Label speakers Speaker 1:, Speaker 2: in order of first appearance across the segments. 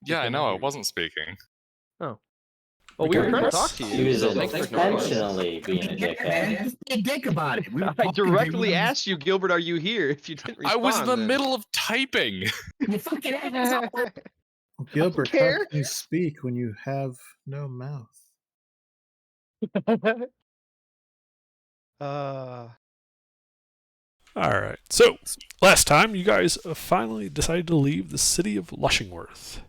Speaker 1: Yeah, I know. I wasn't speaking.
Speaker 2: Oh. Well, we were trying to talk to
Speaker 3: He
Speaker 2: you.
Speaker 3: was
Speaker 2: So thanks for joining us.
Speaker 3: intentionally being a dickhead.
Speaker 4: Just be a dick about it. We were
Speaker 2: I
Speaker 4: talking,
Speaker 2: directly
Speaker 4: dude.
Speaker 2: asked you, Gilbert, are you here? If you didn't
Speaker 1: I
Speaker 2: respond,
Speaker 1: was in the
Speaker 2: then-
Speaker 1: middle of typing.
Speaker 4: You fucking asshole.
Speaker 5: Gilbert, how
Speaker 2: care.
Speaker 5: can you speak when you have no mouth?
Speaker 2: Uh,
Speaker 6: Alright, so last time you guys finally decided to leave the city of Lushingworth,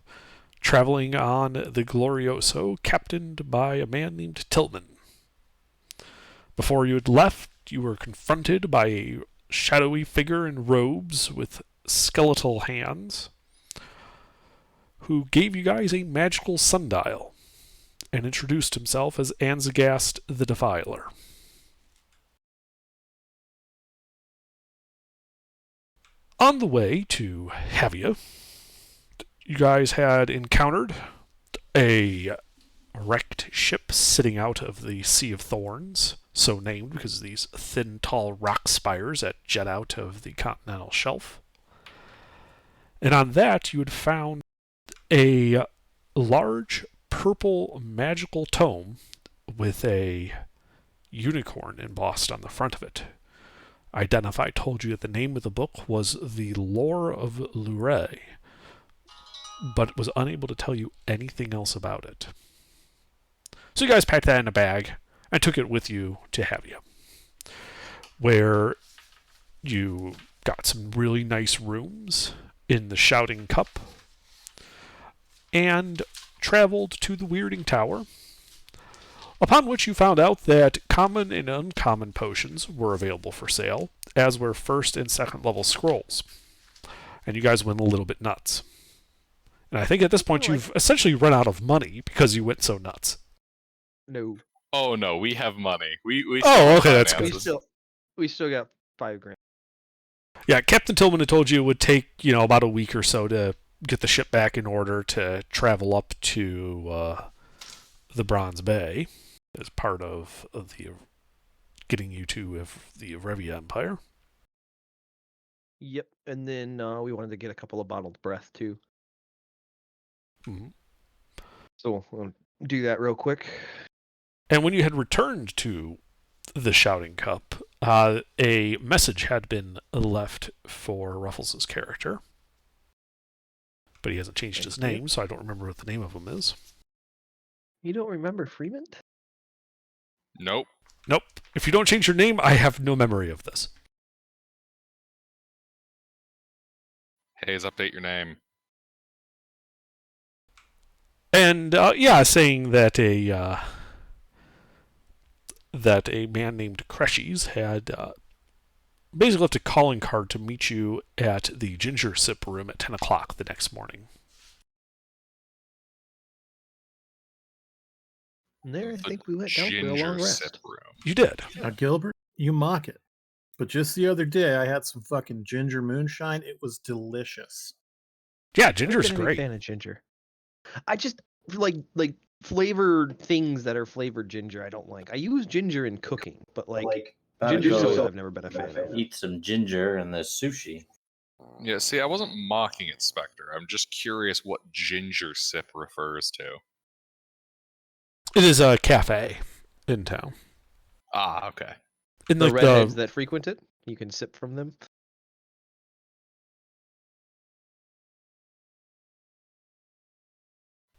Speaker 6: traveling on the Glorioso, captained by a man named Tillman. Before you had left, you were confronted by a shadowy figure in robes with skeletal hands, who gave you guys a magical sundial and introduced himself as Anzagast the Defiler. On the way to Havia, you guys had encountered a wrecked ship sitting out of the Sea of Thorns, so named because of these thin, tall rock spires that jet out of the continental shelf. And on that, you had found a large purple magical tome with a unicorn embossed on the front of it. Identify told you that the name of the book was The Lore of Luray, but was unable to tell you anything else about it. So you guys packed that in a bag and took it with you to Havia, where you got some really nice rooms in the Shouting Cup and traveled to the Weirding Tower, upon which you found out that common and uncommon potions were available for sale, as were first and second level scrolls. And you guys went a little bit nuts. And I think at this point you've essentially run out of money because you went so nuts.
Speaker 2: no.
Speaker 1: Oh no, we have money. We
Speaker 6: Oh, okay,
Speaker 1: still have
Speaker 6: that's good.
Speaker 1: finances.
Speaker 2: We still got $5,000.
Speaker 6: Yeah, Captain Tillman had told you it would take, about a week or so to get the ship back in order to travel up to the Bronze Bay as part of the getting you to the Revia Empire.
Speaker 2: Yep, and then we wanted to get a couple of bottled breath too.
Speaker 6: Mhm.
Speaker 2: So we'll do that real quick.
Speaker 6: And when you had returned to the Shouting Cup, a message had been left for Ruffles' character. But he hasn't changed his name, so I don't remember what the name of him is.
Speaker 2: You don't remember Freeman?
Speaker 1: Nope.
Speaker 6: Nope. If you don't change your name, I have no memory of this.
Speaker 1: Hayes, update your name.
Speaker 6: And saying that a man named Creshies had basically left a calling card to meet you at the Ginger Sip room at 10 o'clock the next morning.
Speaker 2: And there, I
Speaker 1: The
Speaker 2: think we went down for a long
Speaker 1: Ginger
Speaker 2: rest.
Speaker 1: sip room.
Speaker 6: You did.
Speaker 5: Now, Gilbert, you mock it. But just the other day, I had some fucking ginger moonshine. It was delicious.
Speaker 6: Yeah,
Speaker 2: I've
Speaker 6: ginger's
Speaker 2: been a big
Speaker 6: great.
Speaker 2: fan of ginger. I just like flavored things that are flavored ginger. I don't like. I use ginger in cooking, but like ginger
Speaker 3: Gotta go
Speaker 2: soda, I've never been a fan of.
Speaker 3: eat some ginger in the sushi.
Speaker 1: Yeah, see, I wasn't mocking it, Spectre. I'm just curious what ginger sip refers to.
Speaker 6: It is a cafe in town.
Speaker 1: Ah, okay.
Speaker 6: In
Speaker 2: The
Speaker 6: like
Speaker 2: redheads that frequent it, you can sip from them.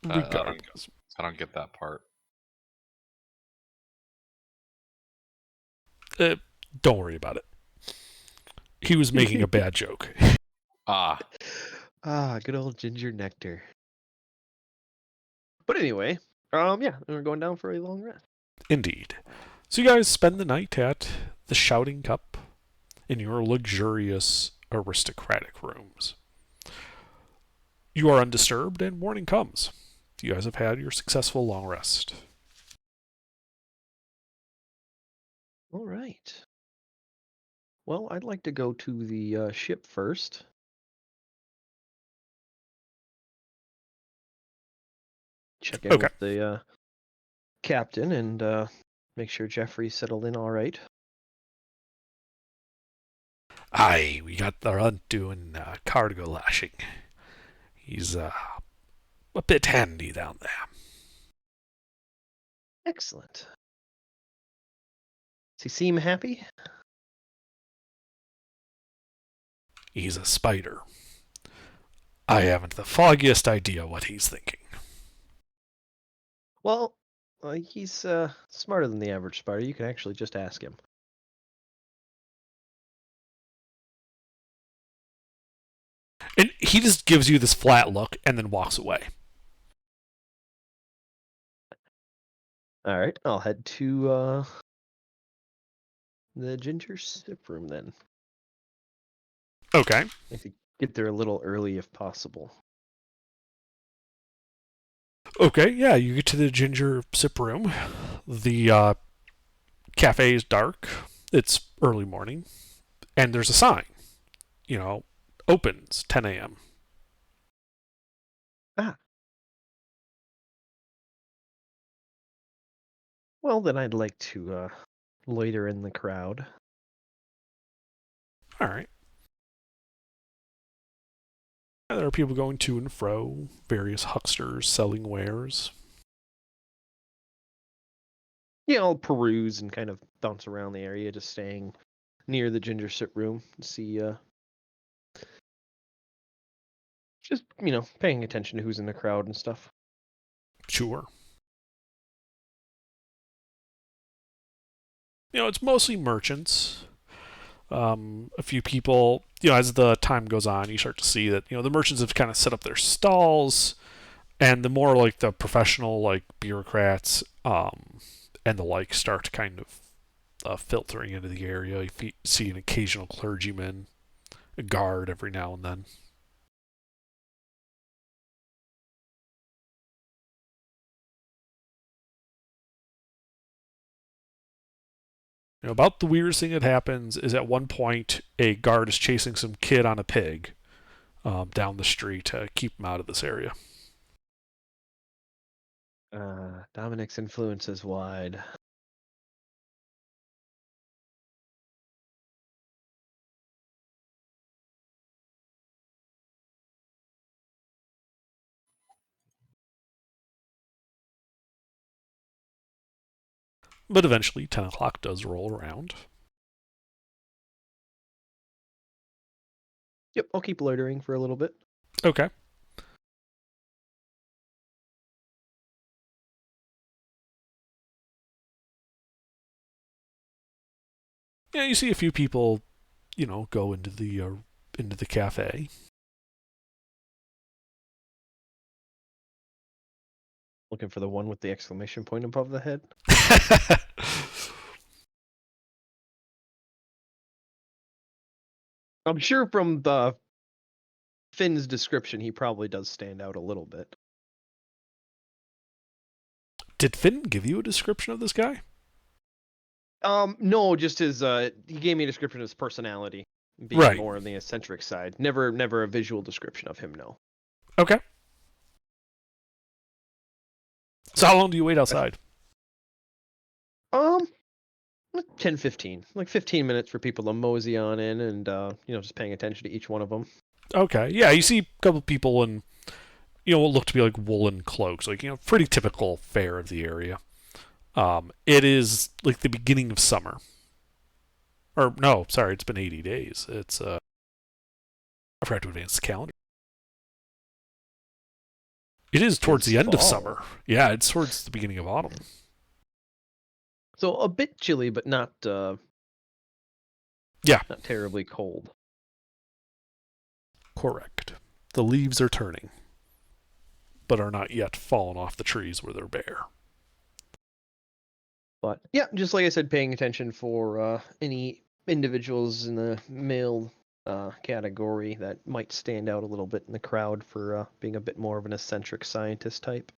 Speaker 6: regardless.
Speaker 1: I don't get that part.
Speaker 6: Don't worry about it. He was making a bad joke.
Speaker 1: Ah,
Speaker 2: Good old ginger nectar. But anyway, yeah, we're going down for a long rest.
Speaker 6: Indeed. So you guys spend the night at the Shouting Cup in your luxurious aristocratic rooms. You are undisturbed, and morning comes. You guys have had your successful long rest.
Speaker 2: All right. Well, I'd like to go to the ship first. Check in
Speaker 6: Okay.
Speaker 2: with the captain and make sure Jeffrey's settled in all right.
Speaker 6: Aye, we got the runt doing cargo lashing. He's a bit handy down there.
Speaker 2: Excellent. Does he seem happy?
Speaker 6: He's a spider. I haven't the foggiest idea what he's thinking.
Speaker 2: Well, he's smarter than the average spider. You can actually just ask him.
Speaker 6: And he just gives you this flat look and then walks away.
Speaker 2: All right, I'll head to the ginger sip room then.
Speaker 6: Okay.
Speaker 2: I could get there a little early if possible.
Speaker 6: Okay, yeah, you get to the ginger sip room. The cafe is dark. It's early morning. And there's a sign. Opens 10 a.m.
Speaker 2: Well, then I'd like to loiter in the crowd.
Speaker 6: All right. There are people going to and fro, various hucksters selling wares.
Speaker 2: Yeah, I'll peruse and kind of bounce around the area, just staying near the ginger sip room to see, just, paying attention to who's in the crowd and stuff.
Speaker 6: Sure. It's mostly merchants. A few people, as the time goes on, you start to see that, the merchants have kind of set up their stalls, and the more like the professional, like bureaucrats, and the like start kind of filtering into the area. You see an occasional clergyman, a guard every now and then. About the weirdest thing that happens is at one point a guard is chasing some kid on a pig down the street to keep him out of this area.
Speaker 2: Dominic's influence is wide.
Speaker 6: But eventually 10 o'clock does roll around.
Speaker 2: Yep, I'll keep loitering for a little bit.
Speaker 6: Okay. Yeah, you see a few people, go into the cafe.
Speaker 2: Looking for the one with the exclamation point above the head. I'm sure from the Finn's description, he probably does stand out a little bit.
Speaker 6: Did Finn give you a description of this guy?
Speaker 2: No, just his. He gave me a description of his personality, being
Speaker 6: Right.
Speaker 2: more on the eccentric side. Never a visual description of him. No.
Speaker 6: Okay. So how long do you wait outside?
Speaker 2: 10, 15. Like 15 minutes for people to mosey on in and, just paying attention to each one of them.
Speaker 6: Okay. Yeah, you see a couple people in, what look to be like woolen cloaks, like, pretty typical fare of the area. It is like the beginning of summer. Or, no, sorry, it's been 80 days. It's, I forgot to advance the calendar. It is towards
Speaker 2: It's
Speaker 6: the end of
Speaker 2: fall.
Speaker 6: summer. Yeah, it's towards the beginning of autumn.
Speaker 2: So a bit chilly, but not,
Speaker 6: Yeah.
Speaker 2: not terribly cold.
Speaker 6: Correct. The leaves are turning, but are not yet fallen off the trees where they're bare.
Speaker 2: But yeah, just like I said, paying attention for any individuals in the male category that might stand out a little bit in the crowd for being a bit more of an eccentric scientist type.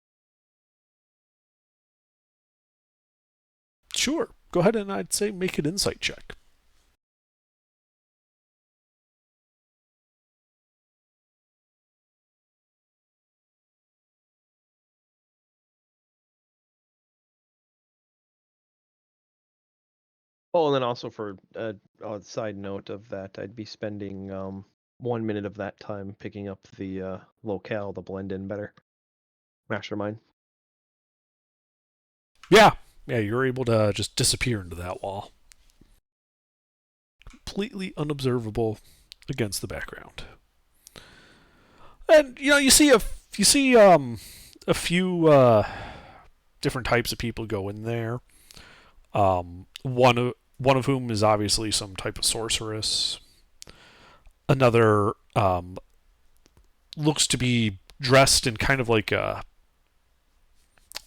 Speaker 6: Sure. Go ahead and I'd say make an insight check.
Speaker 2: Oh, and then also for a side note of that, I'd be spending 1 minute of that time picking up the locale to blend in better. mastermind.
Speaker 6: Yeah, you're able to just disappear into that wall. Completely unobservable against the background. And you see a few different types of people go in there. One of whom is obviously some type of sorceress. Another looks to be dressed in kind of like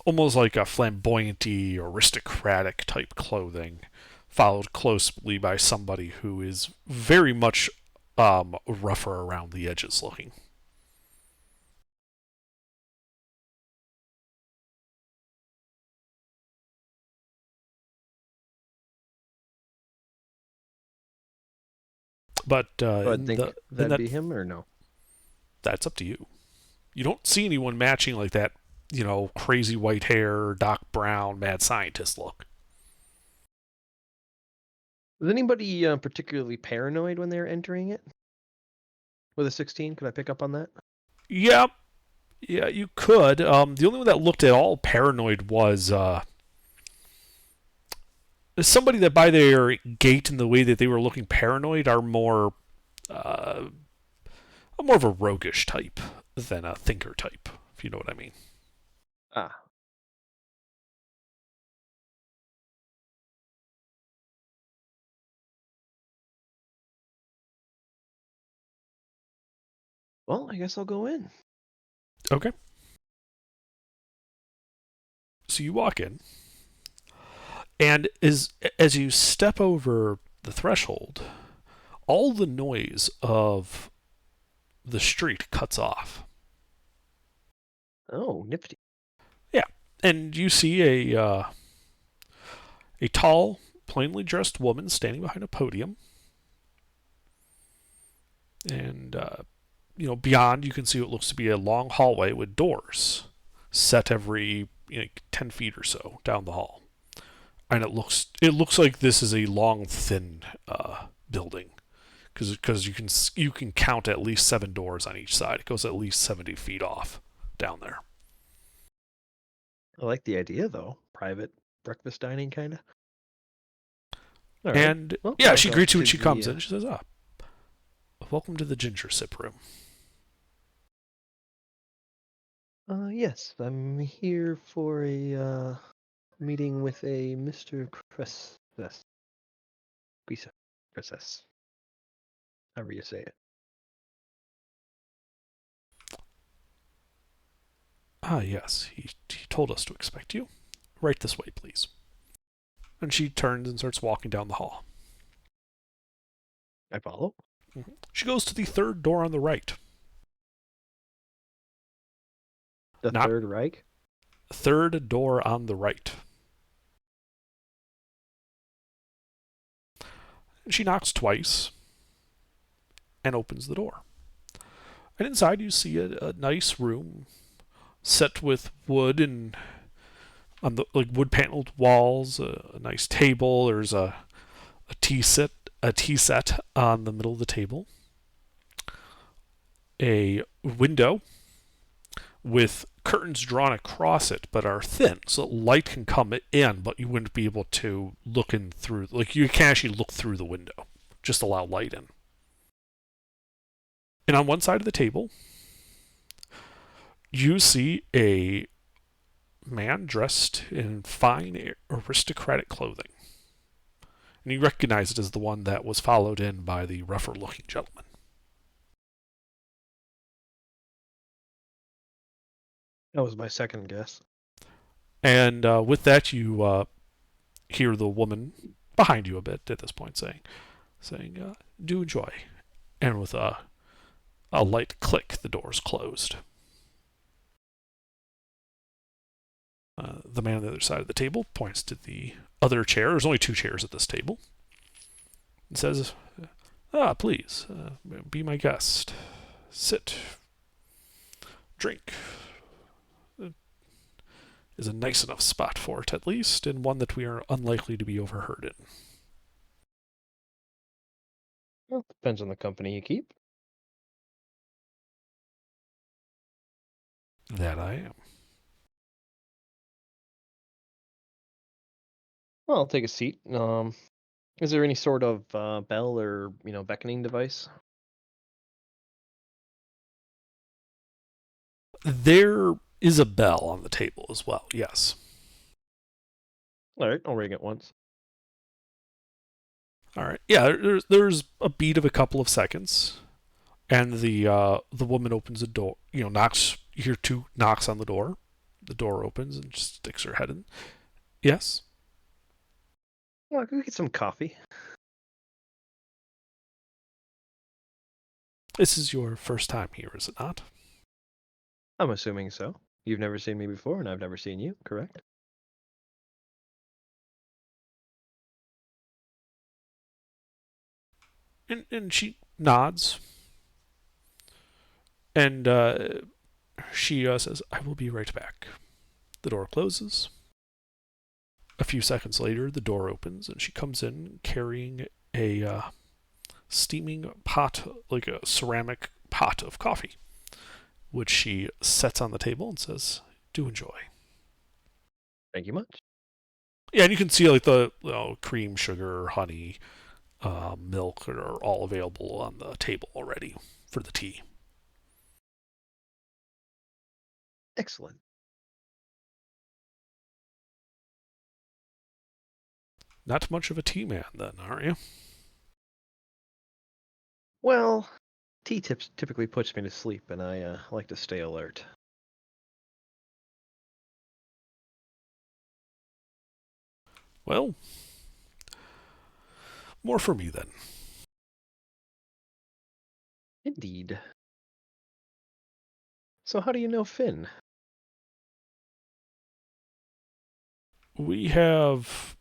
Speaker 6: almost like a flamboyant-y, aristocratic type clothing, followed closely by somebody who is very much rougher around the edges looking. But
Speaker 2: So I
Speaker 6: in
Speaker 2: think
Speaker 6: the- in
Speaker 2: that'd
Speaker 6: that-
Speaker 2: be him or no?
Speaker 6: that's up to you. You don't see anyone matching like that, crazy white hair, Doc Brown, mad scientist look.
Speaker 2: Was anybody particularly paranoid when they were entering it? With a 16, could I pick up on that?
Speaker 6: Yeah, you could. The only one that looked at all paranoid was somebody that by their gait and the way that they were looking paranoid are more of a roguish type than a thinker type, if you know what I mean.
Speaker 2: Ah. Well, I guess I'll go in.
Speaker 6: Okay. So you walk in, and as you step over the threshold, all the noise of the street cuts off.
Speaker 2: Oh, nifty.
Speaker 6: And you see a tall, plainly dressed woman standing behind a podium. And beyond, you can see what looks to be a long hallway with doors set every 10 feet or so down the hall. And it looks like this is a long, thin building, because you can count at least 7 doors on each side. It goes at least 70 feet off down there.
Speaker 2: I like the idea, though. Private breakfast dining, kind of.
Speaker 6: And
Speaker 2: Well,
Speaker 6: yeah,
Speaker 2: I'll
Speaker 6: she
Speaker 2: go
Speaker 6: greets you when
Speaker 2: to
Speaker 6: she comes
Speaker 2: the,
Speaker 6: in. She says, welcome to the Ginger Sip Room.
Speaker 2: Yes, I'm here for a meeting with a Mr. Cresses. Cresses. However you say it.
Speaker 6: Ah, yes, he told us to expect you. Right this way, please. And she turns and starts walking down the hall.
Speaker 2: I follow.
Speaker 6: She goes to the third door on the right.
Speaker 2: The
Speaker 6: Not-
Speaker 2: Third Reich?
Speaker 6: Third door on the right. She knocks twice and opens the door. And inside you see a nice room set with wood and on the wood paneled walls, a nice table. There's a tea set on the middle of the table. A window with curtains drawn across it, but are thin, so light can come in, but you wouldn't be able to look in through. You can't actually look through the window, just allow light in. And on one side of the table, you see a man dressed in fine aristocratic clothing. And you recognize it as the one that was followed in by the rougher-looking gentleman.
Speaker 2: That was my second guess.
Speaker 6: And with that, you hear the woman behind you a bit at this point saying, "Do enjoy." And with a light click, the door's closed. The man on the other side of the table points to the other chair. There's only 2 chairs at this table. And says, please, be my guest. Sit. Drink. Is a nice enough spot for it, at least, and one that we are unlikely to be overheard in.
Speaker 2: Well, depends on the company you keep.
Speaker 6: That I am.
Speaker 2: Well, I'll take a seat. Is there any sort of bell or beckoning device?
Speaker 6: There is a bell on the table as well, yes.
Speaker 2: All right, I'll ring it once.
Speaker 6: All right. Yeah, there's a beat of a couple of seconds, and the woman opens the door. Knocks. You hear two knocks on the door. The door opens and just sticks her head in. Yes.
Speaker 2: Well, can we get some coffee?
Speaker 6: This is your first time here, is it not?
Speaker 2: I'm assuming so. You've never seen me before, and I've never seen you, correct?
Speaker 6: And she nods, and she says, "I will be right back." The door closes. A few seconds later, the door opens, and she comes in carrying a steaming pot, like a ceramic pot of coffee, which she sets on the table and says, "Do enjoy."
Speaker 2: Thank you much.
Speaker 6: Yeah, and you can see like the cream, sugar, honey, milk are all available on the table already for the tea.
Speaker 2: Excellent.
Speaker 6: Not much of a tea man, then, aren't you?
Speaker 2: Well, tea tips typically puts me to sleep, and I like to stay alert.
Speaker 6: Well, more for me then.
Speaker 2: Indeed. So how do you know Finn?
Speaker 6: We have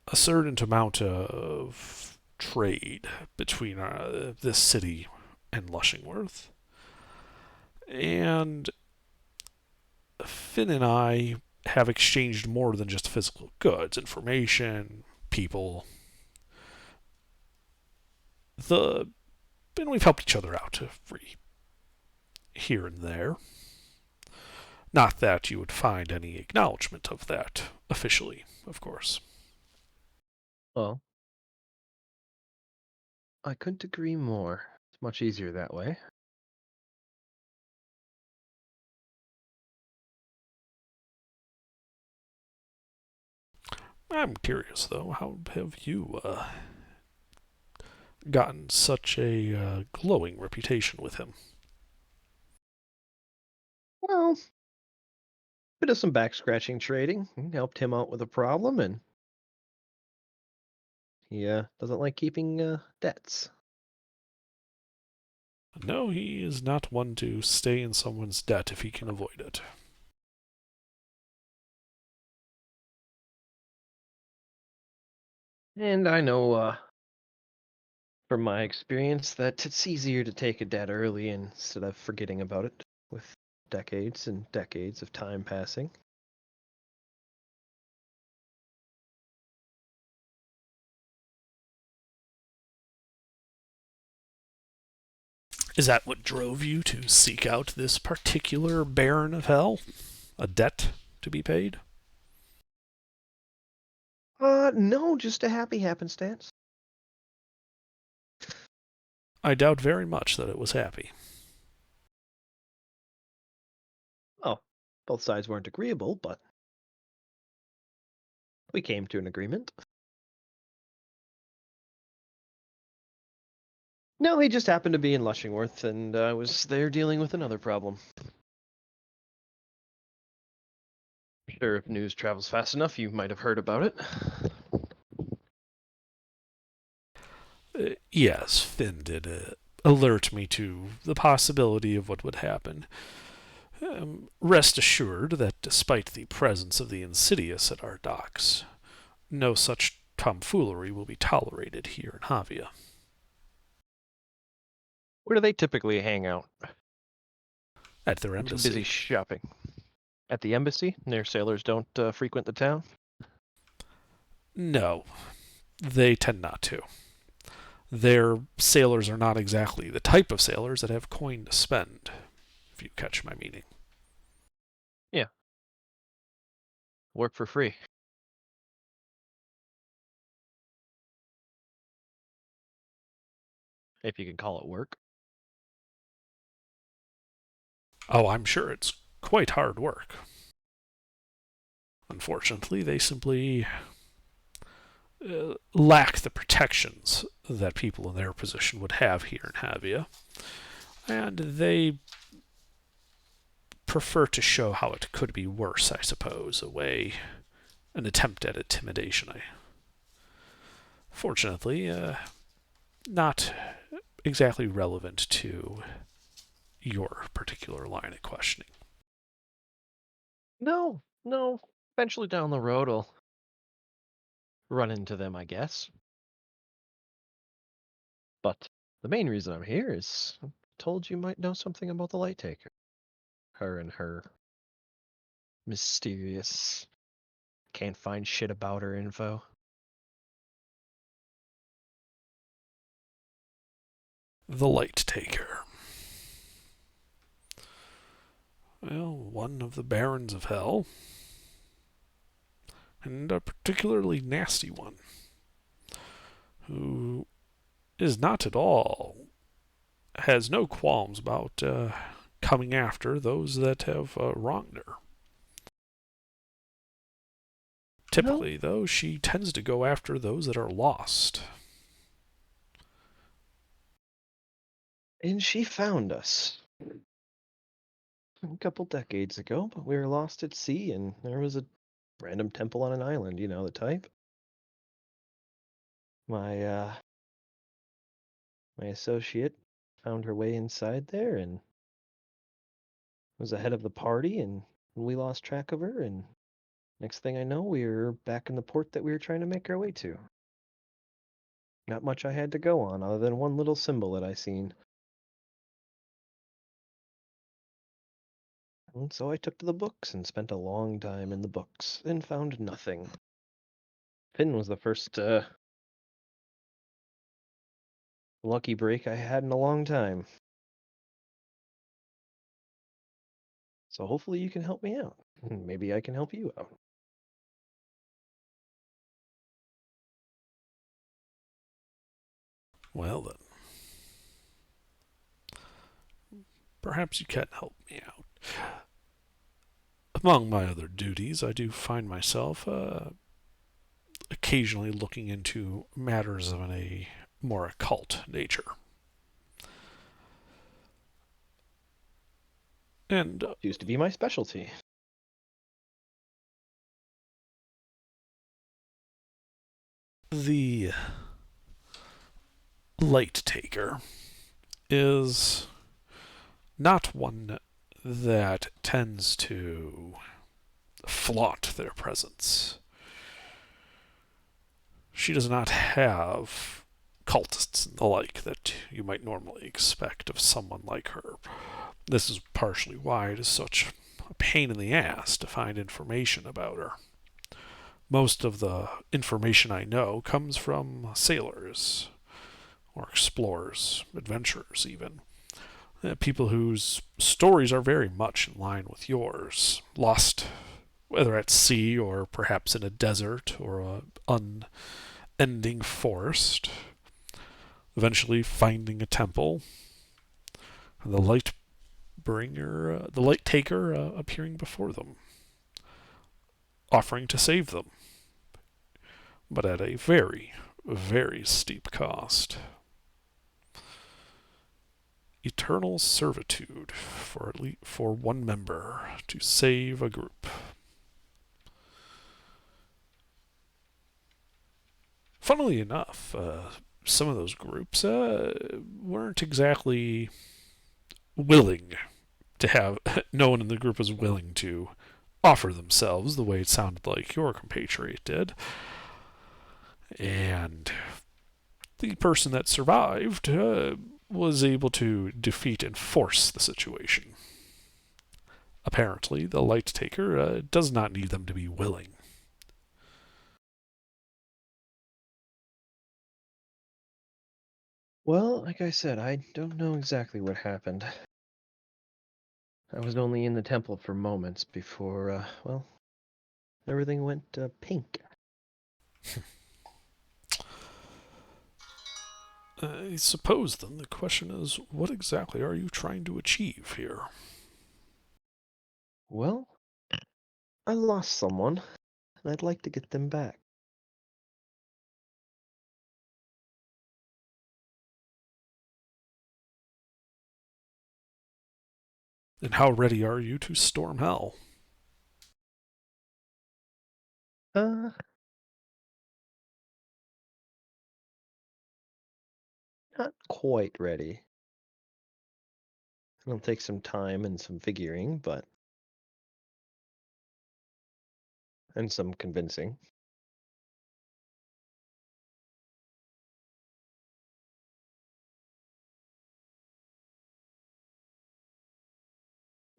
Speaker 6: a certain amount of trade between this city and Lushingworth. And Finn and I have exchanged more than just physical goods, information, people. And we've helped each other out here and there. Not that you would find any acknowledgement of that officially, of course.
Speaker 2: Well, I couldn't agree more. It's much easier that way.
Speaker 6: I'm curious, though, how have you gotten such a glowing reputation with him?
Speaker 2: Well, bit of some back scratching trading. Helped him out with a problem, and he doesn't like keeping debts.
Speaker 6: No, he is not one to stay in someone's debt if he can avoid it.
Speaker 2: And I know from my experience that it's easier to take a debt early instead of forgetting about it with decades and decades of time passing.
Speaker 6: Is that what drove you to seek out this particular Baron of Hell? A debt to be paid?
Speaker 2: No, just a happy happenstance.
Speaker 6: I doubt very much that it was happy.
Speaker 2: Oh, both sides weren't agreeable, but we came to an agreement. No, he just happened to be in Lushingworth, and I was there dealing with another problem. Sure, if news travels fast enough, you might have heard about it.
Speaker 6: Yes, Finn did alert me to the possibility of what would happen. Rest assured that despite the presence of the Insidious at our docks, no such tomfoolery will be tolerated here in Havia.
Speaker 2: Where do they typically hang out?
Speaker 6: At their
Speaker 2: I'm too
Speaker 6: embassy.
Speaker 2: busy shopping. At the embassy? Their sailors don't frequent the town?
Speaker 6: No, they tend not to. Their sailors are not exactly the type of sailors that have coin to spend, if you catch my meaning.
Speaker 2: Yeah. Work for free. If you can call it work.
Speaker 6: Oh, I'm sure it's quite hard work. Unfortunately, they simply lack the protections that people in their position would have here in Havia. And they prefer to show how it could be worse, I suppose, an attempt at intimidation. Fortunately, not exactly relevant to your particular line of questioning.
Speaker 2: No. Eventually down the road, I'll run into them, I guess. But the main reason I'm here is I told you might know something about the Light Taker. Her and her mysterious, can't find shit about her info.
Speaker 6: The Light Taker. Well, one of the Barons of Hell, and a particularly nasty one, who is not at all, has no qualms about coming after those that have wronged her. Typically, though, she tends to go after those that are lost.
Speaker 2: And she found us a couple decades ago, but we were lost at sea, and there was a random temple on an island, you know the type. My associate found her way inside there and was ahead of the party, and we lost track of her, and next thing I know, we were back in the port that we were trying to make our way to. Not much I had to go on, other than one little symbol that I seen. And so I took to the books and spent a long time in the books and found nothing. Finn was the first lucky break I had in a long time. So hopefully you can help me out. Maybe I can help you out.
Speaker 6: Well then, perhaps you can help me out. Among my other duties, I do find myself occasionally looking into matters of a more occult nature. And
Speaker 2: Used to be my specialty.
Speaker 6: the Light Taker is not one that tends to flaunt their presence. She does not have cultists and the like that you might normally expect of someone like her. This is partially why it is such a pain in the ass to find information about her. Most of the information I know comes from sailors, or explorers, adventurers even. People whose stories are very much in line with yours. Lost, whether at sea or perhaps in a desert or an unending forest. Eventually finding a temple. And the light taker appearing before them. Offering to save them. But at a very, very steep cost. Eternal servitude for one member to save a group. Funnily enough, some of those groups weren't exactly willing to have. No one in the group was willing to offer themselves the way it sounded like your compatriot did. And the person that survived was able to defeat and force the situation. Apparently, the Light Taker does not need them to be willing.
Speaker 2: Well, like I said, I don't know exactly what happened. I was only in the temple for moments before, everything went pink.
Speaker 6: I suppose then the question is, what exactly are you trying to achieve here?
Speaker 2: Well, I lost someone, and I'd like to get them back.
Speaker 6: And how ready are you to storm hell?
Speaker 2: Uh, not quite ready. It'll take some time and some figuring, but and some convincing.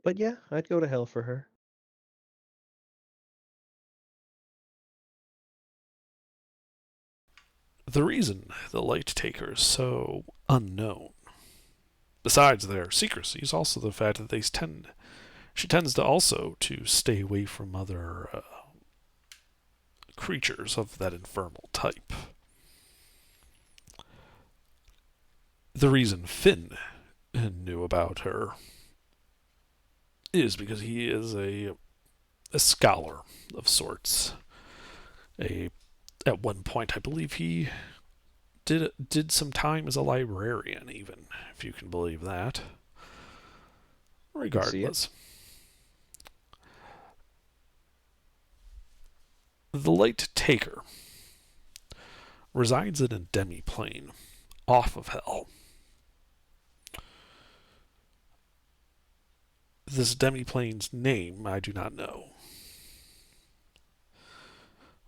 Speaker 2: But yeah, I'd go to hell for her.
Speaker 6: The reason the Light Taker is so unknown, besides their secrecy, is also the fact that she tends to also to stay away from other creatures of that infernal type. The reason Finn knew about her is because he is a scholar of sorts. At one point, I believe he did some time as a librarian, even, if you can believe that. Regardless, the Light Taker resides in a demiplane off of Hell. This demiplane's name I do not know.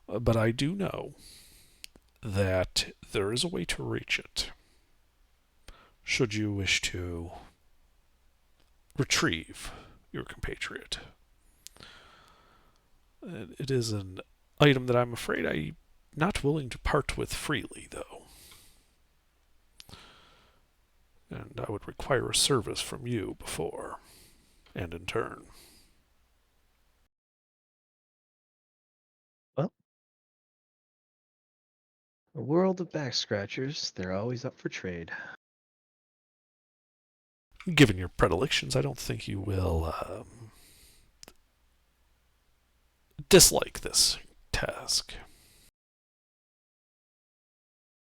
Speaker 6: But I do know that there is a way to reach it, should you wish to retrieve your compatriot. It is an item that I'm afraid I'm not willing to part with freely, though. And I would require a service from you before, and in turn.
Speaker 2: Well, a world of back scratchers, they're always up for trade.
Speaker 6: Given your predilections, I don't think you will dislike this task.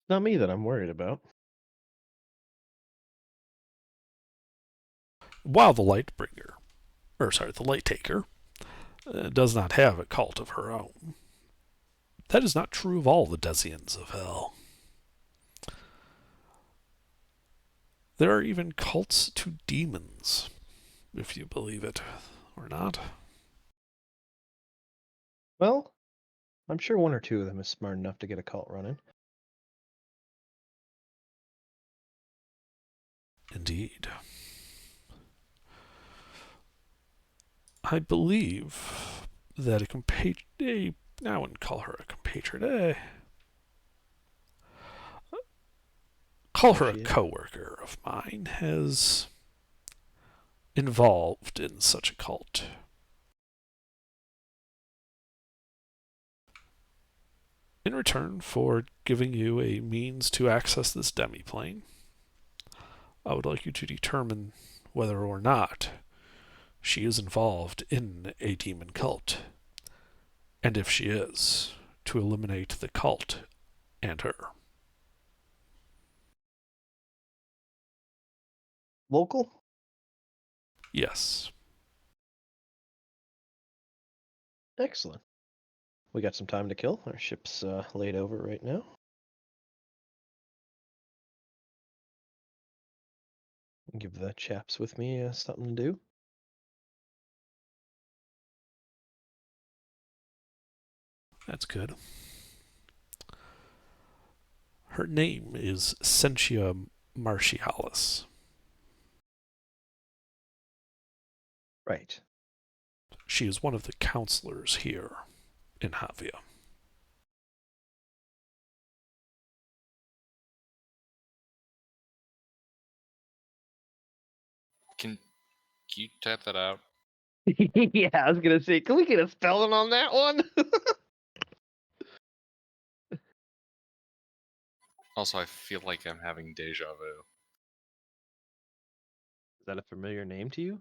Speaker 2: Not me that I'm worried about.
Speaker 6: While the Light Taker, does not have a cult of her own, that is not true of all the Desians of Hell. There are even cults to demons, if you believe it or not.
Speaker 2: Well, I'm sure one or two of them is smart enough to get a cult running.
Speaker 6: Indeed. I believe that I wouldn't call her a compatriot, call her a co-worker of mine, has involved in such a cult. In return for giving you a means to access this demiplane, I would like you to determine whether or not she is involved in a demon cult. And if she is, to eliminate the cult and her.
Speaker 2: Local?
Speaker 6: Yes.
Speaker 2: Excellent. We got some time to kill. Our ship's laid over right now. Give the chaps with me something to do.
Speaker 6: That's good. Her name is Sentia Martialis.
Speaker 2: Right.
Speaker 6: She is one of the counselors here in Havia.
Speaker 1: Can you type that out?
Speaker 2: Yeah, I was gonna say, can we get a spelling on that one?
Speaker 1: Also, I feel like I'm having deja vu.
Speaker 2: Is that a familiar name to you?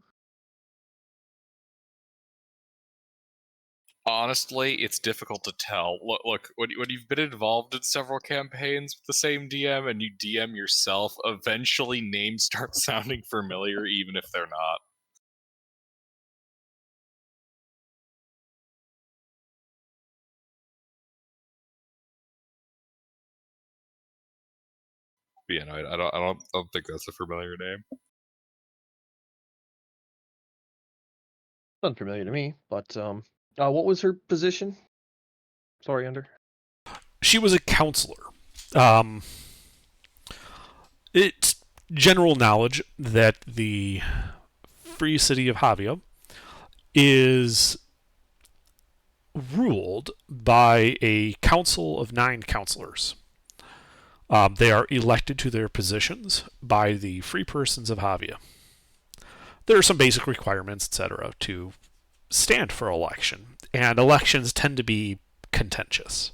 Speaker 1: Honestly, it's difficult to tell. Look, when you've been involved in several campaigns with the same DM and you DM yourself, eventually names start sounding familiar, even if they're not. But yeah, no, I don't think that's a familiar name.
Speaker 2: Unfamiliar to me, but what was her position? Sorry, under.
Speaker 6: She was a counselor. Um, it's general knowledge that the free city of Havia is ruled by a council of 9 counselors. They are elected to their positions by the free persons of Havia. There are some basic requirements, etc., to stand for election, and elections tend to be contentious.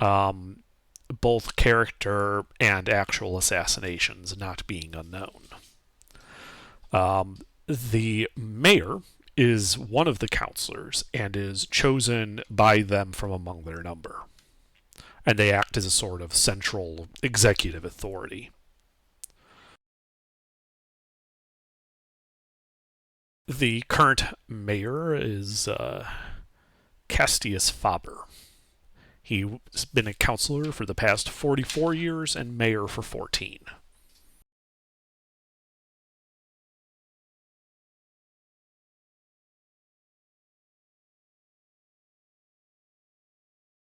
Speaker 6: Both character and actual assassinations not being unknown. The mayor is one of the counselors and is chosen by them from among their number. And they act as a sort of central executive authority. The current mayor is Castius Faber. He's been a counselor for the past 44 years and mayor for 14.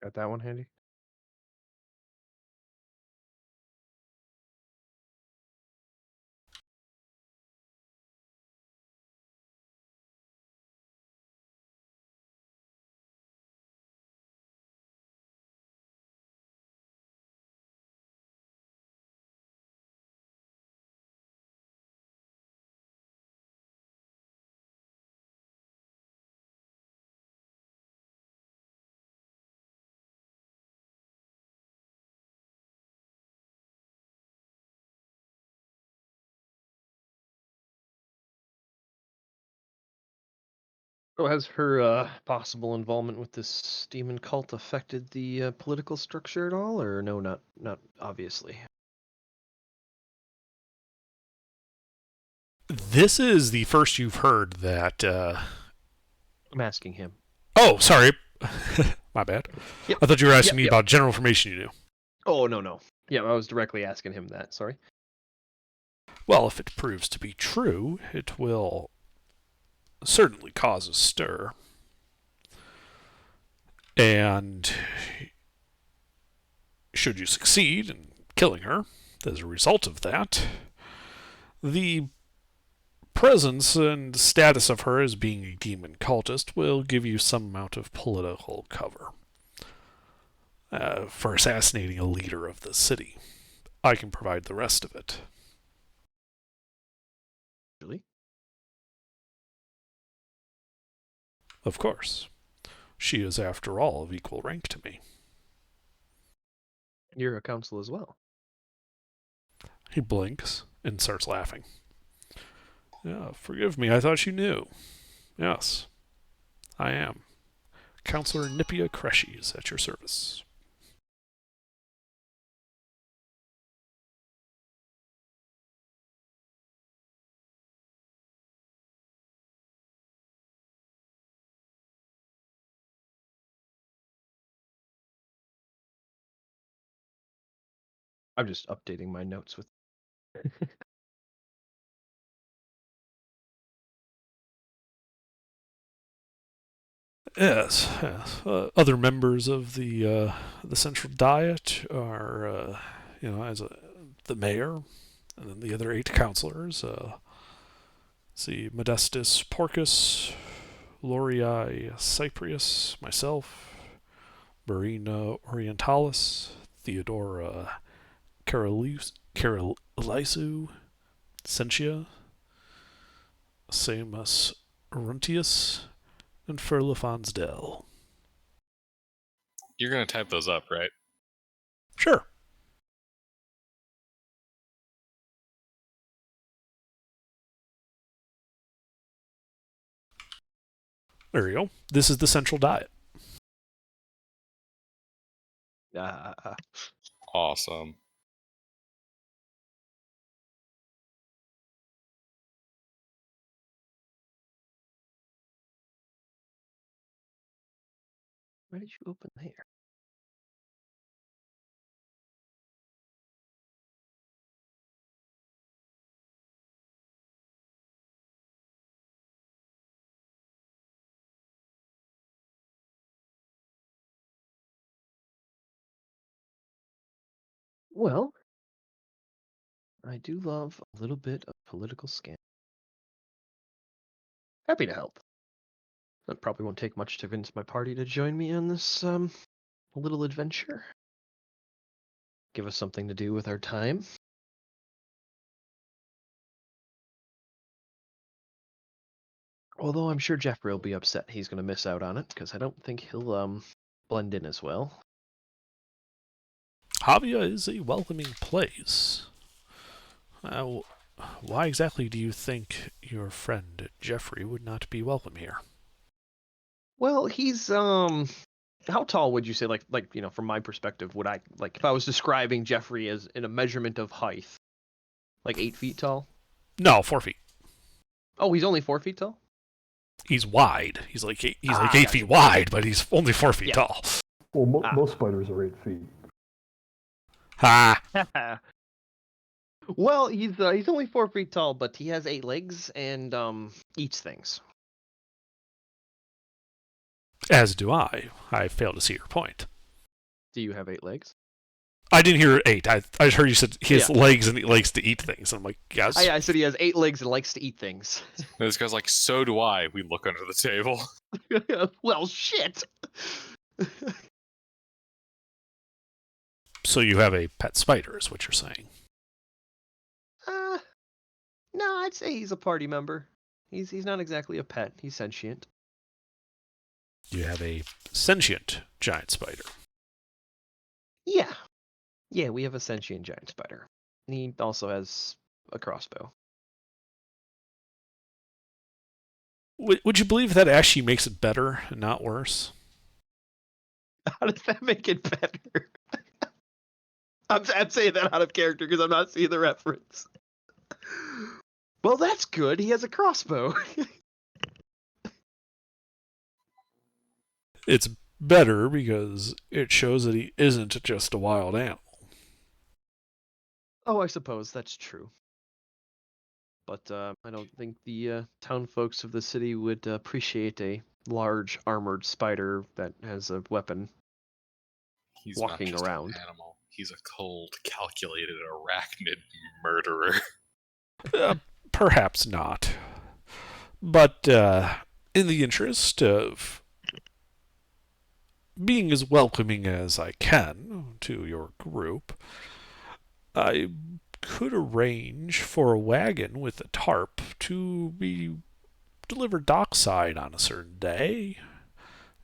Speaker 2: Got that one handy? So has her possible involvement with this demon cult affected the political structure at all, or no? Not obviously.
Speaker 6: This is the first you've heard that.
Speaker 2: I'm asking him.
Speaker 6: Oh, sorry. My bad.
Speaker 2: Yep.
Speaker 6: I thought you were asking me
Speaker 2: Yep.
Speaker 6: about general information you knew.
Speaker 2: Oh no. Yeah, I was directly asking him that. Sorry.
Speaker 6: Well, if it proves to be true, it will certainly cause a stir. And should you succeed in killing her, as a result of that, the presence and status of her as being a demon cultist will give you some amount of political cover for assassinating a leader of the city. I can provide the rest of it.
Speaker 2: Really?
Speaker 6: Of course. She is, after all, of equal rank to me.
Speaker 2: You're a council as well.
Speaker 6: He blinks and starts laughing. Yeah, forgive me, I thought you knew. Yes, I am. Counselor Nipia Creshies at your service.
Speaker 2: I'm just updating my notes with.
Speaker 6: Yes, yes. Other members of the Central Diet are, the mayor, and then the other 8 counselors. See, Modestus Porcus, Lorii Cyprius, myself, Marina Orientalis, Theodora Carolisu, Sentia, Seamus Aruntius, and Furlafonsdell.
Speaker 1: You're gonna type those up, right?
Speaker 6: Sure. There you go. This is the central diet.
Speaker 1: Awesome.
Speaker 2: Where did you open there? Well, I do love a little bit of political scandal. Happy to help. It probably won't take much to convince my party to join me on this little adventure. Give us something to do with our time. Although I'm sure Jeffrey will be upset he's going to miss out on it, because I don't think he'll blend in as well.
Speaker 6: Havia is a welcoming place. Why exactly do you think your friend Jeffrey would not be welcome here?
Speaker 2: Well, he's how tall would you say, like from my perspective, would I, like, if I was describing Jeffrey as in a measurement of height, like 8 feet tall?
Speaker 6: No, 4 feet.
Speaker 2: Oh, he's only 4 feet tall?
Speaker 6: He's wide. He's like 8
Speaker 2: gotcha.
Speaker 6: feet wide, but he's only 4 feet
Speaker 2: Yeah.
Speaker 6: tall.
Speaker 7: Well, most spiders are 8 feet.
Speaker 6: Ha!
Speaker 2: Well, he's only 4 feet tall, but he has 8 legs and eats things.
Speaker 6: As do I. I fail to see your point.
Speaker 2: Do you have 8 legs?
Speaker 6: I didn't hear 8. I just heard you said he has legs and he likes to eat things. I'm like, yes.
Speaker 2: I said he has 8 legs and likes to eat things.
Speaker 1: And this guy's like, so do I. We look under the table.
Speaker 2: Well, shit.
Speaker 6: So you have a pet spider, is what you're saying.
Speaker 2: No, I'd say he's a party member. He's not exactly a pet. He's sentient.
Speaker 6: You have a sentient giant spider.
Speaker 2: Yeah. Yeah, we have a sentient giant spider. And he also has a crossbow.
Speaker 6: Would you believe that actually makes it better and not worse?
Speaker 2: How does that make it better? I'm saying that out of character because I'm not seeing the reference. Well, that's good. He has a crossbow.
Speaker 6: It's better because it shows that he isn't just a wild animal.
Speaker 2: Oh, I suppose that's true. But I don't think the town folks of the city would appreciate a large armored spider that has a weapon.
Speaker 1: He's
Speaker 2: Walking
Speaker 1: not just
Speaker 2: around.
Speaker 1: an animal. He's a cold, calculated arachnid murderer.
Speaker 6: Perhaps not. But in the interest of being as welcoming as I can to your group, I could arrange for a wagon with a tarp to be delivered dockside on a certain day,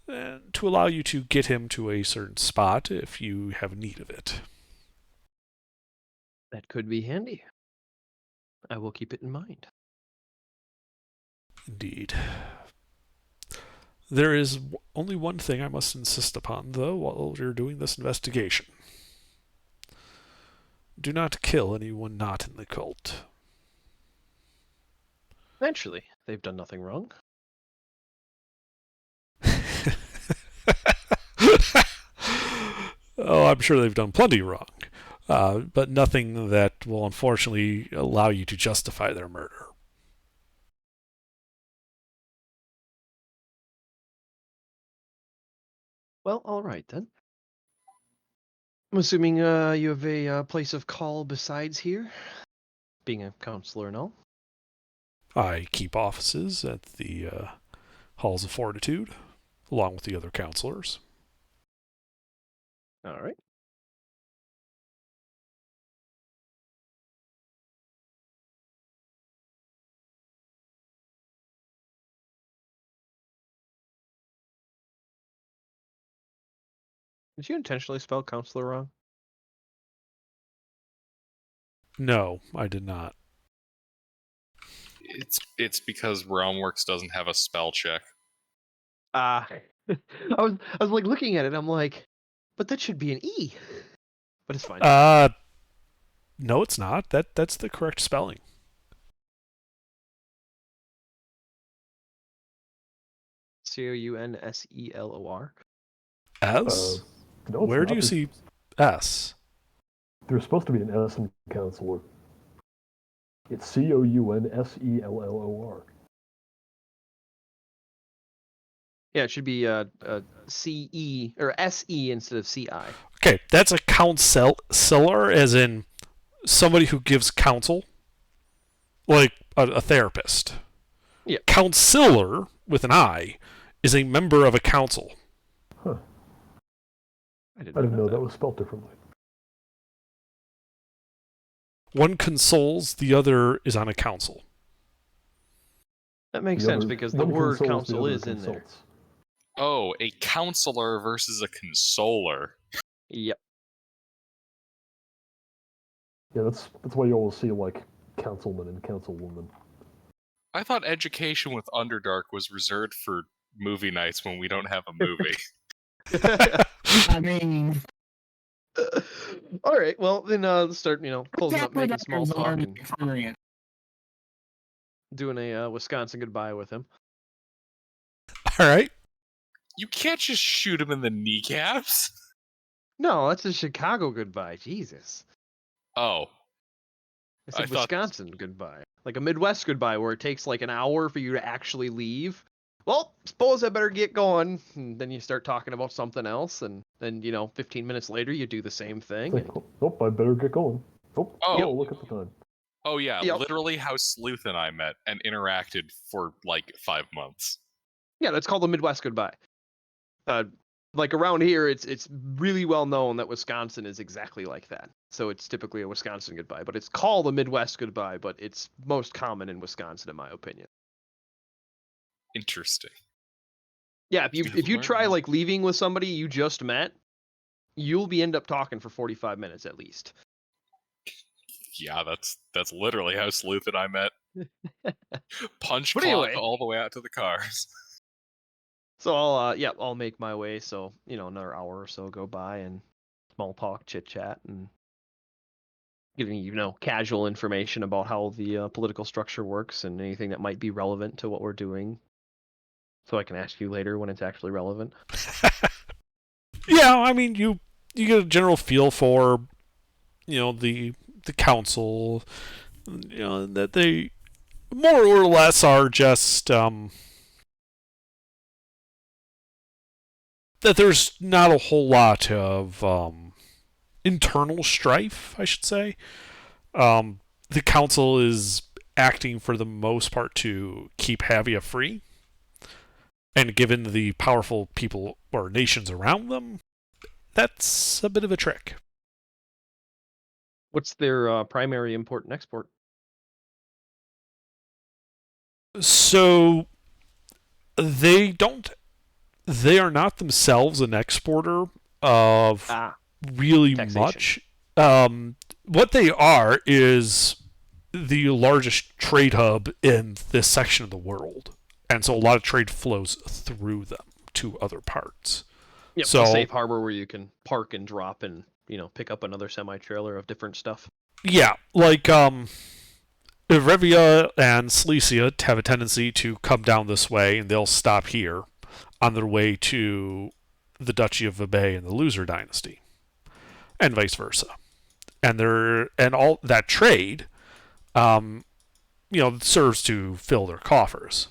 Speaker 6: and to allow you to get him to a certain spot if you have need of it.
Speaker 2: That could be handy. I will keep it in mind.
Speaker 6: Indeed. There is only one thing I must insist upon, though, while you're doing this investigation. Do not kill anyone not in the cult.
Speaker 2: Naturally, they've done nothing wrong.
Speaker 6: Oh, I'm sure they've done plenty wrong, but nothing that will unfortunately allow you to justify their murder.
Speaker 2: Well, all right then. I'm assuming you have a place of call besides here, being a counselor and all.
Speaker 6: I keep offices at the Halls of Fortitude, along with the other counselors.
Speaker 2: All right. Did you intentionally spell counselor wrong?
Speaker 6: No, I did not.
Speaker 1: It's because Realmworks doesn't have a spell check.
Speaker 2: I was like looking at it. I'm like, but that should be an E. But it's fine.
Speaker 6: No, it's not. That's the correct spelling.
Speaker 2: Counselor.
Speaker 6: S?
Speaker 7: No, it's
Speaker 6: Where
Speaker 7: not.
Speaker 6: do you see S?
Speaker 7: There's supposed to be an S in counselor. It's Counselor.
Speaker 2: Yeah, it should be CE or SE instead of CI.
Speaker 6: Okay, that's a counselor, as in somebody who gives counsel, like a therapist.
Speaker 2: Yeah.
Speaker 6: Counselor, with an I, is a member of a council.
Speaker 7: Huh.
Speaker 2: I
Speaker 7: I didn't know that was spelled differently.
Speaker 6: One consoles, the other is on a council.
Speaker 2: That makes
Speaker 7: The
Speaker 2: sense
Speaker 7: other-
Speaker 2: because the
Speaker 7: one
Speaker 2: word
Speaker 7: consoles, the
Speaker 2: counsel
Speaker 7: other
Speaker 2: is in there.
Speaker 7: consults.
Speaker 1: Oh, a counselor versus a consoler.
Speaker 2: Yep.
Speaker 7: Yeah, that's why you always see like councilman and councilwoman.
Speaker 1: I thought education with Underdark was reserved for movie nights when we don't have a movie.
Speaker 4: I mean,
Speaker 2: All right. Well, then let's start. Closing up, making small
Speaker 4: Zapper
Speaker 2: talk,
Speaker 4: learned
Speaker 2: and
Speaker 4: experience.
Speaker 2: doing a Wisconsin goodbye with him.
Speaker 6: All right.
Speaker 1: You can't just shoot him in the kneecaps.
Speaker 2: No, that's a Chicago goodbye. Jesus.
Speaker 1: Oh,
Speaker 2: I said
Speaker 1: I thought-
Speaker 2: Wisconsin goodbye. Like a Midwest goodbye where it takes like an hour for you to actually leave. Well, suppose I better get going. And then you start talking about something else. And then, 15 minutes later, you do the same thing.
Speaker 7: It's like, oh, I better get going.
Speaker 1: Oh.
Speaker 7: Look at the time.
Speaker 1: oh yeah,
Speaker 2: Yep.
Speaker 1: literally how Sleuth and I met and interacted for like 5 months.
Speaker 2: Yeah, that's called a Midwest goodbye. Like around here, it's really well known that Wisconsin is exactly like that. So it's typically a Wisconsin goodbye, but it's called a Midwest goodbye, but it's most common in Wisconsin, in my opinion.
Speaker 1: Interesting.
Speaker 2: Yeah, if you
Speaker 1: Learn.
Speaker 2: try like leaving with somebody you just met, you'll end up talking for 45 minutes at least.
Speaker 1: Yeah, that's literally how Sleuth and I met. Punch
Speaker 2: But
Speaker 1: clock
Speaker 2: anyway.
Speaker 1: all the way out to the cars.
Speaker 2: So I'll make my way. So another hour or so go by and small talk, chit chat, and giving casual information about how the political structure works and anything that might be relevant to what we're doing. So I can ask you later when it's actually relevant.
Speaker 6: Yeah, I mean, you get a general feel for, the council, that they more or less are just that there's not a whole lot of internal strife, I should say. The council is acting for the most part to keep Havia free. And given the powerful people or nations around them, that's a bit of a trick.
Speaker 2: What's their primary import and export?
Speaker 6: So they are not themselves an exporter of really
Speaker 2: Taxation.
Speaker 6: much. What they are is the largest trade hub in this section of the world. And so a lot of trade flows through them to other parts.
Speaker 2: Yep,
Speaker 6: So-
Speaker 2: a safe harbor where you can park and drop and pick up another semi-trailer of different stuff.
Speaker 6: Yeah, like Revia and Silesia have a tendency to come down this way, and they'll stop here on their way to the Duchy of Vebey and the Loser Dynasty, and vice versa. And all that trade, serves to fill their coffers.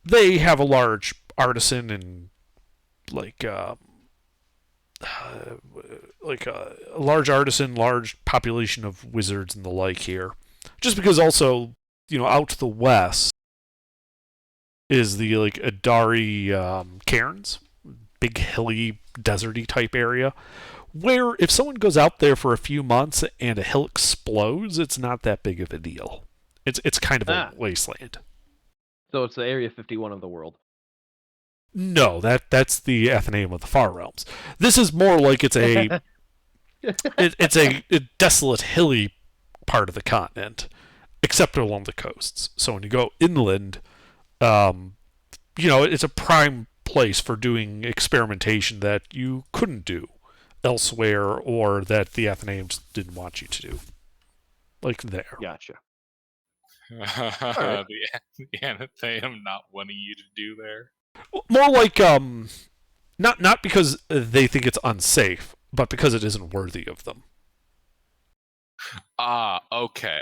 Speaker 6: They have a large artisan and a large artisan, large population of wizards and the like here. Just because also, out to the west is the Adari cairns, big hilly, deserty type area, where if someone goes out there for a few months and a hill explodes, it's not that big of a deal. It's kind of a wasteland.
Speaker 2: So it's the Area 51 of the world.
Speaker 6: No, that's the Athenaeum of the Far Realms. This is more like it's a it's a desolate, hilly part of the continent, except along the coasts. So when you go inland, it's a prime place for doing experimentation that you couldn't do elsewhere, or that the Athenaeums didn't want you to do, like there.
Speaker 2: Gotcha.
Speaker 1: The Athenaeum not wanting you to do there.
Speaker 6: More like not because they think it's unsafe, but because it isn't worthy of them.
Speaker 1: Okay.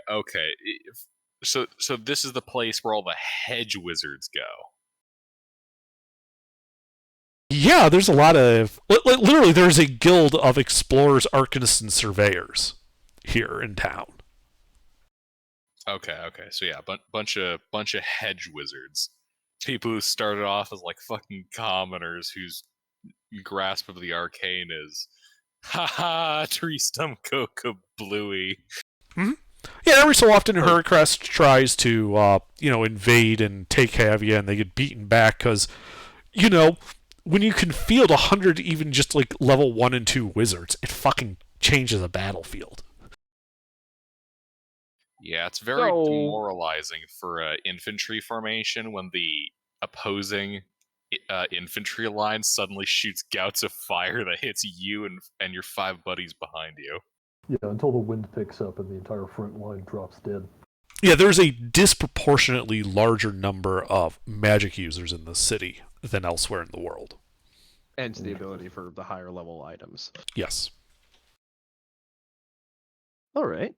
Speaker 1: So this is the place where all the hedge wizards go.
Speaker 6: Yeah, there's a lot of literally there's a guild of explorers, arcanists, and surveyors here in town.
Speaker 1: Okay. So yeah, bunch of hedge wizards. People who started off as like fucking commoners whose grasp of the arcane is haha tree stump coca bluey.
Speaker 6: Mm-hmm. Yeah, every so often Heracrest tries to invade and take Havia, and they get beaten back because when you can field 100 even just like level 1 and 2 wizards, it fucking changes a battlefield.
Speaker 1: Yeah, it's very demoralizing for infantry formation when the opposing infantry line suddenly shoots gouts of fire that hits you and your 5 buddies behind you.
Speaker 7: Yeah, until the wind picks up and the entire front line drops dead.
Speaker 6: Yeah, there's a disproportionately larger number of magic users in the city than elsewhere in the world.
Speaker 2: And the ability for the higher level items.
Speaker 6: Yes.
Speaker 2: All right.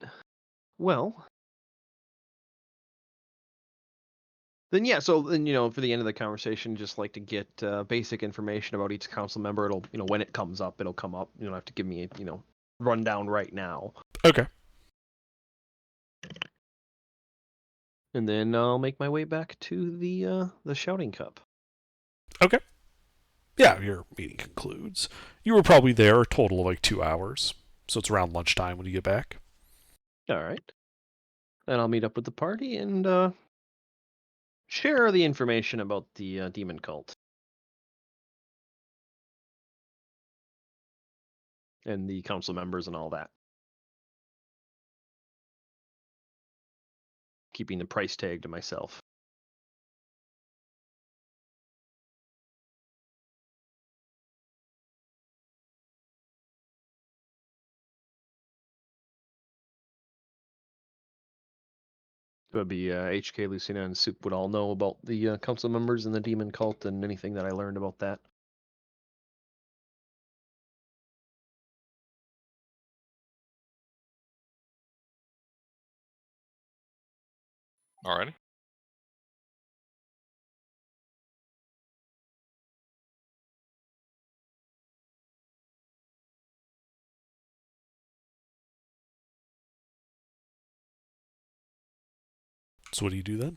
Speaker 2: Well, then for the end of the conversation, just like to get basic information about each council member. It'll, when it comes up, it'll come up. You don't have to give me a, rundown right now.
Speaker 6: Okay.
Speaker 2: And then I'll make my way back to the Shouting Cup.
Speaker 6: Okay. Yeah, your meeting concludes. You were probably there a total of like 2 hours, so it's around lunchtime when you get back.
Speaker 2: All right. Then I'll meet up with the party and share the information about the demon cult. And the council members and all that. Keeping the price tag to myself. It would be HK, Lucina, and Soup would all know about the council members and the demon cult and anything that I learned about that.
Speaker 1: Alrighty.
Speaker 6: So what do you do then?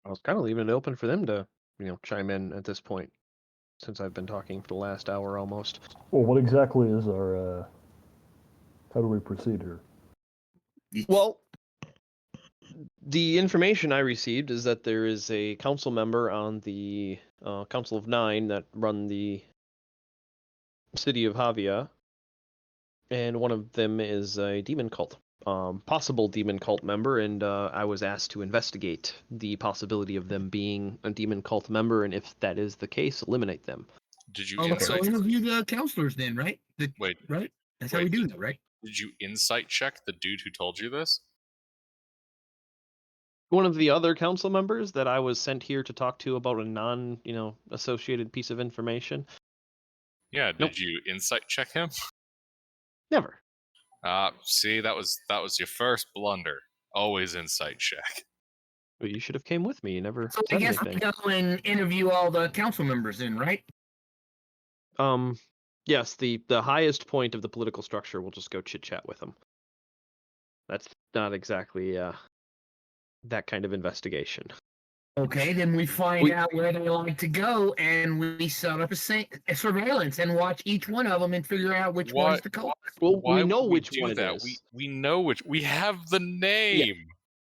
Speaker 2: I was kind of leaving it open for them to, chime in at this point, since I've been talking for the last hour almost.
Speaker 7: Well, what exactly is our... how do we proceed here?
Speaker 2: Well, the information I received is that there is a council member on the Council of Nine that run the city of Havia, and one of them is a demon cult. Possible demon cult member, and I was asked to investigate the possibility of them being a demon cult member, and if that is the case, eliminate them.
Speaker 1: Did you
Speaker 4: So interview the counselors then, right?
Speaker 1: Wait.
Speaker 4: Right? That's how we do that, right?
Speaker 1: Did you insight check the dude who told you this?
Speaker 2: One of the other council members that I was sent here to talk to about a non, associated piece of information.
Speaker 1: Yeah, did
Speaker 2: Nope.
Speaker 1: you insight check him?
Speaker 2: Never.
Speaker 1: See, that was your first blunder. Always insight check.
Speaker 2: Well, you should have came with me. You never
Speaker 4: So I
Speaker 2: said
Speaker 4: guess
Speaker 2: anything.
Speaker 4: we go and interview all the council members then, right?
Speaker 2: Yes, the highest point of the political structure, we'll just go chit-chat with them. That's not exactly that kind of investigation.
Speaker 4: Okay, then we find out where they like to go, and we set up a surveillance and watch each one of them and figure out which one's the cult.
Speaker 2: Well,
Speaker 1: Why
Speaker 2: we know
Speaker 1: would
Speaker 2: which
Speaker 1: do
Speaker 2: one
Speaker 1: that?
Speaker 2: it is.
Speaker 1: We know which. We have the name.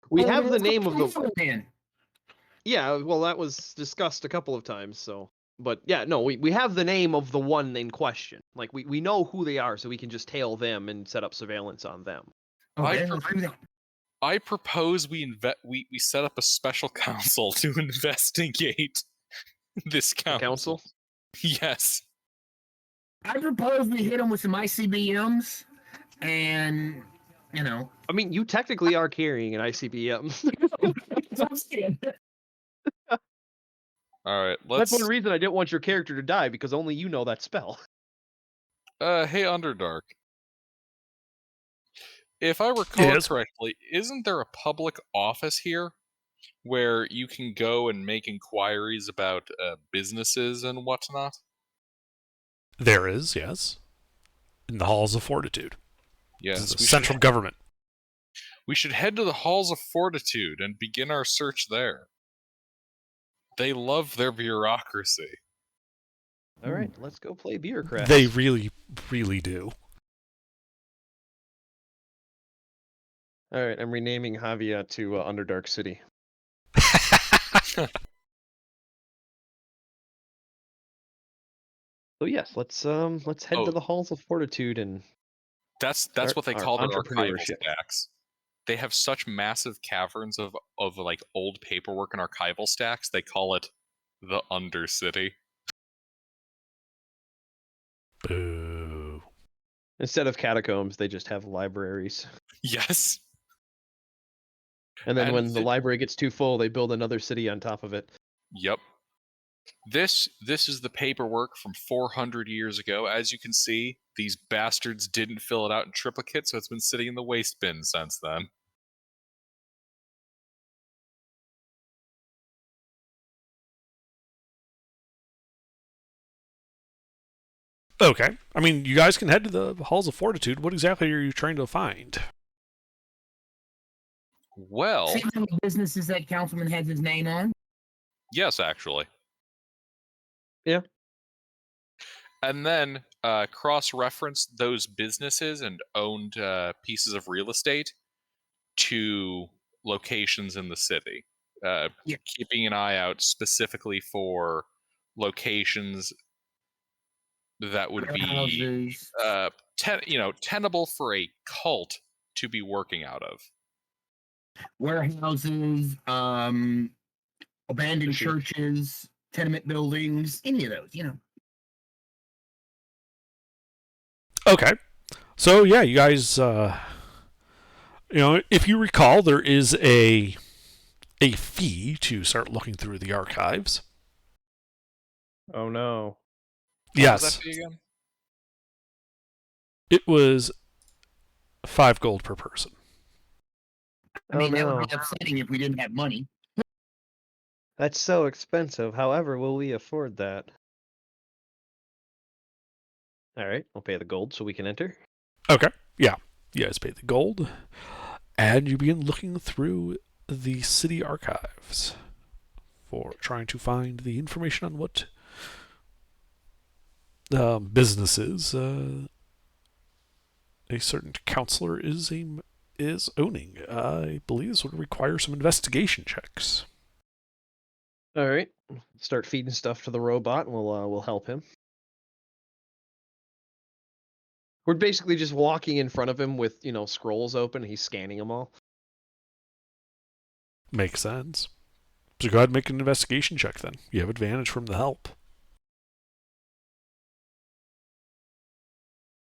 Speaker 2: We have the name of the.
Speaker 4: Man.
Speaker 2: Yeah, well, that was discussed a couple of times, so. But yeah, no, we have the name of the one in question. Like, we know who they are, so we can just tail them and set up surveillance on them.
Speaker 4: Okay,
Speaker 1: I
Speaker 4: let's do that.
Speaker 1: I propose we set up a special council to investigate this
Speaker 2: The council?
Speaker 1: Yes.
Speaker 4: I propose we hit them with some ICBMs, and
Speaker 2: I mean, you technically are carrying an ICBM.
Speaker 1: All right.
Speaker 2: That's
Speaker 1: Let's.
Speaker 2: one reason I didn't want your character to die, because only you know that spell.
Speaker 1: Hey, Underdark. If I recall
Speaker 6: Yes.
Speaker 1: correctly, isn't there a public office here where you can go and make inquiries about businesses and whatnot?
Speaker 6: There is, yes. In the Halls of Fortitude. This
Speaker 1: Yes.
Speaker 6: is the central government.
Speaker 1: We should head to the Halls of Fortitude and begin our search there. They love their bureaucracy.
Speaker 2: All right, let's go play bureaucrats.
Speaker 6: They really, really do.
Speaker 2: All right, I'm renaming Javia to Underdark City. So yes, let's head to the Halls of Fortitude and
Speaker 1: That's what they
Speaker 2: our
Speaker 1: call their archival
Speaker 2: entrepreneurship.
Speaker 1: stacks. They have such massive caverns of like old paperwork and archival stacks. They call it the Undercity.
Speaker 6: Boo.
Speaker 2: Instead of catacombs, they just have libraries.
Speaker 1: Yes.
Speaker 2: And then
Speaker 1: And
Speaker 2: when the
Speaker 1: the-
Speaker 2: library gets too full, they build another city on top of it.
Speaker 1: Yep. This is the paperwork from 400 years ago. As you can see, these bastards didn't fill it out in triplicate, so it's been sitting in the waste bin since then.
Speaker 6: Okay. I mean, you guys can head to the Halls of Fortitude. What exactly are you trying to find?
Speaker 1: Well,
Speaker 4: see how many businesses that councilman has his name on?
Speaker 1: yes, actually.
Speaker 2: Yeah.
Speaker 1: And then cross-reference those businesses and owned pieces of real estate to locations in the city.
Speaker 4: Yeah.
Speaker 1: Keeping an eye out specifically for locations that would be
Speaker 4: Warehouses.
Speaker 1: tenable for a cult to be working out of.
Speaker 4: Warehouses, abandoned
Speaker 2: Fishing.
Speaker 4: churches, tenement buildings, any of those,
Speaker 6: Okay. So, yeah, you guys, if you recall, there is a fee to start looking through the archives.
Speaker 2: Oh no.
Speaker 1: What
Speaker 6: Yes.
Speaker 1: was that fee again?
Speaker 6: It was 5 gold per person.
Speaker 4: I mean,
Speaker 2: Oh,
Speaker 4: that
Speaker 2: no.
Speaker 4: would be upsetting if we didn't have money.
Speaker 2: That's so expensive. However, will we afford that? All right, we'll pay the gold so we can enter.
Speaker 6: Okay. Yeah. You guys pay the gold, and you begin looking through the city archives for trying to find the information on what businesses a certain counselor is owning. I believe this would require some investigation checks.
Speaker 2: All right, start feeding stuff to the robot, and we'll help him. We're basically just walking in front of him with scrolls open. And he's scanning them all.
Speaker 6: Makes sense. So go ahead and make an investigation check then. You have advantage from the help.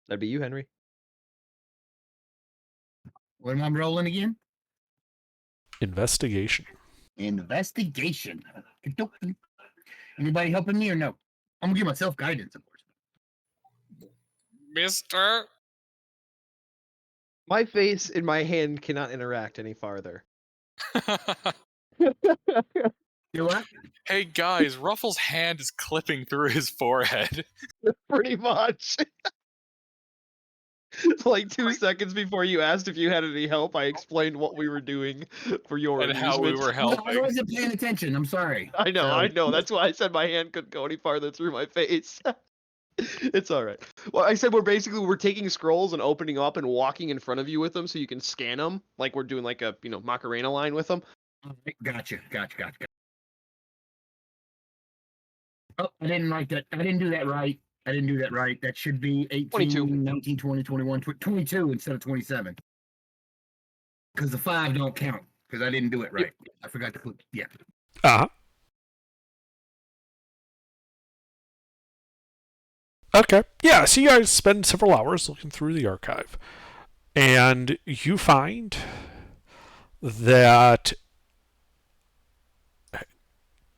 Speaker 2: That'd be you, Henry.
Speaker 4: What am I rolling again?
Speaker 6: Investigation.
Speaker 4: Investigation. Anybody helping me or no? I'm gonna give myself guidance, of course.
Speaker 1: Mister?
Speaker 2: My face and my hand cannot interact any farther.
Speaker 4: You know what?
Speaker 1: Hey guys, Ruffles' hand is clipping through his forehead.
Speaker 2: Pretty much. Like 2 seconds before you asked if you had any help, I explained what we were doing for your
Speaker 1: And how we
Speaker 2: amusement.
Speaker 1: were
Speaker 4: No, I
Speaker 1: helping.
Speaker 4: wasn't paying attention. I'm sorry.
Speaker 2: I know,
Speaker 4: So-
Speaker 2: I know. That's why I said my hand couldn't go any farther through my face. It's all right. Well, I said we're taking scrolls and opening up and walking in front of you with them so you can scan them, like we're doing like a Macarena line with them.
Speaker 4: Gotcha. Oh, I didn't like that. I didn't do that right. That should be 18,
Speaker 2: 22.
Speaker 4: 19, 20, 21, 22 instead of 27. Because the 5 don't count. Because I didn't do it right. I forgot to put, yeah.
Speaker 6: Uh-huh. Okay. Yeah, so you guys spend several hours looking through the archive. And you find that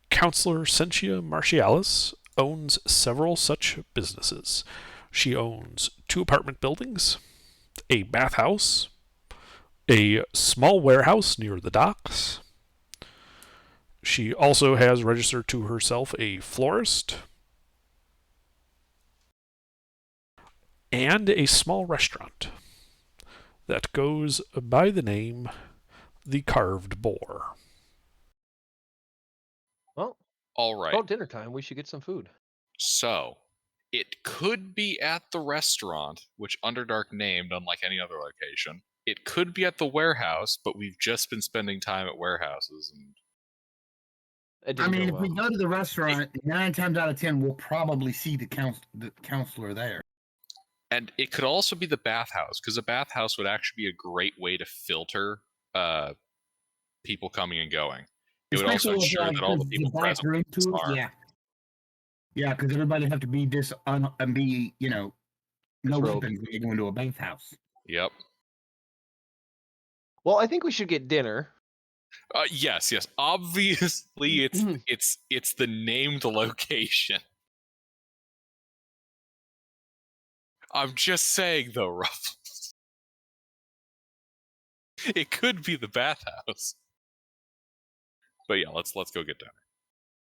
Speaker 6: Counselor Sentia Martialis owns several such businesses. She owns 2 apartment buildings, a bathhouse, a small warehouse near the docks. She also has registered to herself a florist and a small restaurant that goes by the name The Carved Boar.
Speaker 2: Well,
Speaker 1: All right.
Speaker 2: about dinner time, we should get some food.
Speaker 1: So, it could be at the restaurant, which Underdark named unlike any other location. It could be at the warehouse, but we've just been spending time at warehouses. And
Speaker 2: It
Speaker 4: I
Speaker 2: didn't
Speaker 4: mean,
Speaker 2: go
Speaker 4: if we
Speaker 2: well.
Speaker 4: go to the restaurant, 9 times out of 10, we'll probably see the counselor there.
Speaker 1: And it could also be the bathhouse, because a bathhouse would actually be a great way to filter people coming and going. It would also
Speaker 4: Especially if,
Speaker 1: ensure
Speaker 4: like,
Speaker 1: that all the
Speaker 4: the
Speaker 1: people
Speaker 4: back
Speaker 1: present
Speaker 4: room
Speaker 1: were
Speaker 4: tours,
Speaker 1: armed.
Speaker 4: yeah. Yeah, because everybody have to be and be, no
Speaker 2: Disrobed.
Speaker 4: weapons when you go into a bathhouse.
Speaker 1: Yep.
Speaker 2: Well, I think we should get dinner.
Speaker 1: Yes. Obviously, it's the named location. I'm just saying, though, Ruffles. It could be the bathhouse. But yeah, let's go get dinner.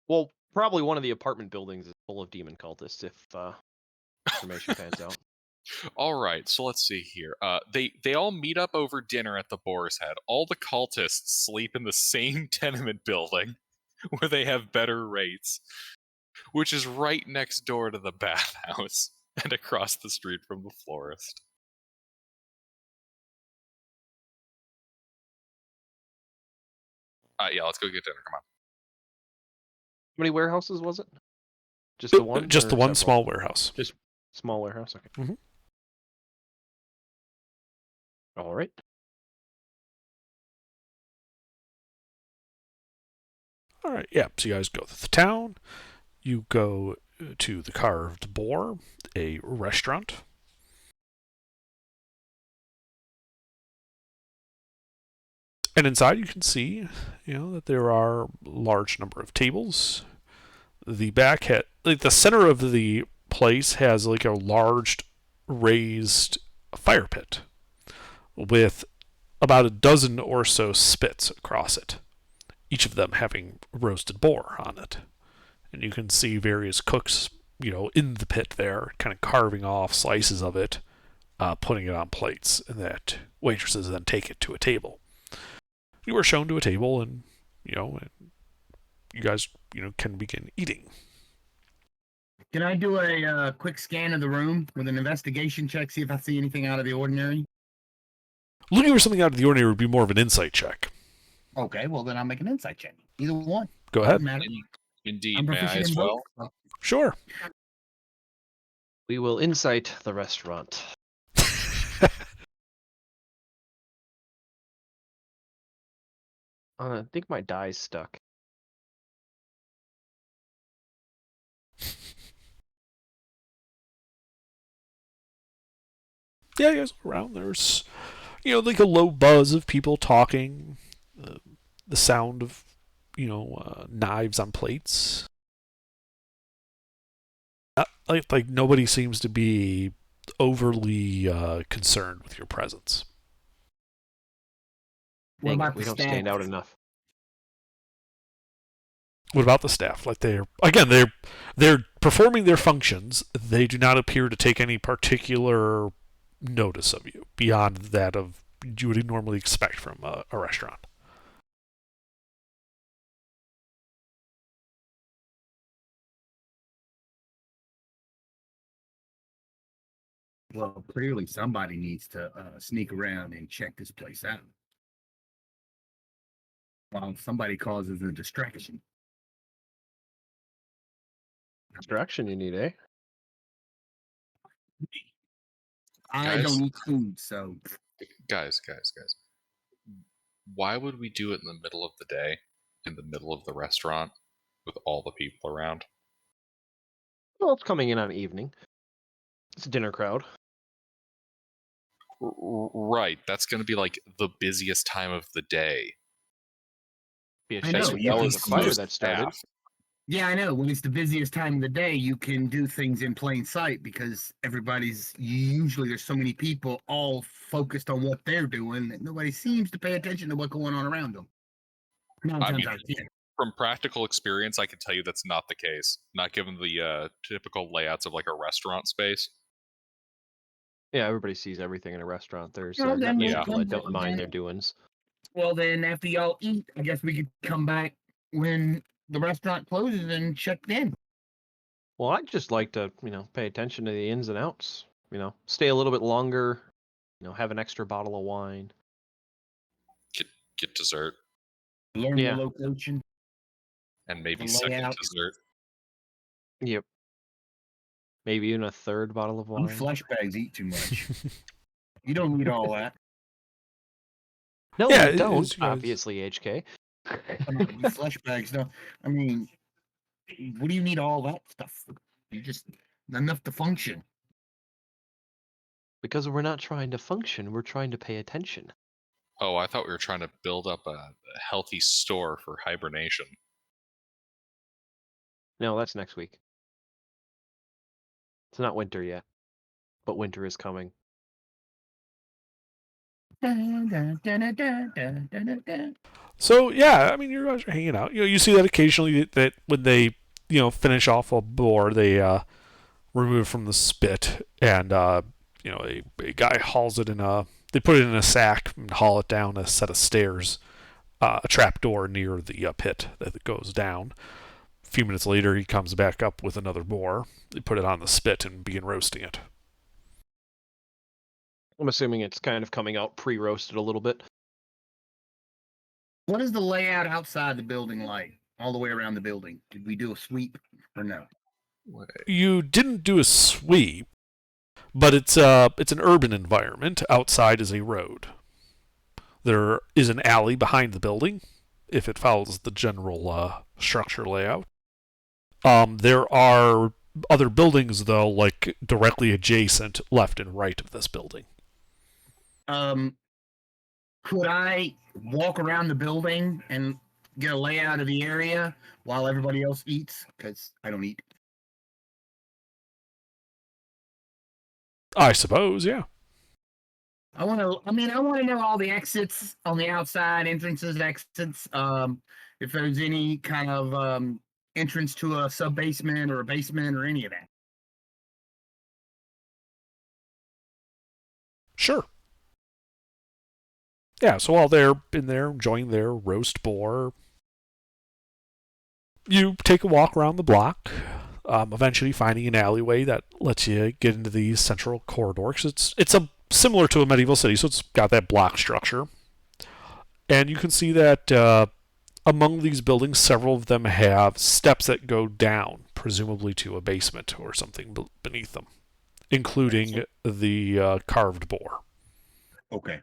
Speaker 2: Well, probably one of the apartment buildings is full of demon cultists if information pans out.
Speaker 1: All right, so let's see here. They all meet up over dinner at the Boar's Head. All the cultists sleep in the same tenement building, where they have better rates, which is right next door to the bathhouse and across the street from the florist. Yeah, let's go get dinner. Come on.
Speaker 2: How many warehouses was it? Just the one?
Speaker 6: Just
Speaker 2: or
Speaker 6: the one
Speaker 2: several?
Speaker 6: small warehouse.
Speaker 2: Just small warehouse, okay.
Speaker 6: Mhm.
Speaker 2: All right.
Speaker 6: All right, yeah. So you guys go to the town. You go to the Carved Boar, a restaurant. And inside you can see, that there are a large number of tables. The the center of the place has like a large raised fire pit with about a dozen or so spits across it, each of them having roasted boar on it. And you can see various cooks, in the pit there, kind of carving off slices of it, putting it on plates, and that waitresses then take it to a table. You are shown to a table, and you guys can begin eating.
Speaker 4: Can I do a quick scan of the room with an investigation check, see if I see anything out of the ordinary?
Speaker 6: Looking for something out of the ordinary would be more of an insight check.
Speaker 4: Okay, well then I'll make an insight check. Either one.
Speaker 6: Go ahead.
Speaker 4: Doesn't matter.
Speaker 1: Indeed,
Speaker 4: I'm
Speaker 1: may I
Speaker 4: proficient
Speaker 1: as
Speaker 4: in
Speaker 1: well?
Speaker 4: both.
Speaker 6: Sure.
Speaker 2: We will insight the restaurant. I think my die's stuck.
Speaker 6: Yeah, you guys look around. There's, like a low buzz of people talking, the sound of, knives on plates. Like nobody seems to be overly concerned with your presence.
Speaker 4: What
Speaker 2: Dang it,
Speaker 4: about
Speaker 2: we
Speaker 4: the
Speaker 2: don't stand out
Speaker 4: staff?
Speaker 2: enough.
Speaker 6: What about the staff? Like they're performing their functions. They do not appear to take any particular notice of you beyond that of you would normally expect from a restaurant.
Speaker 4: Well, clearly somebody needs to sneak around and check this place out. While somebody causes a distraction.
Speaker 2: Distraction you need, eh?
Speaker 4: I
Speaker 1: Guys?
Speaker 4: don't eat food, so
Speaker 1: Guys. Why would we do it in the middle of the day, in the middle of the restaurant, with all the people around?
Speaker 2: Well, it's coming in on evening. It's a dinner crowd.
Speaker 1: Right. That's going to be like the busiest time of the day.
Speaker 2: Be a
Speaker 4: I know,
Speaker 2: shame if
Speaker 4: you
Speaker 2: that
Speaker 4: can
Speaker 2: was a
Speaker 4: see
Speaker 2: fire
Speaker 1: Most
Speaker 2: that started.
Speaker 1: staff.
Speaker 4: yeah, I know. When it's the busiest time of the day, you can do things in plain sight because everybody's usually there's so many people all focused on what they're doing that nobody seems to pay attention to what's going on around them. Nine
Speaker 1: I
Speaker 4: times
Speaker 1: mean,
Speaker 4: out of 10.
Speaker 1: From practical experience, I can tell you that's not the case. Not given the typical layouts of like a restaurant space.
Speaker 2: Yeah, everybody sees everything in a restaurant. There's
Speaker 4: Well,
Speaker 2: not
Speaker 4: then
Speaker 2: many
Speaker 1: Yeah.
Speaker 2: people that don't mind their doings.
Speaker 4: Well, then after y'all eat, I guess we could come back when the restaurant closes and check in.
Speaker 2: Well, I'd just like to, pay attention to the ins and outs. Stay a little bit longer. Have an extra bottle of wine.
Speaker 1: Get dessert
Speaker 4: Learn
Speaker 2: Yeah.
Speaker 4: the location.
Speaker 1: and maybe
Speaker 4: The
Speaker 1: second
Speaker 4: layout.
Speaker 1: dessert.
Speaker 2: Yep. Maybe even a third bottle of
Speaker 4: You
Speaker 2: wine.
Speaker 4: flesh bags eat too much. You don't need all that.
Speaker 2: No,
Speaker 6: Yeah,
Speaker 2: we
Speaker 6: it
Speaker 2: don't.
Speaker 6: is, guys.
Speaker 2: Obviously, HK.
Speaker 4: You flesh bags don't. I mean, what do you need all that stuff for? You just enough to function.
Speaker 2: Because we're not trying to function, we're trying to pay attention.
Speaker 1: Oh, I thought we were trying to build up a healthy store for hibernation.
Speaker 2: No, that's next week. It's not winter yet, but winter is coming.
Speaker 6: So yeah, I mean, you guys are hanging out. You see that occasionally that when they, finish off a boar, they remove it from the spit, and a guy hauls it in a. They put it in a sack and haul it down a set of stairs, a trap door near the pit that it goes down. A few minutes later, he comes back up with another boar. They put it on the spit and begin roasting it.
Speaker 2: I'm assuming it's kind of coming out pre-roasted a little bit.
Speaker 4: What is the layout outside the building like? All the way around the building? Did we do a sweep or no?
Speaker 6: You didn't do a sweep, but it's an urban environment. Outside is a road. There is an alley behind the building, if it follows the general structure layout. There are other buildings though, like directly adjacent, left and right of this building.
Speaker 4: Could I walk around the building and get a layout of the area while everybody else eats? Because I don't eat.
Speaker 6: I suppose, yeah.
Speaker 4: I want to know all the exits on the outside, entrances, exits. If there's any kind of entrance to a sub basement or a basement or any of that.
Speaker 6: Sure. Yeah, so while they're in there enjoying their roast boar, you take a walk around the block, eventually finding an alleyway that lets you get into the central corridor. Cause it's similar to a medieval city, so it's got that block structure. And you can see that among these buildings, several of them have steps that go down, presumably to a basement or something beneath them, including the carved boar.
Speaker 4: Okay.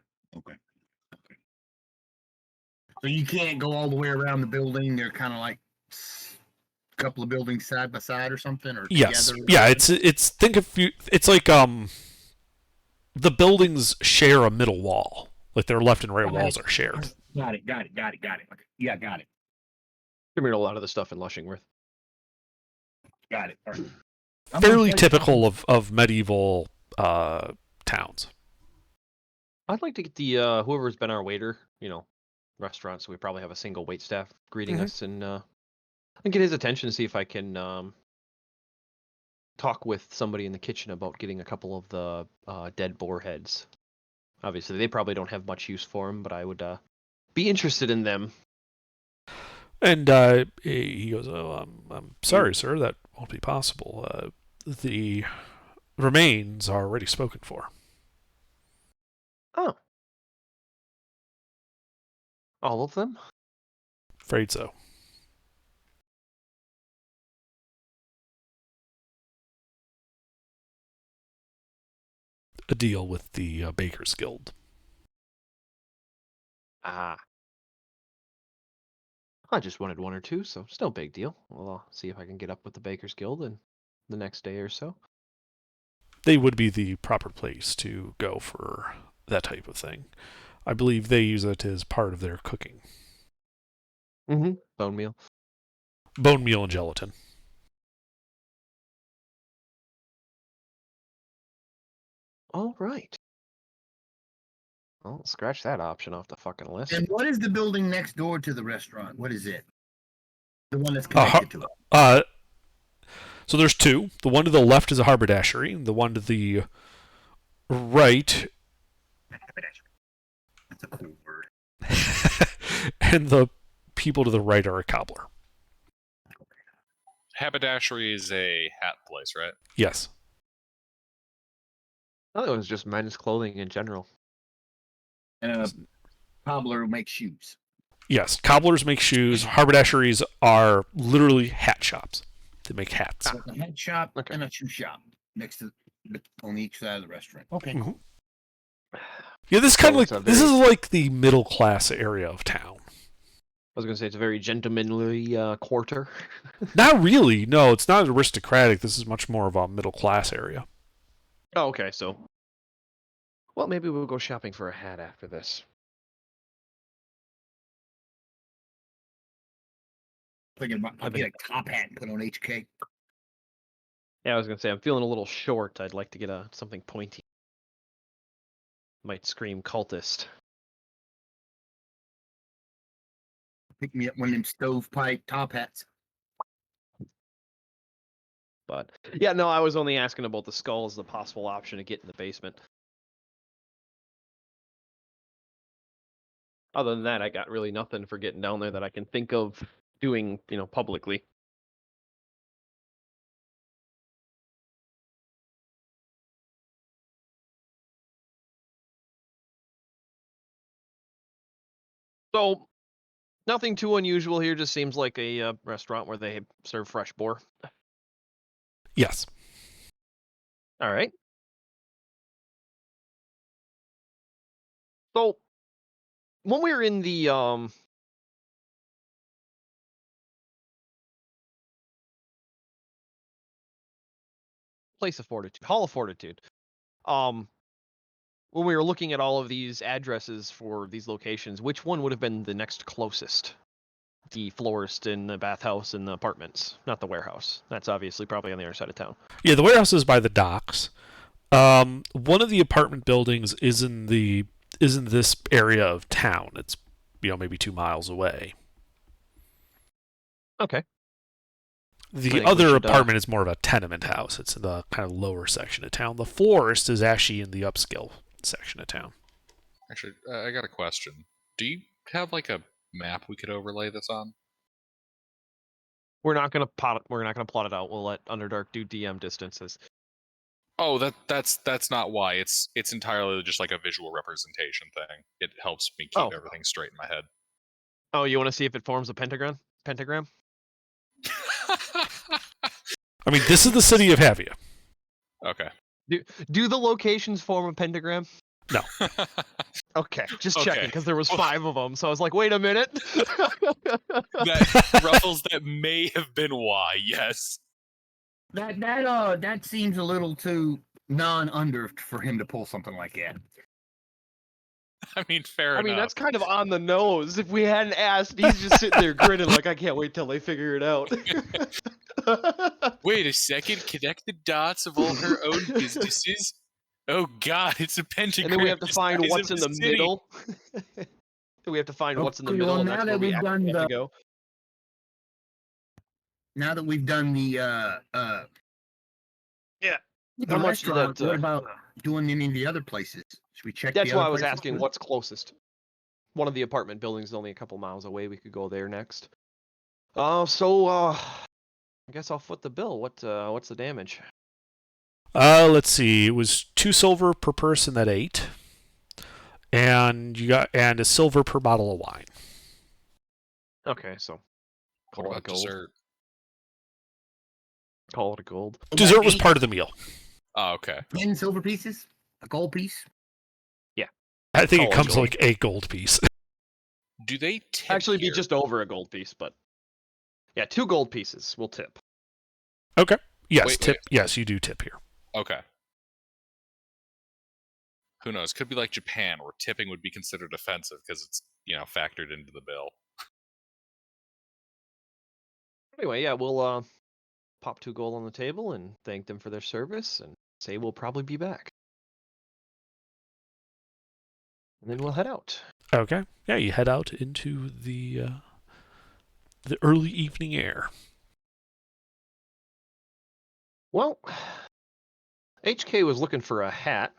Speaker 4: So you can't go all the way around the building. They're kind of like a couple of buildings side by side or something, or
Speaker 6: Yes,
Speaker 4: together.
Speaker 6: yeah. It's like the buildings share a middle wall. Like their left and right walls are shared.
Speaker 4: Got it. Okay. Yeah, got it.
Speaker 2: Similar to a lot of the stuff in Lushingworth.
Speaker 4: Got it. All right.
Speaker 6: Fairly typical of medieval towns.
Speaker 2: I'd like to get the whoever's been our waiter, restaurant, so we probably have a single wait staff greeting us, and get his attention to see if I can talk with somebody in the kitchen about getting a couple of the dead boar heads. Obviously, they probably don't have much use for them, but I would be interested in them.
Speaker 6: And he goes, "Oh, I'm sorry, sir, that won't be possible. The remains are already spoken for."
Speaker 2: Oh. All of them?
Speaker 6: Afraid so. a deal with the Bakers Guild.
Speaker 2: Ah. I just wanted one or two, so it's no big deal. Well, I'll see if I can get up with the Bakers Guild in the next day or so.
Speaker 6: They would be the proper place to go for that type of thing. I believe they use it as part of their cooking.
Speaker 2: Mm-hmm. Bone meal.
Speaker 6: Bone meal and gelatin.
Speaker 2: All right. Well, scratch that option off the fucking list.
Speaker 4: And what is the building next door to the restaurant? What is it? The one that's connected to it.
Speaker 6: So there's two. The one to the left is a haberdashery. The one to the right,
Speaker 4: That's a cool word.
Speaker 6: and the people to the right are a cobbler.
Speaker 1: Haberdashery is a hat place, right?
Speaker 6: Yes.
Speaker 2: I thought it was just men's clothing in general.
Speaker 4: And a cobbler who makes shoes.
Speaker 6: Yes. Cobblers make shoes. Haberdasheries are literally hat shops. They make hats.
Speaker 4: So a head shop
Speaker 2: Okay.
Speaker 4: and a shoe shop next to on each side of the restaurant. Okay.
Speaker 6: Mhm. Yeah, this is kind
Speaker 2: So
Speaker 6: of
Speaker 2: it's
Speaker 6: like
Speaker 2: a
Speaker 6: this is
Speaker 2: very-
Speaker 6: like the middle class area of town.
Speaker 2: I was going to say it's a very gentlemanly quarter.
Speaker 6: Not really. No, it's not aristocratic. This is much more of a middle class area.
Speaker 2: Oh, okay, so. Well, maybe we'll go shopping for a hat after this.
Speaker 4: Thinking about I'll get a top hat and put on HK.
Speaker 2: Yeah, I was going to say I'm feeling a little short. I'd like to get something pointy. Might scream cultist.
Speaker 4: Pick me up one of them stovepipe top hats.
Speaker 2: But yeah, no, I was only asking about the skull as the possible option to get in the basement. Other than that, I got really nothing for getting down there that I can think of doing, publicly. So, nothing too unusual here. Just seems like a restaurant where they serve fresh boar.
Speaker 6: Yes.
Speaker 2: All right. So, when we were in the place of fortitude, Hall of Fortitude, when we were looking at all of these addresses for these locations, which one would have been the next closest? The florist and the bathhouse and the apartments, not the warehouse. That's obviously probably on the other side of town.
Speaker 6: Yeah, the warehouse is by the docks. One of the apartment buildings is in this area of town. It's maybe 2 miles away.
Speaker 2: Okay.
Speaker 6: The
Speaker 2: think we
Speaker 6: other
Speaker 2: should,
Speaker 6: apartment is more of a tenement house. It's in the kind of lower section of town. The florist is actually in the upscale section of town.
Speaker 1: Actually, I got a question. Do you have like a map we could overlay this on?
Speaker 2: We're not gonna plot it out. We'll let Underdark do DM distances.
Speaker 1: Oh, that's not why. It's entirely just like a visual representation thing. It helps me keep
Speaker 2: Oh.
Speaker 1: everything straight in my head.
Speaker 2: Oh, you want to see if it forms a pentagram? Pentagram?
Speaker 6: I mean, this is the city of Havia.
Speaker 1: Okay.
Speaker 2: Do the locations form a pentagram?
Speaker 6: No.
Speaker 2: Okay, just
Speaker 1: Okay.
Speaker 2: checking because there was 5 of them. So I was like, wait a minute.
Speaker 1: That Ruffles, that may have been why. Yes.
Speaker 4: That seems a little too non-under for him to pull something like that.
Speaker 1: I mean, fair
Speaker 2: I mean,
Speaker 1: enough.
Speaker 2: that's kind of on the nose. If we hadn't asked, he's just sitting there grinning like, I can't wait till they figure it out.
Speaker 1: Wait a second. Connect the dots of all her own businesses. Oh God, it's a pentagram.
Speaker 2: And then we have to
Speaker 1: the
Speaker 2: find
Speaker 1: size
Speaker 2: what's
Speaker 1: of
Speaker 2: in the
Speaker 1: city.
Speaker 2: middle. Then we have to find what's in the
Speaker 4: Okay,
Speaker 2: middle,
Speaker 4: well,
Speaker 2: and
Speaker 4: now
Speaker 2: that's
Speaker 4: that
Speaker 2: where we
Speaker 4: we've
Speaker 2: actually
Speaker 4: done
Speaker 2: have to
Speaker 4: the-
Speaker 2: go.
Speaker 4: Now that we've done the
Speaker 2: Yeah.
Speaker 4: the
Speaker 2: How much did
Speaker 4: restaurant,
Speaker 2: that,
Speaker 4: what about doing any of the other places? Should we check?
Speaker 2: That's
Speaker 4: the
Speaker 2: why
Speaker 4: other
Speaker 2: I was
Speaker 4: places
Speaker 2: asking
Speaker 4: first?
Speaker 2: what's closest. One of the apartment buildings is only a couple miles away. We could go there next. I guess I'll foot the bill. What's the damage?
Speaker 6: Let's see. It was 2 silver per person that ate, and a silver per bottle of wine.
Speaker 2: Okay, so
Speaker 1: What
Speaker 2: call it a
Speaker 1: about
Speaker 2: gold.
Speaker 1: dessert?
Speaker 2: Call it a gold.
Speaker 6: Dessert was part of the meal.
Speaker 1: Oh, okay.
Speaker 4: 10 silver pieces. A gold piece?
Speaker 6: I think it
Speaker 2: Oh,
Speaker 6: comes
Speaker 2: gold.
Speaker 6: like a gold piece.
Speaker 1: Do they tip
Speaker 2: Actually, be
Speaker 1: here?
Speaker 2: just over a gold piece, but yeah, 2 gold pieces will tip.
Speaker 6: Okay. Yes,
Speaker 1: Wait,
Speaker 6: tip.
Speaker 1: wait.
Speaker 6: Yes, you do tip here.
Speaker 1: Okay. Who knows? Could be like Japan, where tipping would be considered offensive because it's factored into the bill.
Speaker 2: Anyway, yeah, we'll pop 2 gold on the table and thank them for their service, and say we'll probably be back. And then we'll head out.
Speaker 6: Okay. Yeah, you head out into the early evening air.
Speaker 2: Well, HK was looking for a hat,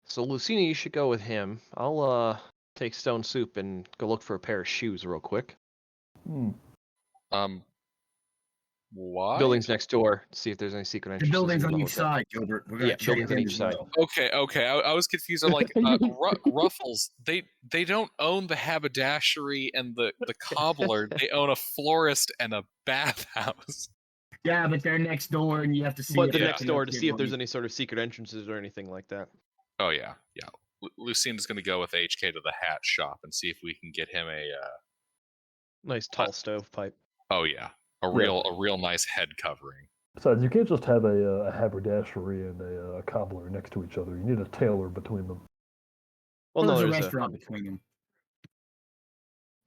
Speaker 2: so Lucina, you should go with him. I'll take Stone Soup and go look for a pair of shoes real quick.
Speaker 1: Why?
Speaker 2: Buildings next door to see if there's any secret
Speaker 4: The
Speaker 2: entrances.
Speaker 4: buildings
Speaker 2: in
Speaker 4: on
Speaker 2: the
Speaker 4: each
Speaker 2: hotel.
Speaker 4: side, Gilbert. We're gonna
Speaker 2: Yeah,
Speaker 4: check
Speaker 2: buildings on
Speaker 4: them
Speaker 2: each
Speaker 4: as
Speaker 2: side.
Speaker 4: well.
Speaker 1: Okay. I was confused. I'm like, Ruffles. They don't own the haberdashery and the cobbler. They own a florist and a bathhouse.
Speaker 4: Yeah, but they're next door, and you have to see.
Speaker 2: But
Speaker 4: if
Speaker 2: the
Speaker 1: Yeah.
Speaker 2: next
Speaker 4: they
Speaker 2: door
Speaker 4: can
Speaker 2: to see if there's
Speaker 4: money.
Speaker 2: any sort of secret entrances or anything like that.
Speaker 1: Oh yeah. Lucina's gonna go with HK to the hat shop and see if we can get him a.
Speaker 2: Nice tall stovepipe.
Speaker 1: Oh yeah, a real nice head covering.
Speaker 7: Besides, you can't just have a haberdashery and a cobbler next to each other. You need a tailor between them.
Speaker 2: Well, no,
Speaker 4: There's a
Speaker 2: there's
Speaker 4: restaurant between them.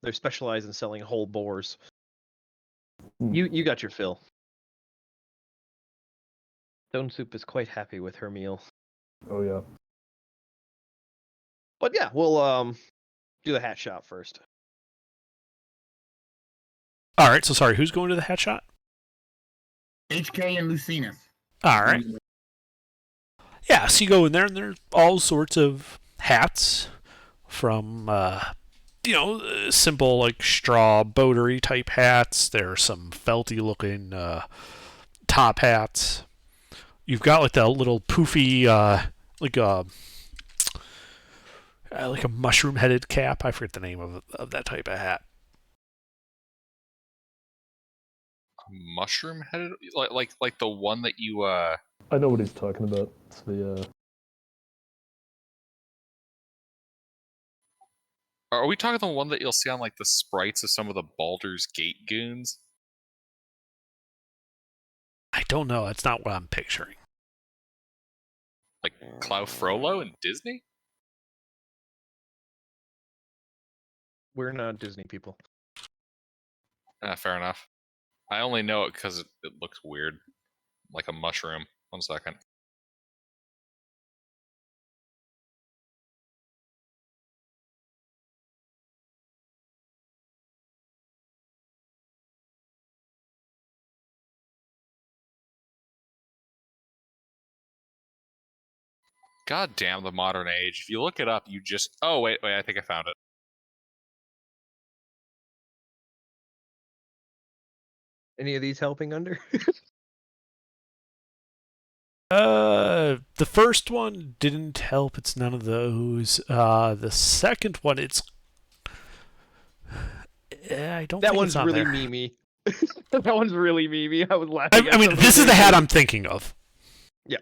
Speaker 2: they're specialized in selling whole boars.
Speaker 7: Hmm.
Speaker 2: You got your fill. Stone Soup is quite happy with her meal.
Speaker 7: Oh yeah.
Speaker 2: But yeah, we'll do the hat shop first.
Speaker 6: All right. So sorry, who's going to the hat shop?
Speaker 4: HK and Lucina.
Speaker 6: All right. Yeah, so you go in there, and there's all sorts of hats from, simple like straw boatery type hats. There are some felty looking top hats. You've got like that little poofy, like a mushroom headed cap. I forget the name of that type of hat.
Speaker 1: Mushroom headed, like the one that you.
Speaker 7: I know what he's talking about. It's the
Speaker 1: Are we talking the one that you'll see on like the sprites of some of the Baldur's Gate goons?
Speaker 6: I don't know. That's not what I'm picturing.
Speaker 1: Like Clow Frollo in Disney?
Speaker 2: We're not Disney people.
Speaker 1: Fair enough. I only know it because it looks weird, like a mushroom. 1 second. God damn the modern age. If you look it up, you just... Oh, wait, I think I found it.
Speaker 2: Any of these helping under?
Speaker 6: The first one didn't help. It's none of those. The second one, it's... I don't
Speaker 2: That
Speaker 6: think
Speaker 2: one's
Speaker 6: it's on
Speaker 2: really
Speaker 6: there.
Speaker 2: memey. That one's really memey. I was laughing.
Speaker 6: I mean, this is the hat I'm thinking of.
Speaker 2: Yeah.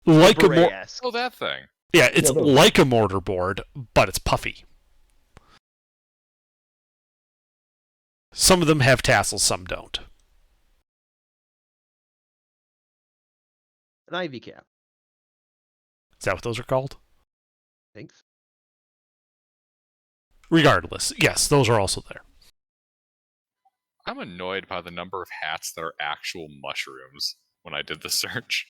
Speaker 6: Like a
Speaker 2: Beret-esque.
Speaker 1: Oh, that thing.
Speaker 6: yeah, it's
Speaker 7: Yeah, those.
Speaker 6: like a mortarboard, but it's puffy. Some of them have tassels, some don't.
Speaker 2: An ivy cap.
Speaker 6: Is that what those are called?
Speaker 2: Thanks.
Speaker 6: Regardless, yes, those are also there.
Speaker 1: I'm annoyed by the number of hats that are actual mushrooms when I did the search.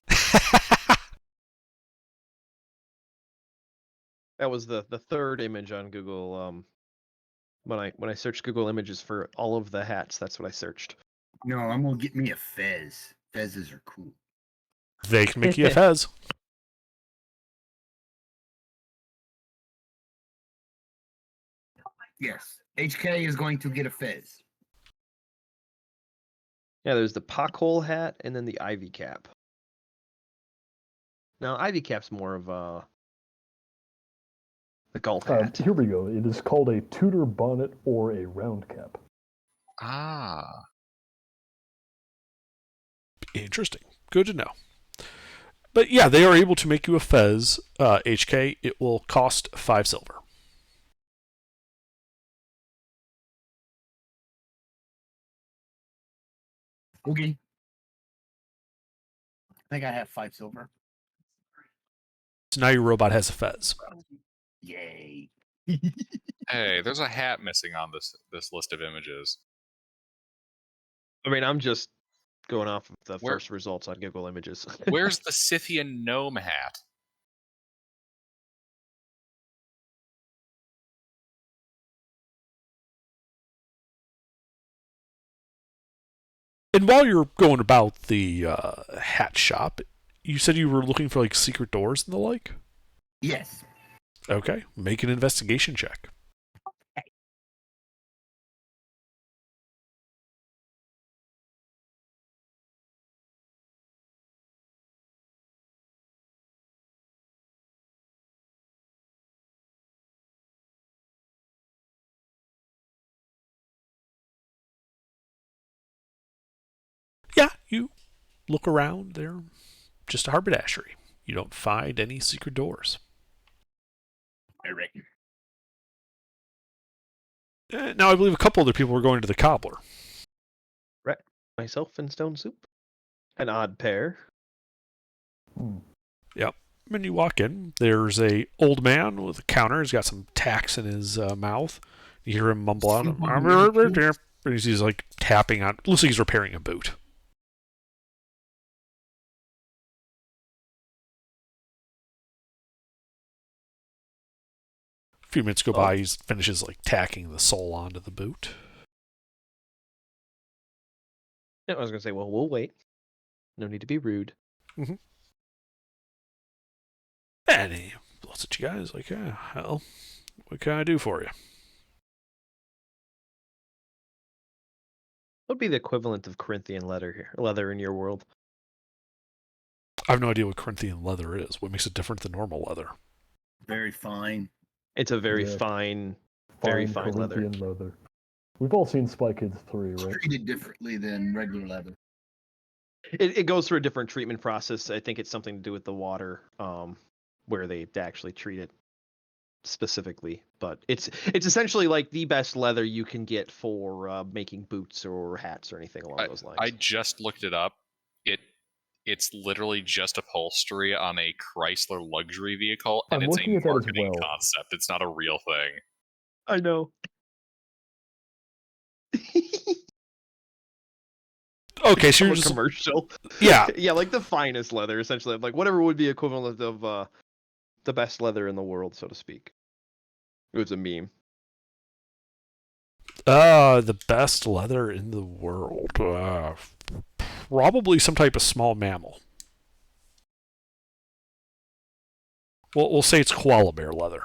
Speaker 2: That was the third image on Google. When I searched Google Images for all of the hats, that's what I searched.
Speaker 4: No, I'm gonna get me a fez. Fezes are cool.
Speaker 6: They can make you a fez.
Speaker 4: Yes, HK is going to get a fez.
Speaker 2: Yeah, there's the pothole hat and then the ivy cap. Now, ivy cap's more of the golf hat.
Speaker 7: here we go. It is called a Tudor bonnet or a round cap.
Speaker 1: Ah.
Speaker 6: Interesting. Good to know. But yeah, they are able to make you a fez, HK. It will cost 5 silver.
Speaker 4: Okay. I think I have 5 silver.
Speaker 6: So now your robot has a fez.
Speaker 4: Yay.
Speaker 1: Hey, there's a hat missing on this list of images.
Speaker 2: I mean, I'm just going off of the
Speaker 1: Where-
Speaker 2: first results on Google Images.
Speaker 1: Where's the Scythian gnome hat?
Speaker 6: And while you're going about the hat shop, you said you were looking for like secret doors and the like?
Speaker 4: Yes.
Speaker 6: Okay, make an investigation check. Yeah, you look around. They're just a haberdashery. You don't find any secret doors.
Speaker 4: I reckon.
Speaker 6: Now, I believe a couple other people were going to the cobbler.
Speaker 2: Myself and Stone Soup. An odd pair.
Speaker 6: When you walk in, there's a old man with a counter. He's got some tacks in his mouth. You hear him mumble out. And he's like tapping on. Looks like he's repairing a boot. A few minutes go by. He finishes like tacking the sole onto the boot.
Speaker 2: Yeah, I was gonna say, well, we'll wait. No need to be rude.
Speaker 6: And he looks at you guys like, yeah, hell, what can I do for you?
Speaker 2: What would be the equivalent of Corinthian leather in your world?
Speaker 6: I have no idea what Corinthian leather is. What makes it different than normal leather?
Speaker 4: Very fine.
Speaker 2: It's a very
Speaker 7: Yeah.
Speaker 2: fine, very fine leather.
Speaker 7: Corinthian leather. We've all seen Spy Kids 3, right?
Speaker 4: Treated differently than regular leather.
Speaker 2: It goes through a different treatment process. I think it's something to do with the water, where they actually treat it specifically. But it's essentially like the best leather you can get for making boots or hats or anything along those lines.
Speaker 1: I just looked it up. It's literally just upholstery on a Chrysler luxury vehicle, and
Speaker 7: I'm
Speaker 1: it's
Speaker 7: looking
Speaker 1: a
Speaker 7: at that as
Speaker 1: marketing
Speaker 7: well.
Speaker 1: concept. It's not a real thing.
Speaker 2: I know.
Speaker 6: Okay, so
Speaker 2: From
Speaker 6: you're
Speaker 2: a
Speaker 6: just
Speaker 2: commercial.
Speaker 6: yeah.
Speaker 2: Yeah, like the finest leather, essentially. Like whatever would be equivalent of the best leather in the world, so to speak. It was a meme.
Speaker 6: The best leather in the world. Probably some type of small mammal. We'll say it's koala bear leather.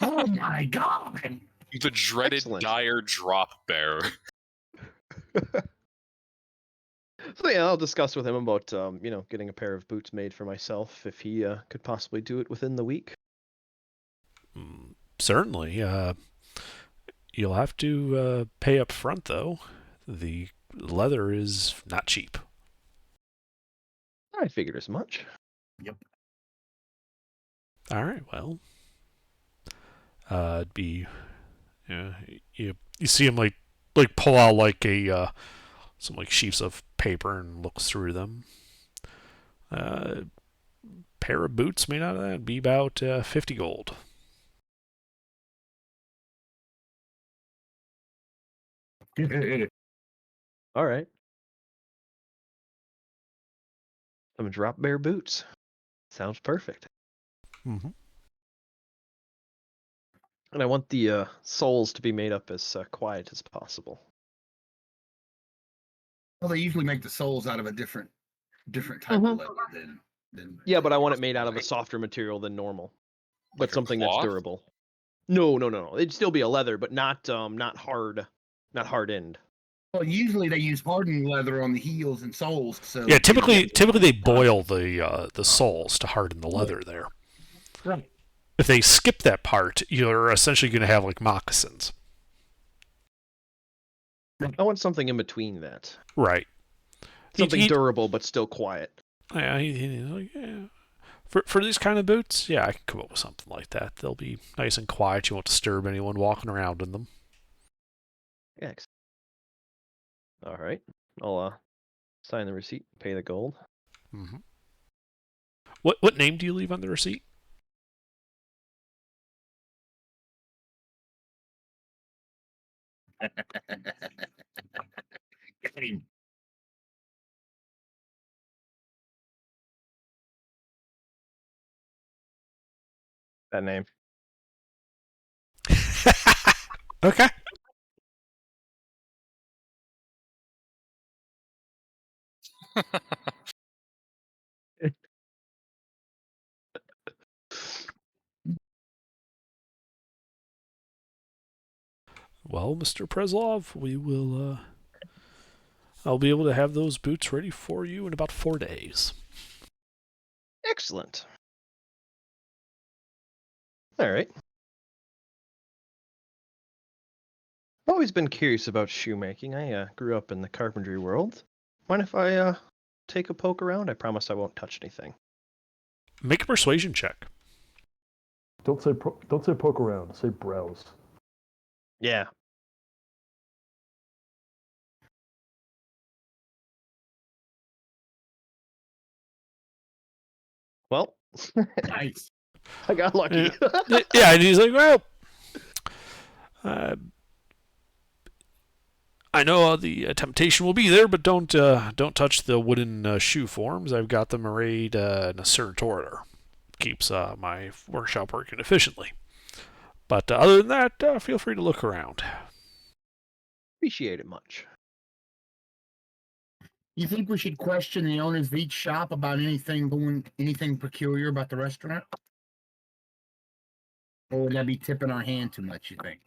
Speaker 4: Oh my god!
Speaker 1: The dreaded
Speaker 2: Excellent.
Speaker 1: dire drop bear.
Speaker 2: So yeah, I'll discuss with him about getting a pair of boots made for myself if he could possibly do it within the week.
Speaker 6: Certainly. You'll have to pay up front, though. The leather is not cheap.
Speaker 2: I figured as much.
Speaker 6: All right, well. It'd be... you see him, like pull out, like, some, like, sheets of paper and looks through them. Pair of boots made out of that would be about 50 gold.
Speaker 2: All right. Some drop bear boots. Sounds perfect.
Speaker 6: Mm-hmm.
Speaker 2: And I want the soles to be made up as quiet as possible.
Speaker 4: Well, they usually make the soles out of a different type
Speaker 2: Mhm.
Speaker 4: of leather than.
Speaker 2: Yeah, but I want it made out of a softer material than normal, but
Speaker 1: Like a
Speaker 2: something that's
Speaker 1: cloth?
Speaker 2: durable. No. It'd still be a leather, but not hard, not hardened.
Speaker 4: Well, usually they use hardened leather on the heels and soles. So
Speaker 6: Yeah, typically they boil the soles to harden the leather there.
Speaker 4: Right.
Speaker 6: If they skip that part, you're essentially going to have like moccasins.
Speaker 2: I want something in between that.
Speaker 6: Right.
Speaker 2: Something durable but still quiet.
Speaker 6: Yeah, he's like, yeah. For these kind of boots, yeah, I can come up with something like that. They'll be nice and quiet. You won't disturb anyone walking around in them.
Speaker 2: Excellent. All right. I'll sign the receipt, pay the gold.
Speaker 6: Mm-hmm. What name do you leave on the receipt?
Speaker 4: Got him.
Speaker 2: That name.
Speaker 6: Okay. Well, Mr. Preslov, we will. I'll be able to have those boots ready for you in about 4 days.
Speaker 2: Excellent. All right. I've always been curious about shoemaking. I grew up in the carpentry world. Mind if I take a poke around? I promise I won't touch anything.
Speaker 6: Make a persuasion check.
Speaker 7: Don't say poke around. Say browse.
Speaker 2: Yeah. Well,
Speaker 4: Nice.
Speaker 2: I got lucky.
Speaker 6: Yeah, and he's like, well, I know the temptation will be there, but don't touch the wooden shoe forms. I've got them arrayed in a certain order. Keeps my workshop working efficiently. But other than that, feel free to look around.
Speaker 2: Appreciate it much.
Speaker 4: You think we should question the owners of each shop about anything peculiar about the restaurant? Or would that be tipping our hand too much, you think?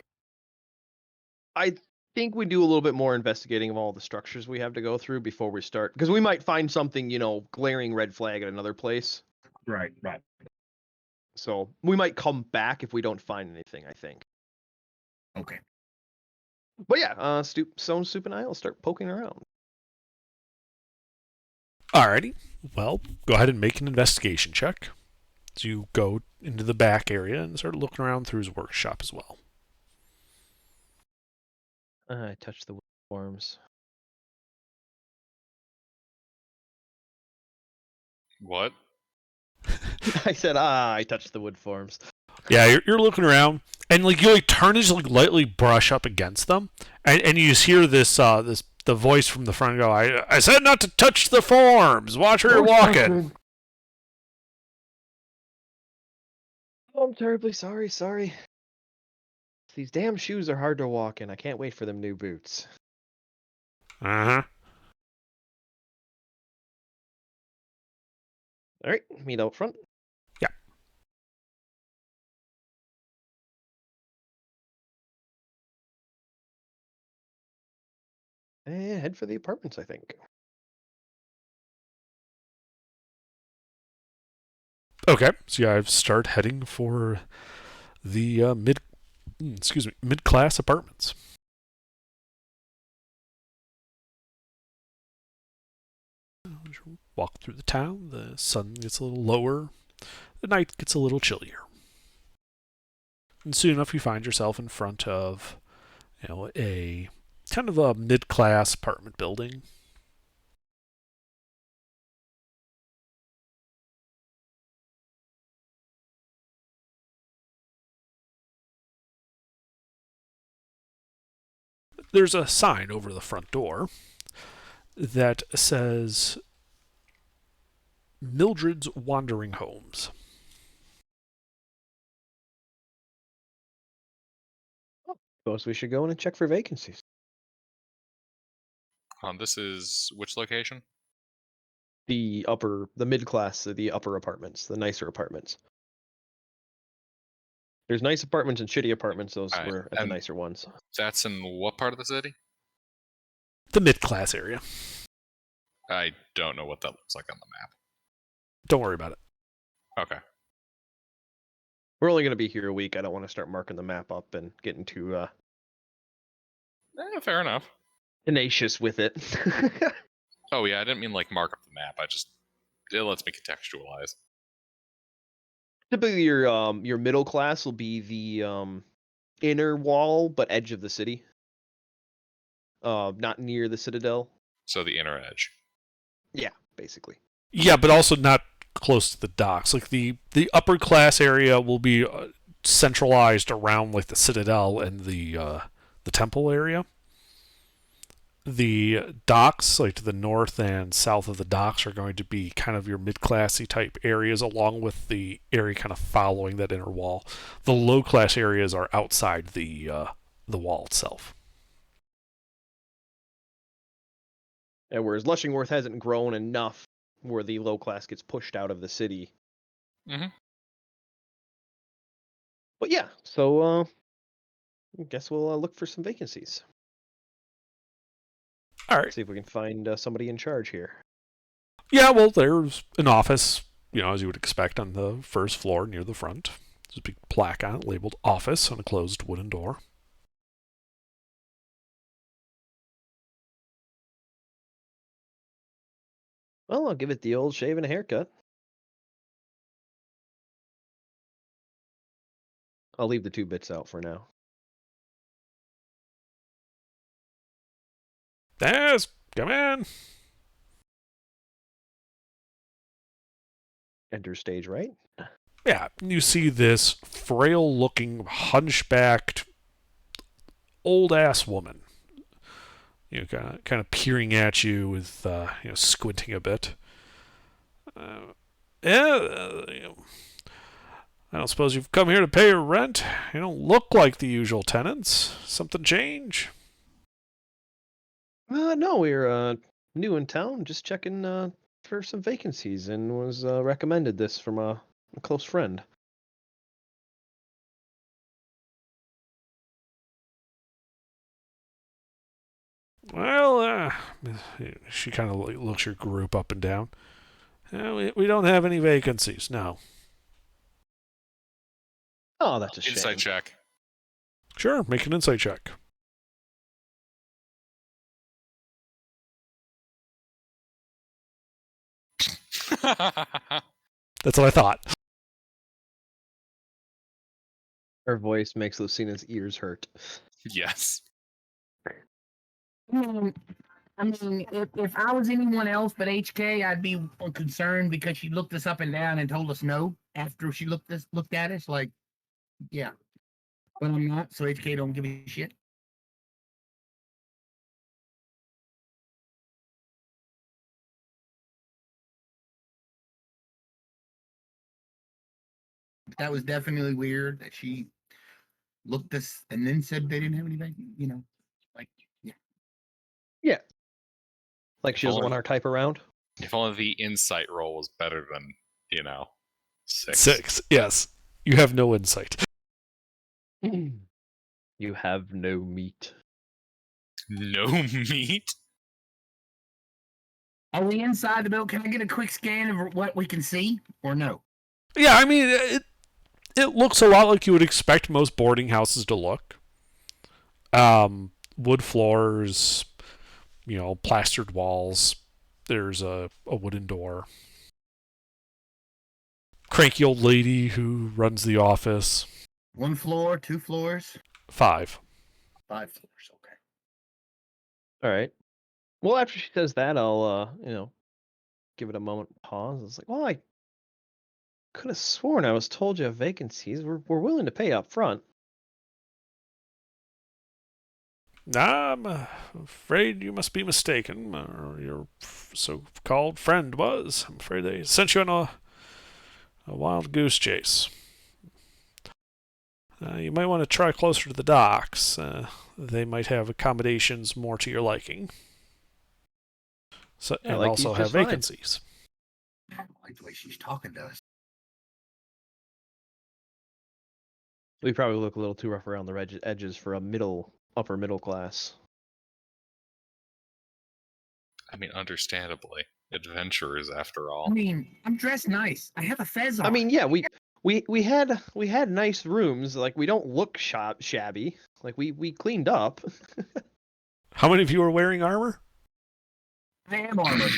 Speaker 2: I think we do a little bit more investigating of all the structures we have to go through before we start. Because we might find something, glaring red flag at another place.
Speaker 4: Right.
Speaker 2: So we might come back if we don't find anything, I think.
Speaker 4: Okay.
Speaker 2: But yeah, Stone Soup and I will start poking around.
Speaker 6: Alrighty. Well, go ahead and make an investigation check. So you go into the back area and start looking around through his workshop as well.
Speaker 2: I touched the wood forms.
Speaker 1: What?
Speaker 2: I said, I touched the wood forms.
Speaker 6: Yeah, you're looking around, and you turn and just lightly brush up against them, and you just hear the voice from the front go, I said not to touch the forms. Watch where you're walking.
Speaker 2: Oh, I'm terribly sorry. These damn shoes are hard to walk in. I can't wait for them new boots.
Speaker 6: Uh-huh.
Speaker 2: All right, meet out front.
Speaker 6: Yeah.
Speaker 2: And head for the apartments, I think.
Speaker 6: Okay, so you guys start heading for the mid-class apartments. As you walk through the town, the sun gets a little lower, the night gets a little chillier. And soon enough you find yourself in front of, a kind of a mid-class apartment building. There's a sign over the front door that says Mildred's Wandering Homes.
Speaker 2: Suppose we should go in and check for vacancies.
Speaker 1: This is which location?
Speaker 2: The mid-class, the upper apartments, the nicer apartments. There's nice apartments and shitty apartments. Those
Speaker 1: Alright,
Speaker 2: were at the nicer ones.
Speaker 1: That's in what part of the city?
Speaker 6: The mid-class area.
Speaker 1: I don't know what that looks like on the map.
Speaker 6: Don't worry about it.
Speaker 1: Okay.
Speaker 2: We're only going to be here a week. I don't want to start marking the map up and getting too
Speaker 1: Fair enough.
Speaker 2: tenacious with it.
Speaker 1: Oh yeah, I didn't mean like mark up the map. It lets me contextualize.
Speaker 2: Typically, your middle class will be the inner wall, but edge of the city. Not near the citadel.
Speaker 1: So the inner edge.
Speaker 2: Yeah, basically.
Speaker 6: Yeah, but also not close to the docks. Like the upper class area will be centralized around like the citadel and the temple area. The docks, like to the north and south of the docks, are going to be kind of your mid-classy type areas, along with the area kind of following that inner wall. The low-class areas are outside the wall itself.
Speaker 2: And whereas Lushingworth hasn't grown enough where the low class gets pushed out of the city.
Speaker 1: Mhm.
Speaker 2: But yeah, so I guess we'll look for some vacancies.
Speaker 6: All right.
Speaker 2: See if we can find somebody in charge here.
Speaker 6: Yeah, well, there's an office, as you would expect, on the first floor near the front. There's a big plaque on it labeled "Office" on a closed wooden door.
Speaker 2: Well, I'll give it the old shave and a haircut. I'll leave the 2 bits out for now.
Speaker 6: Yes, come in.
Speaker 2: Enter stage right.
Speaker 6: Yeah, you see this frail-looking, hunchbacked, old-ass woman. Kind of peering at you with, squinting a bit. I don't suppose you've come here to pay your rent. You don't look like the usual tenants. Something change?
Speaker 2: No, we're new in town, just checking for some vacancies, and was recommended this from a close friend.
Speaker 6: Well, she kind of looks your group up and down. We don't have any vacancies, no.
Speaker 2: Oh, that's a shame.
Speaker 1: Insight check.
Speaker 6: Sure, make an insight check. That's what I thought.
Speaker 2: Her voice makes Lucina's ears hurt.
Speaker 1: Yes.
Speaker 4: I mean, if I was anyone else but HK, I'd be concerned because she looked us up and down and told us no after she looked at us. Like, yeah, but I'm not. So HK don't give a shit. That was definitely weird that she looked us and then said they didn't have anything. Like, yeah.
Speaker 2: Yeah. Like she doesn't want our type around?
Speaker 1: If only the insight roll was better than, 6.
Speaker 6: 6, yes. You have no insight.
Speaker 2: You have no meat.
Speaker 1: No meat?
Speaker 4: Are we inside the building? Can I get a quick scan of what we can see or no?
Speaker 6: Yeah, I mean, it looks a lot like you would expect most boarding houses to look. Wood floors, plastered walls. There's a wooden door. Cranky old lady who runs the office.
Speaker 4: 1 floor, 2 floors,
Speaker 6: 5.
Speaker 4: 5 floors. Okay.
Speaker 2: All right. Well, after she says that, I'll give it a moment pause. It's like, well, I could have sworn I was told you have vacancies. We're willing to pay up front.
Speaker 6: I'm afraid you must be mistaken, or your so-called friend was. I'm afraid they sent you on a wild goose chase. You might want to try closer to the docks. They might have accommodations more to your liking. So,
Speaker 2: Yeah,
Speaker 6: and
Speaker 2: like
Speaker 6: also
Speaker 2: he's
Speaker 6: have
Speaker 2: just fine.
Speaker 6: vacancies.
Speaker 4: I don't like the way she's talking to us.
Speaker 2: We probably look a little too rough around the edges for a upper middle class.
Speaker 1: I mean, understandably. Adventurers, after all.
Speaker 4: I mean, I'm dressed nice. I have a fez on.
Speaker 2: I mean, yeah, we had nice rooms. Like, we don't look shabby. Like, we cleaned up.
Speaker 6: How many of you are wearing armor?
Speaker 4: I am armored.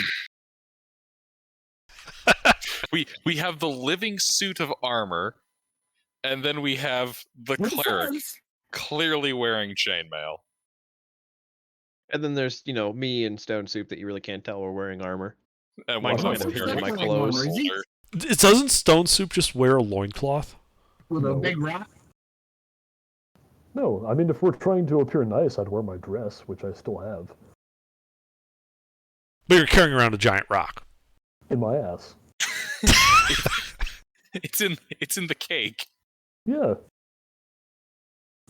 Speaker 1: We have the living suit of armor, and then we have the
Speaker 4: With
Speaker 1: cleric
Speaker 4: furs.
Speaker 1: clearly wearing chainmail.
Speaker 2: And then there's, me and Stone Soup that you really can't tell we're wearing armor.
Speaker 1: And
Speaker 2: Mine's
Speaker 1: one of
Speaker 2: kind of
Speaker 1: us
Speaker 2: hidden in
Speaker 1: wearing
Speaker 2: my
Speaker 1: a
Speaker 2: clothes.
Speaker 1: holder.
Speaker 6: Doesn't Stone Soup just wear a loincloth?
Speaker 4: With a
Speaker 7: No.
Speaker 4: big rock.
Speaker 7: No, I mean, if we're trying to appear nice, I'd wear my dress, which I still have,
Speaker 6: But you're carrying around a giant rock.
Speaker 7: in my ass.
Speaker 1: It's in the cake.
Speaker 7: Yeah.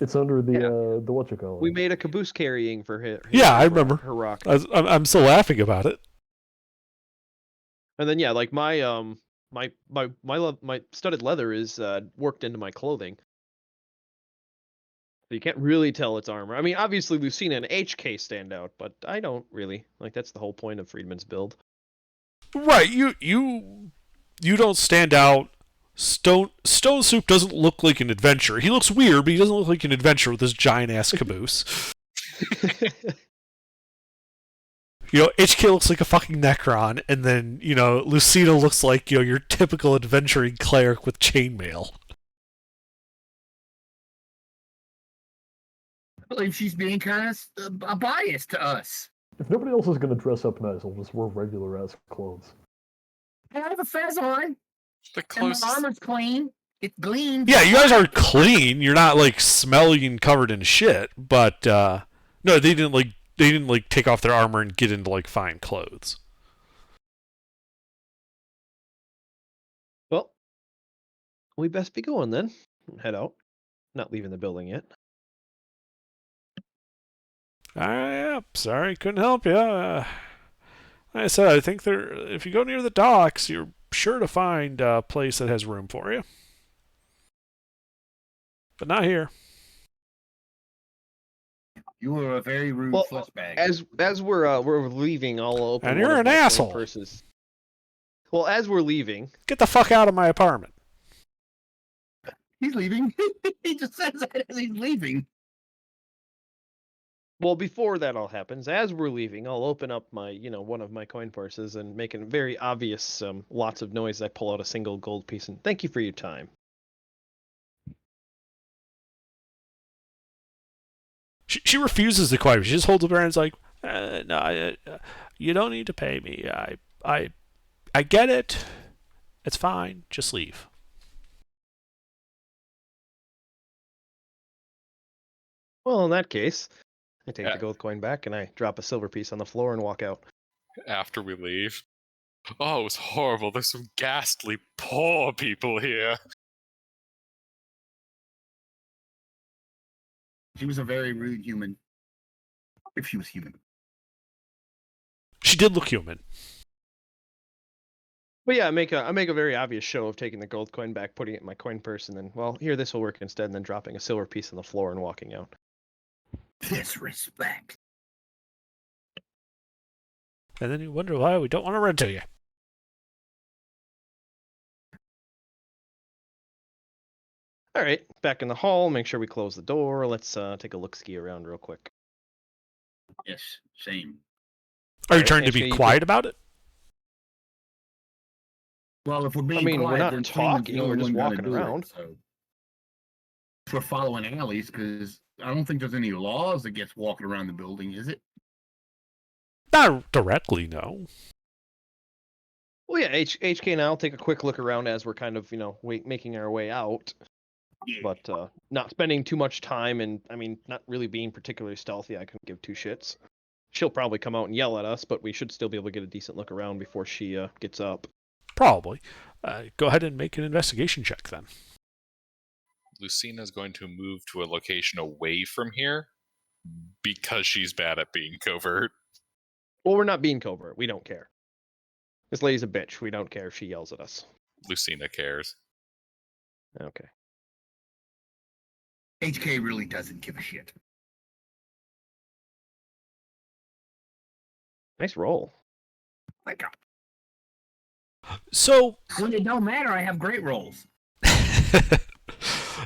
Speaker 7: It's under the
Speaker 2: Yeah.
Speaker 7: the whatchamacallit.
Speaker 2: We made a caboose carrying for her.
Speaker 6: Yeah, I remember.
Speaker 2: Her rock.
Speaker 6: I'm still laughing about it.
Speaker 2: And then yeah, like my my studded leather is worked into my clothing. So you can't really tell it's armor. I mean, obviously Lucina and HK stand out, but I don't really. Like that's the whole point of Friedman's build.
Speaker 6: Right, you don't stand out. Stone Soup doesn't look like an adventurer. He looks weird, but he doesn't look like an adventurer with this giant ass caboose. HK looks like a fucking Necron, and then, Lucina looks like, your typical adventuring cleric with chainmail.
Speaker 4: I believe she's being kind of biased to us.
Speaker 7: If nobody else is going to dress up nice, I'll just wear regular ass clothes.
Speaker 4: I have a fez on,
Speaker 1: The
Speaker 4: and
Speaker 1: closest.
Speaker 4: my armor's clean. It's gleamed.
Speaker 6: Yeah, you guys are clean. You're not, smelly and covered in shit, but, no, they didn't take off their armor and get into, fine clothes.
Speaker 2: Well, we best be going then. Head out. Not leaving the building yet.
Speaker 6: Yeah, sorry, couldn't help you. Like I said, I think if you go near the docks, you're sure to find a place that has room for you. But not here.
Speaker 4: You were a very rude
Speaker 2: Well,
Speaker 4: fussbag.
Speaker 2: As we're leaving, I'll open.
Speaker 6: And
Speaker 2: one
Speaker 6: you're
Speaker 2: of
Speaker 6: an
Speaker 2: my coin
Speaker 6: asshole.
Speaker 2: purses. Well, as we're leaving,
Speaker 6: Get the fuck out of my apartment.
Speaker 4: He's leaving. He just says that as he's leaving.
Speaker 2: well, before that all happens, as we're leaving, I'll open up my, one of my coin purses and make a very obvious, lots of noise. I pull out a single gold piece and thank you for your time.
Speaker 6: She refuses to quiet. She just holds up her hands like, no, you don't need to pay me. I get it. It's fine. Just leave.
Speaker 2: Well, in that case, I take
Speaker 1: Yeah.
Speaker 2: the gold coin back and I drop a silver piece on the floor and walk out.
Speaker 1: After we leave. Oh, it was horrible. There's some ghastly poor people here.
Speaker 4: She was a very rude human. If she was human.
Speaker 6: She did look human.
Speaker 2: But yeah, I make a very obvious show of taking the gold coin back, putting it in my coin purse, and then, well, here, this will work instead, and then dropping a silver piece on the floor and walking out.
Speaker 4: Disrespect.
Speaker 6: And then you wonder why we don't want to rent to you.
Speaker 2: All right, back in the hall. Make sure we close the door. Let's take a look-ski around real quick.
Speaker 4: Yes, same.
Speaker 6: Are you
Speaker 2: Alright,
Speaker 6: trying to
Speaker 2: actually,
Speaker 6: be
Speaker 2: you
Speaker 6: quiet about it?
Speaker 4: Well, if we're being
Speaker 2: mean, we're
Speaker 4: quiet,
Speaker 2: not
Speaker 4: then Freeman's the
Speaker 2: talking,
Speaker 4: only
Speaker 2: we're just
Speaker 4: one gonna
Speaker 2: walking
Speaker 4: do it,
Speaker 2: around.
Speaker 4: so. If we're following alleys, because I don't think there's any laws against walking around the building, is it?
Speaker 6: Not directly, no.
Speaker 2: Well, yeah, HK and I'll take a quick look around as we're kind of, making our way out,
Speaker 4: Yeah.
Speaker 2: but not spending too much time, and I mean, not really being particularly stealthy. I couldn't give two shits. She'll probably come out and yell at us, but we should still be able to get a decent look around before she gets up.
Speaker 6: Probably. Go ahead and make an investigation check then.
Speaker 1: Lucina's going to move to a location away from here because she's bad at being covert.
Speaker 2: Well, we're not being covert. We don't care. This lady's a bitch. We don't care if she yells at us.
Speaker 1: Lucina cares.
Speaker 2: Okay.
Speaker 4: HK really doesn't give a shit.
Speaker 2: Nice roll.
Speaker 4: My God.
Speaker 6: So,
Speaker 4: When it don't matter, I have great rolls.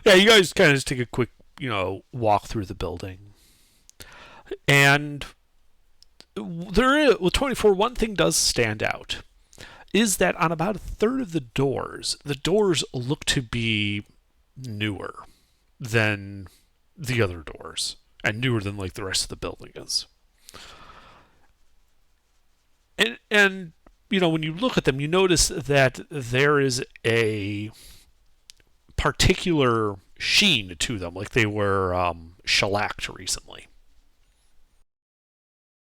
Speaker 6: yeah, you guys kind of just take a quick, walk through the building. And there is with 24. One thing does stand out is that on about a third of the doors look to be newer than the other doors, and newer than like the rest of the building is. And you know, when you look at them, you notice that there is a particular sheen to them, like they were shellacked recently.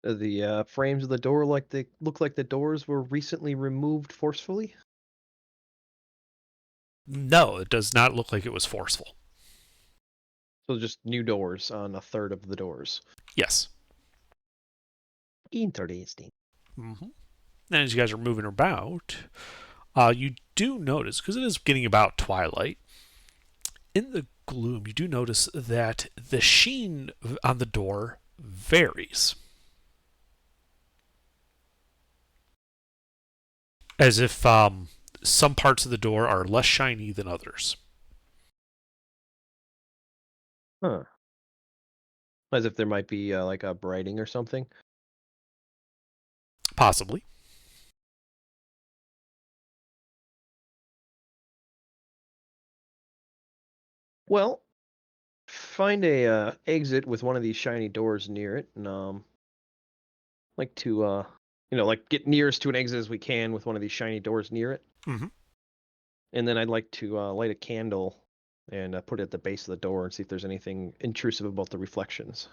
Speaker 2: The frames of the door they look like the doors were recently removed forcefully.
Speaker 6: No, it does not look like it was forceful.
Speaker 2: So just new doors on a third of the doors.
Speaker 6: Yes.
Speaker 2: Interesting.
Speaker 6: Mm-hmm. And as you guys are moving about, you do notice, because it is getting about twilight, in the gloom, you do notice that the sheen on the door varies. As if some parts of the door are less shiny than others.
Speaker 2: Huh. As if there might be like a brighting or something.
Speaker 6: Possibly.
Speaker 2: Well, find a exit with one of these shiny doors near it, and like to like get nearest to an exit as we can with one of these shiny doors near it.
Speaker 6: Mm-hmm.
Speaker 2: And then I'd like to light a candle and put it at the base of the door and see if there's anything intrusive about the reflections.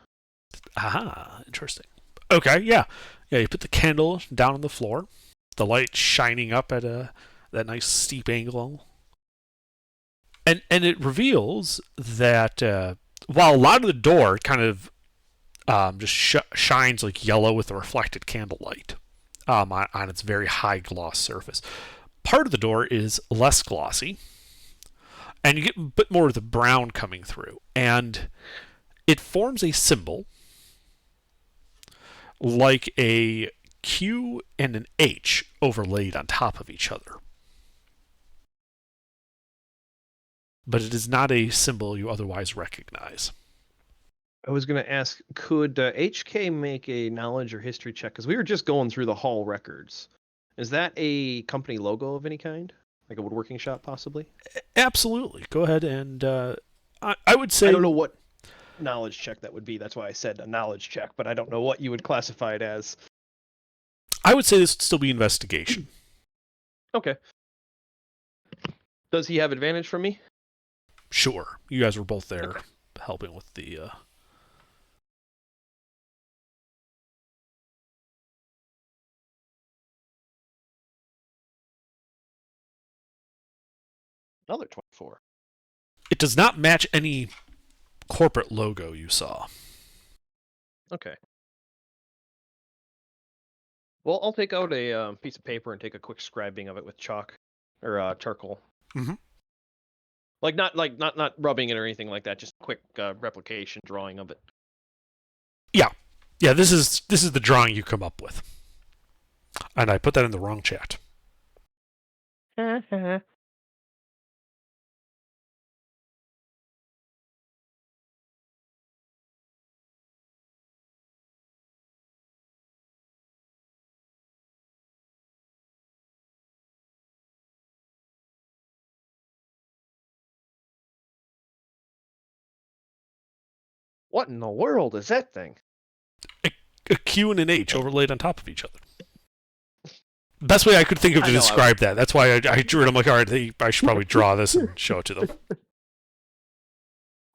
Speaker 6: Aha, interesting. Okay, yeah. Yeah, you put the candle down on the floor, the light shining up at that nice steep angle. And it reveals that while a lot of the door kind of just shines like yellow with the reflected candlelight on its very high gloss surface, part of the door is less glossy, and you get a bit more of the brown coming through, and it forms a symbol like a Q and an H overlaid on top of each other. But it is not a symbol you otherwise recognize.
Speaker 2: I was going to ask, could HK make a knowledge or history check? Because we were just going through the hall records. Is that a company logo of any kind? Like a woodworking shop, possibly?
Speaker 6: Absolutely. Go ahead and I would say...
Speaker 2: I don't know what knowledge check that would be. That's why I said a knowledge check, but I don't know what you would classify it as.
Speaker 6: I would say this would still be investigation.
Speaker 2: Okay. Does he have advantage from me?
Speaker 6: Sure. You guys were both there helping with the...
Speaker 2: Another 24.
Speaker 6: It does not match any corporate logo you saw.
Speaker 2: Okay. Well, I'll take out a piece of paper and take a quick scribing of it with chalk or charcoal.
Speaker 6: Mhm.
Speaker 2: Like not rubbing it or anything like that. Just a quick replication drawing of it.
Speaker 6: Yeah, this is the drawing you come up with. And I put that in the wrong chat.
Speaker 2: What in the world is that thing?
Speaker 6: A Q and an H overlaid on top of each other. Best way I could think of to describe that. That's why I drew it. I'm like, all right, I should probably draw this and show it to them.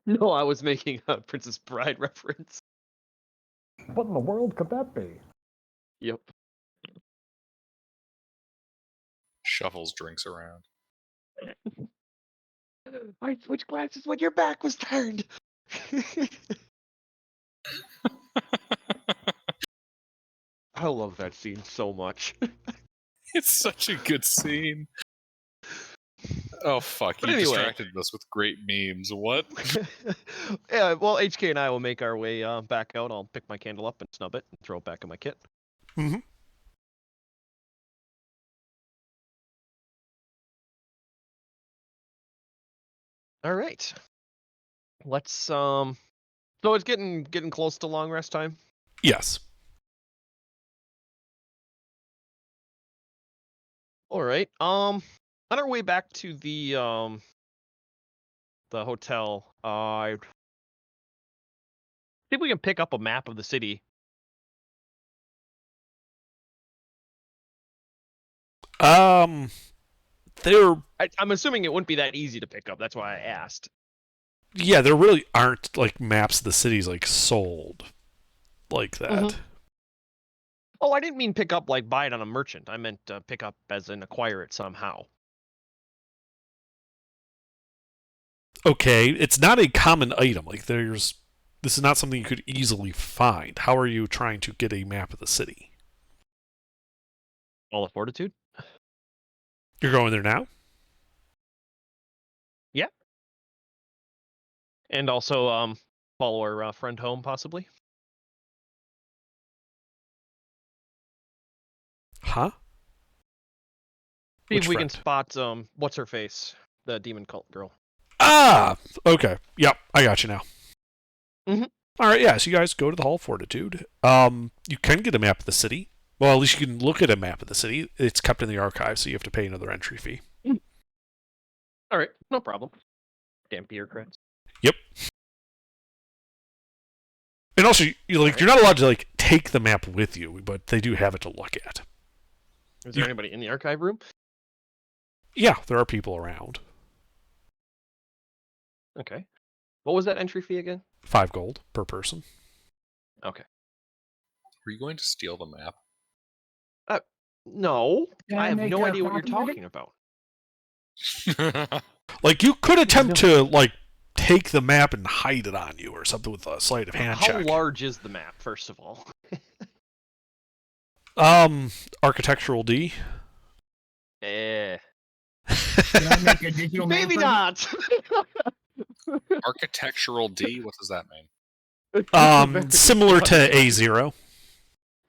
Speaker 2: No, I was making a Princess Bride reference.
Speaker 7: What in the world could that be?
Speaker 2: Yep.
Speaker 1: Shuffles drinks around.
Speaker 2: I switched glasses when your back was turned. I love that scene so much.
Speaker 1: It's such a good scene. Oh fuck!
Speaker 2: But
Speaker 1: You
Speaker 2: anyway.
Speaker 1: distracted us with great memes. What?
Speaker 2: Yeah, well, HK and I will make our way back out. I'll pick my candle up and snub it and throw it back in my kit.
Speaker 6: Mm-hmm.
Speaker 2: All right. Let's So it's getting close to long rest time.
Speaker 6: Yes.
Speaker 2: All right. On our way back to the hotel, I think we can pick up a map of the city.
Speaker 6: There,
Speaker 2: I'm assuming it wouldn't be that easy to pick up. That's why I asked.
Speaker 6: yeah, there really aren't like maps of the cities like sold like that.
Speaker 2: Mhm. Oh, I didn't mean pick up like buy it on a merchant. I meant pick up as in acquire it somehow.
Speaker 6: Okay, it's not a common item. Like this is not something you could easily find. How are you trying to get a map of the city?
Speaker 2: All of Fortitude.
Speaker 6: You're going there now?
Speaker 2: And also follow our friend home, possibly.
Speaker 6: Huh?
Speaker 2: See
Speaker 6: Which
Speaker 2: if we can
Speaker 6: friend?
Speaker 2: spot what's her face, the demon cult girl.
Speaker 6: Ah, okay. Yep, I got you now.
Speaker 2: Mhm.
Speaker 6: All right, yeah. So you guys go to the Hall of Fortitude. You can get a map of the city. Well, at least you can look at a map of the city. It's kept in the archive, so you have to pay another entry fee.
Speaker 2: All right, no problem. Damn bureaucrats.
Speaker 6: Yep. And also, you're not allowed to like take the map with you, but they do have it to look at.
Speaker 2: Is there anybody in the archive room?
Speaker 6: Yeah, there are people around.
Speaker 2: Okay. What was that entry fee again?
Speaker 6: 5 gold per person.
Speaker 2: Okay.
Speaker 1: Were you going to steal the map?
Speaker 2: No,
Speaker 4: Can
Speaker 2: I
Speaker 4: I
Speaker 2: have
Speaker 4: make
Speaker 2: no
Speaker 4: a
Speaker 2: idea what you're
Speaker 4: copy of it?
Speaker 2: talking about.
Speaker 6: Like you could attempt
Speaker 2: No.
Speaker 6: to like take the map and hide it on you or something with a sleight of hand
Speaker 2: How
Speaker 6: check.
Speaker 2: large is the map, first of all?
Speaker 6: Architectural D.
Speaker 4: Can I make a digital map
Speaker 2: Maybe
Speaker 4: of it?
Speaker 2: not.
Speaker 1: Architectural D? What does that mean?
Speaker 6: Similar to A0.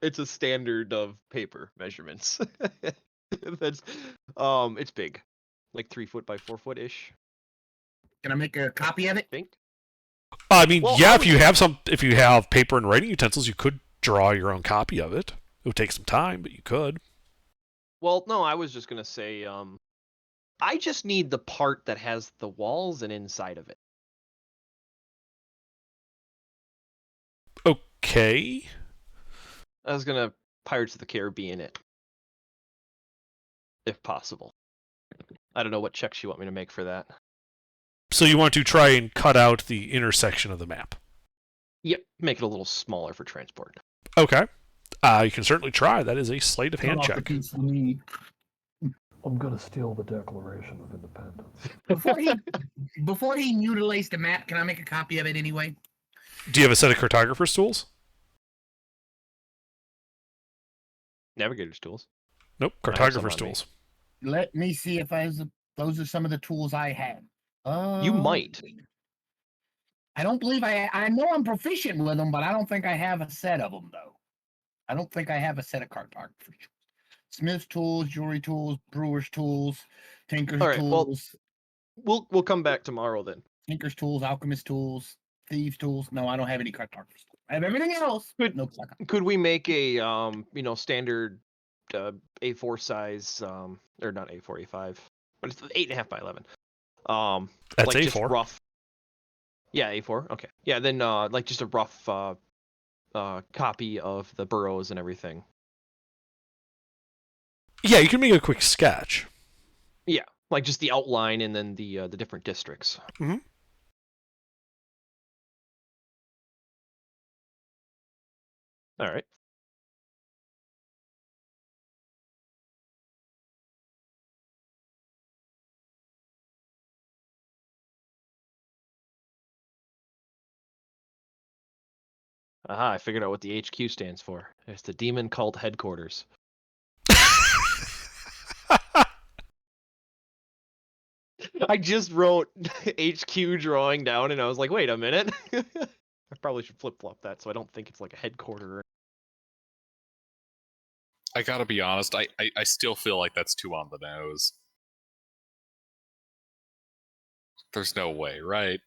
Speaker 2: It's a standard of paper measurements. That's it's big, like 3 foot by 4 foot ish.
Speaker 4: Can I make a copy of it?
Speaker 2: I think.
Speaker 6: I mean,
Speaker 2: Well,
Speaker 6: yeah,
Speaker 2: I
Speaker 6: if you have paper and writing utensils, you could draw your own copy of it. It would take some time, but you could.
Speaker 2: Well, no, I was just gonna say, I just need the part that has the walls and inside of it.
Speaker 6: Okay.
Speaker 2: I was gonna Pirates of the Caribbean it, if possible. I don't know what checks you want me to make for that.
Speaker 6: So you want to try and cut out the intersection of the map.
Speaker 2: Yep, make it a little smaller for transport.
Speaker 6: Okay. You can certainly try. That is a sleight of hand
Speaker 4: Cut off the
Speaker 6: check.
Speaker 4: piece you need.
Speaker 7: I'm gonna steal the Declaration of Independence.
Speaker 4: Before he mutilates the map, can I make a copy of it anyway?
Speaker 6: Do you have a set of cartographer's tools?
Speaker 2: Navigator's tools.
Speaker 6: Nope,
Speaker 2: I have some
Speaker 6: cartographer's
Speaker 2: on me.
Speaker 6: tools.
Speaker 4: Let me see if those are some of the tools I have.
Speaker 2: You might.
Speaker 4: I don't believe I know I'm proficient with them, but I don't think I have a set of them though. I don't think I have a set of cartography tools. Smith's tools, jewelry tools, brewer's tools, tinker's
Speaker 2: All right, well-
Speaker 4: tools,
Speaker 2: We'll come back tomorrow then.
Speaker 4: tinker's tools, alchemist tools, thieves tools. No, I don't have any cartographers. I have everything else.
Speaker 2: Good.
Speaker 4: No.
Speaker 2: Could we make a standard A4 size or not A4 A5, but it's 8.5 by 11.
Speaker 6: That's
Speaker 2: like just
Speaker 6: A4.
Speaker 2: rough. Yeah, A4. Okay. Yeah, then like just a rough copy of the boroughs and everything.
Speaker 6: Yeah, you can make a quick sketch.
Speaker 2: Yeah, like just the outline and then the different districts.
Speaker 6: Mhm.
Speaker 2: All right. Aha, I figured out what the HQ stands for. It's the Demon Cult Headquarters. I just wrote HQ drawing down and I was like, wait a minute. I probably should flip-flop that so I don't think it's like a headquarter.
Speaker 1: I gotta be honest, I still feel like that's too on the nose. There's no way, right?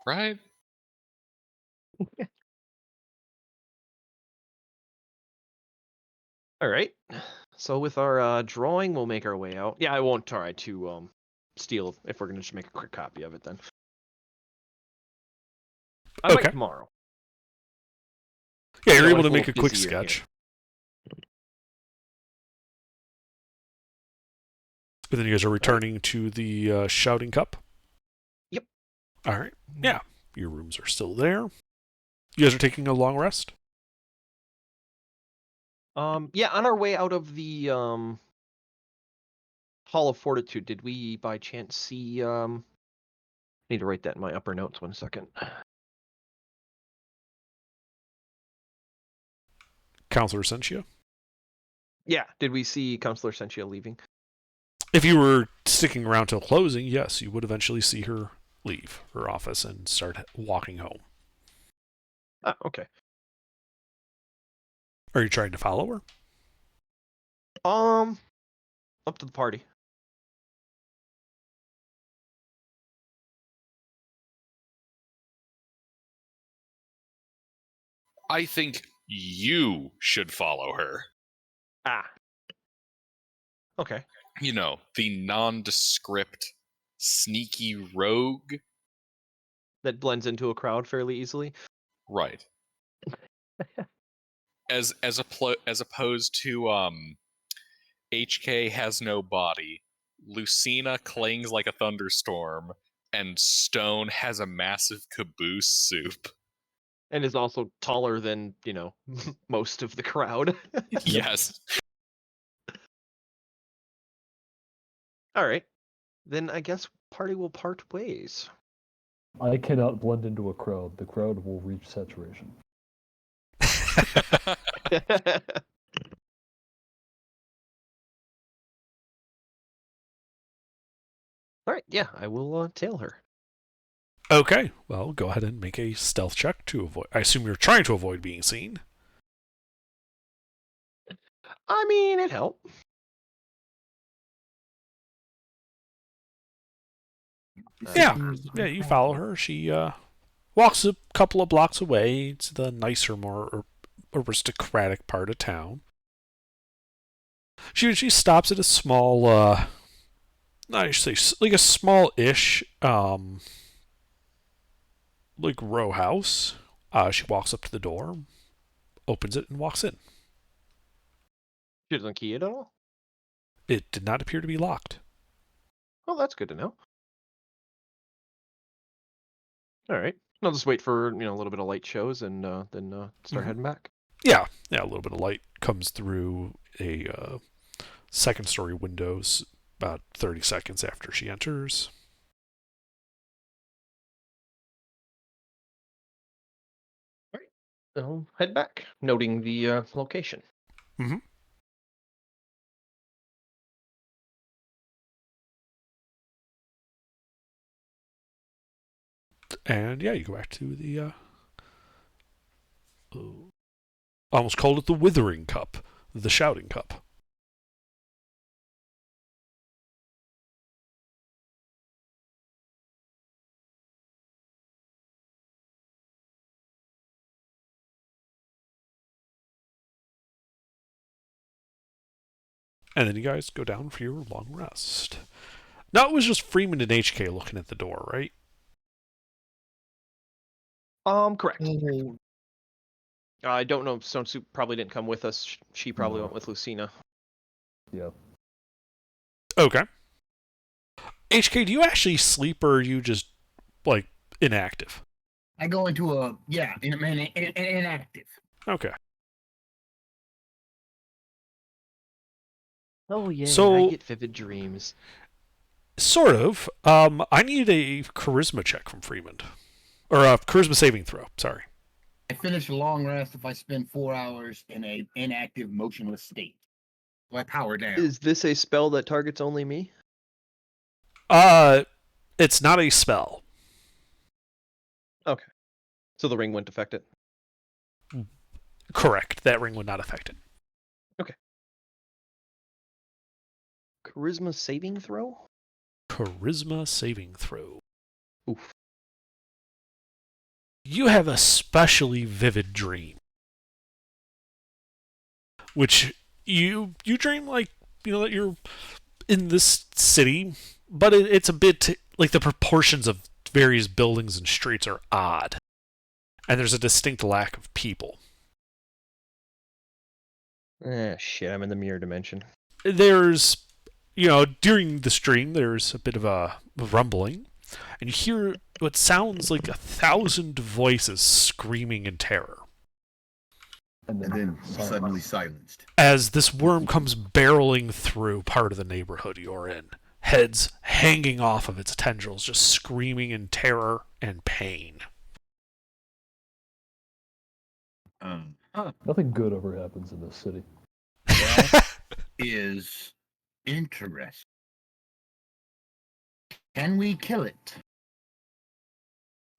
Speaker 1: Right?
Speaker 2: All right. So with our drawing, we'll make our way out. Yeah, I won't try to steal if we're gonna just make a quick copy of it then. I
Speaker 6: Okay.
Speaker 2: might tomorrow.
Speaker 6: Yeah,
Speaker 2: You
Speaker 6: you're
Speaker 2: know,
Speaker 6: able
Speaker 2: it's
Speaker 6: to
Speaker 2: a
Speaker 6: make a
Speaker 2: little
Speaker 6: quick
Speaker 2: busier here.
Speaker 6: sketch. And then you guys are returning to the Shouting Cup?
Speaker 2: Yep.
Speaker 6: All right. Yeah, your rooms are still there. You guys are taking a long rest?
Speaker 2: Yeah, on our way out of the Hall of Fortitude, did we by chance see need to write that in my upper notes 1 second.
Speaker 6: Counselor Sentia?
Speaker 2: Yeah, did we see Counselor Sentia leaving?
Speaker 6: If you were sticking around till closing, yes, you would eventually see her leave her office and start walking home.
Speaker 2: Ah, okay.
Speaker 6: Are you trying to follow her?
Speaker 2: Up to the party.
Speaker 1: I think you should follow her.
Speaker 2: Ah. Okay.
Speaker 1: You know, the nondescript, sneaky rogue.
Speaker 2: That blends into a crowd fairly easily.
Speaker 1: Right. As opposed to HK has no body, Lucina clings like a thunderstorm, and Stone has a massive caboose soup.
Speaker 2: And is also taller than, most of the crowd.
Speaker 1: Yes.
Speaker 2: All right. Then I guess party will part ways.
Speaker 7: I cannot blend into a crowd. The crowd will reach saturation.
Speaker 2: All right, yeah, I will tail her.
Speaker 6: Okay, well, go ahead and make a stealth check to avoid. I assume you're trying to avoid being seen.
Speaker 2: I mean, it helped.
Speaker 6: Yeah, you follow her. She walks a couple of blocks away to the nicer, more aristocratic part of town. She stops at a small, I should say, like a small-ish, like row house. She walks up to the door, opens it, and walks in.
Speaker 2: She doesn't key it at all?
Speaker 6: It did not appear to be locked.
Speaker 2: Oh, that's good to know. All right. I'll just wait for, a little bit of light shows and then start heading back.
Speaker 6: Yeah, a little bit of light comes through a second-story windows about 30 seconds after she enters.
Speaker 2: All right. I'll head back, noting the location.
Speaker 6: Mm-hmm. And yeah, you go back to the almost called it the Withering Cup, the Shouting Cup. And then you guys go down for your long rest. Now it was just Freeman and HK looking at the door, right?
Speaker 2: Correct. I don't know. Stone Soup probably didn't come with us. She probably went with Lucina.
Speaker 7: Yeah.
Speaker 6: Okay. HK, do you actually sleep or are you just, like, inactive?
Speaker 4: I go into inactive.
Speaker 6: Okay.
Speaker 2: Oh yeah,
Speaker 6: So-
Speaker 2: I get vivid dreams.
Speaker 6: Sort of. I need a charisma check from Freeman. Or a charisma saving throw, sorry.
Speaker 4: I finish a long rest if I spend 4 hours in a inactive, motionless state. So I power down.
Speaker 2: Is this a spell that targets only me?
Speaker 6: It's not a spell.
Speaker 2: Okay. So the ring wouldn't affect it?
Speaker 6: Correct. That ring would not affect it.
Speaker 2: Charisma saving throw?
Speaker 6: Charisma saving throw.
Speaker 2: Oof.
Speaker 6: You have a especially vivid dream, which you dream like that you're in this city, but it's a bit like the proportions of various buildings and streets are odd, and there's a distinct lack of people.
Speaker 2: Shit, I'm in the mirror dimension.
Speaker 6: There's, during the stream, there's a bit of a rumbling, and you hear what sounds like 1,000 voices screaming in terror.
Speaker 4: And then suddenly silenced.
Speaker 6: As this worm comes barreling through part of the neighborhood you're in, heads hanging off of its tendrils, just screaming in terror and pain.
Speaker 7: Nothing good ever happens in this city.
Speaker 4: That is interesting. Can we kill it?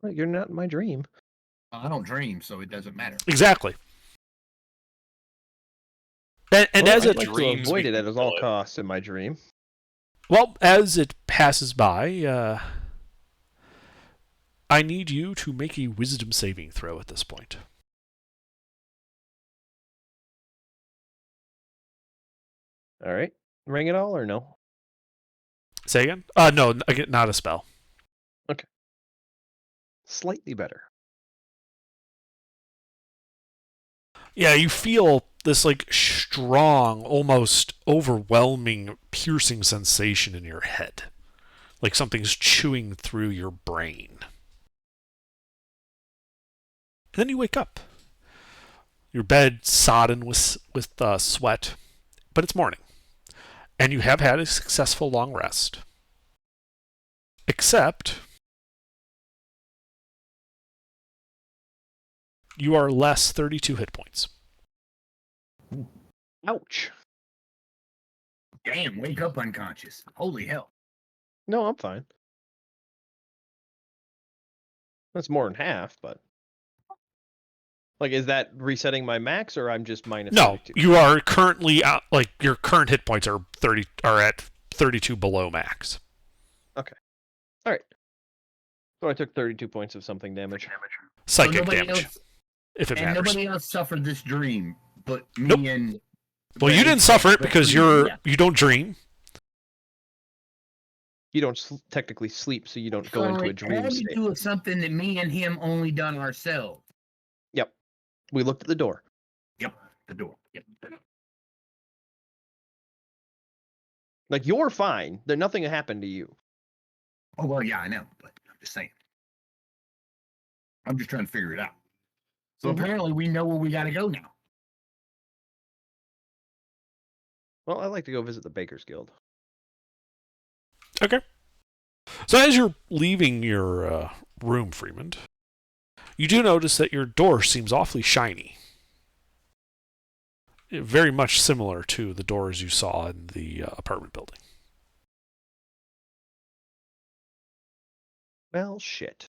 Speaker 2: Well, you're not in my dream.
Speaker 4: I don't dream, so it doesn't matter.
Speaker 6: Exactly. And
Speaker 2: Well,
Speaker 6: as
Speaker 2: I'd
Speaker 6: it
Speaker 2: like to
Speaker 1: dreams,
Speaker 2: avoid
Speaker 1: we
Speaker 2: it
Speaker 1: can
Speaker 2: at all
Speaker 1: kill it.
Speaker 2: costs in my dream.
Speaker 6: Well, as it passes by, I need you to make a wisdom saving throw at this point.
Speaker 2: All right. Ring it all or no?
Speaker 6: Say again? No, not a spell.
Speaker 2: Slightly better.
Speaker 6: Yeah, you feel this like strong, almost overwhelming, piercing sensation in your head. Like something's chewing through your brain. And then you wake up. Your bed sodden with sweat, but it's morning. And you have had a successful long rest. Except you are less 32 hit points.
Speaker 2: Ouch.
Speaker 4: Damn, wake up unconscious. Holy hell.
Speaker 2: No, I'm fine. That's more than half, but like, is that resetting my max, or I'm just minus?
Speaker 6: No,
Speaker 2: 32?
Speaker 6: you are currently out, like your current hit points are at 32 below max.
Speaker 2: All right. So I took 32 points of something damage.
Speaker 6: Psychic
Speaker 4: nobody
Speaker 6: damage,
Speaker 4: else-
Speaker 6: if it
Speaker 4: and
Speaker 6: matters.
Speaker 4: nobody else suffered this dream, but me
Speaker 6: Nope.
Speaker 4: and.
Speaker 6: Well, you didn't suffer it because you don't dream.
Speaker 2: You don't technically sleep, so you don't go into a
Speaker 4: It
Speaker 2: dream
Speaker 4: had to
Speaker 2: state.
Speaker 4: do with something that me and him only done ourselves.
Speaker 2: Yep. We looked at the door.
Speaker 4: Yep, the door. Yep.
Speaker 2: Like, you're fine. There nothing happened to you.
Speaker 4: Oh well, yeah, I know, but I'm just saying. I'm just trying to figure it out. So apparently, we know where we got to go now.
Speaker 2: Well, I'd like to go visit the Baker's Guild.
Speaker 6: Okay. So as you're leaving your room, Freeman, you do notice that your door seems awfully shiny. Very much similar to the doors you saw in the apartment building.
Speaker 2: Well, shit.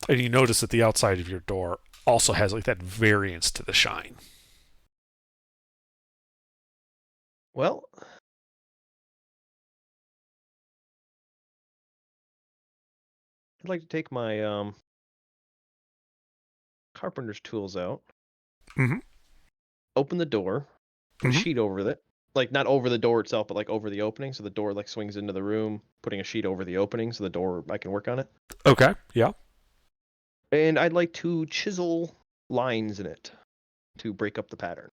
Speaker 6: And you notice that the outside of your door also has like that variance to the shine.
Speaker 2: Well, I'd like to take my carpenter's tools out.
Speaker 6: Mhm.
Speaker 2: Open the door. Put
Speaker 6: Mhm.
Speaker 2: a sheet over it. Like, not over the door itself, but like over the opening, so the door like swings into the room. Putting a sheet over the opening, so the door, I can work on it.
Speaker 6: Okay, yeah.
Speaker 2: And I'd like to chisel lines in it to break up the pattern.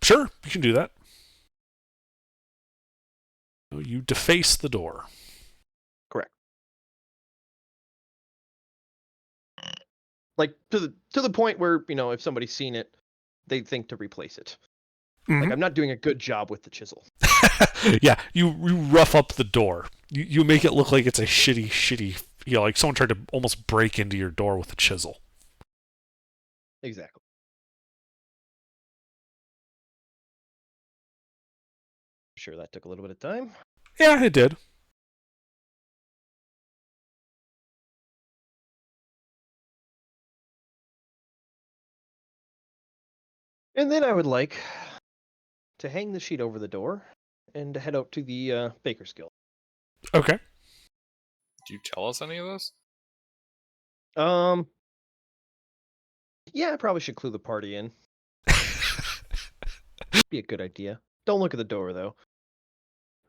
Speaker 6: Sure, you can do that. You deface the door.
Speaker 2: Correct. Like, to the point where, if somebody's seen it, they'd think to replace it. Like,
Speaker 6: Mhm.
Speaker 2: I'm not doing a good job with the chisel.
Speaker 6: Yeah, you rough up the door. You make it look like it's a shitty, like someone tried to almost break into your door with a chisel.
Speaker 2: Exactly. Sure, that took a little bit of time.
Speaker 6: Yeah, it did.
Speaker 2: And then I would like to hang the sheet over the door and to head out to the Baker's Guild.
Speaker 6: Okay.
Speaker 1: Do you tell us any of this?
Speaker 2: Yeah, I probably should clue the party in. be a good idea. Don't look at the door, though.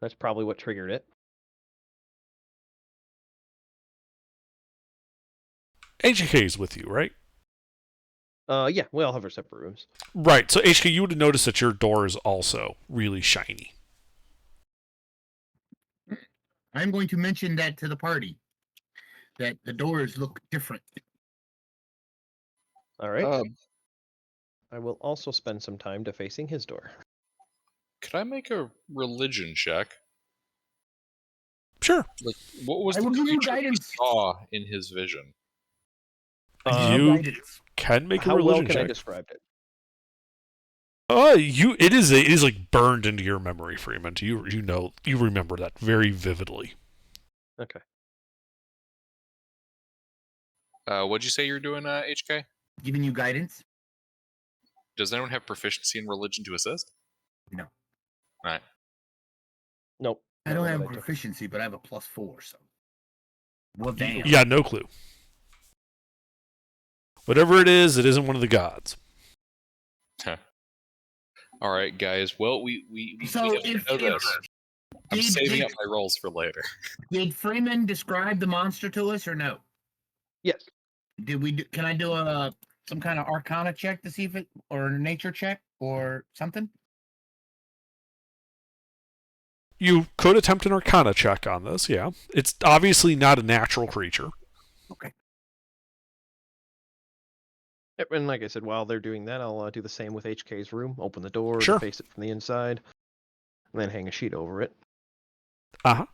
Speaker 2: That's probably what triggered it.
Speaker 6: HK's with you, right?
Speaker 2: Yeah, we all have our separate rooms.
Speaker 6: Right. So HK, you would have noticed that your door is also really shiny.
Speaker 4: I'm going to mention that to the party. That the doors look different.
Speaker 2: All right.
Speaker 1: Um,
Speaker 2: I will also spend some time defacing his door.
Speaker 1: could I make a religion check?
Speaker 6: Sure.
Speaker 1: Like, what was
Speaker 4: I
Speaker 1: the
Speaker 4: will give you
Speaker 1: creature he
Speaker 4: guidance.
Speaker 1: saw in his vision?
Speaker 6: You
Speaker 4: Guidance.
Speaker 6: can make a
Speaker 2: How well
Speaker 6: religion
Speaker 2: can I
Speaker 6: check.
Speaker 2: describe it?
Speaker 6: It is like burned into your memory, Freeman. You remember that very vividly.
Speaker 2: Okay.
Speaker 1: What'd you say you're doing, HK?
Speaker 4: Giving you guidance?
Speaker 1: Does anyone have proficiency in religion to assist?
Speaker 4: No.
Speaker 1: Right.
Speaker 2: Nope.
Speaker 4: I don't
Speaker 2: know
Speaker 4: have
Speaker 2: what I do.
Speaker 4: proficiency, but I have a +4, so. Well, damn.
Speaker 6: Yeah, no clue. Whatever it isn't one of the gods.
Speaker 1: All right, guys. Well, we
Speaker 4: So
Speaker 1: have to
Speaker 4: if-
Speaker 1: know
Speaker 4: if-
Speaker 1: this. I'm
Speaker 4: Did-
Speaker 1: saving
Speaker 4: did-
Speaker 1: up my rolls for later.
Speaker 4: Did Freeman describe the monster to us or no?
Speaker 2: Yes.
Speaker 4: Can I do some kind of arcana check to see if it, or a nature check or something?
Speaker 6: You could attempt an arcana check on this, yeah. It's obviously not a natural creature.
Speaker 2: Yep, and like I said, while they're doing that, I'll do the same with HK's room. Open the door,
Speaker 6: Sure.
Speaker 2: face it from the inside, and then hang a sheet over it.
Speaker 6: Uh-huh.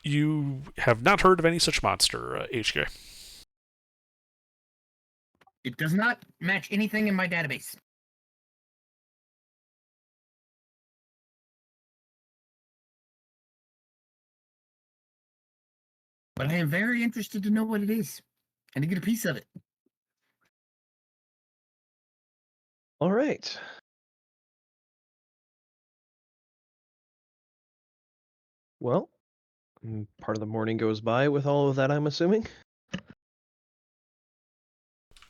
Speaker 6: You have not heard of any such monster, HK.
Speaker 4: It does not match anything in my database. But I am very interested to know what it is and to get a piece of it.
Speaker 2: All right. Well, part of the morning goes by with all of that, I'm assuming.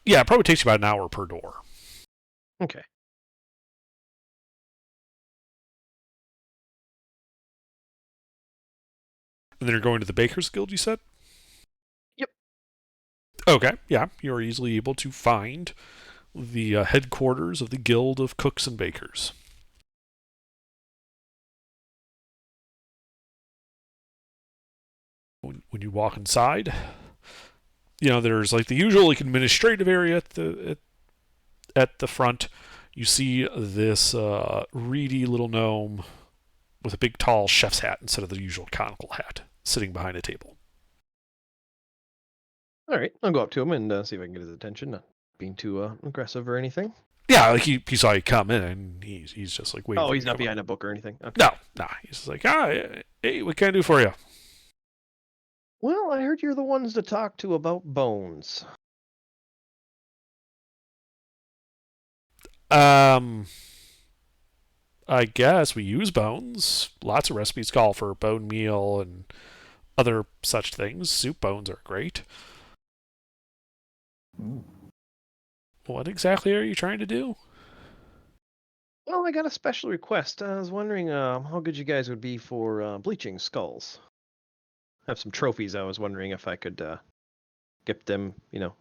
Speaker 6: Yeah, it probably takes you about an hour per door.
Speaker 2: Okay.
Speaker 6: And then you're going to the Baker's Guild, you said?
Speaker 2: Yep.
Speaker 6: Okay, yeah. You're easily able to find the headquarters of the Guild of Cooks and Bakers. When you walk inside, there's like the usual like administrative area at the front. You see this reedy little gnome with a big tall chef's hat instead of the usual conical hat sitting behind a table.
Speaker 2: All right. I'll go up to him and see if I can get his attention. Not being too aggressive or anything.
Speaker 6: Yeah, like he saw you come in and he's just like waiting.
Speaker 2: Oh,
Speaker 6: for
Speaker 2: he's
Speaker 6: you to
Speaker 2: not
Speaker 6: come
Speaker 2: behind
Speaker 6: up.
Speaker 2: a book or anything. Okay.
Speaker 6: No. He's just like, hey, what can I do for you?
Speaker 2: Well, I heard you're the ones to talk to about bones.
Speaker 6: I guess we use bones. Lots of recipes call for bone meal and other such things. Soup bones are great.
Speaker 7: Mm.
Speaker 6: What exactly are you trying to do?
Speaker 2: Well, I got a special request. I was wondering how good you guys would be for bleaching skulls. I have some trophies. I was wondering if I could get them, somewhat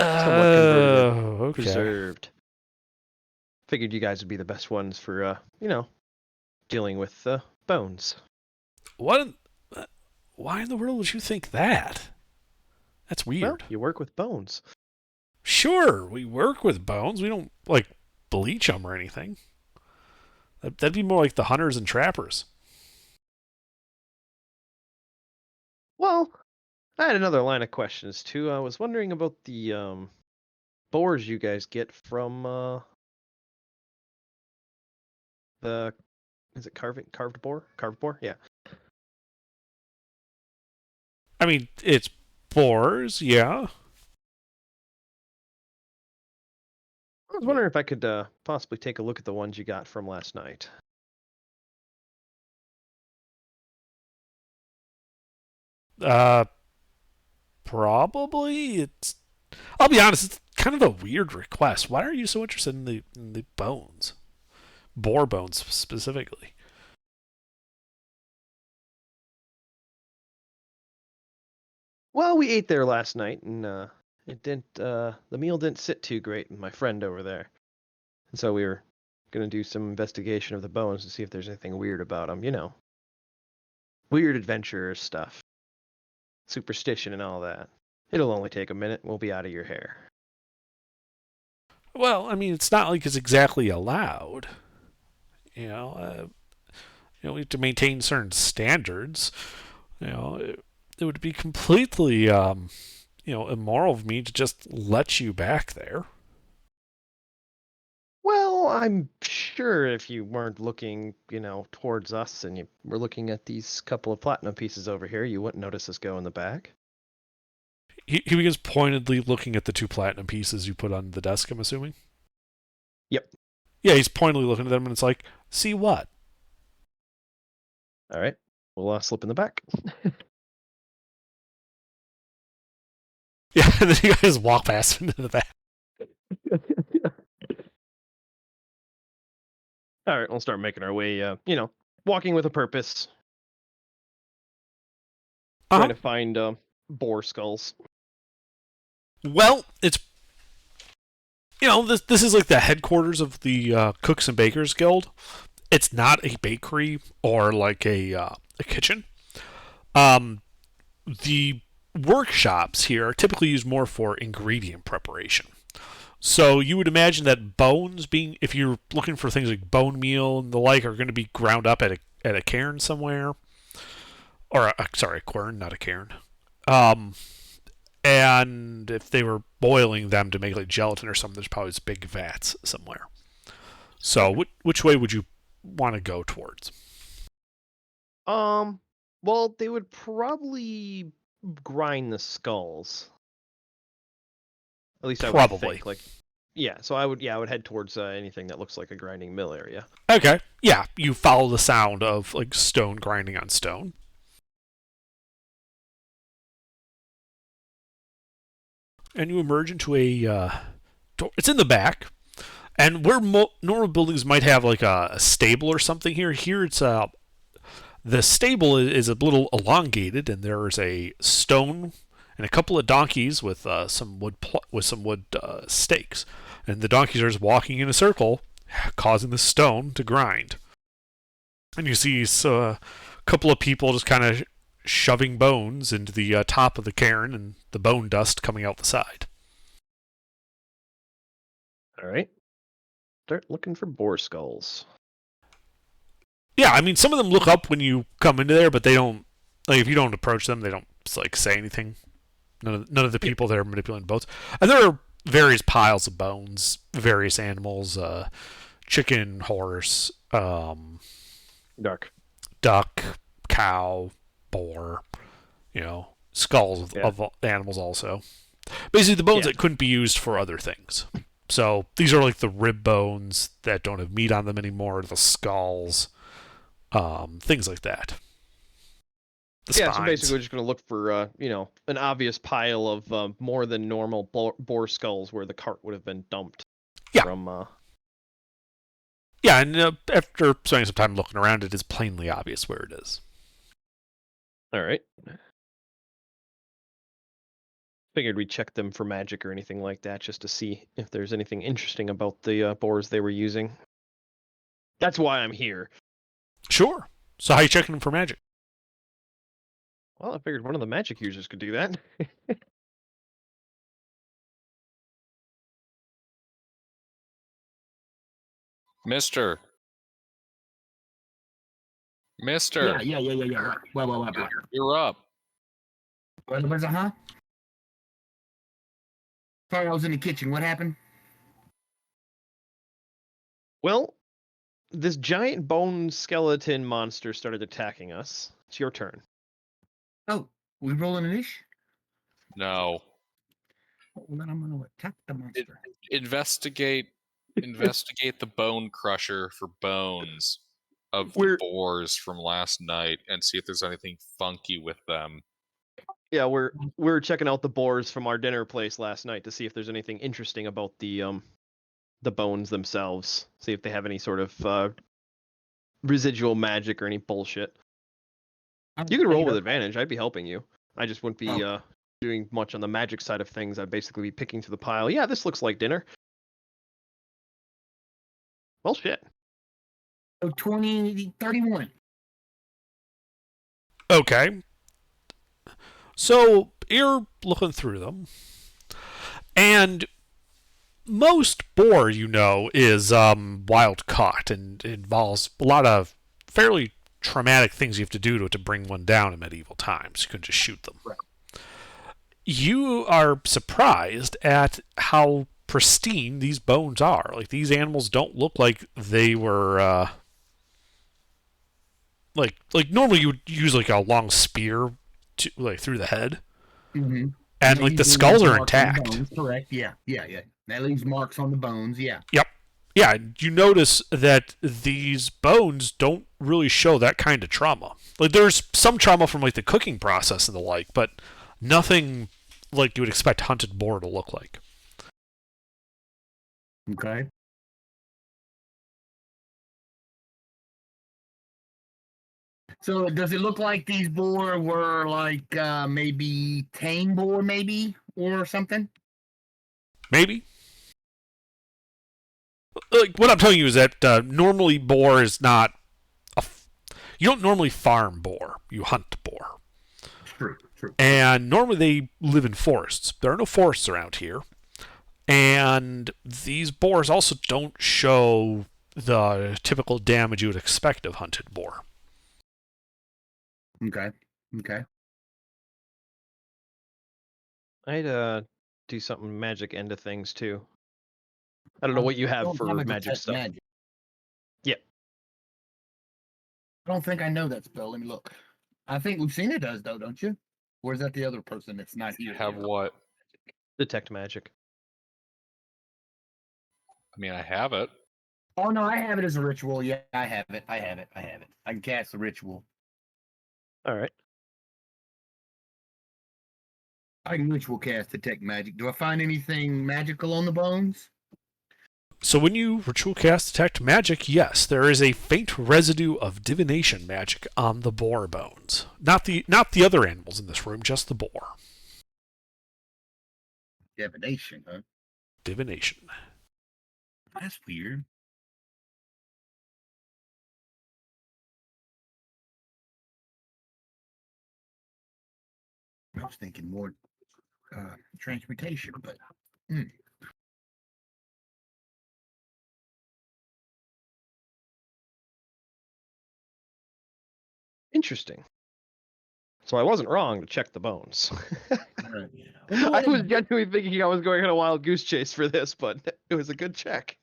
Speaker 2: converted and
Speaker 6: Okay.
Speaker 2: preserved. Figured you guys would be the best ones for, dealing with bones.
Speaker 6: What? Why in the world would you think that? That's
Speaker 2: Well,
Speaker 6: weird.
Speaker 2: you work with bones.
Speaker 6: Sure, we work with bones. We don't like bleach them or anything. That'd be more like the hunters and trappers.
Speaker 2: Well, I had another line of questions too. I was wondering about the boars you guys get from is it carved boar? Carved boar? Yeah.
Speaker 6: I mean, it's boars, yeah.
Speaker 2: I was wondering if I could possibly take a look at the ones you got from last night.
Speaker 6: Probably. It's I'll be honest, it's kind of a weird request. Why are you so interested in the bones? Boar bones specifically.
Speaker 2: Well, we ate there last night, and it didn't. The meal didn't sit too great with my friend over there, and so we were gonna do some investigation of the bones to see if there's anything weird about them. You know, weird adventure stuff, superstition, and all that. It'll only take a minute. We'll be out of your hair.
Speaker 6: Well, I mean, it's not like it's exactly allowed. We have to maintain certain standards. It would be completely, immoral of me to just let you back there.
Speaker 2: Well, I'm sure if you weren't looking, towards us and you were looking at these couple of platinum pieces over here, you wouldn't notice us go in the back.
Speaker 6: He begins pointedly looking at the 2 platinum pieces you put on the desk, I'm assuming?
Speaker 2: Yep.
Speaker 6: Yeah, he's pointedly looking at them, and it's like, see what?
Speaker 2: All right. We'll slip in the back.
Speaker 6: Yeah, and then you guys walk past into the back.
Speaker 2: All right, we'll start making our way, walking with a purpose. Trying to find boar skulls.
Speaker 6: Well, it's this is like the headquarters of the Cooks and Bakers Guild. It's not a bakery or like a kitchen. The workshops here are typically used more for ingredient preparation. So you would imagine that bones if you're looking for things like bone meal and the like, are going to be ground up at a cairn somewhere. Or, sorry, a quern, not a cairn. And if they were boiling them to make like gelatin or something, there's probably these big vats somewhere. So which way would you want to go towards?
Speaker 2: Well, they would probably grind the skulls. At least I would
Speaker 6: Probably.
Speaker 2: think. Yeah. So I would head towards anything that looks like a grinding mill area.
Speaker 6: Okay. Yeah, you follow the sound of like stone grinding on stone. And you emerge into a door. It's in the back. And where normal buildings might have like a stable or something here it's the stable is a little elongated, and there is a stone and a couple of donkeys with some wood stakes, and the donkeys are just walking in a circle, causing the stone to grind. And you see a couple of people just kind of shoving bones into the top of the cairn, and the bone dust coming out the side.
Speaker 2: All right. Start looking for boar skulls.
Speaker 6: Yeah, I mean, some of them look up when you come into there, but they don't. Like, if you don't approach them, they don't like say anything. None of the people that are manipulating boats. And there are various piles of bones, various animals, chicken, horse,
Speaker 2: Duck,
Speaker 6: cow, boar. Skulls of animals also. Basically, the bones that couldn't be used for other things. So these are like the rib bones that don't have meat on them anymore, the skulls, things like that.
Speaker 2: So basically we're just going to look for, an obvious pile of more than normal boar skulls where the cart would have been dumped.
Speaker 6: Yeah.
Speaker 2: From,
Speaker 6: Yeah, and after spending some time looking around, it is plainly obvious where it is.
Speaker 2: All right. Figured we'd check them for magic or anything like that, just to see if there's anything interesting about the boars they were using. That's why I'm here.
Speaker 6: Sure. So how are you checking them for magic?
Speaker 2: Well, I figured one of the magic users could do that.
Speaker 1: Mister.
Speaker 4: Yeah. What?
Speaker 1: You're up.
Speaker 4: What was it, huh? Sorry, I was in the kitchen. What happened?
Speaker 2: Well, this giant bone skeleton monster started attacking us. It's your turn.
Speaker 4: Oh, we rolling an ish?
Speaker 1: No.
Speaker 4: Well, then I'm going to attack the monster.
Speaker 1: Investigate the bone crusher for bones of the boars from last night and see if there's anything funky with them.
Speaker 2: Yeah, we're checking out the boars from our dinner place last night to see if there's anything interesting about the bones themselves. See if they have any sort of residual magic or any bullshit. You can roll with advantage. I'd be helping you. I just wouldn't be doing much on the magic side of things. I'd basically be picking through the pile. Yeah, this looks like dinner. Well, shit.
Speaker 4: So 31.
Speaker 6: Okay. So you're looking through them, and most boar, is wild caught and involves a lot of fairly traumatic things you have to do to bring one down in medieval times. You couldn't just shoot them.
Speaker 4: Right.
Speaker 6: You are surprised at how pristine these bones are. Like, these animals don't look like they were like normally you would use like a long spear to, like, through the head.
Speaker 4: Mm-hmm.
Speaker 6: And like the skulls are intact.
Speaker 4: Bones, correct. Yeah. That leaves marks on the bones. Yeah.
Speaker 6: Yep. Yeah, you notice that these bones don't really show that kind of trauma. Like, there's some trauma from like the cooking process and the like, but nothing like you would expect hunted boar to look like.
Speaker 4: Okay. So does it look like these boar were like maybe tame boar, maybe, or something?
Speaker 6: Maybe. Like, what I'm telling you is that normally boar is not you don't normally farm boar. You hunt boar.
Speaker 4: True.
Speaker 6: And normally they live in forests. There are no forests around here. And these boars also don't show the typical damage you would expect of hunted boar.
Speaker 4: Okay.
Speaker 2: I'd do something magic end of things too. I don't know what you have for magic stuff.
Speaker 4: Magic.
Speaker 2: Yeah.
Speaker 4: I don't think I know that spell. Let me look. I think Lucina does, though, don't you? Or is that the other person that's not here?
Speaker 1: Have what?
Speaker 2: Detect magic.
Speaker 1: I mean, I have it.
Speaker 4: Oh, no, I have it as a ritual. Yeah, I have it. I can cast the ritual.
Speaker 2: All right.
Speaker 4: I can ritual cast detect magic. Do I find anything magical on the bones?
Speaker 6: So when you ritual cast detect magic, yes, there is a faint residue of divination magic on the boar bones. Not the other animals in this room, just the boar.
Speaker 4: Divination, huh?
Speaker 6: Divination.
Speaker 4: That's weird. I was thinking more transmutation, but
Speaker 2: Interesting. So I wasn't wrong to check the bones.
Speaker 4: Right.
Speaker 2: I was genuinely thinking I was going on a wild goose chase for this, but it was a good check.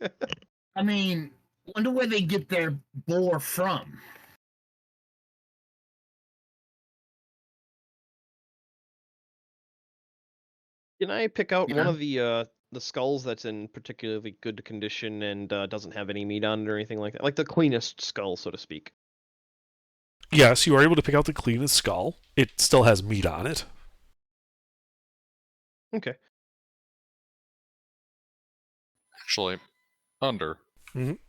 Speaker 4: I mean, wonder where they get their boar from.
Speaker 2: Can I pick out one
Speaker 4: Yeah.
Speaker 2: of the skulls that's in particularly good condition and doesn't have any meat on it or anything like that? Like the cleanest skull, so to speak.
Speaker 6: Yes, you are able to pick out the cleanest skull. It still has meat on it.
Speaker 2: Okay.
Speaker 1: Actually, Under.
Speaker 6: Mhm.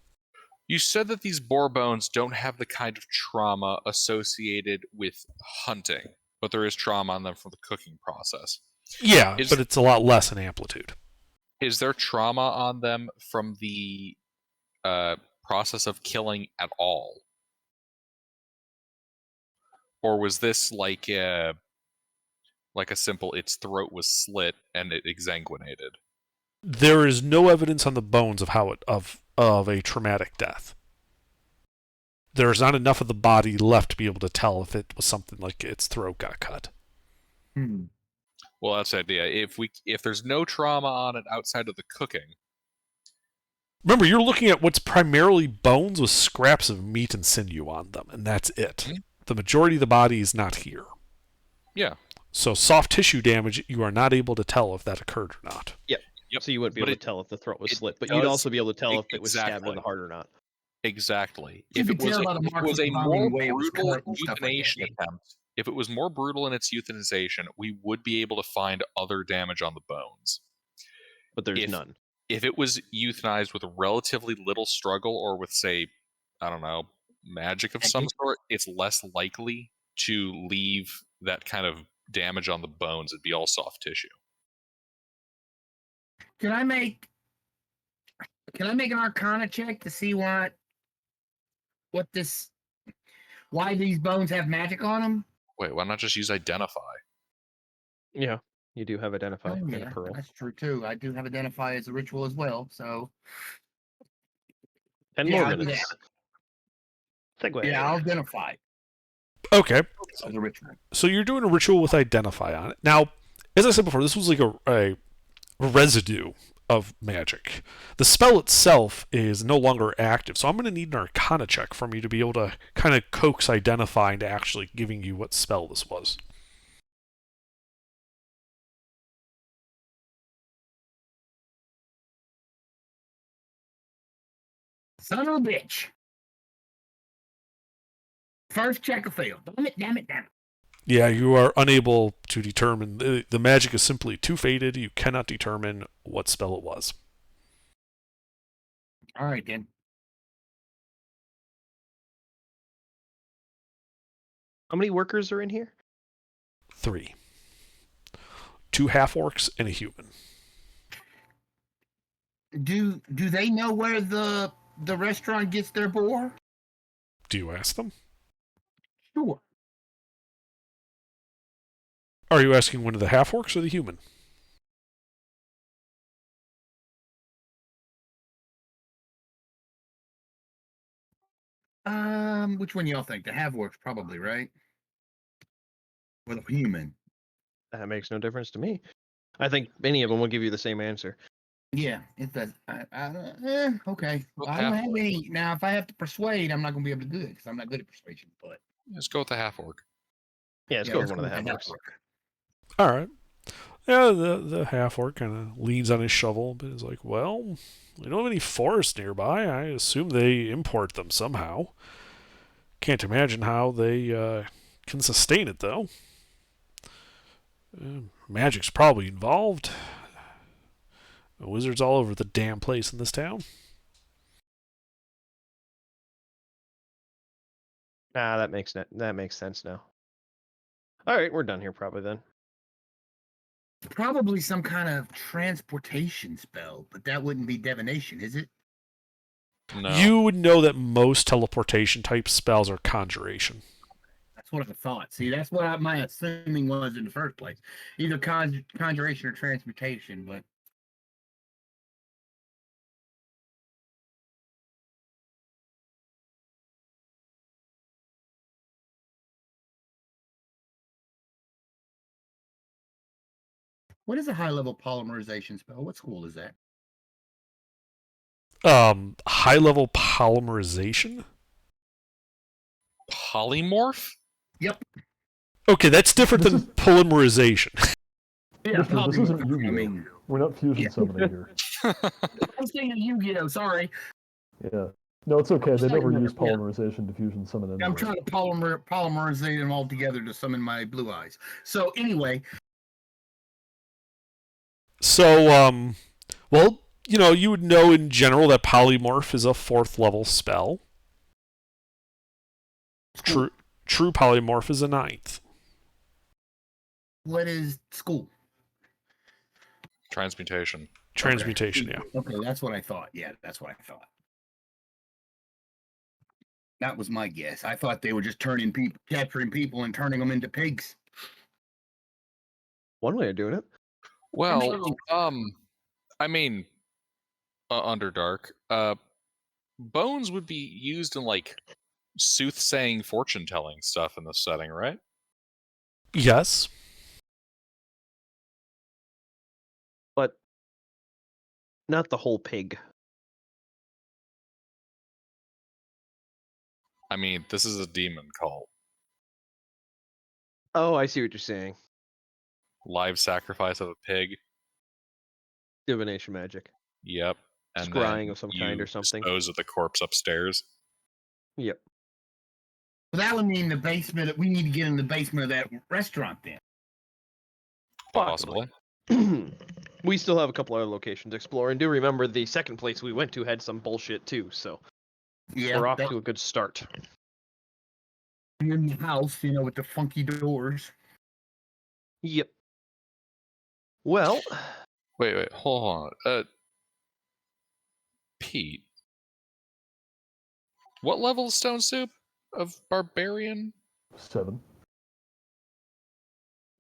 Speaker 1: You said that these boar bones don't have the kind of trauma associated with hunting, but there is trauma on them from the cooking process.
Speaker 6: Yeah,
Speaker 1: Is-
Speaker 6: but it's a lot less in amplitude.
Speaker 1: Is there trauma on them from the process of killing at all? Or was this like a simple its throat was slit and it exsanguinated?
Speaker 6: There is no evidence on the bones of of a traumatic death. There is not enough of the body left to be able to tell if it was something like its throat got cut.
Speaker 1: Well, that's the idea. If there's no trauma on it outside of the cooking,
Speaker 6: Remember, you're looking at what's primarily bones with scraps of meat and sinew on them, and that's it.
Speaker 1: Mhm.
Speaker 6: The majority of the body is not here.
Speaker 1: yeah.
Speaker 6: So soft tissue damage, you are not able to tell if that occurred or not.
Speaker 1: Yep.
Speaker 2: So you wouldn't be
Speaker 1: But
Speaker 2: able to tell if the throat was
Speaker 1: it
Speaker 2: slit, but you'd
Speaker 1: does-
Speaker 2: also be able to tell if it was stabbed in
Speaker 1: exactly.
Speaker 2: the heart or not.
Speaker 1: Exactly.
Speaker 4: You
Speaker 1: If
Speaker 4: could
Speaker 1: it was
Speaker 4: tell by the
Speaker 1: if it
Speaker 4: marks
Speaker 1: was
Speaker 4: of
Speaker 1: a
Speaker 4: the body
Speaker 1: more
Speaker 4: and the way it was
Speaker 1: brutal
Speaker 4: cut and stuff like that,
Speaker 1: euthanasia
Speaker 4: yeah.
Speaker 1: attempt, if it was more brutal in its euthanization, we would be able to find other damage on the bones.
Speaker 2: But there's
Speaker 1: If-
Speaker 2: none.
Speaker 1: If it was euthanized with relatively little struggle, or with, say, I don't know, magic of some sort, it's less likely to leave that kind of damage on the bones. It'd be all soft tissue.
Speaker 4: Can I make an Arcana check to see why these bones have magic on them?
Speaker 1: Wait, why not just use Identify?
Speaker 2: Yeah, you do have Identify
Speaker 4: Oh,
Speaker 2: and
Speaker 4: yeah,
Speaker 2: Pearl.
Speaker 4: that's true too. I do have Identify as a ritual as well. So
Speaker 2: 10
Speaker 4: yeah,
Speaker 2: more
Speaker 4: I'll do
Speaker 2: minutes. Segue.
Speaker 4: yeah, I'll Identify
Speaker 6: Okay,
Speaker 4: as a ritual.
Speaker 6: so you're doing a ritual with Identify on it. Now, as I said before, this was like a residue of magic. The spell itself is no longer active, so I'm going to need an Arcana check from you to be able to kind of coax Identify into actually giving you what spell this was.
Speaker 4: Son of a bitch. First check failed. Damn it.
Speaker 6: Yeah, you are unable to determine. The magic is simply too faded. You cannot determine what spell it was.
Speaker 4: All right, then.
Speaker 2: How many workers are in here?
Speaker 6: 3. 2 half-orcs and a human.
Speaker 4: Do they know where the restaurant gets their boar?
Speaker 6: Do you ask them?
Speaker 4: Sure.
Speaker 6: Are you asking one of the half-orcs or the human?
Speaker 4: Which one y'all think? The half-orcs probably, right? Or the human?
Speaker 2: That makes no difference to me. I think any of them will give you the same answer.
Speaker 4: Yeah, it does. Okay.
Speaker 1: Well,
Speaker 4: I don't have
Speaker 1: half-orc.
Speaker 4: any. Now, if I have to persuade, I'm not going to be able to do it because I'm not good at persuasion. But
Speaker 1: Let's go with the half orc.
Speaker 2: Yeah, let's
Speaker 4: yeah,
Speaker 2: go with one of
Speaker 4: go
Speaker 2: the
Speaker 4: with
Speaker 2: half-orcs.
Speaker 4: half-orc.
Speaker 6: All right. Yeah, the half-orc kind of leans on his shovel, but is like, well, we don't have any forest nearby. I assume they import them somehow. Can't imagine how they can sustain it, though. Magic's probably involved. Wizards all over the damn place in this town.
Speaker 2: That makes sense now. All right, we're done here probably then.
Speaker 4: Probably some kind of transportation spell, but that wouldn't be divination, is it?
Speaker 1: No.
Speaker 6: You would know that most teleportation type spells are conjuration.
Speaker 4: That's what I thought. See, that's what my assuming was in the first place. Either conjuration or transmutation, but what is a high-level polymerization spell? What school is that?
Speaker 6: High level polymerization?
Speaker 1: Polymorph?
Speaker 4: Yep.
Speaker 6: Okay, that's different
Speaker 7: This
Speaker 6: than
Speaker 7: is-
Speaker 6: polymerization.
Speaker 4: Yeah,
Speaker 7: Mister, this isn't
Speaker 4: polymorph.
Speaker 7: Yu-Gi-Oh.
Speaker 4: I mean,
Speaker 7: We're not fusion
Speaker 4: Yeah.
Speaker 7: summoning here.
Speaker 4: I was thinking Yu-Gi-Oh. Sorry,
Speaker 7: Yeah. No, it's okay. They never
Speaker 4: Sorry,
Speaker 7: use
Speaker 4: yeah.
Speaker 7: polymerization to fusion summon anyway.
Speaker 4: I'm trying to polymerizate them all together to summon my blue eyes. So anyway,
Speaker 6: So, well, you would know in general that polymorph is a 4th level spell. True polymorph is a 9th.
Speaker 4: what is school?
Speaker 1: Transmutation.
Speaker 6: Transmutation, yeah.
Speaker 4: Okay, that's what I thought. Yeah, that's what I thought. That was my guess. I thought they were just capturing people and turning them into pigs.
Speaker 2: One way of doing it.
Speaker 1: Well, I mean, Underdark. Bones would be used in like soothsaying, fortune telling stuff in this setting, right?
Speaker 6: Yes.
Speaker 2: But not the whole pig.
Speaker 1: I mean, this is a demon cult.
Speaker 2: Oh, I see what you're saying.
Speaker 1: Live sacrifice of a pig.
Speaker 2: Divination magic.
Speaker 1: Yep. And
Speaker 2: Scrying
Speaker 1: then
Speaker 2: of some kind
Speaker 1: you
Speaker 2: or something.
Speaker 1: dispose of the corpse upstairs.
Speaker 2: Yep.
Speaker 4: Well, that would mean the basement. We need to get in the basement of that restaurant then.
Speaker 1: Possibly.
Speaker 2: We still have a couple other locations to explore, and do remember the second place we went to had some bullshit too, so
Speaker 4: Yeah,
Speaker 2: we're off to a good start.
Speaker 4: in the house, with the funky doors.
Speaker 2: Yep. Well,
Speaker 1: Wait, hold on. Pete, what level is Stone Soup of Barbarian?
Speaker 7: 7.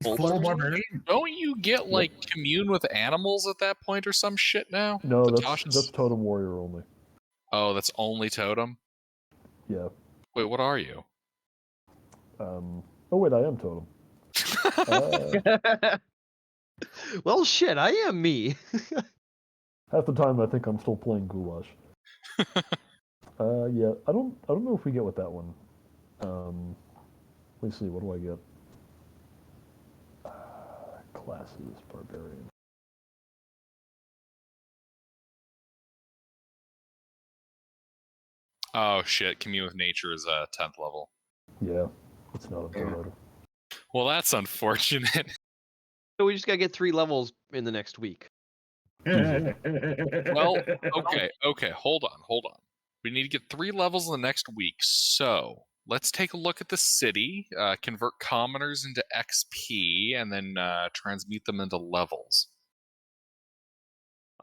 Speaker 4: Full barbarian.
Speaker 1: Don't you get like commune with animals at that point or some shit now?
Speaker 7: No,
Speaker 1: Latasha's-
Speaker 7: that's Totem Warrior only.
Speaker 1: Oh, that's only totem.
Speaker 7: Yeah.
Speaker 1: Wait, what are you?
Speaker 7: Oh wait, I am Totem.
Speaker 2: well, shit, I am me.
Speaker 7: Half the time I think I'm still playing Goulash. Yeah, I don't know if we get with that one. Let's see, what do I get? Classes, Barbarian.
Speaker 1: Oh shit, commune with nature is 10th level.
Speaker 7: Yeah, it's not a Dorado.
Speaker 1: Well, that's unfortunate.
Speaker 2: So we just gotta get 3 levels in the next week.
Speaker 1: Well, okay, hold on. We need to get 3 levels in the next week. So let's take a look at the city, convert commoners into XP, and then transmute them into levels.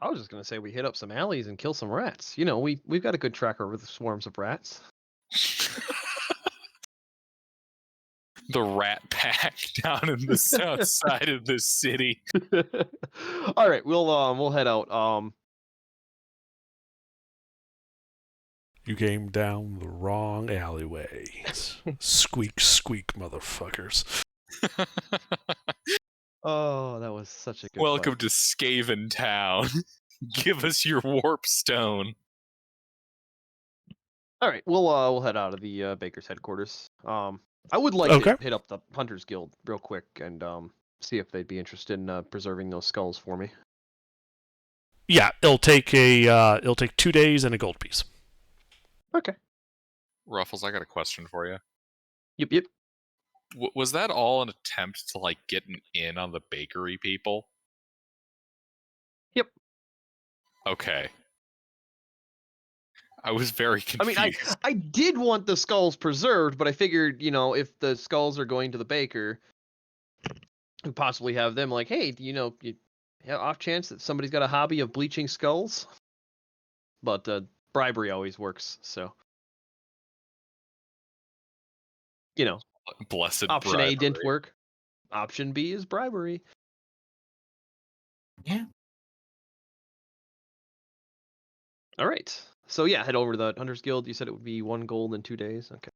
Speaker 2: I was just gonna say we hit up some alleys and kill some rats. We've got a good tracker with swarms of rats.
Speaker 1: The rat pack down in the south side of the city.
Speaker 2: All right, we'll head out.
Speaker 6: You came down the wrong alleyways. Squeak, squeak, motherfuckers.
Speaker 2: Oh, that was such a good.
Speaker 1: Welcome
Speaker 2: fight.
Speaker 1: to Skaven Town. Give us your warp stone.
Speaker 2: All right, we'll head out of the Baker's headquarters. I would like
Speaker 6: Okay.
Speaker 2: to hit up the Hunters Guild real quick and see if they'd be interested in preserving those skulls for me.
Speaker 6: Yeah, it'll take 2 days and a gold piece.
Speaker 2: Okay.
Speaker 1: Ruffles, I got a question for you.
Speaker 2: Yep.
Speaker 1: Was that all an attempt to like get an in on the bakery people?
Speaker 2: Yep.
Speaker 1: Okay. I was very confused.
Speaker 2: I mean, I did want the skulls preserved, but I figured, if the skulls are going to the baker, we possibly have them like, hey, you off chance that somebody's got a hobby of bleaching skulls. But bribery always works, so
Speaker 1: Blessed
Speaker 2: option A didn't
Speaker 1: bribery.
Speaker 2: work. Option B is bribery.
Speaker 4: Yeah.
Speaker 2: All right. So yeah, head over to the Hunters Guild. You said it would be 1 gold in 2 days. Okay.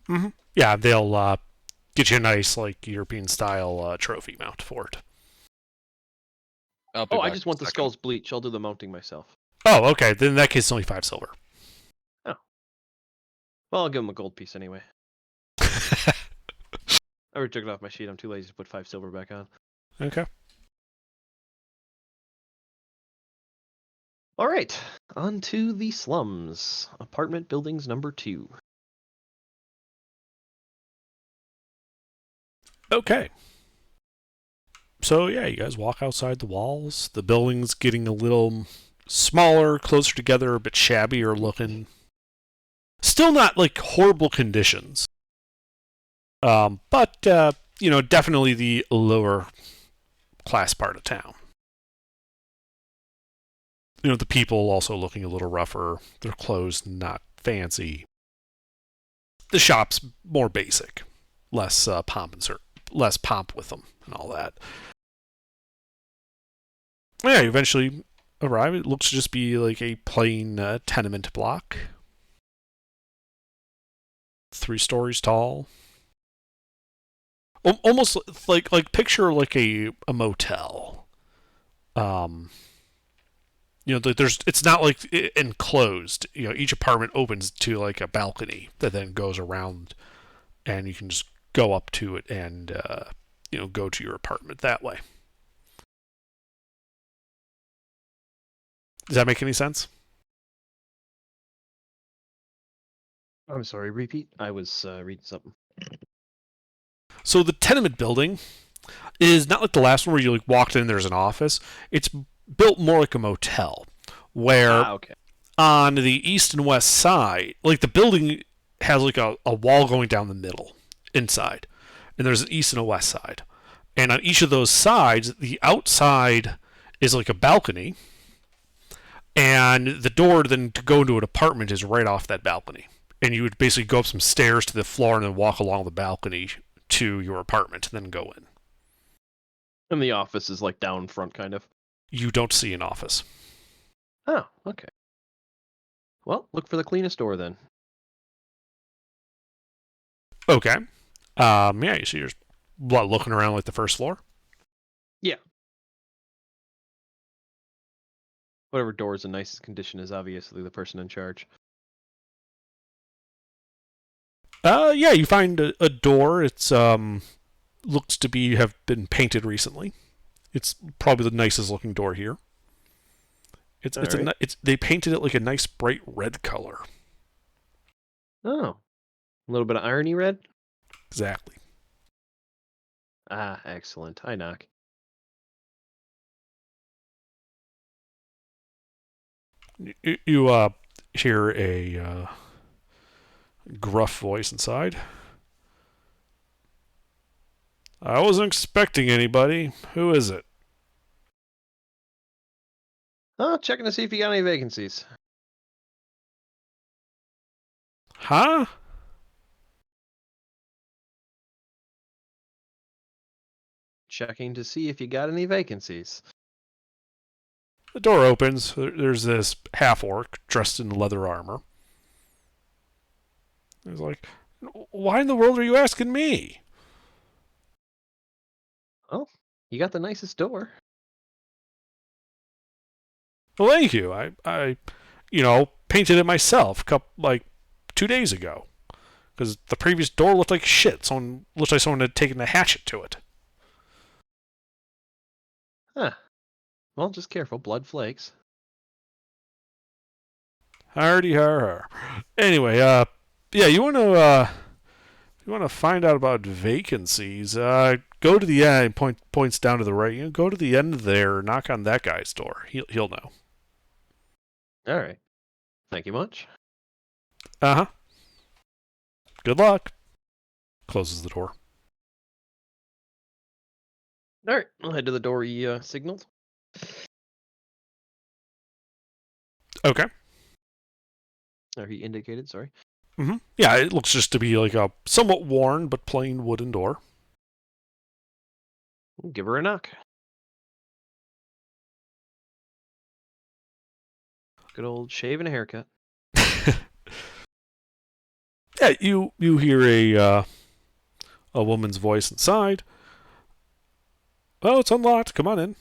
Speaker 6: Mm-hmm. Yeah, they'll get you a nice like European style trophy mount for it.
Speaker 1: I'll be
Speaker 2: Oh, I
Speaker 1: back
Speaker 2: just
Speaker 1: in a
Speaker 2: want the
Speaker 1: second.
Speaker 2: skulls bleached. I'll do the mounting myself.
Speaker 6: Oh, okay. Then in that case, it's only 5 silver.
Speaker 2: Well, I'll give them a gold piece anyway. I already took it off my sheet. I'm too lazy to put 5 silver back on.
Speaker 6: Okay.
Speaker 2: All right, on to the slums. Apartment buildings number 2.
Speaker 6: Okay. So yeah, you guys walk outside the walls. The building's getting a little smaller, closer together, a bit shabbier looking. Still not like horrible conditions. But definitely the lower class part of town. The people also looking a little rougher. Their clothes not fancy. The shop's more basic, less less pomp with them and all that. Yeah, you eventually arrive. It looks to just be like a plain tenement block. 3 stories tall. Almost like picture like a motel. It's not like enclosed. Each apartment opens to like a balcony that then goes around, and you can just go up to it and go to your apartment that way. Does that make any sense?
Speaker 2: I'm sorry, repeat. I was reading something.
Speaker 6: So the tenement building is not like the last one where you like walked in and there's an office. It's built more like a motel, where
Speaker 2: Okay.
Speaker 6: on the east and west side, like the building has like a wall going down the middle inside, and there's an east and a west side. And on each of those sides, the outside is like a balcony, and the door then to go into an apartment is right off that balcony. And you would basically go up some stairs to the floor and then walk along the balcony to your apartment and then go in.
Speaker 2: And the office is like down front, kind of.
Speaker 6: You don't see an office.
Speaker 2: Oh, okay. Well, look for the cleanest door then.
Speaker 6: Okay. Yeah, you see you're looking around like the first floor?
Speaker 2: Yeah. Whatever door is in nicest condition is obviously the person in charge.
Speaker 6: Yeah, you find a door. It's looks to be have been painted recently. It's probably the nicest looking door here. They painted it like a nice bright red color.
Speaker 2: Oh. A little bit of irony red?
Speaker 6: Exactly.
Speaker 2: Ah, excellent. I knock.
Speaker 6: You hear a gruff voice inside. I wasn't expecting anybody. Who is it?
Speaker 2: Oh, checking to see if you got any vacancies.
Speaker 6: Huh?
Speaker 2: Checking to see if you got any vacancies.
Speaker 6: The door opens. There's this half-orc dressed in leather armor. He's like, why in the world are you asking me?
Speaker 2: Well, you got the nicest door.
Speaker 6: Well, thank you. I painted it myself, like 2 days ago, because the previous door looked like shit. Looked like someone had taken a hatchet to it.
Speaker 2: Huh. Well, just careful. Blood flakes.
Speaker 6: Hardy har. Anyway, yeah, you want to find out about vacancies? Go to the end. Points down to the right. Go to the end there. Knock on that guy's door. He'll know.
Speaker 2: All right. Thank you much.
Speaker 6: Uh-huh. Good luck. Closes the door.
Speaker 2: All right. I'll head to the door he signaled.
Speaker 6: Okay.
Speaker 2: Or he indicated, sorry.
Speaker 6: Mm-hmm. Yeah, it looks just to be like a somewhat worn but plain wooden door.
Speaker 2: Give her a knock. Good old shave and a haircut.
Speaker 6: Yeah, you hear a woman's voice inside. Oh, it's unlocked. Come on in.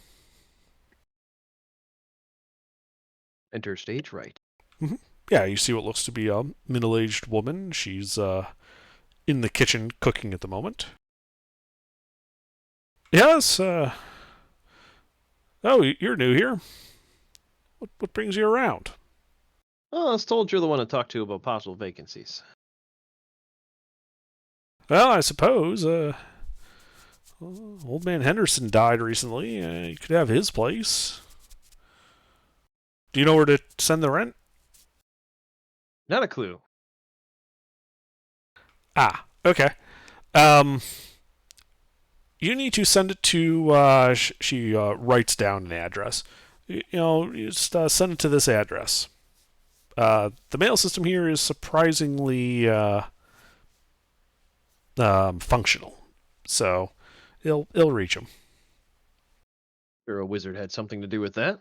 Speaker 2: Enter stage right.
Speaker 6: Mm-hmm. Yeah, you see what looks to be a middle-aged woman. She's in the kitchen cooking at the moment. Yes. Oh, you're new here. What brings you around?
Speaker 2: Oh, I was told you're the one to talk to about possible vacancies.
Speaker 6: Well, I suppose. Old man Henderson died recently. You could have his place. Do you know where to send the rent?
Speaker 2: Not a clue.
Speaker 6: Ah, okay. You need to send it to. She writes down an address. You just send it to this address. The mail system here is surprisingly functional, so it'll reach them.
Speaker 2: Sure, a wizard had something to do with that.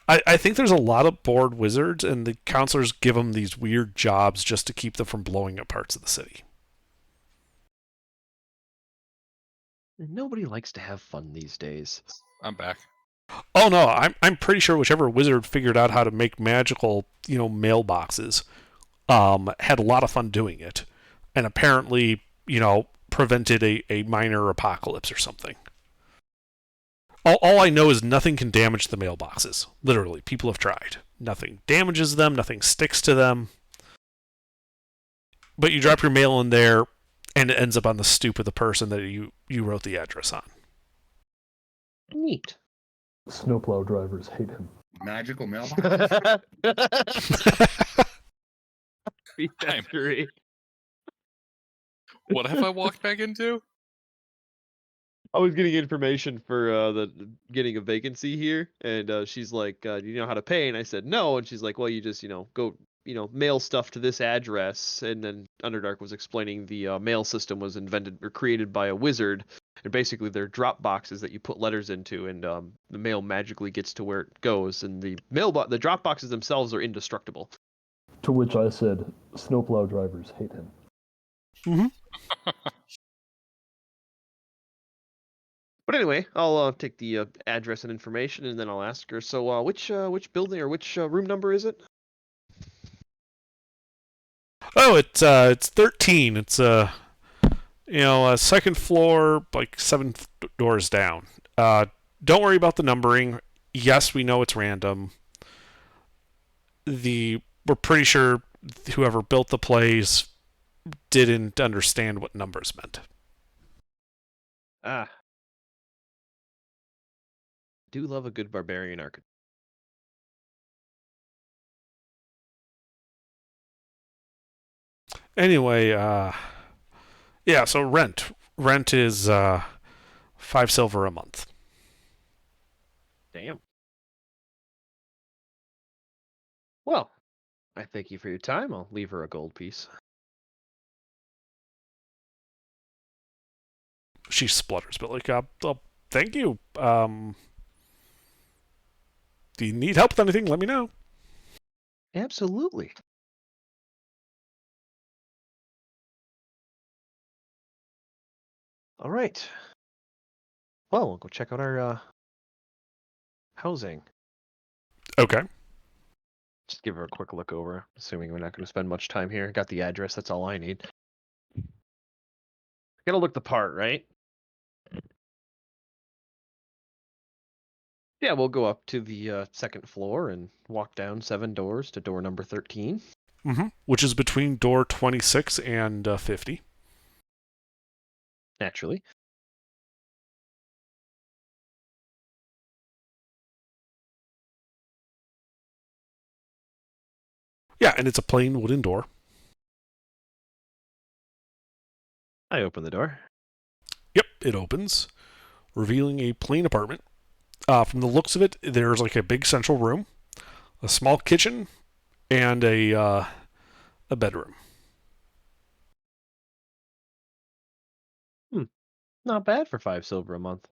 Speaker 6: I think there's a lot of bored wizards, and the counselors give them these weird jobs just to keep them from blowing up parts of the city.
Speaker 2: Nobody likes to have fun these days.
Speaker 1: I'm back.
Speaker 6: Oh no, I'm pretty sure whichever wizard figured out how to make magical, mailboxes, had a lot of fun doing it, and apparently, prevented a minor apocalypse or something. All I know is nothing can damage the mailboxes. Literally, people have tried. Nothing damages them. Nothing sticks to them. but you drop your mail in there, and it ends up on the stoop of the person that you wrote the address on.
Speaker 2: Neat.
Speaker 7: Snowplow drivers hate him.
Speaker 4: Magical mailbox.
Speaker 2: Beat that three.
Speaker 1: What have I walked back into?
Speaker 2: I was getting information for getting a vacancy here, and she's like, "Do you know how to pay?" And I said, "No." And she's like, "Well, you just go mail stuff to this address." And then Underdark was explaining the mail system was invented or created by a wizard, and basically they're drop boxes that you put letters into, and the mail magically gets to where it goes. And the the drop boxes themselves are indestructible.
Speaker 7: To which I said, snowplow drivers hate him.
Speaker 2: But anyway, I'll take the address and information, and then I'll ask her. So, which building or which room number is it?
Speaker 6: Oh, it's 13. It's a second floor, like 7 doors down. Don't worry about the numbering. Yes, we know it's random. We're pretty sure whoever built the place didn't understand what numbers meant.
Speaker 2: Ah. Do love a good barbarian archetype.
Speaker 6: Anyway, yeah, so rent is 5 silver a month.
Speaker 2: Damn. Well, I thank you for your time. I'll leave her a gold piece.
Speaker 6: She splutters, but like, thank you. Do you need help with anything? Let me know.
Speaker 2: Absolutely. All right. Well, we'll go check out our housing.
Speaker 6: Okay.
Speaker 2: Just give her a quick look over, assuming we're not going to spend much time here. Got the address. That's all I need. Gotta look the part, right? Yeah, we'll go up to the second floor and walk down 7 doors to door number 13.
Speaker 6: Which is between door 26 and 50.
Speaker 2: Naturally.
Speaker 6: Yeah, and it's a plain wooden door.
Speaker 2: I open the door.
Speaker 6: Yep, it opens, revealing a plain apartment. From the looks of it, there's like a big central room, a small kitchen, and a bedroom.
Speaker 2: Not bad for 5 silver a month.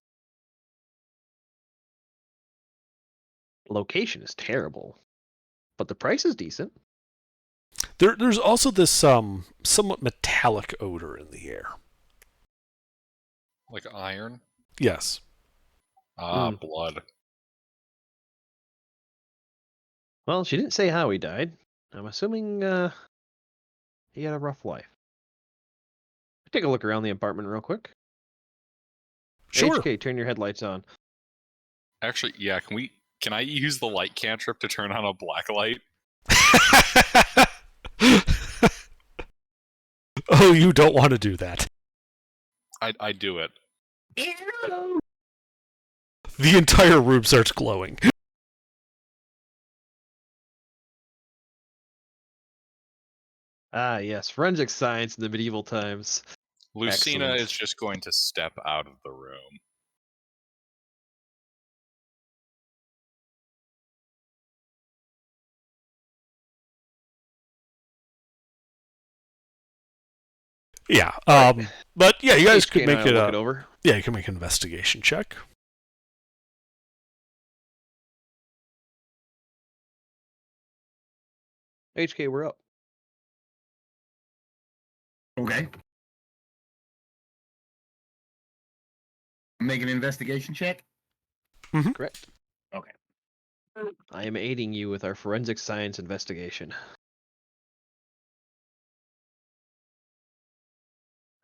Speaker 2: Location is terrible, but the price is decent.
Speaker 6: There's also this somewhat metallic odor in the air.
Speaker 1: Like iron?
Speaker 6: Yes.
Speaker 1: Blood.
Speaker 2: Well, she didn't say how he died. I'm assuming he had a rough life. Take a look around the apartment real quick.
Speaker 6: Sure.
Speaker 2: HK, turn your headlights on.
Speaker 1: Actually, yeah, can I use the light cantrip to turn on a black light?
Speaker 6: Oh, you don't want to do that.
Speaker 1: I do it.
Speaker 6: The entire room starts glowing.
Speaker 2: Ah, yes, forensic science in the medieval times.
Speaker 1: Lucina
Speaker 2: Excellent.
Speaker 1: is just going to step out of the room.
Speaker 6: Yeah. But yeah, you guys
Speaker 2: HK
Speaker 6: could
Speaker 2: and I
Speaker 6: make
Speaker 2: will
Speaker 6: it
Speaker 2: look it over.
Speaker 6: Yeah, you can make an investigation check.
Speaker 2: HK, we're up.
Speaker 4: Okay. Make an investigation check.
Speaker 2: Correct.
Speaker 4: Okay.
Speaker 2: I am aiding you with our forensic science investigation.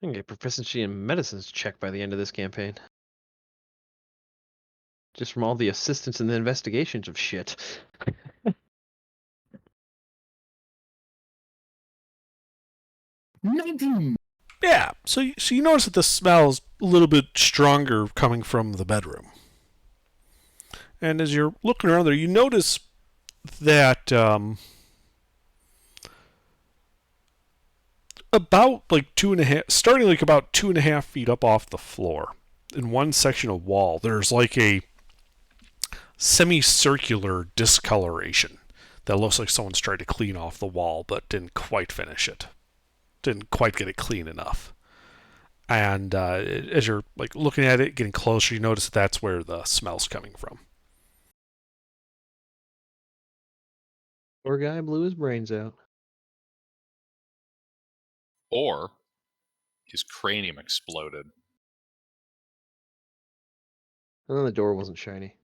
Speaker 2: I can get proficiency in medicines checked by the end of this campaign. Just from all the assistance in the investigations of shit.
Speaker 4: 19.
Speaker 6: Yeah, so you notice that the smell's a little bit stronger coming from the bedroom. And as you're looking around there, you notice that about like 2.5, starting like about 2.5 feet up off the floor, in one section of wall, there's like a semicircular discoloration that looks like someone's tried to clean off the wall but didn't quite finish it. Didn't quite get it clean enough. And as you're like looking at it, getting closer, you notice that's where the smell's coming from.
Speaker 2: Poor guy blew his brains out.
Speaker 1: Or his cranium exploded.
Speaker 2: And then the door wasn't shiny.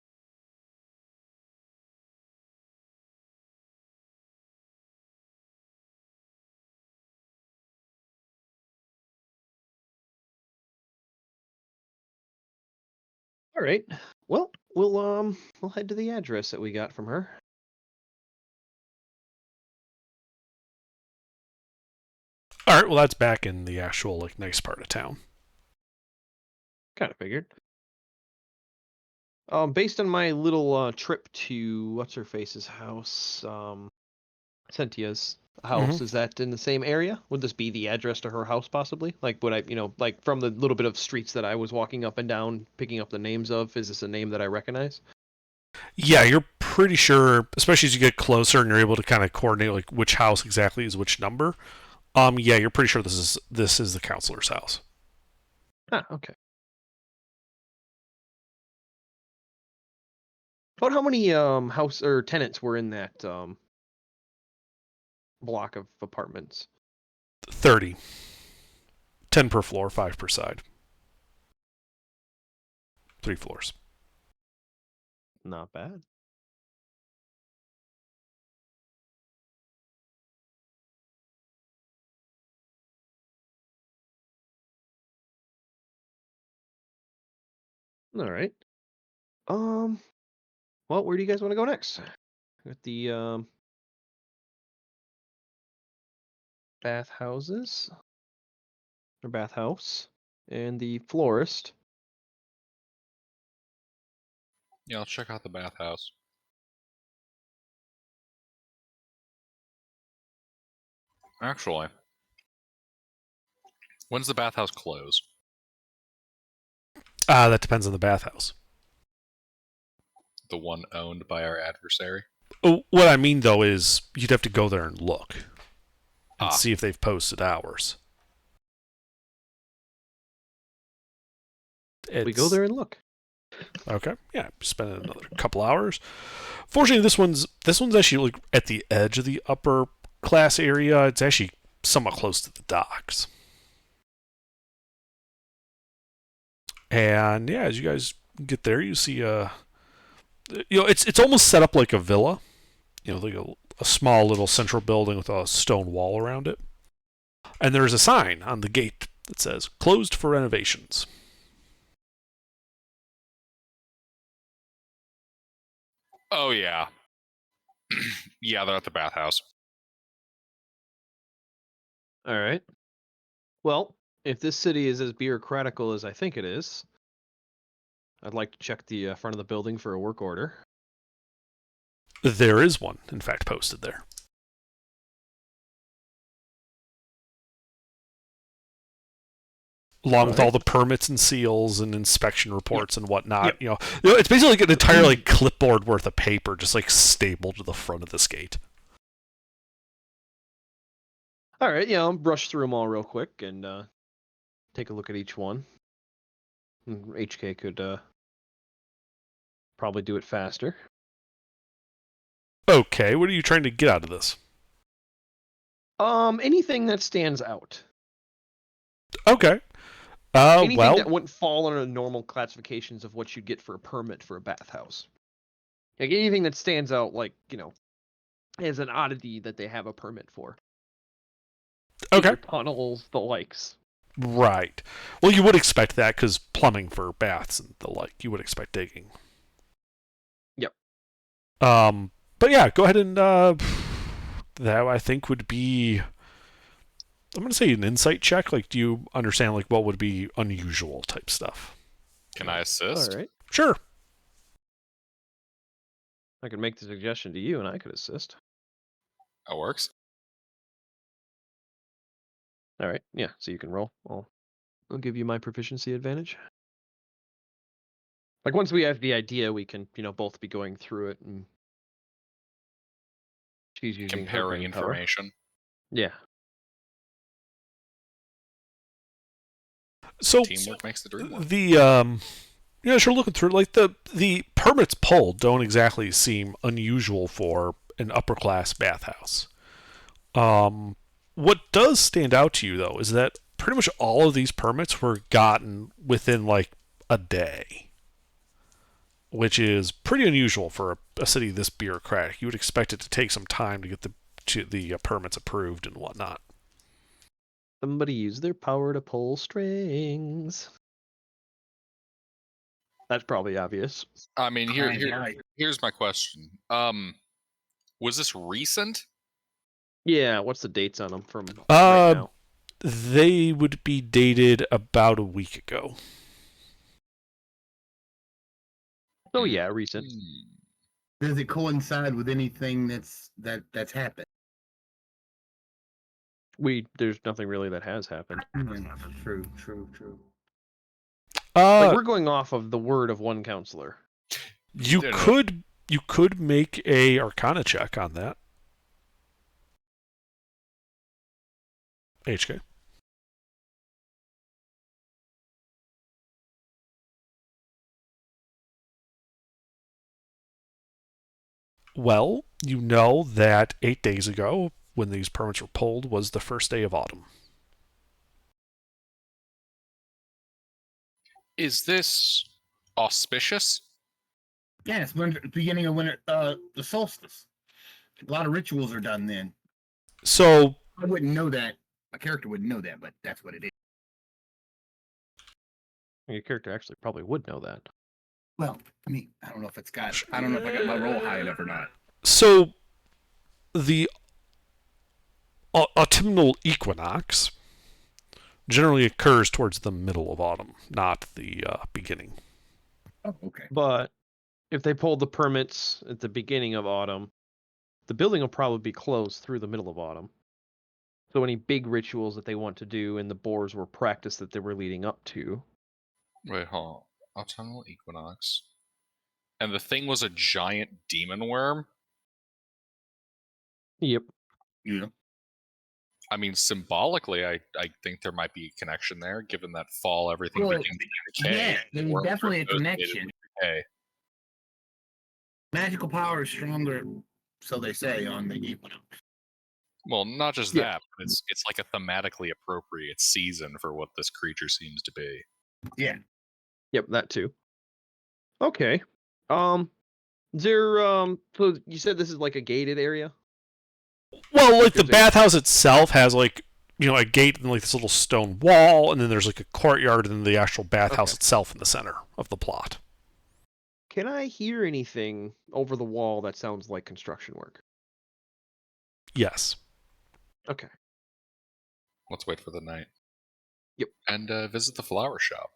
Speaker 2: All right. Well, we'll head to the address that we got from her.
Speaker 6: All right, well that's back in the actual like nice part of town.
Speaker 2: Kind of figured. Based on my little trip to what's her face's house, Cynthia's house, is that in the same area? Would this be the address to her house possibly? Like would I, like from the little bit of streets that I was walking up and down picking up the names of, is this a name that I recognize?
Speaker 6: Yeah, you're pretty sure, especially as you get closer and you're able to kind of coordinate like which house exactly is which number. Yeah, you're pretty sure this is the counselor's house.
Speaker 2: Ah, okay. About how many house or tenants were in that block of apartments?
Speaker 6: 30. 10 per floor, 5 per side. 3 floors.
Speaker 2: Not bad. All right. Well, where do you guys want to go next? With the bathhouses or bathhouse and the florist.
Speaker 1: Yeah, let's check out the bathhouse. Actually, when's the bathhouse close?
Speaker 6: That depends on the bathhouse.
Speaker 1: The one owned by our adversary?
Speaker 6: Oh, what I mean though is you'd have to go there and look and
Speaker 1: Ah.
Speaker 6: see if they've posted hours.
Speaker 2: We go there and look.
Speaker 6: Okay, yeah, spend another couple hours. Fortunately, this one's actually like at the edge of the upper class area. It's actually somewhat close to the docks. And yeah, as you guys get there, you see it's almost set up like a villa. Like a small little central building with a stone wall around it. And there's a sign on the gate that says "Closed for renovations."
Speaker 1: Oh, yeah. Yeah, they're at the bathhouse.
Speaker 2: All right. Well, if this city is as bureaucratical as I think it is, I'd like to check the front of the building for a work order.
Speaker 6: There is one, in fact, posted there. Along with all the permits and seals and inspection reports and whatnot. It's basically like an entire like clipboard worth of paper just like stapled to the front of this gate.
Speaker 2: All right, I'll brush through them all real quick and take a look at each one. HK could probably do it faster.
Speaker 6: Okay, what are you trying to get out of this?
Speaker 2: Anything that stands out.
Speaker 6: Okay.
Speaker 2: Anything
Speaker 6: Well,
Speaker 2: that wouldn't fall under the normal classifications of what you'd get for a permit for a bathhouse. Like anything that stands out, like, as an oddity that they have a permit for.
Speaker 6: okay.
Speaker 2: Either tunnels, the likes.
Speaker 6: Right. Well, you would expect that because plumbing for baths and the like, you would expect digging.
Speaker 2: Yep.
Speaker 6: But yeah, go ahead and that I think would be I'm gonna say an insight check. Like, do you understand like what would be unusual type stuff?
Speaker 1: Can I assist?
Speaker 2: All right.
Speaker 6: Sure.
Speaker 2: I could make the suggestion to you, and I could assist.
Speaker 1: That works.
Speaker 2: All right. Yeah. So you can roll. I'll give you my proficiency advantage. Like once we have the idea, we can both be going through it and she's using her
Speaker 1: Comparing
Speaker 2: brain power.
Speaker 1: information.
Speaker 2: Yeah.
Speaker 6: So
Speaker 1: Teamwork makes the dream work.
Speaker 6: sure, looking through like the permits pulled don't exactly seem unusual for an upper class bathhouse. What does stand out to you though is that pretty much all of these permits were gotten within like a day, which is pretty unusual for a city this bureaucratic. You would expect it to take some time to get the permits approved and whatnot.
Speaker 2: Somebody used their power to pull strings. That's probably obvious.
Speaker 1: I mean,
Speaker 4: Right.
Speaker 1: here's my question. Was this recent?
Speaker 2: Yeah. What's the dates on them from right now?
Speaker 6: They would be dated about a week ago.
Speaker 2: Oh yeah, recent.
Speaker 4: Does it coincide with anything that's happened?
Speaker 2: There's nothing really that has happened.
Speaker 4: True.
Speaker 2: Like we're going off of the word of one counselor.
Speaker 6: You could make a Arcana check on that. HK. Well, you know that 8 days ago, when these permits were pulled, was the first day of autumn.
Speaker 1: Is this auspicious?
Speaker 4: Yeah, it's beginning of winter, the solstice. A lot of rituals are done then.
Speaker 6: So
Speaker 4: I wouldn't know that. My character wouldn't know that, but that's what it is.
Speaker 2: Your character actually probably would know that.
Speaker 4: Well, I mean, I don't know if I got my roll high enough or not.
Speaker 6: So the autumnal equinox generally occurs towards the middle of autumn, not the beginning.
Speaker 4: Oh, okay.
Speaker 2: But if they pulled the permits at the beginning of autumn, the building will probably be closed through the middle of autumn. So any big rituals that they want to do and the boars were practiced that they were leading up to.
Speaker 1: Wait, hold on. Autumnal equinox. And the thing was a giant demon worm?
Speaker 2: Yep.
Speaker 4: Yeah.
Speaker 1: I mean, symbolically, I think there might be a connection there, given that fall everything
Speaker 4: Well,
Speaker 1: begins to decay.
Speaker 4: yeah, there's
Speaker 1: Worms are
Speaker 4: definitely a
Speaker 1: associated
Speaker 4: connection.
Speaker 1: with decay.
Speaker 4: Magical power is stronger, so they say, on the equinox.
Speaker 1: Well, not just
Speaker 2: Yeah.
Speaker 1: that, but it's like a thematically appropriate season for what this creature seems to be.
Speaker 4: Yeah.
Speaker 2: Yep, that too. Okay. Is there so you said this is like a gated area?
Speaker 6: Well, like the
Speaker 2: There's a-
Speaker 6: bathhouse itself has like a gate and like this little stone wall, and then there's like a courtyard, and then the actual bathhouse
Speaker 2: Okay.
Speaker 6: itself in the center of the plot.
Speaker 2: Can I hear anything over the wall that sounds like construction work?
Speaker 6: Yes.
Speaker 2: Okay.
Speaker 1: Let's wait for the night.
Speaker 2: Yep.
Speaker 1: And visit the flower shop.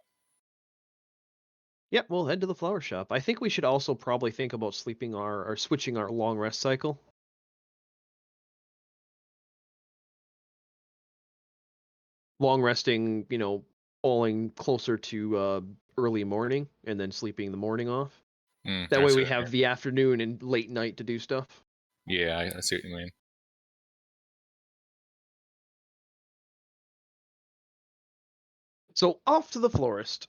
Speaker 2: Yep, we'll head to the flower shop. I think we should also probably think about switching our long rest cycle. Long resting, falling closer to early morning and then sleeping the morning off. That
Speaker 1: I
Speaker 2: way
Speaker 1: see
Speaker 2: we
Speaker 1: what you
Speaker 2: have
Speaker 1: mean.
Speaker 2: the afternoon and late night to do stuff.
Speaker 1: Yeah, I see what you mean.
Speaker 2: So off to the florist.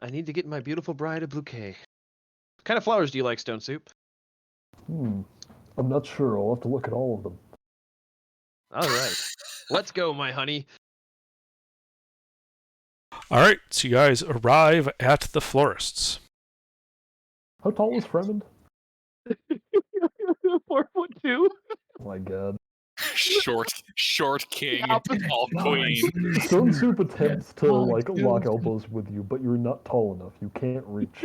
Speaker 2: I need to get my beautiful bride a bouquet. What kind of flowers do you like, Stone Soup?
Speaker 7: I'm not sure. I'll have to look at all of them.
Speaker 2: All right. Let's go, my honey.
Speaker 6: All right, so you guys arrive at the florist's.
Speaker 7: How tall is Fremond?
Speaker 2: 4'2".
Speaker 7: Oh my god.
Speaker 1: Short king,
Speaker 2: opposite
Speaker 1: tall queen.
Speaker 7: Stone Soup attempts to lock elbows with you, but you're not tall enough. You can't reach.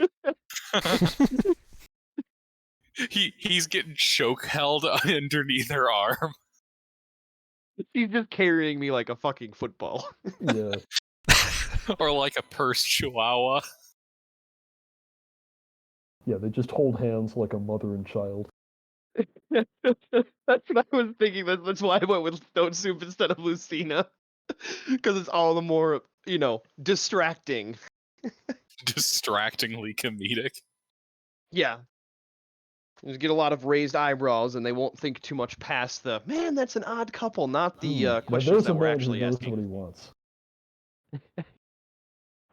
Speaker 1: He's getting choke held underneath her arm.
Speaker 2: She's just carrying me like a fucking football.
Speaker 7: Yeah.
Speaker 1: Or like a pursed chihuahua.
Speaker 7: Yeah, they just hold hands like a mother and child.
Speaker 2: That's what I was thinking. That's why I went with Stone Soup instead of Lucina. Because it's all the more, distracting.
Speaker 1: Distractingly comedic.
Speaker 2: Yeah. You get a lot of raised eyebrows, and they won't think too much past the, man, that's an odd couple, not the
Speaker 7: Now
Speaker 2: questions
Speaker 7: there's
Speaker 2: that
Speaker 7: a
Speaker 2: we're
Speaker 7: man
Speaker 2: actually
Speaker 7: who knows
Speaker 2: asking.
Speaker 7: what he wants.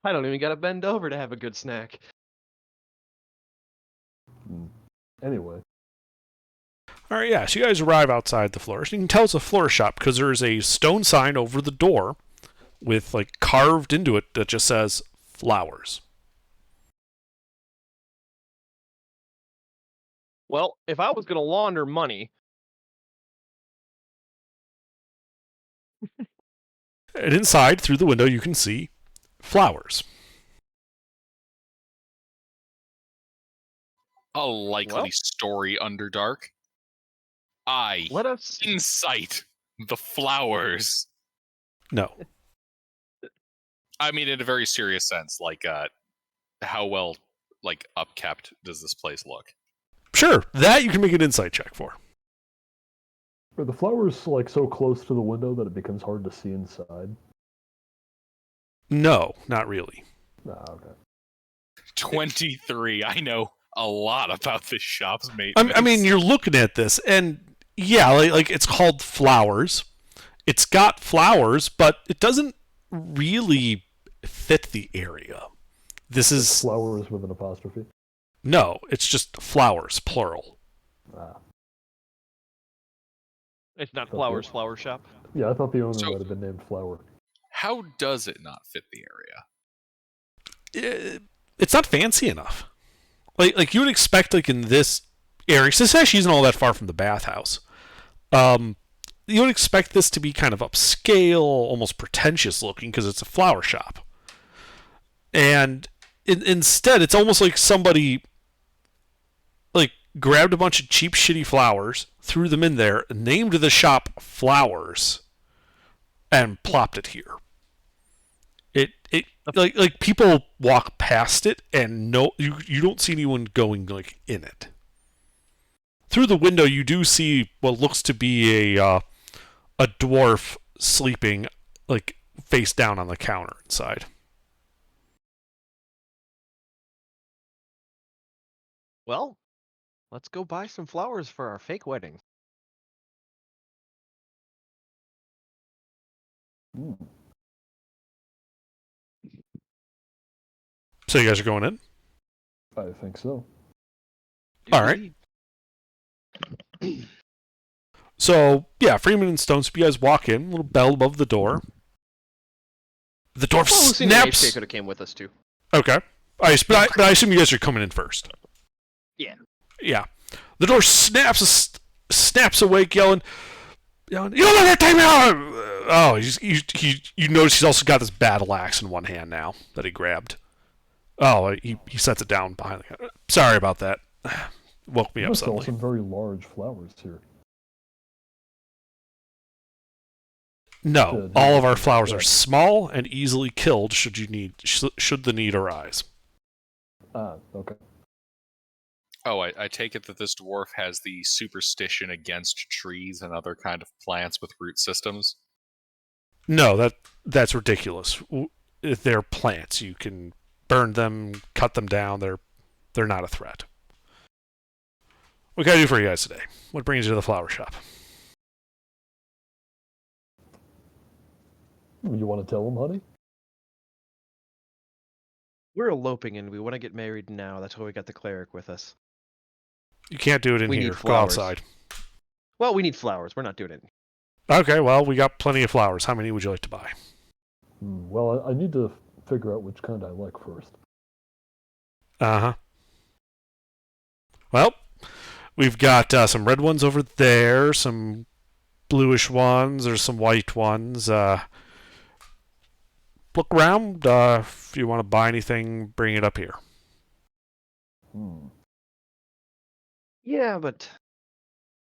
Speaker 2: I don't even gotta bend over to have a good snack.
Speaker 7: Anyway,
Speaker 6: All right, yeah. So you guys arrive outside the florist. You can tell it's a florist shop because there is a stone sign over the door with like carved into it that just says flowers.
Speaker 2: Well, if I was gonna launder money,
Speaker 6: And inside, through the window, you can see flowers.
Speaker 1: A likely
Speaker 2: Well-
Speaker 1: story, Underdark. I
Speaker 2: let us.
Speaker 1: incite the flowers.
Speaker 6: No.
Speaker 1: I mean, in a very serious sense, like, how well, like, upkept does this place look?
Speaker 6: Sure, that you can make an insight check for.
Speaker 7: are the flowers like so close to the window that it becomes hard to see inside?
Speaker 6: No, not really.
Speaker 7: Ah, okay.
Speaker 1: 23. I know a lot about this shop's maintenance.
Speaker 6: I mean, you're looking at this, and yeah, like it's called flowers. It's got flowers, but it doesn't really fit the area. This is
Speaker 7: Flowers with an apostrophe.
Speaker 6: no, it's just flowers, plural.
Speaker 7: Ah.
Speaker 2: It's not
Speaker 7: Okay.
Speaker 2: Flowers Flower Shop.
Speaker 7: Yeah, I thought the owner
Speaker 1: So-
Speaker 7: might have been named Flower.
Speaker 1: How does it not fit the area?
Speaker 6: It's not fancy enough. Like you would expect, like in this area, since actually isn't all that far from the bathhouse. You would expect this to be kind of upscale, almost pretentious looking, because it's a flower shop. And instead, it's almost like somebody like grabbed a bunch of cheap, shitty flowers, threw them in there, named the shop Flowers, and plopped it here. It like people walk past it and no, you don't see anyone going like in it. Through the window, you do see what looks to be a dwarf sleeping like face down on the counter inside.
Speaker 2: Well, let's go buy some flowers for our fake wedding.
Speaker 7: Hmm.
Speaker 6: So you guys are going in?
Speaker 7: I think so.
Speaker 6: All right. So yeah, Freeman and Stones, you guys walk in, little bell above the door. The dwarf
Speaker 2: Well, Lucina and HK
Speaker 6: snaps.
Speaker 2: could have came with us too.
Speaker 6: Okay. But I assume you guys are coming in first.
Speaker 2: Yeah.
Speaker 6: Yeah. The door snaps awake, yelling, "You don't let that time out!" Oh, you notice he's also got this battle axe in one hand now that he grabbed. Oh, he sets it down behind the counter. Sorry about that. Woke me
Speaker 7: You
Speaker 6: up
Speaker 7: must sell
Speaker 6: suddenly.
Speaker 7: some very large flowers here.
Speaker 6: No,
Speaker 7: Good.
Speaker 6: all of our flowers are
Speaker 7: Good.
Speaker 6: small and easily killed should the need arise.
Speaker 7: Ah, okay.
Speaker 1: Oh, I take it that this dwarf has the superstition against trees and other kind of plants with root systems.
Speaker 6: No, that's ridiculous. If they're plants, you can burn them, cut them down. They're not a threat. What can I do for you guys today? What brings you to the flower shop?
Speaker 7: You want to tell them, honey?
Speaker 2: We're eloping and we want to get married now. That's why we got the cleric with us.
Speaker 6: You can't do it in
Speaker 2: We
Speaker 6: here.
Speaker 2: need
Speaker 6: Go
Speaker 2: flowers.
Speaker 6: outside.
Speaker 2: Well, we need flowers. We're not doing it.
Speaker 6: Okay, well, we got plenty of flowers. How many would you like to buy?
Speaker 7: Well, I need to figure out which kind I like first.
Speaker 6: Uh-huh. Well, we've got some red ones over there, some bluish ones, there's some white ones. Look around. If you want to buy anything, bring it up here.
Speaker 2: Yeah, but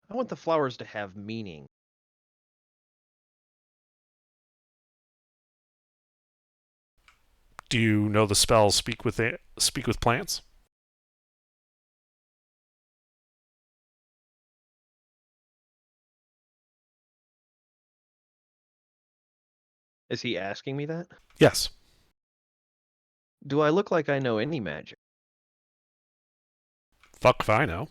Speaker 2: I want the flowers to have meaning.
Speaker 6: Do you know the spell speak with plants?
Speaker 2: Is he asking me that?
Speaker 6: Yes.
Speaker 2: Do I look like I know any magic?
Speaker 6: Fuck if I know.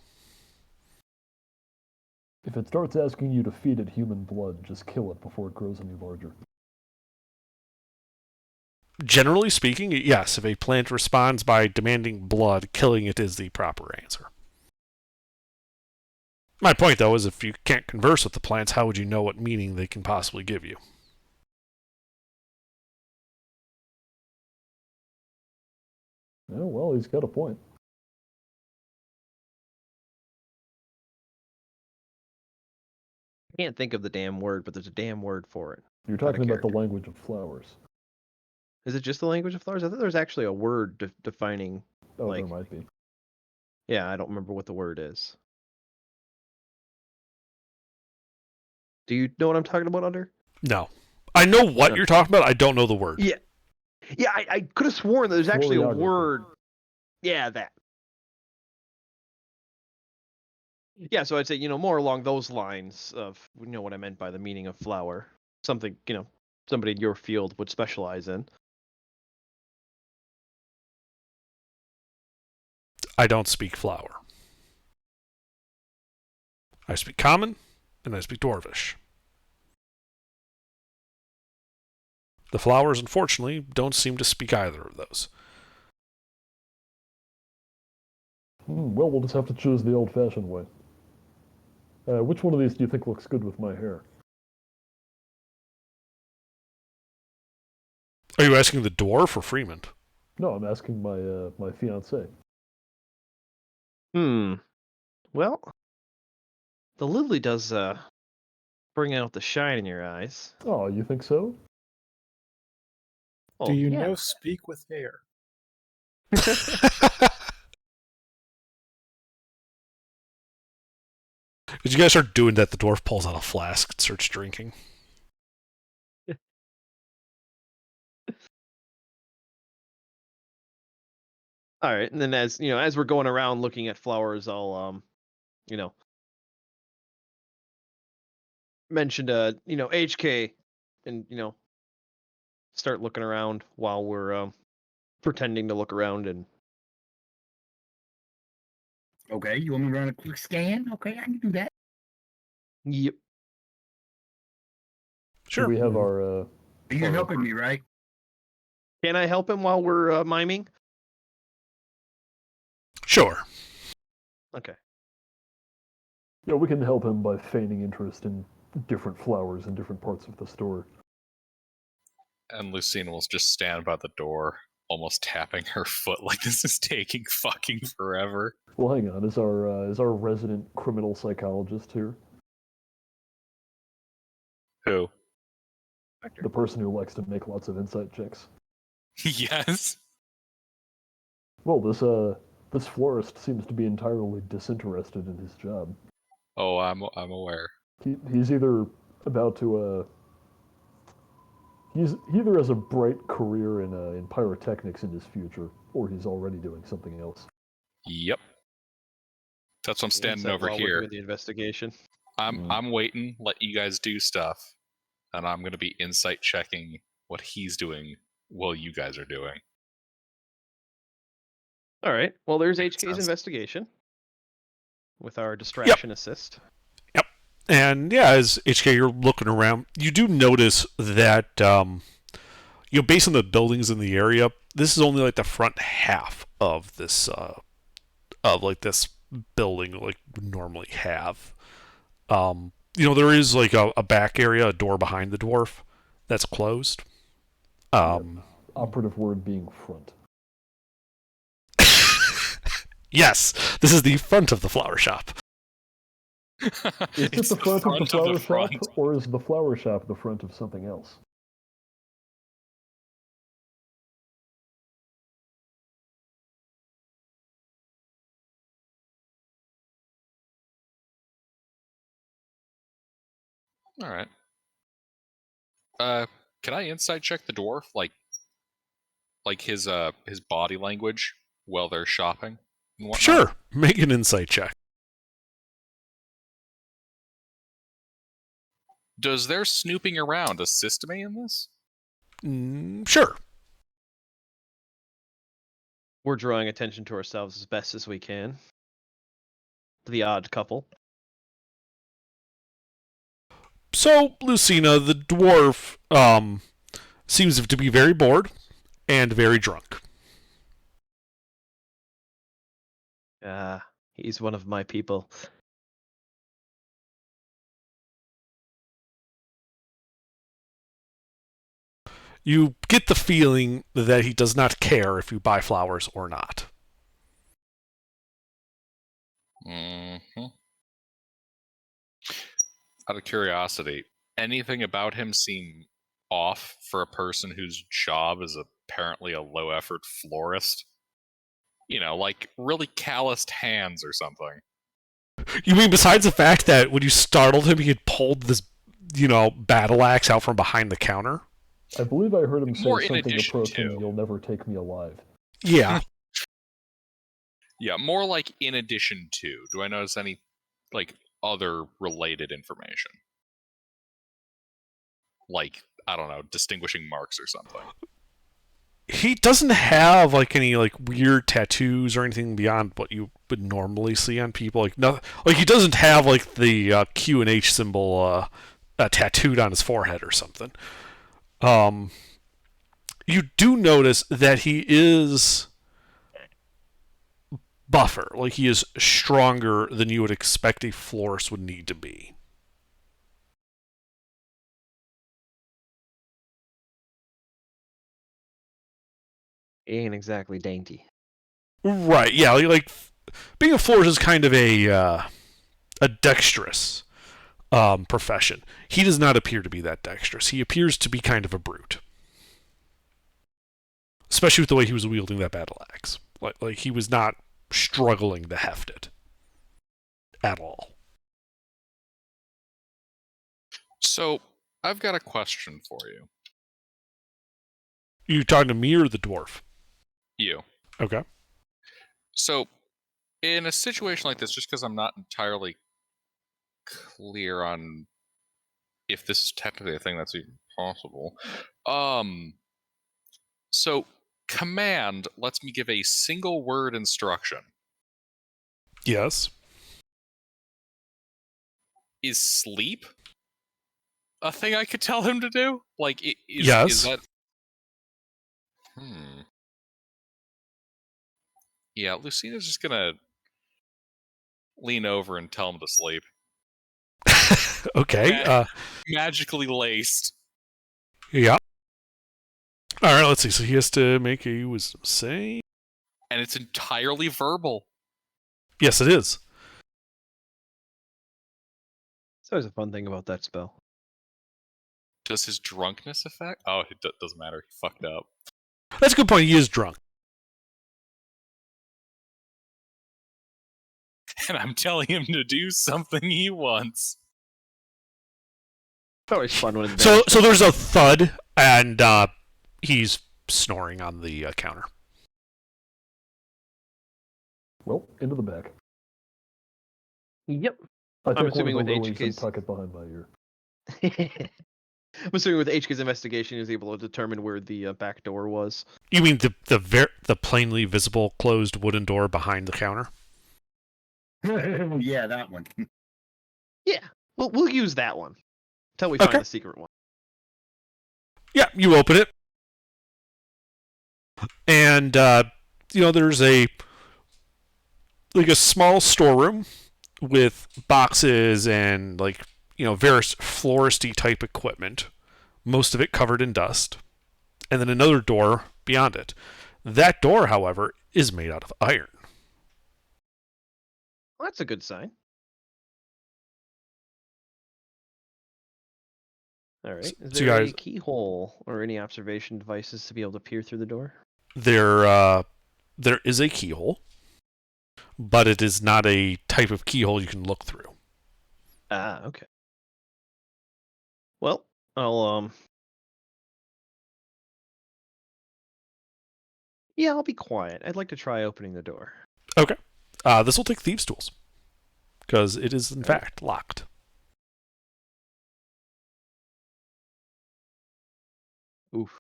Speaker 7: If it starts asking you to feed it human blood, just kill it before it grows any larger.
Speaker 6: Generally speaking, yes. If a plant responds by demanding blood, killing it is the proper answer. My point, though, is if you can't converse with the plants, how would you know what meaning they can possibly give you?
Speaker 7: Yeah, well, he's got a point.
Speaker 2: I can't think of the damn word, but there's a damn word for it.
Speaker 7: You're
Speaker 2: Out of
Speaker 7: talking about the
Speaker 2: character.
Speaker 7: language of flowers.
Speaker 2: Is it just the language of flowers? I thought there was actually a word defining.
Speaker 7: Oh,
Speaker 2: Like-
Speaker 7: there might be.
Speaker 2: Yeah, I don't remember what the word is. Do you know what I'm talking about, Under?
Speaker 6: No. I know what
Speaker 2: No.
Speaker 6: you're talking about. I don't know the word.
Speaker 2: Yeah. Yeah, I could have sworn that there's actually a
Speaker 7: Floriography.
Speaker 2: word. Yeah, that. Yeah, so I'd say, more along those lines of, what I meant by the meaning of flower. Something, somebody in your field would specialize in.
Speaker 6: I don't speak flower. I speak common, and I speak dwarvish. The flowers, unfortunately, don't seem to speak either of those.
Speaker 7: Well, we'll just have to choose the old-fashioned way. Which one of these do you think looks good with my hair?
Speaker 6: Are you asking the dwarf or Freeman?
Speaker 7: No, I'm asking my my fiancée.
Speaker 2: Well, the lily does bring out the shine in your eyes.
Speaker 7: Oh, you think so?
Speaker 2: Oh,
Speaker 5: Do you
Speaker 2: yeah.
Speaker 5: know speak with hair?
Speaker 6: As you guys start doing that, the dwarf pulls out a flask and starts drinking.
Speaker 2: All right, and then as we're going around looking at flowers, I'll mention HK, and start looking around while we're pretending to look around. And
Speaker 4: Okay, you want me to run a quick scan? Okay, I can do that.
Speaker 2: yep.
Speaker 6: Sure.
Speaker 7: We have our.
Speaker 4: You're helping me, right?
Speaker 2: Can I help him while we're miming?
Speaker 6: Sure.
Speaker 2: Okay.
Speaker 7: Yeah, we can help him by feigning interest in different flowers in different parts of the store.
Speaker 1: And Lucina will just stand by the door, almost tapping her foot like this is taking fucking forever.
Speaker 7: Well, hang on. Is our resident criminal psychologist here?
Speaker 1: Who?
Speaker 7: The person who likes to make lots of insight checks.
Speaker 1: Yes.
Speaker 7: Well, this florist seems to be entirely disinterested in his job.
Speaker 1: Oh, I'm aware.
Speaker 7: He's either about to he either has a bright career in pyrotechnics in his future, or he's already doing something else.
Speaker 1: Yep. That's why I'm standing
Speaker 2: Insight
Speaker 1: over
Speaker 2: while we're
Speaker 1: here.
Speaker 2: doing the investigation.
Speaker 1: I'm waiting, let you guys do stuff, and I'm gonna be insight checking what he's doing while you guys are doing.
Speaker 2: All right. Well, there's HK's
Speaker 1: Sounds-
Speaker 2: investigation with our distraction assist.
Speaker 6: And yeah, as HK, you're looking around, you do notice that, based on the buildings in the area, this is only like the front half of this, this building like we normally have. There is like a back area, a door behind the dwarf that's closed.
Speaker 7: Operative word being front.
Speaker 6: Yes, this is the front of the flower shop.
Speaker 7: Is it the front of the flower shop,
Speaker 1: front.
Speaker 7: or is the flower shop the front of something else?
Speaker 1: All right. Can I insight check the dwarf? Like, like his body language while they're shopping and whatnot?
Speaker 6: Sure, make an insight check.
Speaker 1: Does their snooping around assist me in this?
Speaker 6: Sure.
Speaker 2: We're drawing attention to ourselves as best as we can. The odd couple.
Speaker 6: So, Lucina, the dwarf, seems to be very bored and very drunk.
Speaker 2: He's one of my people.
Speaker 6: You get the feeling that he does not care if you buy flowers or not.
Speaker 1: Mm-hmm. Out of curiosity, anything about him seem off for a person whose job is apparently a low-effort florist? You know, like really calloused hands or something.
Speaker 6: You mean besides the fact that when you startled him, he had pulled this, battle axe out from behind the counter?
Speaker 7: I believe I heard him say
Speaker 1: More in
Speaker 7: something
Speaker 1: addition
Speaker 7: approaching,
Speaker 1: to.
Speaker 7: "You'll never take me alive."
Speaker 6: Yeah.
Speaker 1: Yeah, more like in addition to. Do I notice any, like, other related information? Like, I don't know, distinguishing marks or something.
Speaker 6: He doesn't have any weird tattoos or anything beyond what you would normally see on people. He doesn't have the Q and H symbol tattooed on his forehead or something. You do notice that he is buffer. He is stronger than you would expect a florist would need to be.
Speaker 2: He ain't exactly dainty.
Speaker 6: Right, yeah. Being a florist is kind of a dexterous profession. He does not appear to be that dexterous. He appears to be kind of a brute. Especially with the way he was wielding that battle axe. Like he was not struggling to heft it. At all.
Speaker 1: So, I've got a question for you.
Speaker 6: You talking to me or the dwarf?
Speaker 1: You.
Speaker 6: Okay.
Speaker 1: So, in a situation like this, just because I'm not entirely clear on if this is technically a thing that's even possible, so command lets me give a single word instruction.
Speaker 6: Yes.
Speaker 1: Is sleep a thing I could tell him to do?
Speaker 6: Yes.
Speaker 1: Is that... Yeah, Lucina's just gonna lean over and tell him to sleep.
Speaker 6: Okay.
Speaker 1: Magically laced.
Speaker 6: Yeah. All right. Let's see. So he has to make a wisdom save.
Speaker 1: And it's entirely verbal.
Speaker 6: Yes, it is.
Speaker 2: It's always a fun thing about that spell.
Speaker 1: Does his drunkenness affect? Oh, it doesn't matter. He fucked up.
Speaker 6: That's a good point. He is drunk.
Speaker 1: And I'm telling him to do something he wants.
Speaker 2: It's always fun when it's
Speaker 6: So there's a thud, and he's snoring on the counter.
Speaker 7: Well, into the back.
Speaker 2: Yep.
Speaker 7: I take
Speaker 2: assuming
Speaker 7: one of the
Speaker 2: with
Speaker 7: lilies
Speaker 2: HK's
Speaker 7: and tuck it behind my ear.
Speaker 2: I'm assuming with HK's investigation, he was able to determine where the back door was.
Speaker 6: You mean the plainly visible closed wooden door behind the counter?
Speaker 4: Yeah, that one.
Speaker 2: Yeah, we'll use that one until we find the secret one.
Speaker 6: Yeah, you open it, and there's a small storeroom with boxes and various floristy type equipment, most of it covered in dust, and then another door beyond it. That door, however, is made out of iron.
Speaker 2: Well, that's a good sign. All right. Is there a keyhole or any observation devices to be able to peer through the door?
Speaker 6: There is a keyhole, but it is not a type of keyhole you can look through.
Speaker 2: Ah, okay. Well, I'll Yeah, I'll be quiet. I'd like to try opening the door.
Speaker 6: Okay. This will take thieves' tools because it is in fact locked.
Speaker 2: Oof.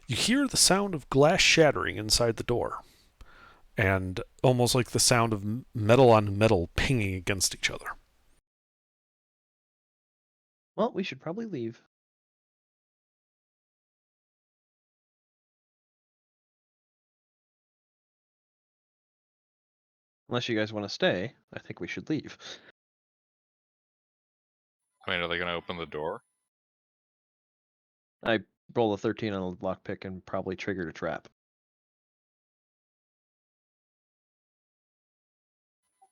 Speaker 6: You hear the sound of glass shattering inside the door, and almost like the sound of metal on metal pinging against each other.
Speaker 2: Well, we should probably leave. Unless you guys want to stay, I think we should leave.
Speaker 1: I mean, are they going to open the door?
Speaker 2: I roll a 13 on the lockpick and probably triggered a trap.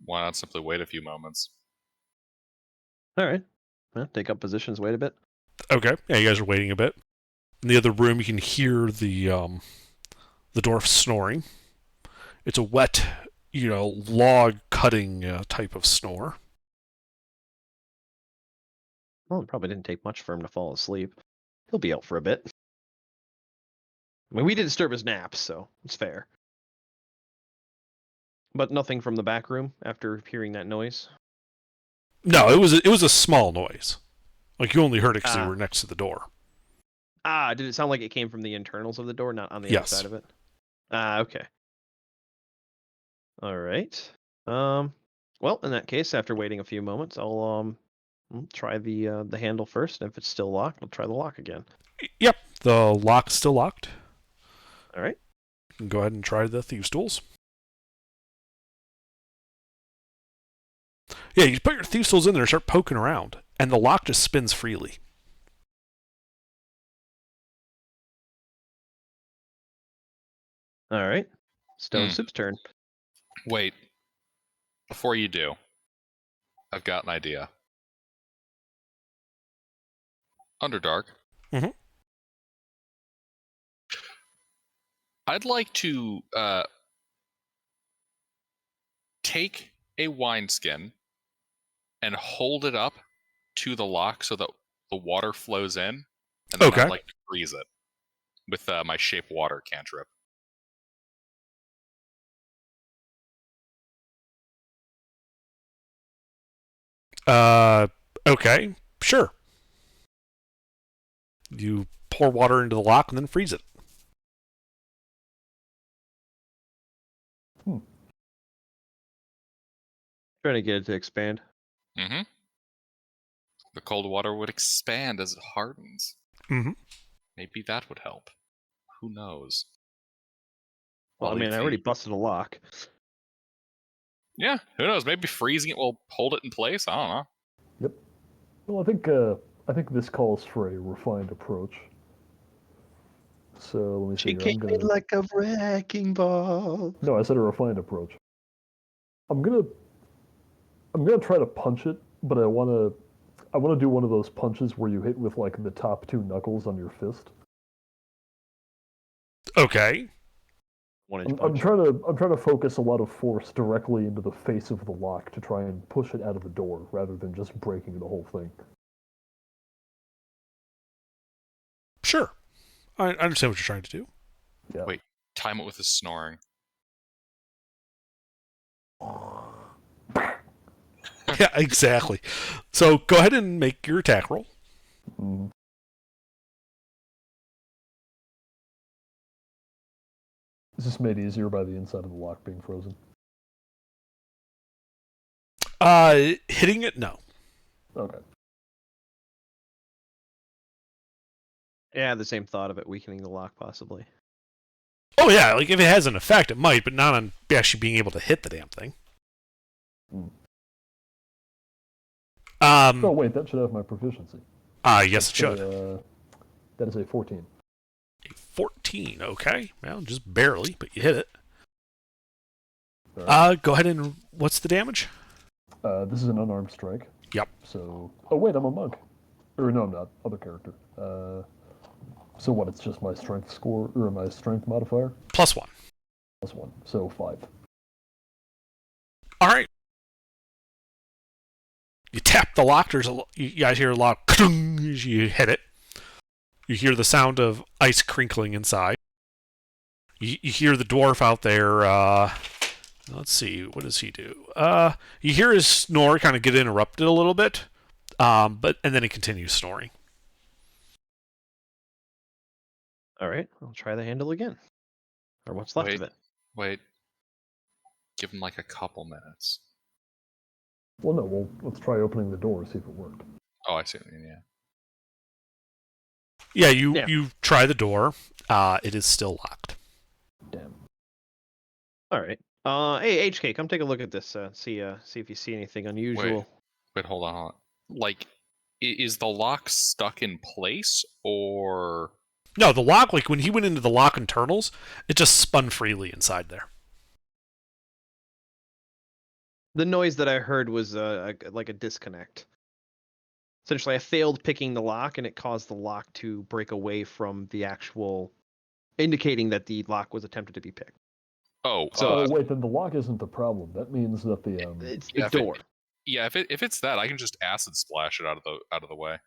Speaker 1: Why not simply wait a few moments?
Speaker 2: All right. Well, take up positions, wait a bit.
Speaker 6: Okay. Yeah, you guys are waiting a bit. In the other room, you can hear the dwarf snoring. It's a wet, log cutting type of snore.
Speaker 2: Well, it probably didn't take much for him to fall asleep. He'll be out for a bit. I mean, we did disturb his nap, so it's fair. But nothing from the back room after hearing that noise?
Speaker 6: No, it was a small noise. Like you only heard it because you
Speaker 2: Ah.
Speaker 6: were next to the door.
Speaker 2: Ah, did it sound like it came from the internals of the door, not on the
Speaker 6: Yes.
Speaker 2: outside of it? Ah, okay. All right. Well, in that case, after waiting a few moments, I'll try the handle first, and if it's still locked, I'll try the lock again.
Speaker 6: Yep, the lock's still locked.
Speaker 2: All right.
Speaker 6: You can go ahead and try the thieves' tools. Yeah, you put your thieves' tools in there and start poking around, and the lock just spins freely.
Speaker 2: All right. Stone Soup's turn.
Speaker 1: Wait. Before you do, I've got an idea. Underdark.
Speaker 6: Mhm.
Speaker 1: I'd like to take a wineskin and hold it up to the lock so that the water flows in, and then
Speaker 6: Okay.
Speaker 1: I'd like to freeze it with my shape water cantrip.
Speaker 6: Okay, sure. You pour water into the lock and then freeze it.
Speaker 2: Trying to get it to expand.
Speaker 1: Mm-hmm. The cold water would expand as it hardens.
Speaker 6: Mm-hmm.
Speaker 1: Maybe that would help. Who knows?
Speaker 2: Well, I
Speaker 1: I'll
Speaker 2: mean,
Speaker 1: leave
Speaker 2: I already
Speaker 1: the-
Speaker 2: busted a lock.
Speaker 1: Yeah, who knows? Maybe freezing it will hold it in place. I don't know.
Speaker 7: Yep. Well, I think this calls for a refined approach. So let me see
Speaker 2: She
Speaker 7: here.
Speaker 2: came in like a wrecking ball.
Speaker 7: No, I said a refined approach. I'm gonna try to punch it, but I wanna do one of those punches where you hit with like the top two knuckles on your fist.
Speaker 6: Okay.
Speaker 2: 1 inch
Speaker 7: I'm
Speaker 2: punch.
Speaker 7: trying to focus a lot of force directly into the face of the lock to try and push it out of the door rather than just breaking the whole thing.
Speaker 6: Sure. I understand what you're trying to do.
Speaker 7: Yeah.
Speaker 1: Wait. Time it with his snoring.
Speaker 6: Yeah, exactly. So go ahead and make your attack roll.
Speaker 7: Mm. Is this made easier by the inside of the lock being frozen?
Speaker 6: Hitting it? No.
Speaker 7: Okay.
Speaker 2: Yeah, the same thought of it weakening the lock, possibly.
Speaker 6: Oh yeah, like if it has an effect, it might, but not on actually being able to hit the damn thing.
Speaker 7: Mm.
Speaker 6: Um.
Speaker 7: Oh wait, that should have my proficiency.
Speaker 6: Yes, it should.
Speaker 7: That is a 14.
Speaker 6: 14. Okay. Well, just barely, but you hit it.
Speaker 7: All right.
Speaker 6: Go ahead and what's the damage?
Speaker 7: This is an unarmed strike.
Speaker 6: Yep.
Speaker 7: So, oh wait, I'm a monk. Or no, I'm not. Other character. So what? It's just my strength score or my strength modifier
Speaker 6: +1.
Speaker 7: +1. So 5.
Speaker 6: All right. You tap the lock. You guys hear a loud as you hit it. You hear the sound of ice crinkling inside. You hear the dwarf out there. Let's see, what does he do? You hear his snore kind of get interrupted a little bit, and then he continues snoring.
Speaker 2: All right, I'll try the handle again. Or what's left of it.
Speaker 1: Wait. Give him like a couple minutes.
Speaker 7: Well, no, well, let's try opening the door, see if it worked.
Speaker 1: Oh, I see what you mean, yeah.
Speaker 6: Yeah,
Speaker 2: Yeah.
Speaker 6: you try the door. It is still locked.
Speaker 7: Damn.
Speaker 2: All right. Hey, HK, come take a look at this. See if you see anything unusual.
Speaker 1: Wait, hold on. Like, is the lock stuck in place, or...
Speaker 6: No, the lock, like when he went into the lock internals, it just spun freely inside there.
Speaker 2: The noise that I heard was like a disconnect. Essentially, I failed picking the lock, and it caused the lock to break away from the actual, indicating that the lock was attempted to be picked.
Speaker 1: Oh,
Speaker 2: So-
Speaker 7: Oh, wait, then the lock isn't the problem. That means that the
Speaker 2: It's
Speaker 1: yeah,
Speaker 2: the
Speaker 1: if it-
Speaker 2: door.
Speaker 1: yeah. If it's that, I can just acid splash it out of the way.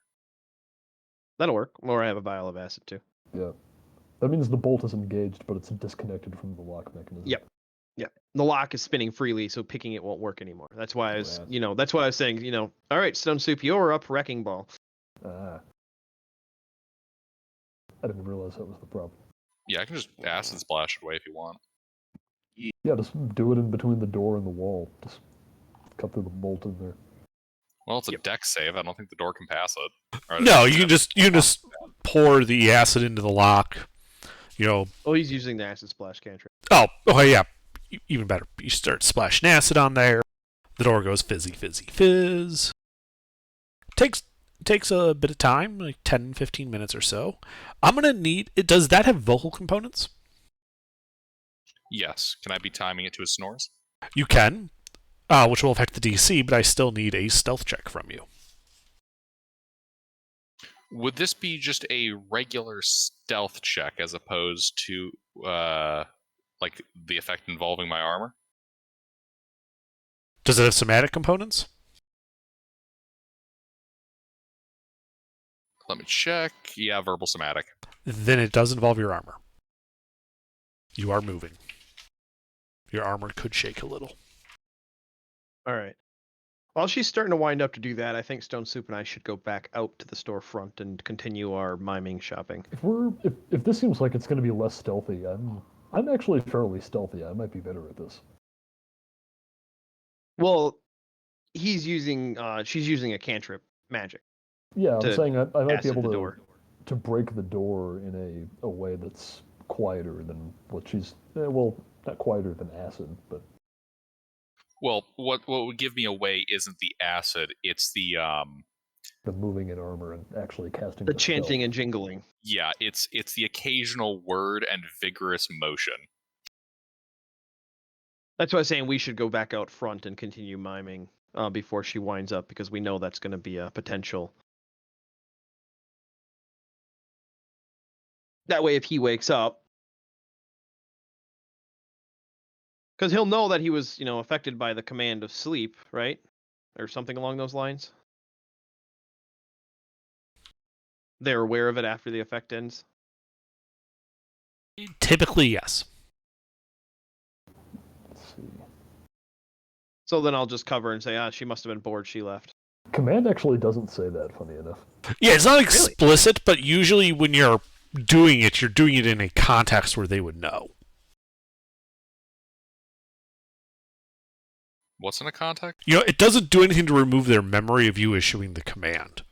Speaker 2: That'll work. Or I have a vial of acid too.
Speaker 7: yeah, that means the bolt is engaged, but it's disconnected from the lock mechanism.
Speaker 2: Yep. The lock is spinning freely, so picking it won't work anymore. That's why I was,
Speaker 7: Rad.
Speaker 2: that's why I was saying, all right, Stone Soup, you're up, Wrecking Ball.
Speaker 7: Ah. I didn't realize that was the problem.
Speaker 1: Yeah, I can just acid splash it away if you want.
Speaker 7: Yeah, just do it in between the door and the wall. Just cut through the bolt in there.
Speaker 1: Well, it's a
Speaker 2: Yep.
Speaker 1: deck save. I don't think the door can pass it. Or
Speaker 6: No,
Speaker 1: it's
Speaker 6: you can just pour the acid into the lock.
Speaker 2: Oh, he's using the acid splash cantrip.
Speaker 6: Oh yeah, even better. You start splashing acid on there. The door goes fizzy, fizzy, fizz. Takes a bit of time, like 10, 15 minutes or so. I'm gonna need it. Does that have vocal components?
Speaker 1: Yes. Can I be timing it to his snores?
Speaker 6: You can, which will affect the DC, but I still need a stealth check from you.
Speaker 1: Would this be just a regular stealth check as opposed to like the effect involving my armor?
Speaker 6: Does it have somatic components?
Speaker 1: Let me check. Yeah, verbal somatic.
Speaker 6: Then it does involve your armor. You are moving. Your armor could shake a little.
Speaker 2: All right. While she's starting to wind up to do that, I think Stone Soup and I should go back out to the storefront and continue our miming shopping.
Speaker 7: If this seems like it's going to be less stealthy, I'm actually fairly stealthy. I might be better at this.
Speaker 2: Well, she's using a cantrip magic.
Speaker 7: Yeah, I'm
Speaker 2: To
Speaker 7: saying I might be
Speaker 2: acid
Speaker 7: able
Speaker 2: the
Speaker 7: to
Speaker 2: door.
Speaker 7: to break the door in a way that's quieter than what she's well, not quieter than acid, but
Speaker 1: Well, what would give me away isn't the acid, it's the
Speaker 7: moving in armor and actually casting
Speaker 2: The
Speaker 7: spell.
Speaker 2: chanting and jingling.
Speaker 1: yeah, it's the occasional word and vigorous motion.
Speaker 2: That's why I was saying we should go back out front and continue miming before she winds up, because we know that's going to be a potential. That way, if he wakes up, because he'll know that he was, affected by the command of sleep, right? Or something along those lines. They're aware of it after the effect ends.
Speaker 6: Typically, yes.
Speaker 7: Let's see.
Speaker 2: So then I'll just cover and say, she must have been bored, she left.
Speaker 7: Command actually doesn't say that, funny enough.
Speaker 6: Yeah, it's not explicit, but usually when you're doing it, you're doing it in a context where they would know.
Speaker 1: What's in a context?
Speaker 6: It doesn't do anything to remove their memory of you issuing the command.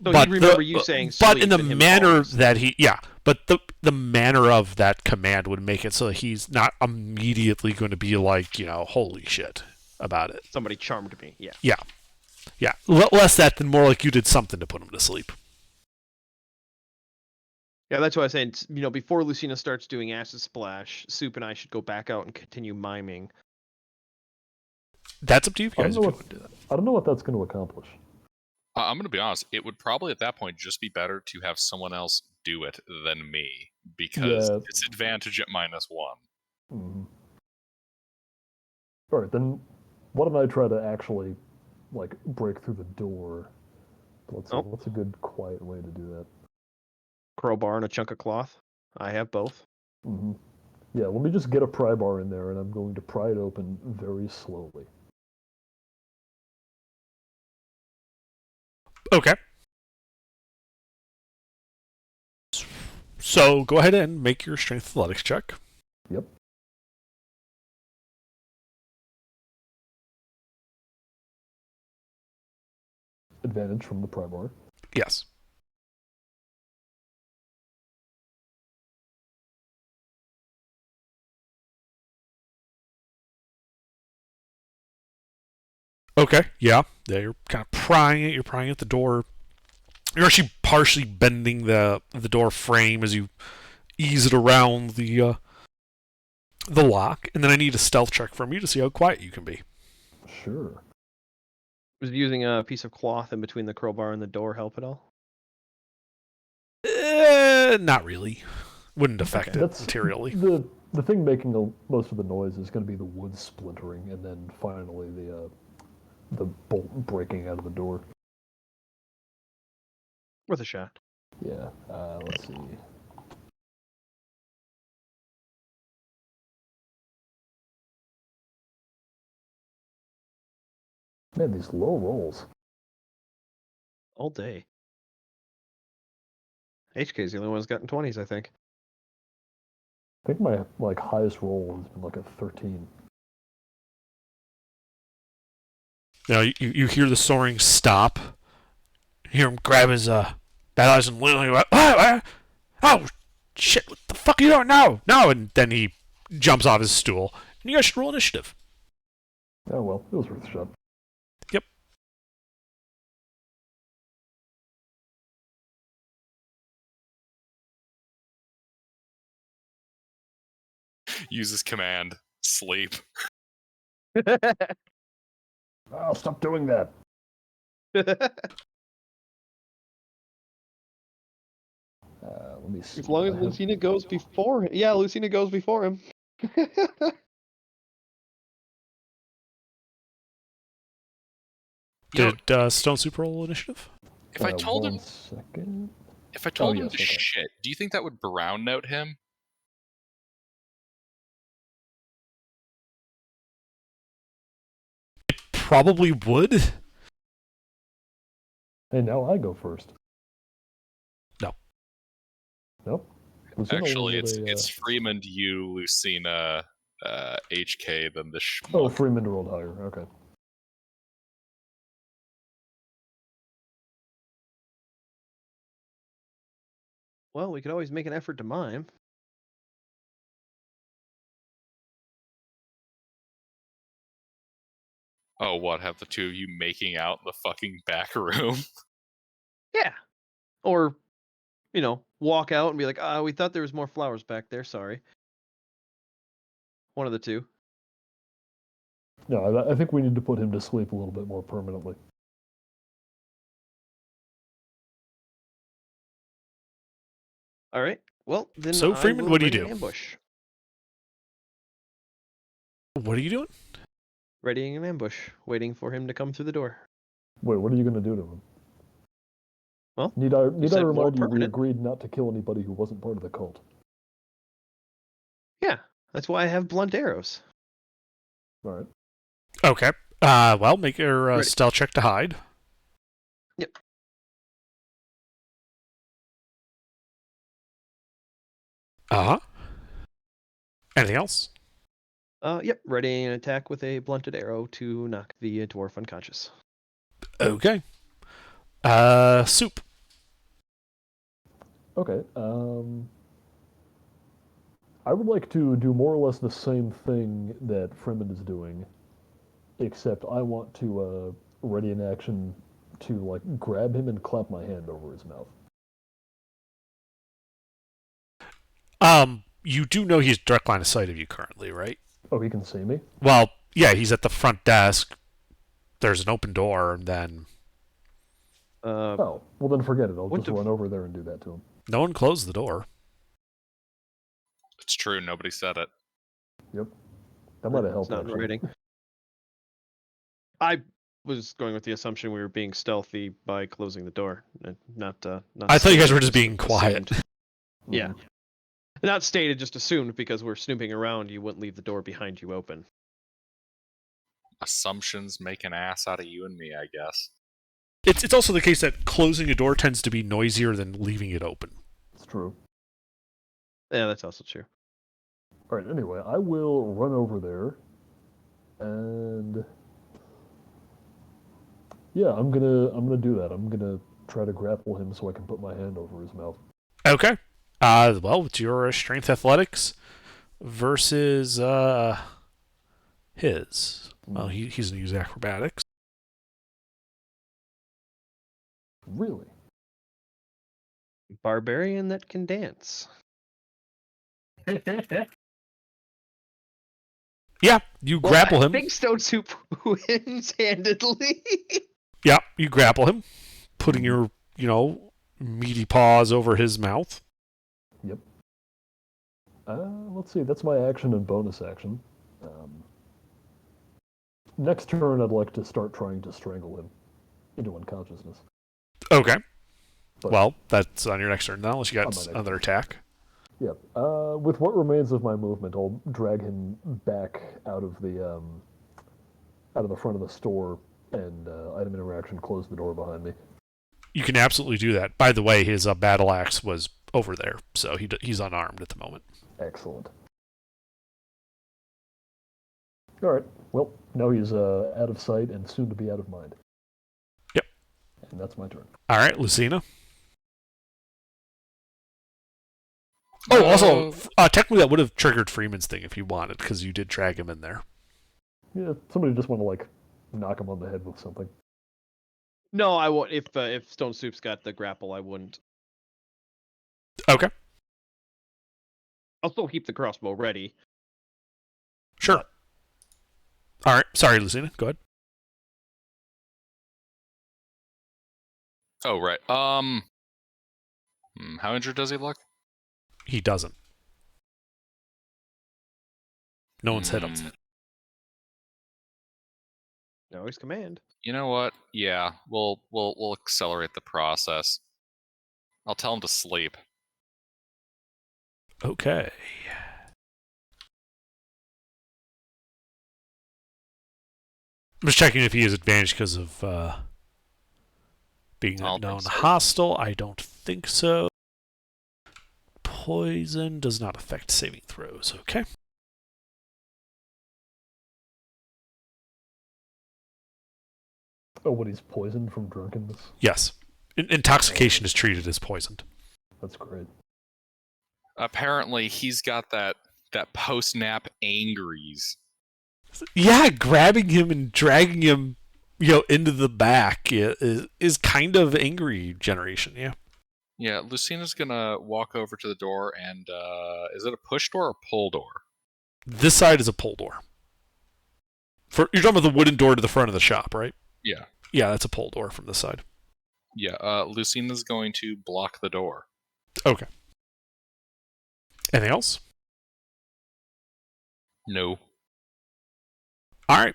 Speaker 2: So he'd remember you saying
Speaker 6: but in
Speaker 2: sleep
Speaker 6: the
Speaker 2: and him
Speaker 6: manner
Speaker 2: falling asleep.
Speaker 6: that but the manner of that command would make it so that he's not immediately going to be like, holy shit about it.
Speaker 2: Somebody charmed me, yeah.
Speaker 6: Yeah, less that than more like you did something to put him to sleep.
Speaker 2: Yeah, that's what I was saying. Before Lucina starts doing acid splash, Soup and I should go back out and continue miming.
Speaker 6: That's up to you
Speaker 7: I
Speaker 6: guys
Speaker 7: don't
Speaker 6: if you
Speaker 7: know
Speaker 6: want to do that.
Speaker 7: I don't know what that's going to accomplish.
Speaker 1: I'm going to be honest. It would probably at that point just be better to have someone else do it than me, because
Speaker 7: Yeah.
Speaker 1: it's advantage at -1.
Speaker 7: Mhm. All right, then why don't I try to actually break through the door What's a good quiet way to do that?
Speaker 2: Crowbar and a chunk of cloth. I have both.
Speaker 7: Hmm. Yeah, let me just get a pry bar in there, and I'm going to pry it open very slowly.
Speaker 6: Okay. So go ahead and make your strength athletics check.
Speaker 7: Yep. Advantage from the pry bar.
Speaker 6: Yes. Okay, yeah. You're kind of prying it. You're prying at the door. You're actually partially bending the door frame as you ease it around the lock. And then I need a stealth check from you to see how quiet you can be.
Speaker 7: Sure.
Speaker 2: Was using a piece of cloth in between the crowbar and the door help at all?
Speaker 6: Not really. Wouldn't affect it
Speaker 7: That's
Speaker 6: materially.
Speaker 7: the thing making most of the noise is going to be the wood splintering, and then finally the bolt breaking out of the door.
Speaker 2: Worth a shot.
Speaker 7: Yeah. Let's see. Man, these low rolls.
Speaker 2: All day. HK's the only one who's gotten 20s, I think.
Speaker 7: I think my highest roll has been like a 13.
Speaker 6: Now you hear the soaring stop. You hear him grab his battle and literally oh shit, what the fuck are you doing now? No, and then he jumps off his stool. And you guys should roll initiative.
Speaker 7: Oh well, it was worth a shot.
Speaker 6: Yep.
Speaker 1: Uses command. Sleep.
Speaker 7: Oh, stop doing that. Let me see.
Speaker 2: As long as Lucina goes before him. Yeah, Lucina goes before him.
Speaker 1: You know,
Speaker 6: Did Stone Super roll initiative?
Speaker 1: if I told him,
Speaker 7: One second.
Speaker 1: if I told him
Speaker 7: yes,
Speaker 1: to
Speaker 7: okay.
Speaker 1: shit, do you think that would brown note him?
Speaker 6: Probably would.
Speaker 7: Hey, now I go first.
Speaker 6: No.
Speaker 7: Nope. Lucina
Speaker 1: Actually,
Speaker 7: rolled
Speaker 1: it's Freeman, you, Lucina, HK, then the schmuck.
Speaker 7: Oh, Freeman rolled higher. Okay.
Speaker 2: Well, we could always make an effort to mime.
Speaker 1: Oh, what? Have the two of you making out in the fucking back room?
Speaker 2: Yeah. Or, walk out and be like, we thought there was more flowers back there. Sorry. One of the two.
Speaker 7: No, I think we need to put him to sleep a little bit more permanently.
Speaker 2: All right. Well, then.
Speaker 6: So,
Speaker 2: I
Speaker 6: Freeman,
Speaker 2: will
Speaker 6: what do you
Speaker 2: ready
Speaker 6: do?
Speaker 2: an ambush.
Speaker 6: What are you doing?
Speaker 2: Readying an ambush, waiting for him to come through the door.
Speaker 7: Wait, what are you going to do to him?
Speaker 2: Well,
Speaker 7: Need I
Speaker 2: said more
Speaker 7: remind you we
Speaker 2: permanent.
Speaker 7: agreed not to kill anybody who wasn't part of the cult?
Speaker 2: Yeah, that's why I have blunt arrows.
Speaker 7: All right.
Speaker 6: Okay. Well, make your
Speaker 2: Ready.
Speaker 6: stealth check to hide.
Speaker 2: Yep.
Speaker 6: Uh-huh. Anything else?
Speaker 2: Yep. Readying an attack with a blunted arrow to knock the dwarf unconscious.
Speaker 6: Okay. Soup.
Speaker 7: Okay. I would like to do more or less the same thing that Freeman is doing, except I want to ready an action to grab him and clap my hand over his mouth.
Speaker 6: You do know he's direct line of sight of you currently, right?
Speaker 7: Oh, he can see me?
Speaker 6: Well, yeah, he's at the front desk. There's an open door, and then
Speaker 7: Oh, well then forget it. I'll
Speaker 2: what
Speaker 7: just
Speaker 2: the
Speaker 7: run over there and do that to him.
Speaker 6: no one closed the door.
Speaker 1: It's true, nobody said it.
Speaker 7: Yep. That might have
Speaker 2: It's
Speaker 7: helped,
Speaker 2: not in
Speaker 7: actually.
Speaker 2: writing. I was going with the assumption we were being stealthy by closing the door, not.
Speaker 6: I thought you guys
Speaker 2: stated,
Speaker 6: were just
Speaker 2: assu-
Speaker 6: being quiet.
Speaker 2: assumed. Yeah.
Speaker 7: Mhm.
Speaker 2: Not stated, just assumed because we're snooping around. You wouldn't leave the door behind you open.
Speaker 1: Assumptions make an ass out of you and me, I guess.
Speaker 6: It's also the case that closing a door tends to be noisier than leaving it open.
Speaker 7: It's true.
Speaker 2: Yeah, that's also true.
Speaker 7: All right. Anyway, I will run over there, and yeah, I'm gonna do that. I'm gonna try to grapple him so I can put my hand over his mouth.
Speaker 6: Okay. Well, it's your strength athletics versus his. Well, he's gonna use acrobatics.
Speaker 7: Really?
Speaker 2: Barbarian that can dance.
Speaker 6: Yeah, you grapple
Speaker 2: I
Speaker 6: him.
Speaker 2: think Stone Soup wins handedly.
Speaker 6: Yeah, you grapple him, putting your, meaty paws over his mouth.
Speaker 7: Yep. Let's see. That's my action and bonus action. Next turn, I'd like to start trying to strangle him into unconsciousness.
Speaker 6: Okay.
Speaker 7: But-
Speaker 6: Well, that's on your next turn now, unless you
Speaker 7: On
Speaker 6: got
Speaker 7: my next
Speaker 6: another
Speaker 7: turn.
Speaker 6: attack.
Speaker 7: Yep. With what remains of my movement, I'll drag him back out of the front of the store and item interaction. Close the door behind me.
Speaker 6: You can absolutely do that. By the way, his battle axe was over there, so he's unarmed at the moment.
Speaker 7: Excellent. All right. Well, now he's out of sight and soon to be out of mind.
Speaker 6: Yep.
Speaker 7: And that's my turn.
Speaker 6: All right, Lucina. Oh, also, technically that would have triggered Freeman's thing if you wanted, because you did drag him in there.
Speaker 7: Yeah, somebody just want to knock him on the head with something.
Speaker 2: No, I won't. If Stone Soup's got the grapple, I wouldn't.
Speaker 6: Okay,
Speaker 2: I'll still keep the crossbow ready.
Speaker 6: sure. All right, sorry, Lucina. Go ahead.
Speaker 1: Oh, right. How injured does he look?
Speaker 6: He doesn't. No one's hit him.
Speaker 2: No, he's command.
Speaker 1: You know what? Yeah, we'll accelerate the process. I'll tell him to sleep.
Speaker 6: Okay. I'm just checking if he has advantage because of being
Speaker 1: I don't
Speaker 6: known
Speaker 1: think so.
Speaker 6: hostile. I don't think so. Poison does not affect saving throws. Okay.
Speaker 7: Oh, what, he's poisoned from drunkenness?
Speaker 6: Yes. Intoxication is treated as poisoned.
Speaker 7: That's great.
Speaker 1: Apparently, he's got that post-nap angries.
Speaker 6: Yeah, grabbing him and dragging him, into the back is kind of angry generation. Yeah.
Speaker 1: Yeah, Lucina's gonna walk over to the door and is it a push door or pull door?
Speaker 6: This side is a pull door. You're talking about the wooden door to the front of the shop, right?
Speaker 1: Yeah.
Speaker 6: Yeah, that's a pull door from this side.
Speaker 1: Yeah, Lucina's going to block the door.
Speaker 6: Okay. Anything else?
Speaker 1: No.
Speaker 6: All right.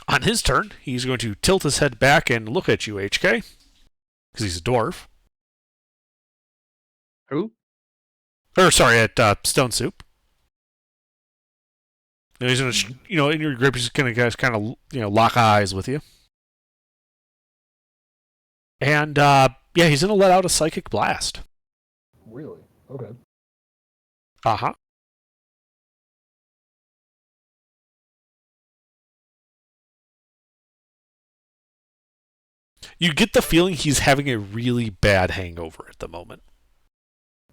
Speaker 6: On his turn, he's going to tilt his head back and look at you, HK, because he's a dwarf.
Speaker 2: Who?
Speaker 6: Or sorry, at Stone Soup. And he's going to, in your grip, he's going to kind of, lock eyes with you. And he's going to let out a psychic blast.
Speaker 7: Really? Okay.
Speaker 6: Uh huh. You get the feeling he's having a really bad hangover at the moment.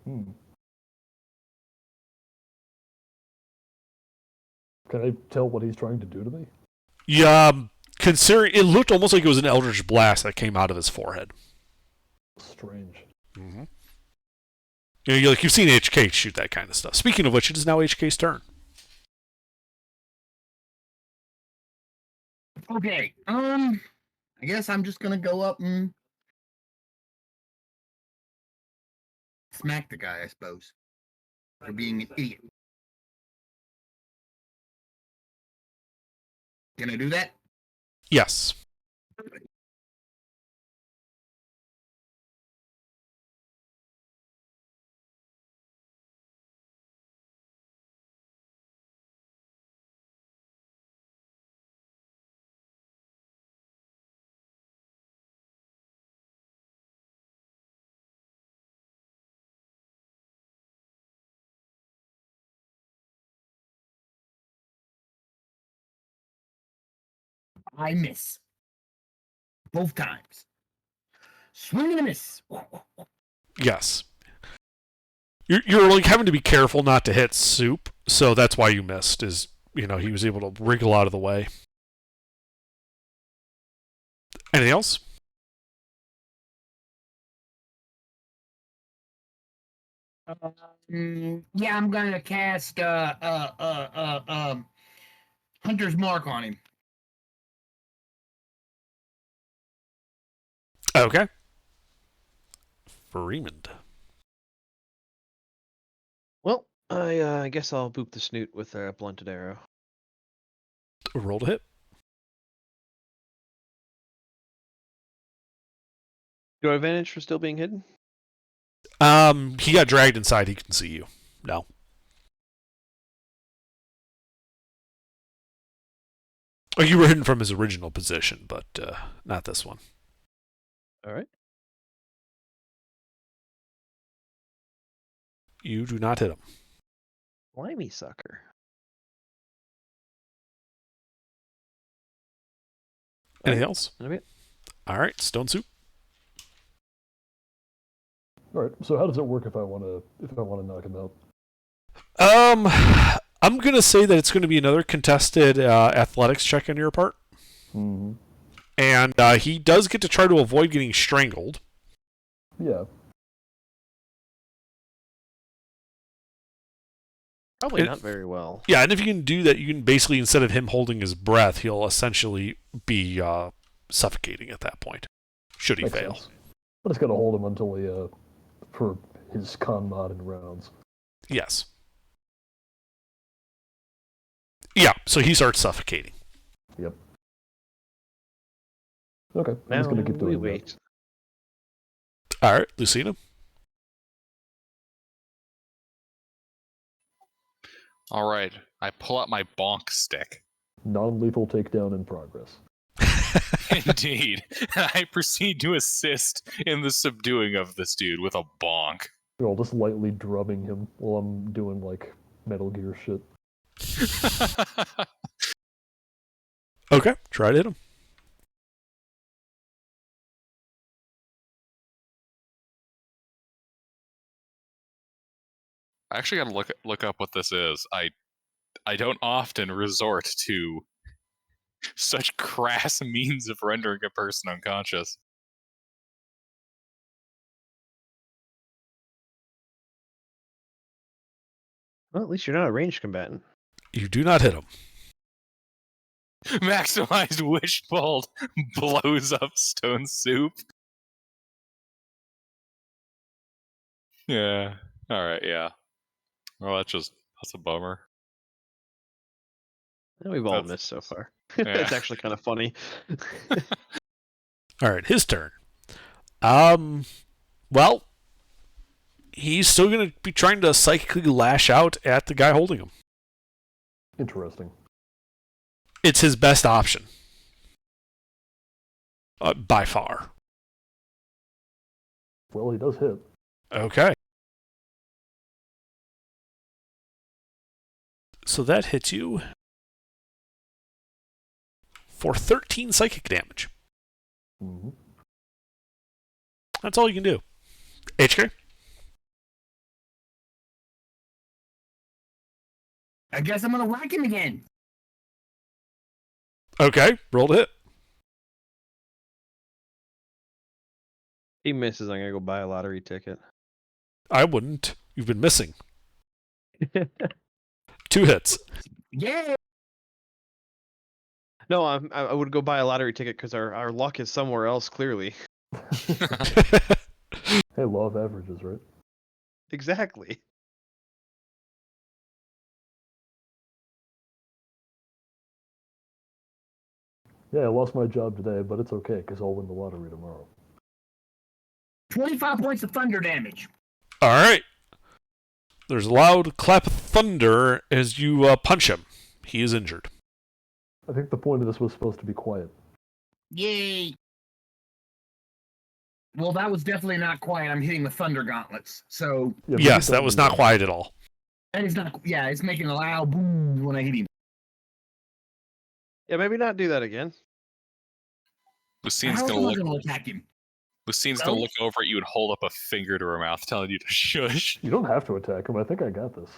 Speaker 7: Hmm. Can I tell what he's trying to do to me?
Speaker 6: Yeah, considering it looked almost like it was an eldritch blast that came out of his forehead.
Speaker 7: Strange.
Speaker 6: Mm-hmm. You've seen HK shoot that kind of stuff. Speaking of which, it is now HK's turn.
Speaker 4: Okay. I guess I'm just gonna go up and smack the guy, I suppose, for being an idiot. Can I do that?
Speaker 6: Yes.
Speaker 4: I miss. Both times. Swing and a miss.
Speaker 6: Yes. You're like having to be careful not to hit Soup, so that's why you missed. Is he was able to wriggle out of the way. Anything else?
Speaker 4: Yeah, I'm gonna cast Hunter's Mark on him.
Speaker 6: Okay. Freeman.
Speaker 2: Well, I guess I'll boop the snoot with a blunted arrow.
Speaker 6: Roll to hit.
Speaker 2: Do I have advantage for still being hidden?
Speaker 6: He got dragged inside. He can see you. No. Oh, you were hidden from his original position, but not this one.
Speaker 2: All right.
Speaker 6: You do not hit him.
Speaker 2: Slimy sucker.
Speaker 6: Anything else?
Speaker 2: Okay.
Speaker 6: All right, Stone Soup.
Speaker 7: All right. So how does it work if I want to knock him out?
Speaker 6: I'm gonna say that it's going to be another contested athletics check on your part,
Speaker 7: Mm-hmm.
Speaker 6: and he does get to try to avoid getting strangled.
Speaker 7: Yeah.
Speaker 2: Probably not very well.
Speaker 6: Yeah, and if you can do that, you can basically, instead of him holding his breath, he'll essentially be suffocating at that point. Should he
Speaker 7: Makes
Speaker 6: fail?
Speaker 7: sense. I just gotta hold him until he for his con mod and rounds.
Speaker 6: Yes. Yeah, so he starts suffocating.
Speaker 7: Yep. Okay. I'm
Speaker 2: Now
Speaker 7: just gonna keep
Speaker 2: we
Speaker 7: doing that.
Speaker 2: wait.
Speaker 6: All right, Lucina.
Speaker 1: All right, I pull out my bonk stick.
Speaker 7: Non-lethal takedown in progress.
Speaker 1: Indeed. I proceed to assist in the subduing of this dude with a bonk.
Speaker 7: I'll just lightly drubbing him while I'm doing like Metal Gear shit.
Speaker 6: Okay, try to hit him.
Speaker 1: I actually gotta look up what this is. I don't often resort to such crass means of rendering a person unconscious.
Speaker 2: Well, at least you're not a ranged combatant.
Speaker 6: You do not hit him.
Speaker 1: Maximized Wishbolt blows up Stone Soup. Yeah. Alright, yeah. Well, that's a bummer.
Speaker 2: We've all
Speaker 1: That's-
Speaker 2: missed so far.
Speaker 1: yeah.
Speaker 2: It's actually kind of funny.
Speaker 6: All right, his turn. Well, he's still going to be trying to psychically lash out at the guy holding him.
Speaker 7: Interesting.
Speaker 6: It's his best option. By far.
Speaker 7: Well, he does hit.
Speaker 6: Okay. So that hits you for 13 psychic damage.
Speaker 7: Mm-hmm.
Speaker 6: That's all you can do. HK?
Speaker 4: I guess I'm gonna whack him again.
Speaker 6: Okay, roll to hit.
Speaker 2: He misses. I'm gonna go buy a lottery ticket.
Speaker 6: I wouldn't. You've been missing. 2 hits.
Speaker 4: Yeah.
Speaker 2: No, I would go buy a lottery ticket because our luck is somewhere else. Clearly.
Speaker 7: Hey, law of averages, right?
Speaker 2: Exactly.
Speaker 7: Yeah, I lost my job today, but it's okay because I'll win the lottery tomorrow.
Speaker 4: 25 points of thunder damage.
Speaker 6: All right. There's a loud clap of thunder as you punch him. He is injured.
Speaker 7: I think the point of this was supposed to be quiet.
Speaker 4: Yay! Well, that was definitely not quiet. I'm hitting with thunder gauntlets. So,
Speaker 7: Yeah, but
Speaker 6: Yes,
Speaker 7: you
Speaker 6: that
Speaker 7: said
Speaker 6: was
Speaker 7: it
Speaker 6: not quiet at all.
Speaker 4: that is not. Yeah, it's making a loud boom when I hit him.
Speaker 2: Yeah, maybe not do that again.
Speaker 1: Lucine's
Speaker 4: How
Speaker 1: gonna
Speaker 4: am I
Speaker 1: look.
Speaker 4: going to attack him?
Speaker 1: Lucine's
Speaker 4: Well-
Speaker 1: gonna look over at you and hold up a finger to her mouth, telling you to shush.
Speaker 7: You don't have to attack him. I think I got this.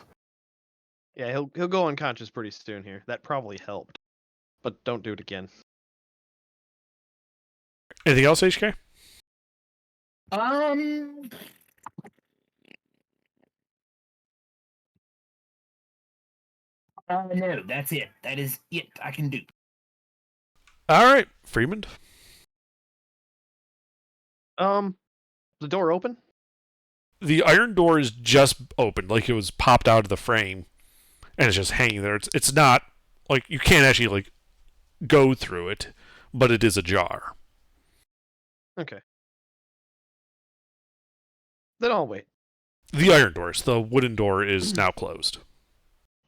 Speaker 2: Yeah, he'll go unconscious pretty soon here. That probably helped. But don't do it again.
Speaker 6: Anything else, HK?
Speaker 4: No, that's it. That is it I can do.
Speaker 6: All right, Freeman.
Speaker 2: The door open?
Speaker 6: The iron door is just open, like it was popped out of the frame, and it's just hanging there. It's not like you can't actually like go through it, but it is ajar.
Speaker 2: Okay. Then I'll wait.
Speaker 6: The iron doors, the wooden door is now closed.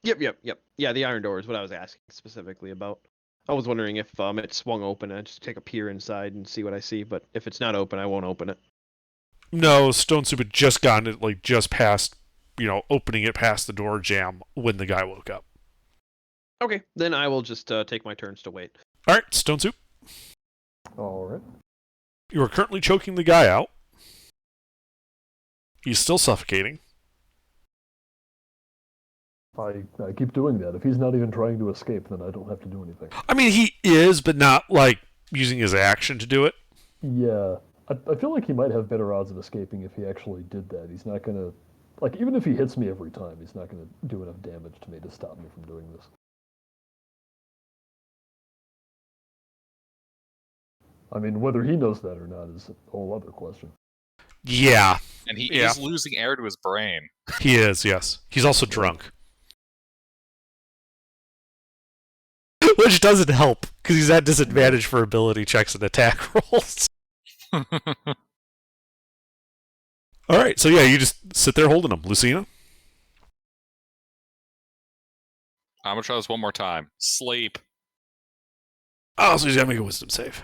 Speaker 2: Yep. Yeah, the iron door is what I was asking specifically about. I was wondering if it swung open, I'd just take a peer inside and see what I see, but if it's not open, I won't open it.
Speaker 6: No, Stone Soup had just gotten it, like just past, opening it past the door jam when the guy woke up.
Speaker 2: Okay, then I will just take my turns to wait.
Speaker 6: All right, Stone Soup.
Speaker 7: All right.
Speaker 6: You are currently choking the guy out. He's still suffocating.
Speaker 7: I keep doing that. If he's not even trying to escape, then I don't have to do anything.
Speaker 6: I mean, he is, but not like using his action to do it.
Speaker 7: Yeah. I feel like he might have better odds of escaping if he actually did that. He's not going to... Like, even if he hits me every time, he's not going to do enough damage to me to stop me from doing this. I mean, whether he knows that or not is a whole other question.
Speaker 6: Yeah,
Speaker 1: And he
Speaker 6: Yeah.
Speaker 1: is losing air to his brain.
Speaker 6: he is, yes. He's also drunk. Which doesn't help, because he's at disadvantage for ability checks and attack rolls. Alright, so yeah, you just sit there holding him. Lucina?
Speaker 1: I'm gonna try this one more time. Sleep.
Speaker 6: Oh, so he's gotta make a wisdom save.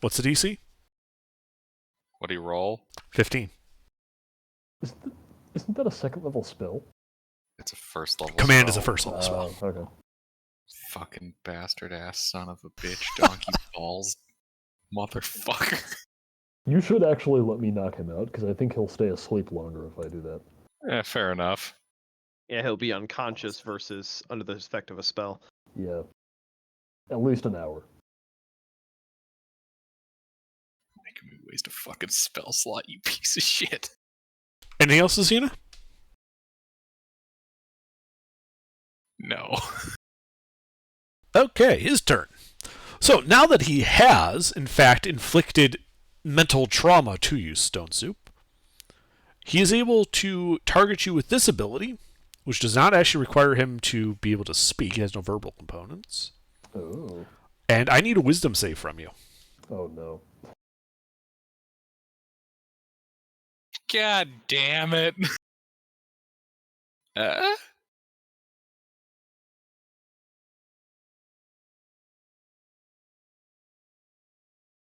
Speaker 6: What's the DC?
Speaker 1: What do you roll?
Speaker 6: 15.
Speaker 7: Isn't that a second level spell?
Speaker 1: It's a first level.
Speaker 6: Command is a
Speaker 1: spell.
Speaker 6: first level spell.
Speaker 7: Okay.
Speaker 1: Fucking bastard ass son of a bitch, donkey balls, motherfucker.
Speaker 7: You should actually let me knock him out, because I think he'll stay asleep longer if I do that.
Speaker 1: Yeah, fair enough.
Speaker 2: Yeah, he'll be unconscious versus under the effect of a spell.
Speaker 7: Yeah. At least an hour.
Speaker 1: Making me waste a fucking spell slot, you piece of shit.
Speaker 6: Anything else, Lucina?
Speaker 1: No.
Speaker 6: Okay, his turn. So now that he has, in fact, inflicted mental trauma to you, Stone Soup, he is able to target you with this ability, which does not actually require him to be able to speak. He has no verbal components.
Speaker 7: Oh.
Speaker 6: And I need a wisdom save from you.
Speaker 7: Oh no.
Speaker 1: God damn it. Uh?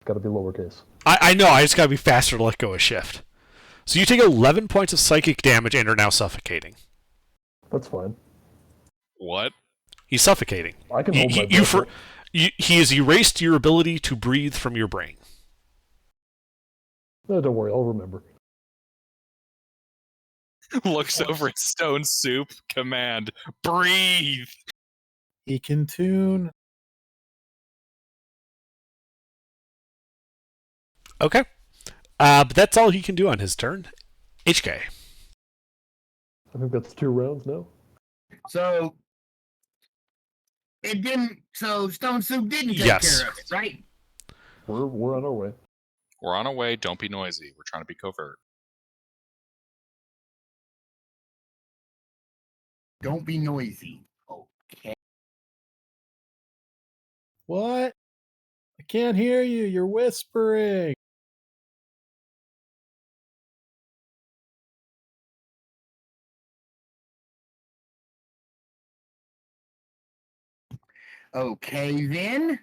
Speaker 7: Gotta be lowercase.
Speaker 6: I know, I just gotta be faster to let go of shift. So you take 11 points of psychic damage and are now suffocating.
Speaker 7: That's fine.
Speaker 1: What?
Speaker 6: He's suffocating.
Speaker 7: I can hold my
Speaker 6: You
Speaker 7: breath.
Speaker 6: he has erased your ability to breathe from your brain.
Speaker 7: No, don't worry, I'll remember.
Speaker 1: Looks over at Stone Soup. Command. Breathe.
Speaker 5: He can tune.
Speaker 6: Okay. But that's all he can do on his turn. HK.
Speaker 7: I think that's 2 rounds now.
Speaker 4: So it didn't. So Stone Soup didn't take
Speaker 6: Yes.
Speaker 4: care of it, right?
Speaker 7: We're on our way.
Speaker 1: We're on our way. Don't be noisy. We're trying to be covert.
Speaker 4: Don't be noisy. Okay.
Speaker 5: What? I can't hear you. You're whispering.
Speaker 4: Okay, then.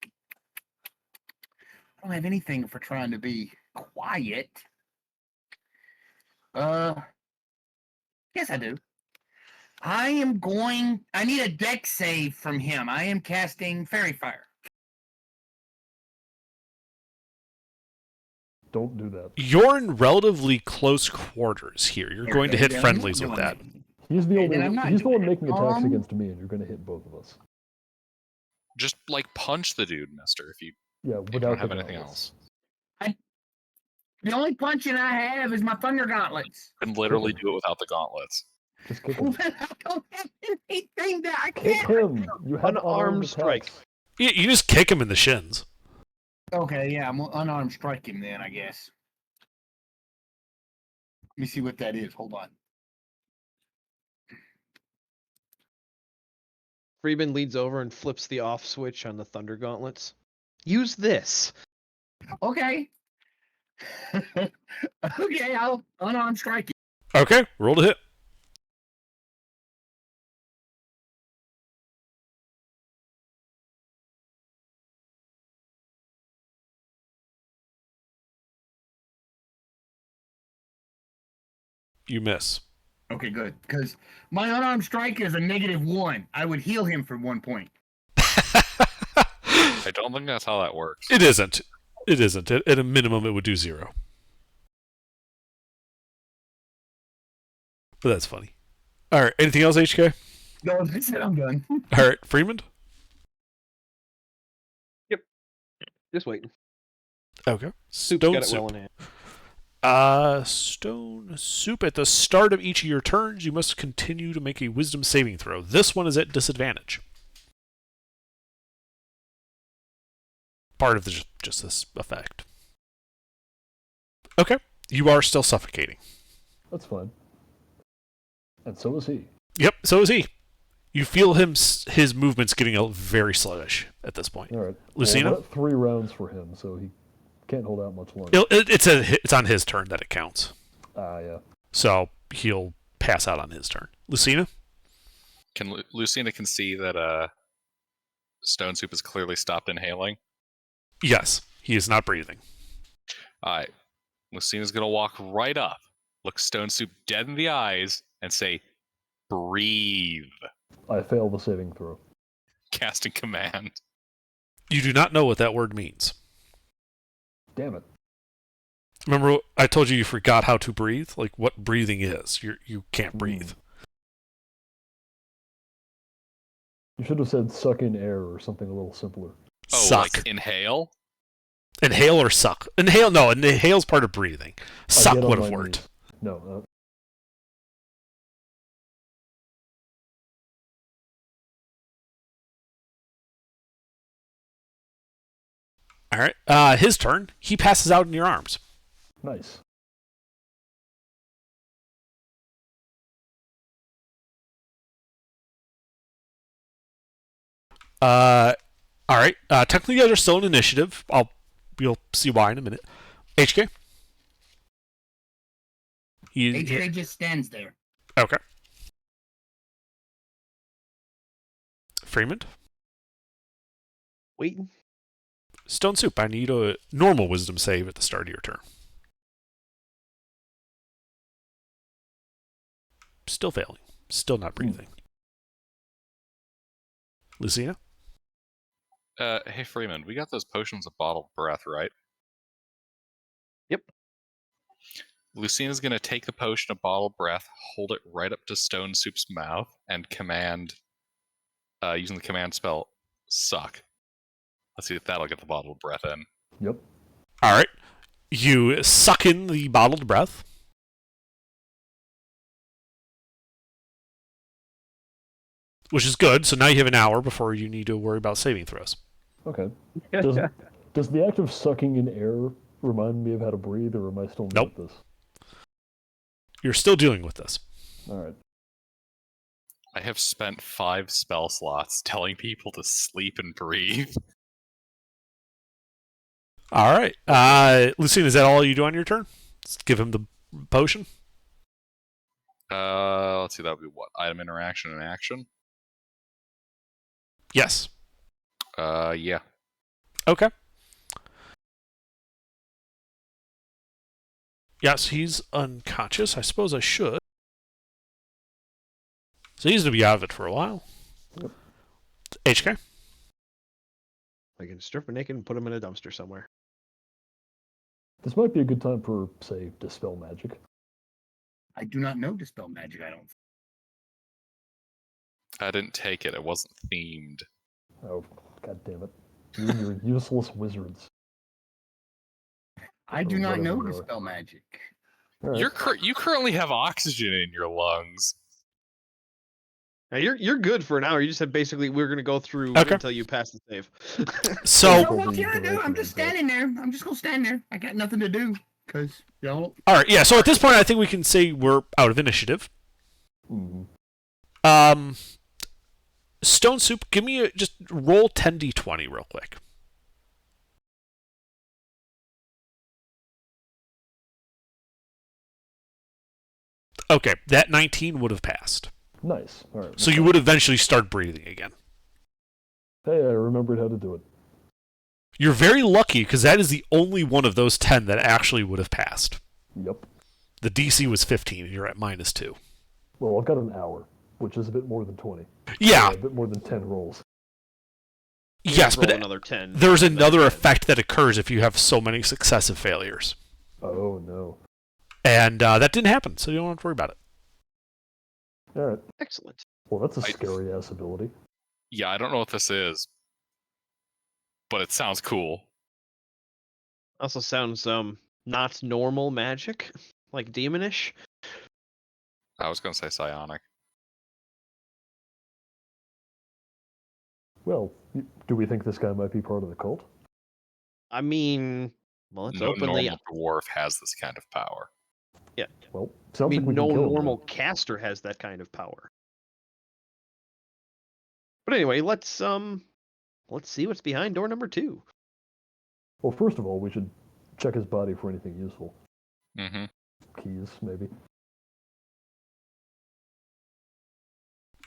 Speaker 4: I don't have anything for trying to be quiet. Yes, I do. I need a deck save from him. I am casting Fairy Fire.
Speaker 7: Don't do that.
Speaker 6: You're in relatively close quarters here. You're going to
Speaker 4: Okay,
Speaker 6: hit
Speaker 4: then I'm
Speaker 6: friendlies
Speaker 4: not
Speaker 6: with
Speaker 4: doing
Speaker 6: that.
Speaker 4: it.
Speaker 7: He's the
Speaker 4: Okay,
Speaker 7: only.
Speaker 4: then I'm not
Speaker 7: He's the
Speaker 4: doing
Speaker 7: one
Speaker 4: it.
Speaker 7: making attacks against me, and you're going to hit both of us.
Speaker 1: Just like punch the dude, Mister. If you
Speaker 7: Yeah,
Speaker 1: don't
Speaker 7: without
Speaker 1: have
Speaker 7: the
Speaker 1: anything
Speaker 7: gauntlets.
Speaker 1: else,
Speaker 4: The only punching I have is my Thunder Gauntlets.
Speaker 1: you can literally do it without the gauntlets.
Speaker 7: Just kick him.
Speaker 4: I don't have anything that I
Speaker 7: Kick
Speaker 4: can't.
Speaker 7: him. You have
Speaker 2: Unarmed strike.
Speaker 7: attacks.
Speaker 6: You just kick him in the shins.
Speaker 4: Okay, yeah, I'm gonna unarmed strike him then, I guess. Let me see what that is. Hold on.
Speaker 2: Freeman leads over and flips the off switch on the Thunder Gauntlets. Use this.
Speaker 4: Okay. Okay, I'll unarmed strike him.
Speaker 6: Okay, roll to hit. You miss.
Speaker 4: Okay, good. Because my unarmed strike is a -1. I would heal him for 1 point.
Speaker 1: I don't think that's how that works.
Speaker 6: It isn't. It isn't. At a minimum, it would do 0. But that's funny. All right. Anything else, HK?
Speaker 4: No, that's it. I'm done.
Speaker 6: All right, Freeman.
Speaker 2: Just waiting.
Speaker 6: Okay.
Speaker 2: Soup's
Speaker 6: Stone
Speaker 2: got it
Speaker 6: Soup.
Speaker 2: well in hand.
Speaker 6: Stone Soup. At the start of each of your turns, you must continue to make a Wisdom saving throw. This one is at disadvantage. Part of just this effect. Okay. You are still suffocating.
Speaker 7: That's fine. And so is he.
Speaker 6: Yep, so is he. You feel his movements getting very sluggish at this point.
Speaker 7: All right.
Speaker 6: Lucina?
Speaker 7: Well, 3 rounds for him, so he can't hold out much longer.
Speaker 6: It's on his turn that it counts.
Speaker 7: Yeah.
Speaker 6: So he'll pass out on his turn. Lucina?
Speaker 1: Lucina can see that Stone Soup has clearly stopped inhaling.
Speaker 6: Yes, he is not breathing.
Speaker 1: All right. Lucina's going to walk right up, look Stone Soup dead in the eyes, and say, breathe.
Speaker 7: I fail the saving throw.
Speaker 1: Casting command.
Speaker 6: You do not know what that word means.
Speaker 7: Damn it.
Speaker 6: Remember, I told you forgot how to breathe? Like what breathing is. You can't breathe.
Speaker 7: You should have said suck in air or something a little simpler.
Speaker 1: Oh,
Speaker 6: Suck.
Speaker 1: like inhale?
Speaker 6: Inhale or suck? Inhale's part of breathing.
Speaker 7: I
Speaker 6: Suck
Speaker 7: get on
Speaker 6: would
Speaker 7: my
Speaker 6: have worked.
Speaker 7: knees. No.
Speaker 6: All right. His turn. He passes out in your arms.
Speaker 7: Nice.
Speaker 6: All right. Technically, you guys are still in initiative. You'll see why in a minute. HK?
Speaker 4: HK just stands there.
Speaker 6: Okay. Freeman?
Speaker 2: Waiting.
Speaker 6: Stone Soup, I need a normal wisdom save at the start of your turn. Still failing. Still not breathing. Lucina?
Speaker 1: Hey, Freeman, we got those potions of bottled breath, right?
Speaker 2: Yep.
Speaker 1: Lucina's going to take the potion of bottled breath, hold it right up to Stone Soup's mouth, and command, using the command spell, suck. Let's see if that'll get the bottled breath in.
Speaker 7: Yep.
Speaker 6: All right. You suck in the bottled breath. Which is good, so now you have an hour before you need to worry about saving throws.
Speaker 7: Okay. Does the act of sucking in air remind me of how to breathe, or am I still new
Speaker 6: Nope.
Speaker 7: at this?
Speaker 6: You're still dealing with this.
Speaker 7: All right.
Speaker 1: have spent 5 spell slots telling people to sleep and breathe.
Speaker 6: All right. Lucine, is that all you do on your turn? Just give him the potion?
Speaker 1: Let's see, that would be what? Item interaction and action?
Speaker 6: Yes.
Speaker 1: Yeah.
Speaker 6: Okay. Yes, he's unconscious. I suppose I should. So he's going to be out of it for a while.
Speaker 7: Yep.
Speaker 6: HK?
Speaker 2: I can strip him naked and put him in a dumpster somewhere.
Speaker 7: This might be a good time for, say, Dispel Magic.
Speaker 4: I do not know Dispel Magic, I don't.
Speaker 1: I didn't take it. It wasn't themed.
Speaker 7: Oh, god damn it. You and your useless wizards.
Speaker 4: I do not know
Speaker 7: Whatever you are.
Speaker 4: Dispel Magic.
Speaker 7: All right.
Speaker 1: You currently have oxygen in your lungs.
Speaker 2: Now you're good for an hour. You just said basically we're gonna go through
Speaker 6: Okay.
Speaker 2: until you pass the save.
Speaker 6: So,
Speaker 4: So what can I do? I'm just standing there. I'm just gonna stand there. I got nothing to do. Because y'all.
Speaker 6: all right, yeah. So at this point, I think we can say we're out of initiative.
Speaker 7: Mhm.
Speaker 6: Stone Soup, give me just roll 10d20 real quick. Okay, that 19 would have passed.
Speaker 7: Nice. All right.
Speaker 6: So you would eventually start breathing again.
Speaker 7: Hey, I remembered how to do it.
Speaker 6: You're very lucky because that is the only one of those 10 that actually would have passed.
Speaker 7: Yep.
Speaker 6: The DC was 15 and you're at -2.
Speaker 7: Well, I've got an hour, which is a bit more than 20.
Speaker 6: Yeah,
Speaker 7: A bit more than 10 rolls.
Speaker 6: yes,
Speaker 2: Roll
Speaker 6: but
Speaker 2: another 10.
Speaker 6: there's
Speaker 2: and then
Speaker 6: another
Speaker 2: 10.
Speaker 6: effect that occurs if you have so many successive failures.
Speaker 7: Oh, no.
Speaker 6: And that didn't happen, so you don't have to worry about it.
Speaker 7: All right.
Speaker 2: Excellent.
Speaker 7: Well, that's a
Speaker 1: I-
Speaker 7: scary-ass ability.
Speaker 1: Yeah, I don't know what this is, but it sounds cool.
Speaker 2: Also sounds not normal magic, like demonish.
Speaker 1: I was going to say psionic.
Speaker 7: Well, do we think this guy might be part of the cult?
Speaker 2: I mean, well, it's
Speaker 1: No
Speaker 2: openly.
Speaker 1: normal dwarf has this kind of power.
Speaker 7: Well,
Speaker 2: I
Speaker 7: sounds like
Speaker 2: mean,
Speaker 7: we
Speaker 2: no
Speaker 7: can kill him,
Speaker 2: normal
Speaker 7: though.
Speaker 2: caster has that kind of power. But anyway, let's see what's behind door number 2.
Speaker 7: Well, first of all, we should check his body for anything useful.
Speaker 1: Mm-hmm.
Speaker 7: Keys, maybe.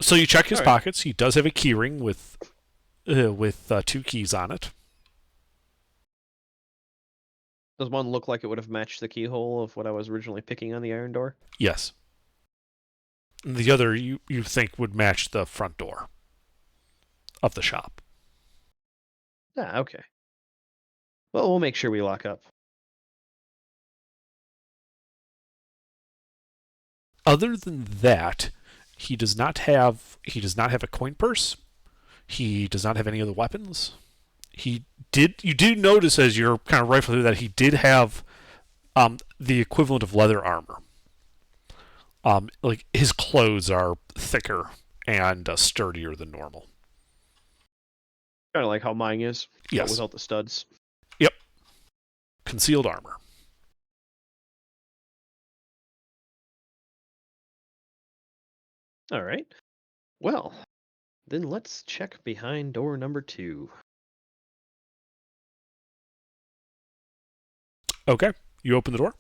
Speaker 6: So you check his
Speaker 2: All right.
Speaker 6: pockets. He does have a keyring with 2 keys on it.
Speaker 2: Does one look like it would have matched the keyhole of what I was originally picking on the iron door?
Speaker 6: Yes. And the other you think would match the front door of the shop.
Speaker 2: Ah, okay. Well, we'll make sure we lock up.
Speaker 6: Other than that, he does not have a coin purse. He does not have any other weapons. You did notice as you're kind of rifling through that he did have the equivalent of leather armor. Like his clothes are thicker and sturdier than normal.
Speaker 2: Kind of like how mine is. but
Speaker 6: Yes.
Speaker 2: Without the studs.
Speaker 6: Concealed armor.
Speaker 2: All right. Well, then let's check behind door number 2.
Speaker 6: Okay. You open the door?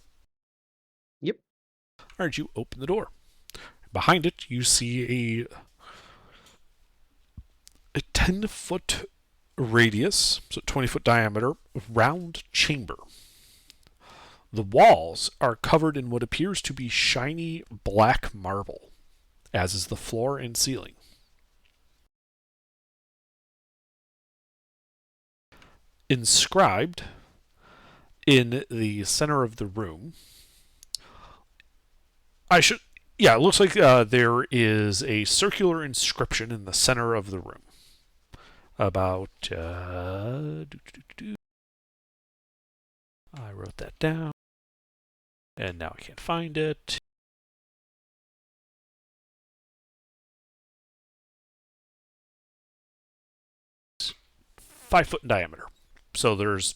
Speaker 2: Yep.
Speaker 6: All right, you open the door. Behind it, you see a 10-foot radius, so 20-foot diameter, round chamber. The walls are covered in what appears to be shiny black marble, as is the floor and ceiling. Inscribed in the center of the room, it looks like there is a circular inscription in the center of the room. About, I wrote that down, and now I can't find it. It's 5 foot in diameter. So there's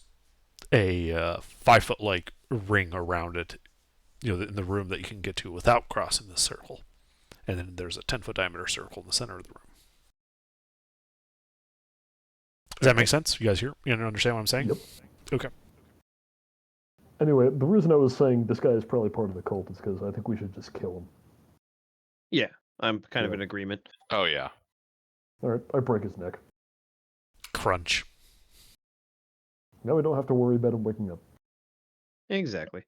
Speaker 6: a 5 foot ring around it, in the room that you can get to without crossing the circle. and then there's a 10-foot diameter circle in the center of the room. Does that make sense? You guys hear? You understand what I'm saying?
Speaker 7: Yep.
Speaker 6: Okay.
Speaker 7: Anyway, the reason I was saying this guy is probably part of the cult is because I think we should just kill him.
Speaker 2: Yeah, I'm kind of
Speaker 7: Yeah.
Speaker 2: in agreement.
Speaker 1: Oh yeah.
Speaker 7: All right, I break his neck.
Speaker 6: Crunch.
Speaker 7: Now we don't have to worry about him waking up.
Speaker 2: Exactly.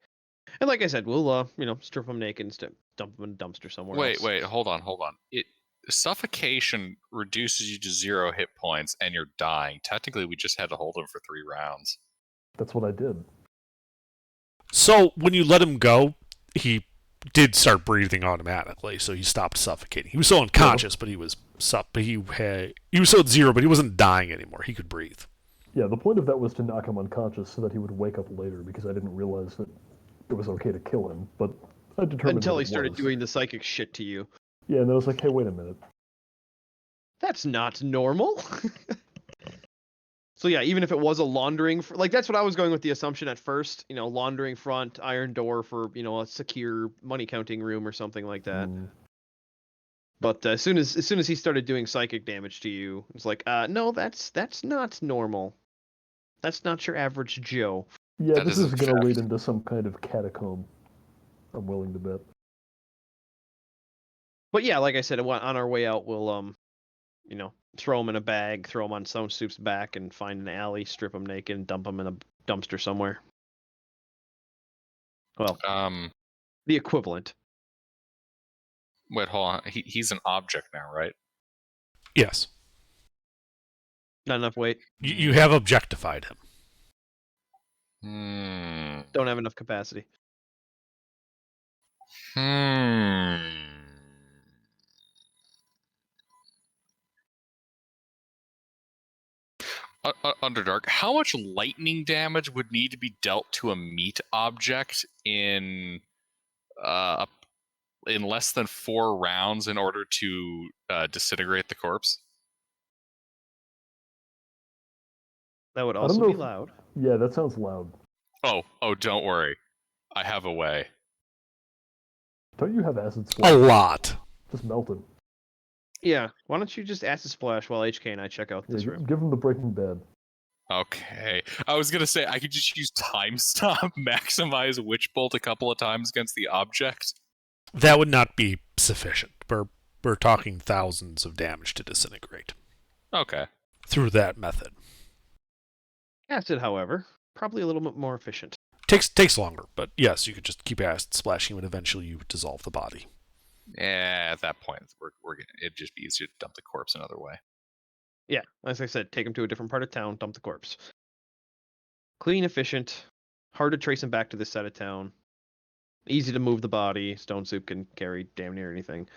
Speaker 2: And like I said, we'll strip him naked and dump him in a dumpster somewhere else.
Speaker 1: Wait, hold on. Suffocation reduces you to 0 hit points and you're dying. Technically, we just had to hold him for 3 rounds.
Speaker 7: That's what I did.
Speaker 6: So when you let him go, he did start breathing automatically, so he stopped suffocating. He was still unconscious, but he was still at 0, but he wasn't dying anymore. He could breathe.
Speaker 7: Yeah, the point of that was to knock him unconscious so that he would wake up later, because I didn't realize that it was okay to kill him, but I determined
Speaker 2: Until
Speaker 7: that
Speaker 2: he
Speaker 7: it
Speaker 2: started
Speaker 7: was.
Speaker 2: doing the psychic shit to you.
Speaker 7: Yeah, and then I was like, hey, wait a minute.
Speaker 2: That's not normal. So yeah, even if it was a laundering, that's what I was going with the assumption at first. Laundering front, iron door for a secure money counting room or something like that. But as soon as he started doing psychic damage to you, it's like, no, that's not normal. That's not your average Joe.
Speaker 7: Yeah,
Speaker 1: That
Speaker 7: this
Speaker 1: is
Speaker 7: is
Speaker 1: a
Speaker 7: going to
Speaker 1: fact.
Speaker 7: lead into some kind of catacomb. I'm willing to bet.
Speaker 2: But yeah, like I said, on our way out, we'll throw him in a bag, throw him on Stone Soup's back, and find an alley, strip him naked, and dump him in a dumpster somewhere. Well, the equivalent.
Speaker 1: Wait, hold on. He's an object now, right?
Speaker 6: Yes.
Speaker 2: Not enough weight.
Speaker 6: You have objectified him.
Speaker 2: Don't have enough capacity.
Speaker 1: Underdark, how much lightning damage would need to be dealt to a meat object in less than 4 rounds in order to disintegrate the corpse?
Speaker 2: That would
Speaker 7: I don't
Speaker 2: also
Speaker 7: know
Speaker 2: be
Speaker 7: if-
Speaker 2: loud.
Speaker 7: Yeah, that sounds loud.
Speaker 1: Oh, don't worry. I have a way.
Speaker 7: Don't you have acid
Speaker 6: A
Speaker 7: splash?
Speaker 6: lot.
Speaker 7: Just melt it.
Speaker 2: Yeah, why don't you just acid splash while HK and I check out
Speaker 7: Yeah,
Speaker 2: this room?
Speaker 7: give him the Breaking Bad.
Speaker 1: Okay. I was going to say, I could just use Time Stop, maximize Witch Bolt a couple of times against the object.
Speaker 6: That would not be sufficient. We're talking thousands of damage to disintegrate
Speaker 1: Okay.
Speaker 6: through that method.
Speaker 2: Acid, however, probably a little bit more efficient.
Speaker 6: Takes longer, but yes, you could just keep acid splashing and eventually you would dissolve the body.
Speaker 1: Yeah, at that point, it'd just be easier to dump the corpse another way.
Speaker 2: Yeah, as I said, take him to a different part of town, dump the corpse. Clean, efficient, hard to trace him back to this side of town. Easy to move the body. Stone Soup can carry damn near anything.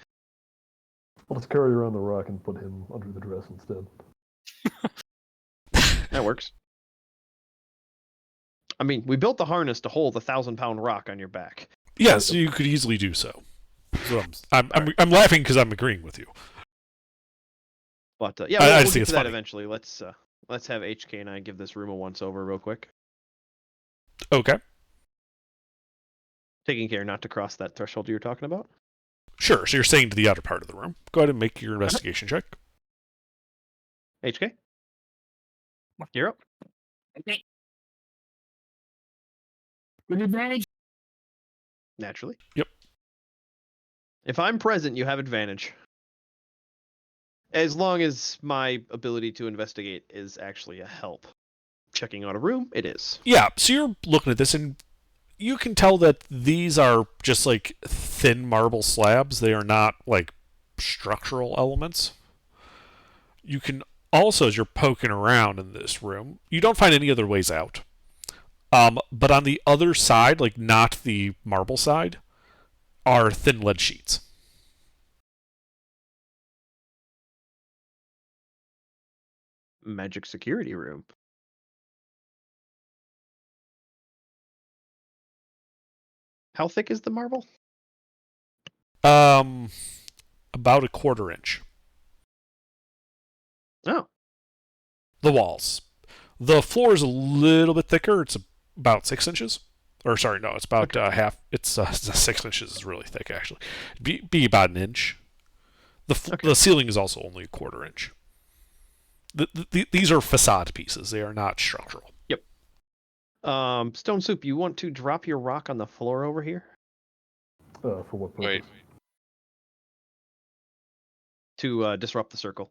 Speaker 7: Well, let's carry around the rock and put him under the dress instead.
Speaker 2: That works. I mean, we built the harness to hold a 1,000-pound rock on your back.
Speaker 6: Yes, you could easily do so. So I'm laughing because I'm agreeing with you.
Speaker 2: But yeah,
Speaker 6: I
Speaker 2: we'll
Speaker 6: just think
Speaker 2: get
Speaker 6: it's
Speaker 2: to that
Speaker 6: funny.
Speaker 2: eventually. Let's have HK and I give this room a once over real quick.
Speaker 6: Okay.
Speaker 2: Taking care not to cross that threshold you were talking about.
Speaker 6: Sure, so you're staying to the outer part of the room. Go ahead and make your investigation check.
Speaker 2: HK? You're up.
Speaker 4: Good advantage.
Speaker 2: Naturally.
Speaker 6: Yep.
Speaker 2: If I'm present, you have advantage. As long as my ability to investigate is actually a help. Checking out a room, it is.
Speaker 6: Yeah, so you're looking at this and you can tell that these are just like thin marble slabs. They are not like structural elements. You can also, as you're poking around in this room, you don't find any other ways out. But on the other side, like not the marble side, are thin lead sheets.
Speaker 2: Magic security room. How thick is the marble?
Speaker 6: About a 1/4 inch.
Speaker 2: Oh,
Speaker 6: The walls. The floor is a little bit thicker. It's about 6 inches. Or sorry, no, it's about half. It's 6 inches is really thick actually. Be about an inch. The ceiling is also only a 1/4 inch. These are facade pieces. They are not structural.
Speaker 2: Stone Soup, you want to drop your rock on the floor over here
Speaker 7: For what purpose?
Speaker 1: Wait,
Speaker 2: to disrupt the circle?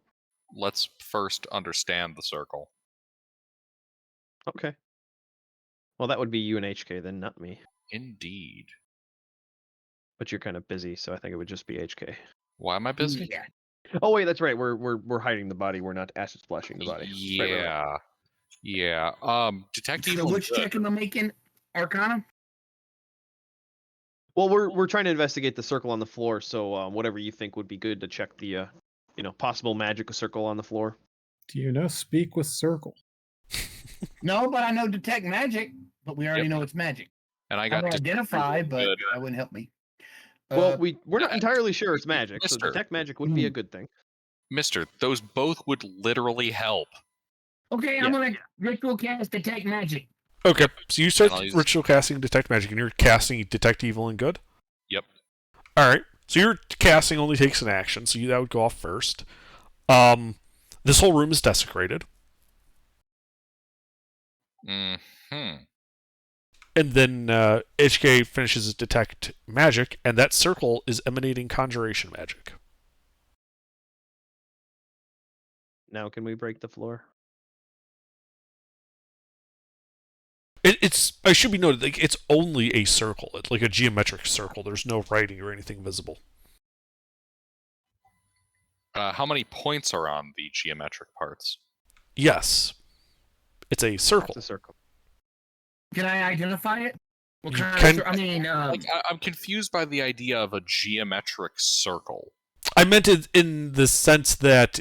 Speaker 1: let's first understand the circle.
Speaker 2: Okay. Well, that would be you and HK then, not me.
Speaker 1: Indeed.
Speaker 2: But you're kind of busy, so I think it would just be HK.
Speaker 1: Why am I busy?
Speaker 4: Yeah.
Speaker 2: Oh wait, that's right. We're hiding the body. We're not acid splashing the body.
Speaker 1: Yeah.
Speaker 2: Right, right.
Speaker 1: Yeah. Detect
Speaker 4: So
Speaker 1: evil. and
Speaker 4: which
Speaker 1: good.
Speaker 4: check am I making? Arcana?
Speaker 2: Well, we're trying to investigate the circle on the floor. So whatever you think would be good to check the possible magic circle on the floor.
Speaker 5: Do you know speak with circle?
Speaker 4: No, but I know detect magic. But we already
Speaker 1: Yep.
Speaker 4: know it's magic.
Speaker 1: And I
Speaker 4: I
Speaker 1: got
Speaker 4: know
Speaker 1: detect
Speaker 4: identify,
Speaker 1: evil
Speaker 4: but
Speaker 1: and good.
Speaker 4: that wouldn't help me.
Speaker 2: Well, we're not
Speaker 1: uh,
Speaker 2: entirely sure it's magic, so
Speaker 1: Mister.
Speaker 2: detect magic would be a good thing.
Speaker 1: Mister, those both would literally help.
Speaker 4: Okay, I'm gonna ritual cast detect magic.
Speaker 6: Okay, so you start
Speaker 1: Analyze.
Speaker 6: ritual casting detect magic, and you're casting detect evil and good.
Speaker 1: Yep.
Speaker 6: All right. So your casting only takes an action, so that would go off first. This whole room is desecrated,
Speaker 1: Mm-hmm.
Speaker 6: and then HK finishes his detect magic, and that circle is emanating conjuration magic.
Speaker 2: Now, can we break the floor?
Speaker 6: It's. I should be noted, like it's only a circle. It's like a geometric circle. There's no writing or anything visible.
Speaker 1: How many points are on the geometric parts?
Speaker 6: Yes, it's a circle.
Speaker 2: It's a circle.
Speaker 4: Can I identify it? What
Speaker 6: You
Speaker 4: kind
Speaker 6: can-
Speaker 4: of? I mean,
Speaker 1: I'm confused by the idea of a geometric circle.
Speaker 6: I meant it in the sense that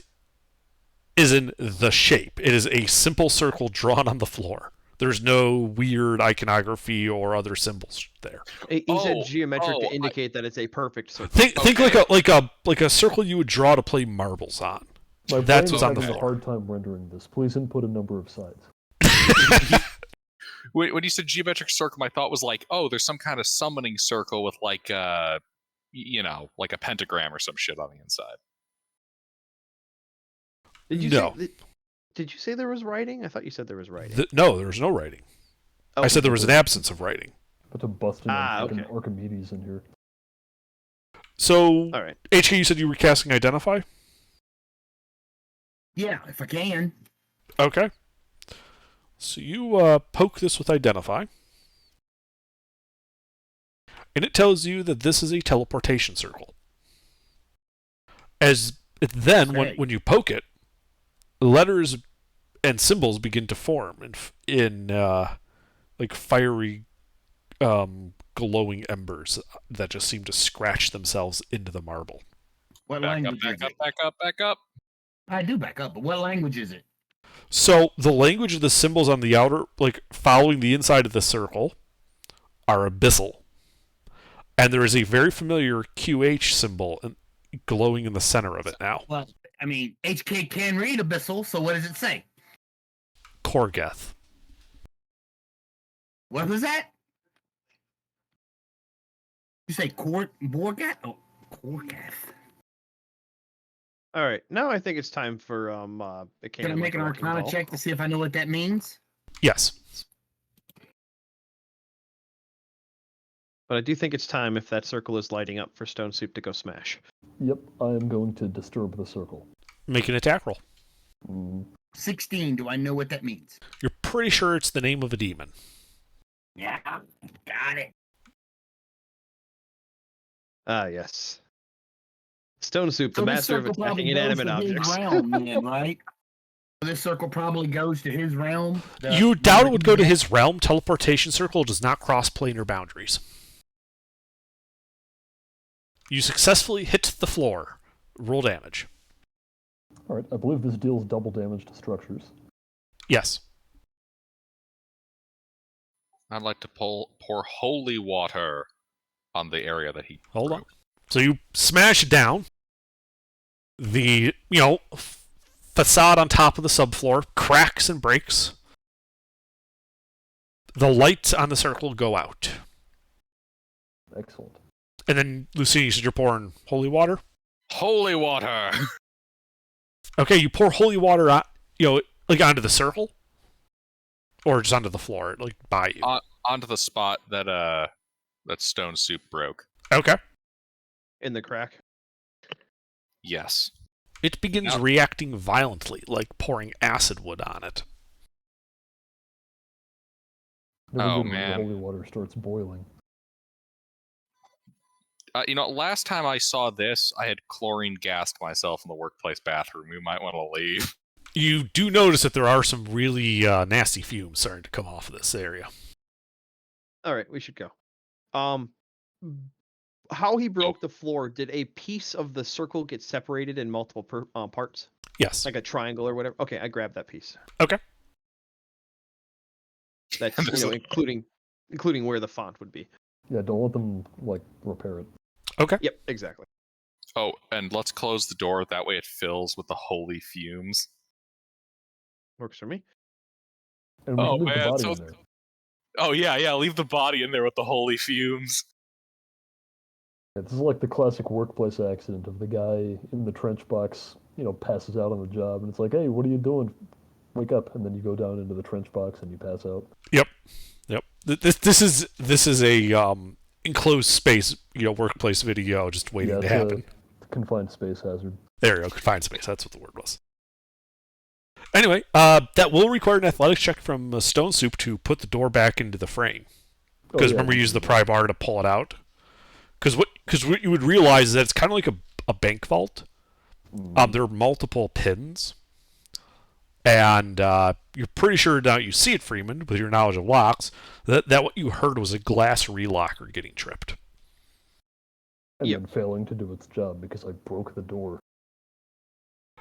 Speaker 6: is in the shape. It is a simple circle drawn on the floor. There's no weird iconography or other symbols there.
Speaker 2: He
Speaker 1: Oh,
Speaker 2: said geometric
Speaker 1: oh,
Speaker 2: to indicate that it's a perfect circle.
Speaker 6: Think
Speaker 1: Okay.
Speaker 6: like a circle you would draw to play marbles on.
Speaker 7: My
Speaker 6: That's
Speaker 7: brain
Speaker 6: what's
Speaker 7: is
Speaker 6: on the
Speaker 7: having a
Speaker 6: floor.
Speaker 7: hard time rendering this. Please input a number of sides.
Speaker 1: When you said geometric circle, my thought was like, oh, there's some kind of summoning circle with like like a pentagram or some shit on the inside.
Speaker 2: Did you
Speaker 6: No.
Speaker 2: say, did you say there was writing? I thought you said there was writing.
Speaker 6: No, there was no writing.
Speaker 2: Oh,
Speaker 6: I said there was an absence of writing.
Speaker 7: But to bust in fucking
Speaker 2: okay.
Speaker 7: Archimedes in here.
Speaker 6: So,
Speaker 2: All right.
Speaker 6: HK, you said you were casting Identify?
Speaker 4: yeah, if I can.
Speaker 6: Okay. So you poke this with Identify. And it tells you that this is a teleportation circle. Then,
Speaker 4: Okay.
Speaker 6: when you poke it, letters and symbols begin to form in like fiery, glowing embers that just seem to scratch themselves into the marble.
Speaker 4: What
Speaker 1: Back up,
Speaker 4: language
Speaker 1: back
Speaker 4: is
Speaker 1: up,
Speaker 4: it?
Speaker 1: back up, back up.
Speaker 4: I do back up, but what language is it?
Speaker 6: So the language of the symbols on the outer, like following the inside of the circle, are abyssal. And there is a very familiar QH symbol glowing in the center of it now.
Speaker 4: Well, I mean, HK can read abyssal, so what does it say?
Speaker 6: Korgeth.
Speaker 4: What was that? You say Borgat? Oh, Korgath.
Speaker 2: All right. Now I think it's time for the
Speaker 4: Can I make an Arcana check to see if I know what that means?
Speaker 6: Yes.
Speaker 2: But I do think it's time, if that circle is lighting up, for Stone Soup to go smash.
Speaker 7: Yep, I am going to disturb the circle.
Speaker 6: Make an attack roll.
Speaker 4: 16. Do I know what that means?
Speaker 6: You're pretty sure it's the name of a demon.
Speaker 4: Yeah, got it.
Speaker 2: Ah, yes. Stone Soup, the
Speaker 4: So this
Speaker 2: master of
Speaker 4: circle
Speaker 2: attacking
Speaker 4: probably goes
Speaker 2: inanimate
Speaker 4: to his
Speaker 2: objects.
Speaker 4: realm, then, right? This circle probably goes to his realm.
Speaker 6: You doubt it would go to his realm. Teleportation circle does not cross planar boundaries. You successfully hit the floor. Roll damage.
Speaker 7: Alright, I believe this deals double damage to structures.
Speaker 6: Yes.
Speaker 1: I'd like to pour holy water on the area that he.
Speaker 6: Hold on. So you smash down. The, facade on top of the subfloor cracks and breaks. The lights on the circle go out.
Speaker 7: Excellent.
Speaker 6: And then, Lucini, you said you're pouring holy water?
Speaker 1: Holy water!
Speaker 6: Okay, you pour holy water on, like onto the circle, or just onto the floor, like by you.
Speaker 1: Onto the spot that stone soup broke.
Speaker 6: Okay.
Speaker 2: In the crack.
Speaker 1: Yes.
Speaker 6: It begins reacting violently, like pouring acid wood on it.
Speaker 7: Never
Speaker 1: Oh,
Speaker 7: good when the
Speaker 1: man.
Speaker 7: holy water starts boiling.
Speaker 1: Last time I saw this, I had chlorine gassed myself in the workplace bathroom. We might want to leave.
Speaker 6: You do notice that there are some really nasty fumes starting to come off of this area.
Speaker 2: All right, we should go. How he broke the floor, did a piece of the circle get separated in multiple parts?
Speaker 6: Yes.
Speaker 2: Like a triangle or whatever? Okay, I grabbed that piece.
Speaker 6: Okay.
Speaker 2: That's, including where the font would be.
Speaker 7: Yeah, don't let them, repair it.
Speaker 6: Okay.
Speaker 2: Yep, exactly.
Speaker 1: Oh, and let's close the door. That way it fills with the holy fumes.
Speaker 2: Works for me.
Speaker 7: And we
Speaker 1: Oh,
Speaker 7: can leave
Speaker 1: man,
Speaker 7: the body
Speaker 1: so-
Speaker 7: in there.
Speaker 1: Oh, yeah, leave the body in there with the holy fumes.
Speaker 7: Yeah, this is like the classic workplace accident of the guy in the trench box, passes out on the job, and it's like, hey, what are you doing? Wake up, and then you go down into the trench box and you pass out.
Speaker 6: Yep. This is a enclosed space, workplace video just waiting to happen.
Speaker 7: A confined space hazard.
Speaker 6: There you go, confined space. That's what the word was. Anyway, that will require an athletics check from Stone Soup to put the door back into the frame. Because remember, you use the pry bar to pull it out. Because what you would realize is that it's kind of like a bank vault. There are multiple pins. And you're pretty sure now you see it, Freeman, with your knowledge of locks, that what you heard was a glass relocker getting tripped.
Speaker 7: And then failing to do its job because I broke the door.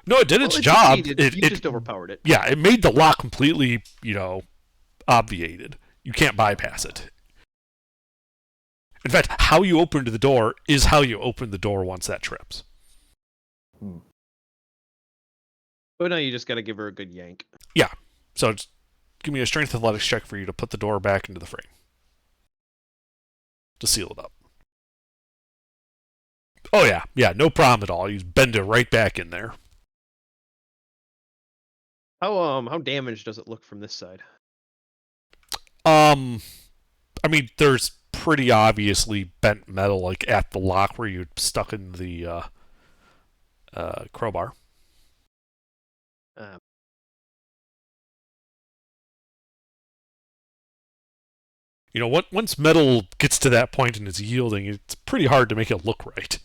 Speaker 6: No, it did its job. You
Speaker 2: just overpowered it.
Speaker 6: Yeah, it made the lock completely, obviated. You can't bypass it. In fact, how you opened the door is how you open the door once that trips.
Speaker 2: But now you just got to give her a good yank.
Speaker 6: Yeah. So just give me a strength athletics check for you to put the door back into the frame. To seal it up. Oh, yeah. Yeah, no problem at all. You bend it right back in there.
Speaker 2: How damaged does it look from this side?
Speaker 6: I mean, there's pretty obviously bent metal, like at the lock where you stuck in the crowbar. Once metal gets to that point and it's yielding, it's pretty hard to make it look right.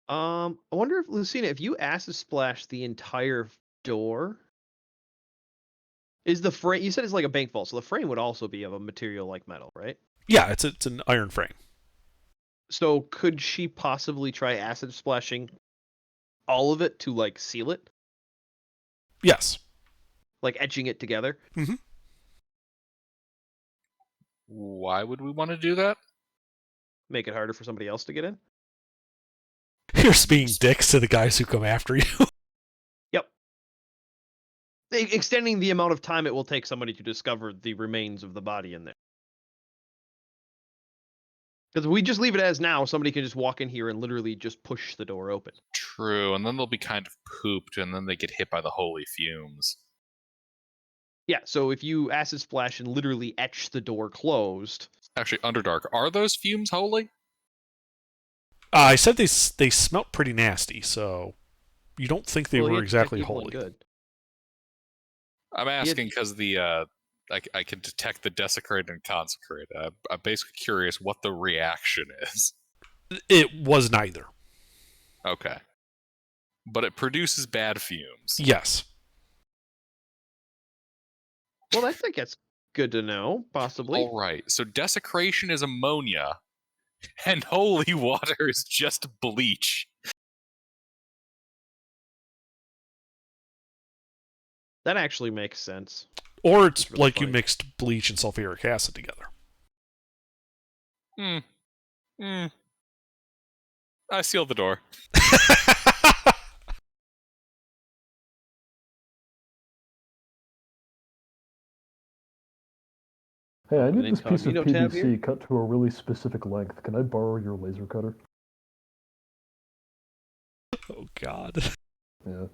Speaker 2: I wonder if, Lucina, if you acid splash the entire door, is the frame? You said it's like a bank vault, so the frame would also be of a material like metal, right?
Speaker 6: Yeah, it's an iron frame.
Speaker 2: So could she possibly try acid splashing all of it to seal it?
Speaker 6: Yes.
Speaker 2: Like etching it together?
Speaker 6: Mm-hmm.
Speaker 1: Why would we want to do that?
Speaker 2: Make it harder for somebody else to get in?
Speaker 6: You're just being dicks to the guys who come after you.
Speaker 2: Yep. Extending the amount of time it will take somebody to discover the remains of the body in there. Because if we just leave it as now, somebody can just walk in here and literally just push the door open.
Speaker 1: True, and then they'll be kind of pooped, and then they get hit by the holy fumes.
Speaker 2: Yeah, so if you acid splash and literally etch the door closed...
Speaker 1: Actually, Underdark, are those fumes holy?
Speaker 6: I said they smelt pretty nasty, so you don't think they were exactly holy.
Speaker 2: Good.
Speaker 1: I'm asking because I can detect the desecrated and consecrated. I'm basically curious what the reaction is.
Speaker 6: It was neither.
Speaker 1: Okay. But it produces bad fumes.
Speaker 6: Yes.
Speaker 2: Well, I think that's good to know, possibly.
Speaker 1: All right. So desecration is ammonia, and holy water is just bleach.
Speaker 2: That actually makes sense.
Speaker 6: Or it's
Speaker 2: really
Speaker 6: like
Speaker 2: funny.
Speaker 6: you mixed bleach and sulfuric acid together.
Speaker 1: I sealed the door.
Speaker 7: Hey, I
Speaker 2: An
Speaker 7: need this piece of
Speaker 2: incognito tab here?
Speaker 7: PVC cut to a really specific length. Can I borrow your laser cutter?
Speaker 6: Oh God.
Speaker 7: Yeah.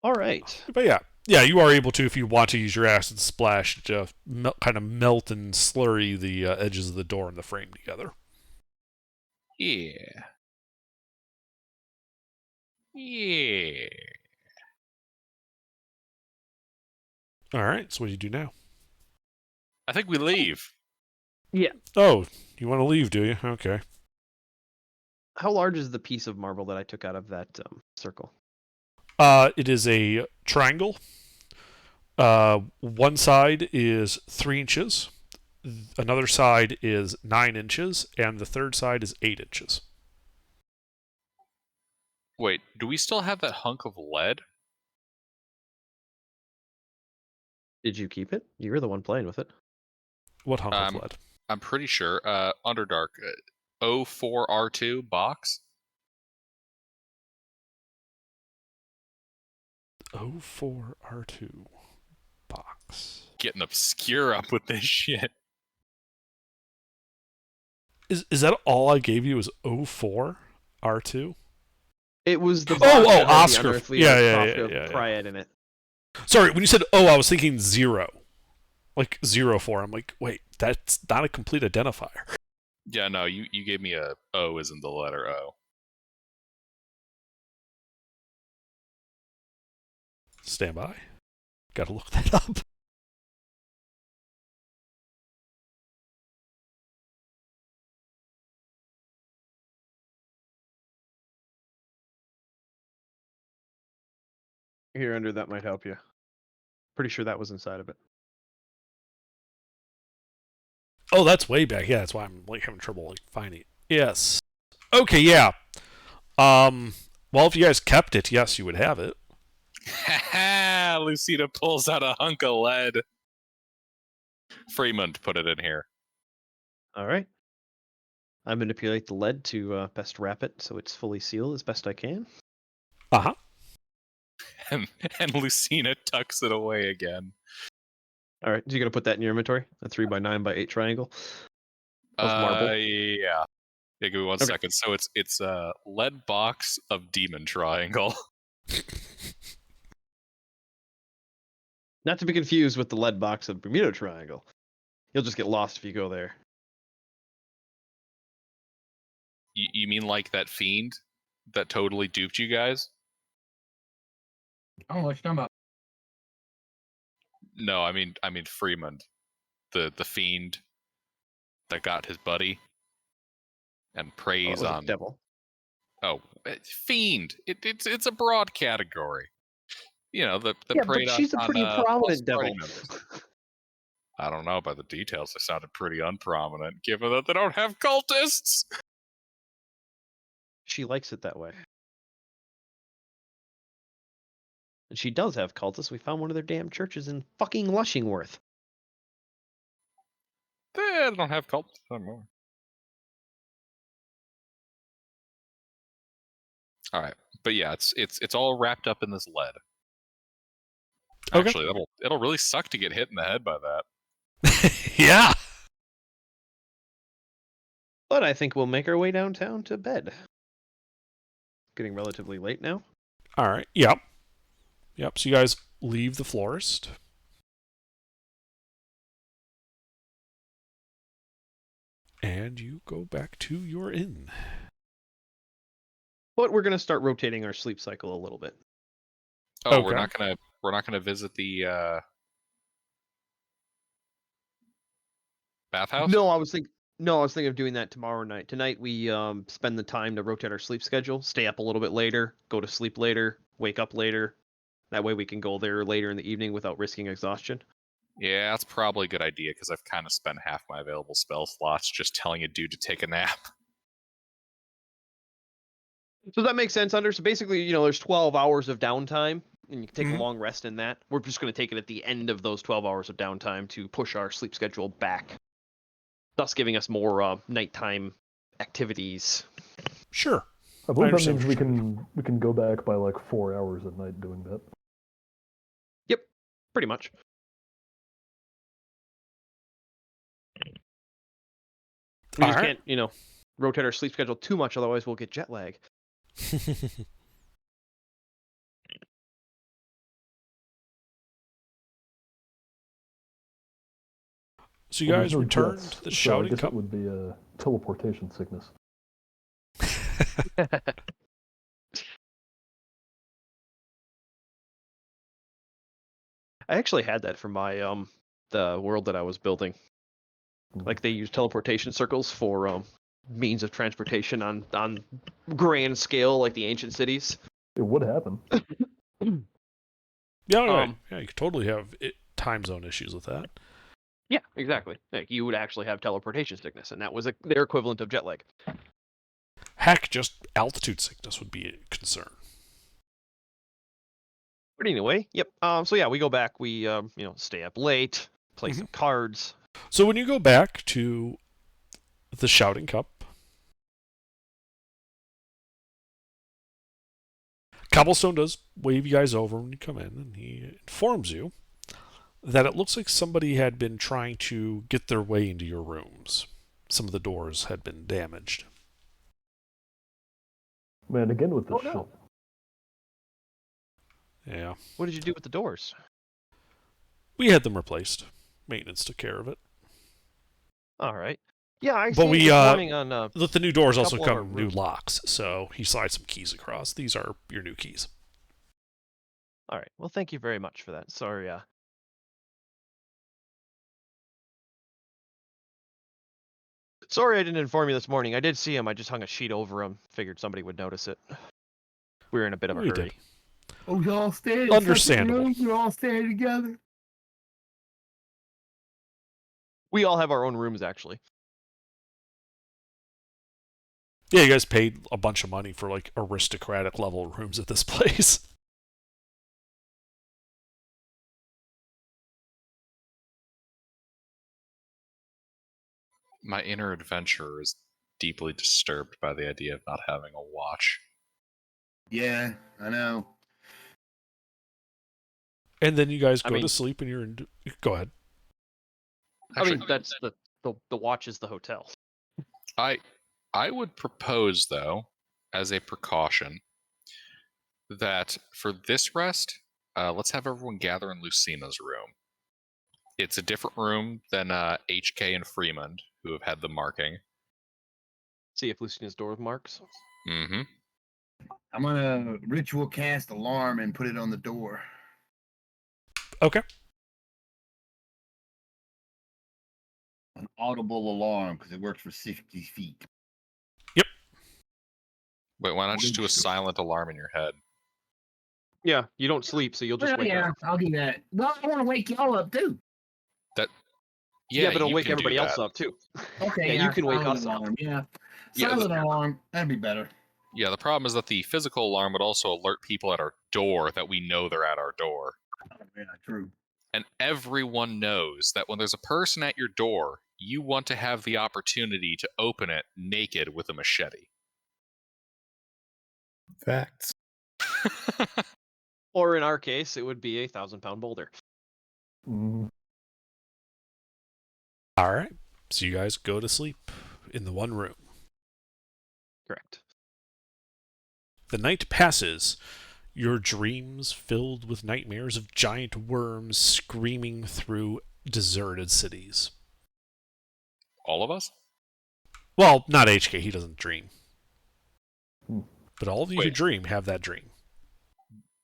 Speaker 2: All right.
Speaker 6: But yeah, you are able to, if you want to use your acid splash to kind of melt and slurry the edges of the door and the frame together.
Speaker 1: Yeah. Yeah.
Speaker 6: All right. So what do you do now?
Speaker 1: I think we leave.
Speaker 6: Oh, you want to leave, do you? Okay.
Speaker 2: How large is the piece of marble that I took out of that circle?
Speaker 6: It is a triangle. One side is 3 inches, another side is 9 inches, and the third side is 8 inches.
Speaker 1: Wait, do we still have that hunk of lead?
Speaker 2: Did you keep it? You were the one playing with it.
Speaker 6: What hunk of lead?
Speaker 1: I'm pretty sure. Underdark. 04R2 box.
Speaker 6: 04R2 box.
Speaker 1: Getting obscure up with this shit.
Speaker 6: Is that all I gave you? Was 04R2?
Speaker 2: It was the
Speaker 6: Oh,
Speaker 2: box that had the
Speaker 6: Oscar.
Speaker 2: unearthly
Speaker 6: Yeah,
Speaker 2: copy of
Speaker 6: yeah.
Speaker 2: Triad in it.
Speaker 6: Sorry, when you said I was thinking 0. Like 04. I'm like, wait, that's not a complete identifier.
Speaker 1: Yeah, no, you gave me a O as in the letter O.
Speaker 6: Stand by. Gotta look that up.
Speaker 2: Here, under that might help you. Pretty sure that was inside of it.
Speaker 6: Oh, that's way back. Yeah, that's why I'm like having trouble like finding it. Yes. Okay, yeah. Well, if you guys kept it, yes, you would have it.
Speaker 1: Ha Lucina pulls out a hunk of lead. Fremont put it in here.
Speaker 2: All right. I manipulate the lead to best wrap it so it's fully sealed as best I can.
Speaker 6: Uh-huh.
Speaker 1: And Lucina tucks it away again.
Speaker 2: All right. So you're gonna put that in your inventory? A 3x9x8 triangle of marble.
Speaker 1: Yeah. Yeah, give me 1 second. So it's a lead box of demon triangle.
Speaker 2: Not to be confused with the lead box of Bermuda Triangle. You'll just get lost if you go there.
Speaker 1: You mean like that fiend that totally duped you guys?
Speaker 4: Oh, what you talking about?
Speaker 1: No, I mean Fremont, the fiend that got his buddy and preys on
Speaker 2: devil.
Speaker 1: Oh, fiend! It's a broad category. You know, the
Speaker 2: Yeah,
Speaker 1: preyed
Speaker 2: but she's a
Speaker 1: on,
Speaker 2: pretty
Speaker 1: plus
Speaker 2: prominent
Speaker 1: party
Speaker 2: devil.
Speaker 1: members. I don't know, by the details, they sounded pretty unprominent, given that they don't have cultists.
Speaker 2: She likes it that way. And she does have cultists. We found one of their damn churches in fucking Lushingworth.
Speaker 1: They don't have cultists anymore. All right, but yeah, it's all wrapped up in this lead.
Speaker 6: Okay.
Speaker 1: Actually, it'll really suck to get hit in the head by that.
Speaker 6: Yeah.
Speaker 2: But I think we'll make our way downtown to bed. Getting relatively late now.
Speaker 6: All right. Yep. So you guys leave the florist. And you go back to your inn.
Speaker 2: But we're gonna start rotating our sleep cycle a little bit.
Speaker 1: Oh,
Speaker 6: Okay.
Speaker 1: we're not gonna visit the bathhouse.
Speaker 2: No, I was thinking of doing that tomorrow night. Tonight we spend the time to rotate our sleep schedule, stay up a little bit later, go to sleep later, wake up later. That way we can go there later in the evening without risking exhaustion.
Speaker 1: Yeah, that's probably a good idea because I've kind of spent half my available spell slots just telling a dude to take a nap.
Speaker 2: So that makes sense, Under. So basically, there's 12 hours of downtime, and you can take
Speaker 6: Mhm.
Speaker 2: a long rest in that. We're just going to take it at the end of those 12 hours of downtime to push our sleep schedule back, thus giving us more nighttime activities.
Speaker 6: Sure.
Speaker 7: I believe that
Speaker 6: understand
Speaker 7: means
Speaker 6: what
Speaker 7: we can go back by like 4 hours at night doing that.
Speaker 2: Yep, pretty much. We
Speaker 6: All
Speaker 2: just
Speaker 6: right.
Speaker 2: can't, rotate our sleep schedule too much, otherwise we'll get jet lag.
Speaker 6: So you
Speaker 7: Well,
Speaker 6: guys
Speaker 7: there's no
Speaker 6: returned
Speaker 7: jets,
Speaker 6: to the
Speaker 7: so I
Speaker 6: Shouting
Speaker 7: guess
Speaker 6: Cup.
Speaker 7: it would be a teleportation sickness.
Speaker 2: I actually had that for my the world that I was building. Like they use teleportation circles for means of transportation on grand scale, like the ancient cities.
Speaker 7: It would happen.
Speaker 6: Yeah, right.
Speaker 2: Um,
Speaker 6: Yeah, you could totally have time zone issues with that.
Speaker 2: Yeah, exactly. Like you would actually have teleportation sickness, and that was their equivalent of jet lag.
Speaker 6: Heck, just altitude sickness would be a concern.
Speaker 2: But anyway, yep. So yeah, we go back. We stay up late, play some cards.
Speaker 6: So when you go back to the Shouting Cup, Cobblestone does wave you guys over when you come in, and he informs you that it looks like somebody had been trying to get their way into your rooms. Some of the doors had been damaged.
Speaker 7: Man, again with this
Speaker 2: Oh, no.
Speaker 7: shit.
Speaker 6: Yeah.
Speaker 2: What did you do with the doors?
Speaker 6: We had them replaced. Maintenance took care of it.
Speaker 2: All right. Yeah, I
Speaker 6: But
Speaker 2: see
Speaker 6: we,
Speaker 2: this morning on
Speaker 6: With the new doors also
Speaker 2: couple of our
Speaker 6: come new
Speaker 2: rooms.
Speaker 6: locks, so he slides some keys across. These are your new keys.
Speaker 2: All right. Well, thank you very much for that. Sorry. Sorry I didn't inform you this morning. I did see him. I just hung a sheet over him. Figured somebody would notice it. We were in a bit of a
Speaker 6: We
Speaker 2: hurry.
Speaker 6: did.
Speaker 4: Oh, y'all stay in separate
Speaker 6: Understandable.
Speaker 4: rooms? You all stay together?
Speaker 2: We all have our own rooms, actually.
Speaker 6: Yeah, you guys paid a bunch of money for like aristocratic level rooms at this place.
Speaker 1: My inner adventurer is deeply disturbed by the idea of not having a watch.
Speaker 4: Yeah, I know.
Speaker 6: And then you guys
Speaker 2: I
Speaker 6: go to
Speaker 2: mean-
Speaker 6: sleep and you're in. Go ahead.
Speaker 2: I mean, that's the watch is the hotel.
Speaker 1: I would propose, though, as a precaution, that for this rest, let's have everyone gather in Lucina's room. It's a different room than HK and Fremond, who have had the marking.
Speaker 2: See if Lucina's door marks.
Speaker 1: Mm-hmm.
Speaker 4: I'm gonna ritual cast alarm and put it on the door.
Speaker 6: Okay.
Speaker 4: An audible alarm because it works for 60 feet.
Speaker 1: Wait, why not just do a
Speaker 4: Ritual.
Speaker 1: silent alarm in your head?
Speaker 2: Yeah, you don't sleep, so you'll just
Speaker 4: Well,
Speaker 2: wake
Speaker 4: yeah,
Speaker 2: up.
Speaker 4: I'll do that. Well, I want to wake y'all up too.
Speaker 2: Yeah, but it'll
Speaker 1: you
Speaker 2: wake
Speaker 1: can do
Speaker 2: everybody else
Speaker 1: that.
Speaker 2: up too.
Speaker 4: Okay,
Speaker 2: Yeah, you can wake
Speaker 4: silent
Speaker 2: us up.
Speaker 4: alarm. Yeah,
Speaker 1: Yeah,
Speaker 4: silent alarm. That'd be better.
Speaker 1: Yeah, the problem is that the physical alarm would also alert people at our door that we know they're at our door.
Speaker 4: Yeah, true.
Speaker 1: And everyone knows that when there's a person at your door, you want to have the opportunity to open it naked with a machete.
Speaker 5: Facts.
Speaker 2: Or in our case, it would be a 1,000-pound boulder.
Speaker 7: Mm,
Speaker 6: All right. So you guys go to sleep in the one room.
Speaker 2: Correct.
Speaker 6: The night passes. Your dreams filled with nightmares of giant worms screaming through deserted cities.
Speaker 1: All of us?
Speaker 6: Well, not HK. He doesn't dream.
Speaker 7: Hmm.
Speaker 6: But all of you who
Speaker 1: Wait.
Speaker 6: dream have that dream.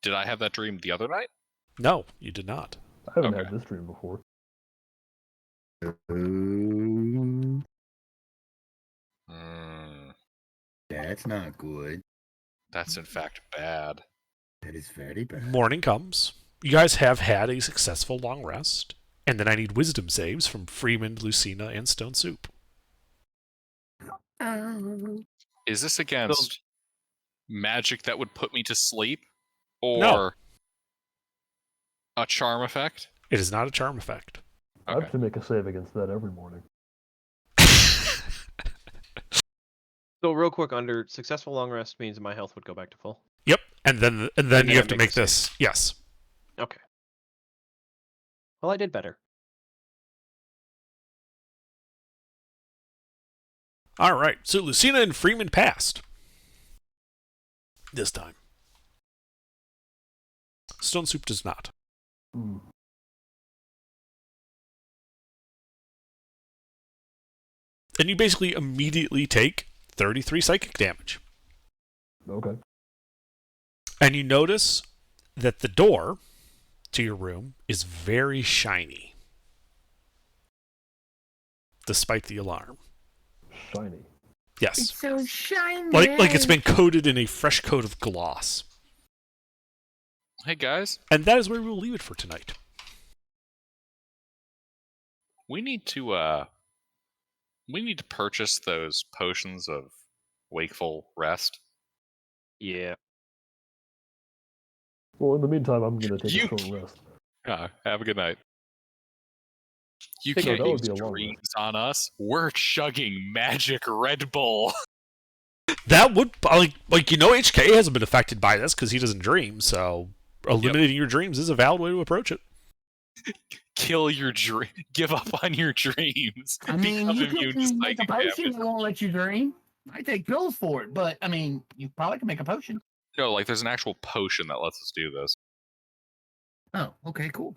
Speaker 1: Did I have that dream the other night?
Speaker 6: No, you did not.
Speaker 7: I haven't
Speaker 1: Okay.
Speaker 7: had this dream before.
Speaker 4: That's not good.
Speaker 1: That's in fact bad.
Speaker 4: That is very bad.
Speaker 6: Morning comes. You guys have had a successful long rest. And then I need wisdom saves from Freeman, Lucina, and Stone Soup.
Speaker 1: Is this against magic that would put me to sleep? Or
Speaker 6: No.
Speaker 1: a charm effect?
Speaker 6: It is not a charm effect.
Speaker 7: I have
Speaker 1: Okay.
Speaker 7: to make a save against that every morning.
Speaker 2: So real quick, under successful long rest means my health would go back to full.
Speaker 6: Yep. And then
Speaker 2: then
Speaker 6: you
Speaker 2: I
Speaker 6: have to
Speaker 2: make
Speaker 6: make
Speaker 2: the
Speaker 6: this. Yes.
Speaker 2: Okay. Well, I did better.
Speaker 6: All right. So Lucina and Freeman passed. This time. Stone Soup does not.
Speaker 7: Hmm.
Speaker 6: And you basically immediately take 33 psychic damage.
Speaker 7: Okay.
Speaker 6: And you notice that the door to your room is very shiny. Despite the alarm.
Speaker 7: Shiny.
Speaker 6: Yes.
Speaker 4: so shiny.
Speaker 6: Like it's been coated in a fresh coat of gloss.
Speaker 1: Hey guys,
Speaker 6: And that is where we'll leave it for tonight.
Speaker 1: we need to purchase those potions of wakeful rest.
Speaker 8: Yeah.
Speaker 7: Well, in the meantime, I'm gonna take
Speaker 1: You-
Speaker 7: a short rest.
Speaker 1: Have a good night. You
Speaker 7: Think
Speaker 1: can't
Speaker 7: that would
Speaker 1: use
Speaker 7: be a long
Speaker 1: dreams on us. We're chugging magic Red Bull.
Speaker 6: That would HK hasn't been affected by this because he doesn't dream, so eliminating your dreams is a valid way to approach it.
Speaker 1: Kill your dream. Give up on your dreams.
Speaker 4: I mean,
Speaker 1: Become
Speaker 4: you
Speaker 1: immune to
Speaker 4: can make a
Speaker 1: psychic
Speaker 4: potion
Speaker 1: damage.
Speaker 4: that won't let you dream. I take pills for it, but I mean, you probably can make a potion.
Speaker 1: No, like there's an actual potion that lets us do this.
Speaker 4: Oh, okay, cool.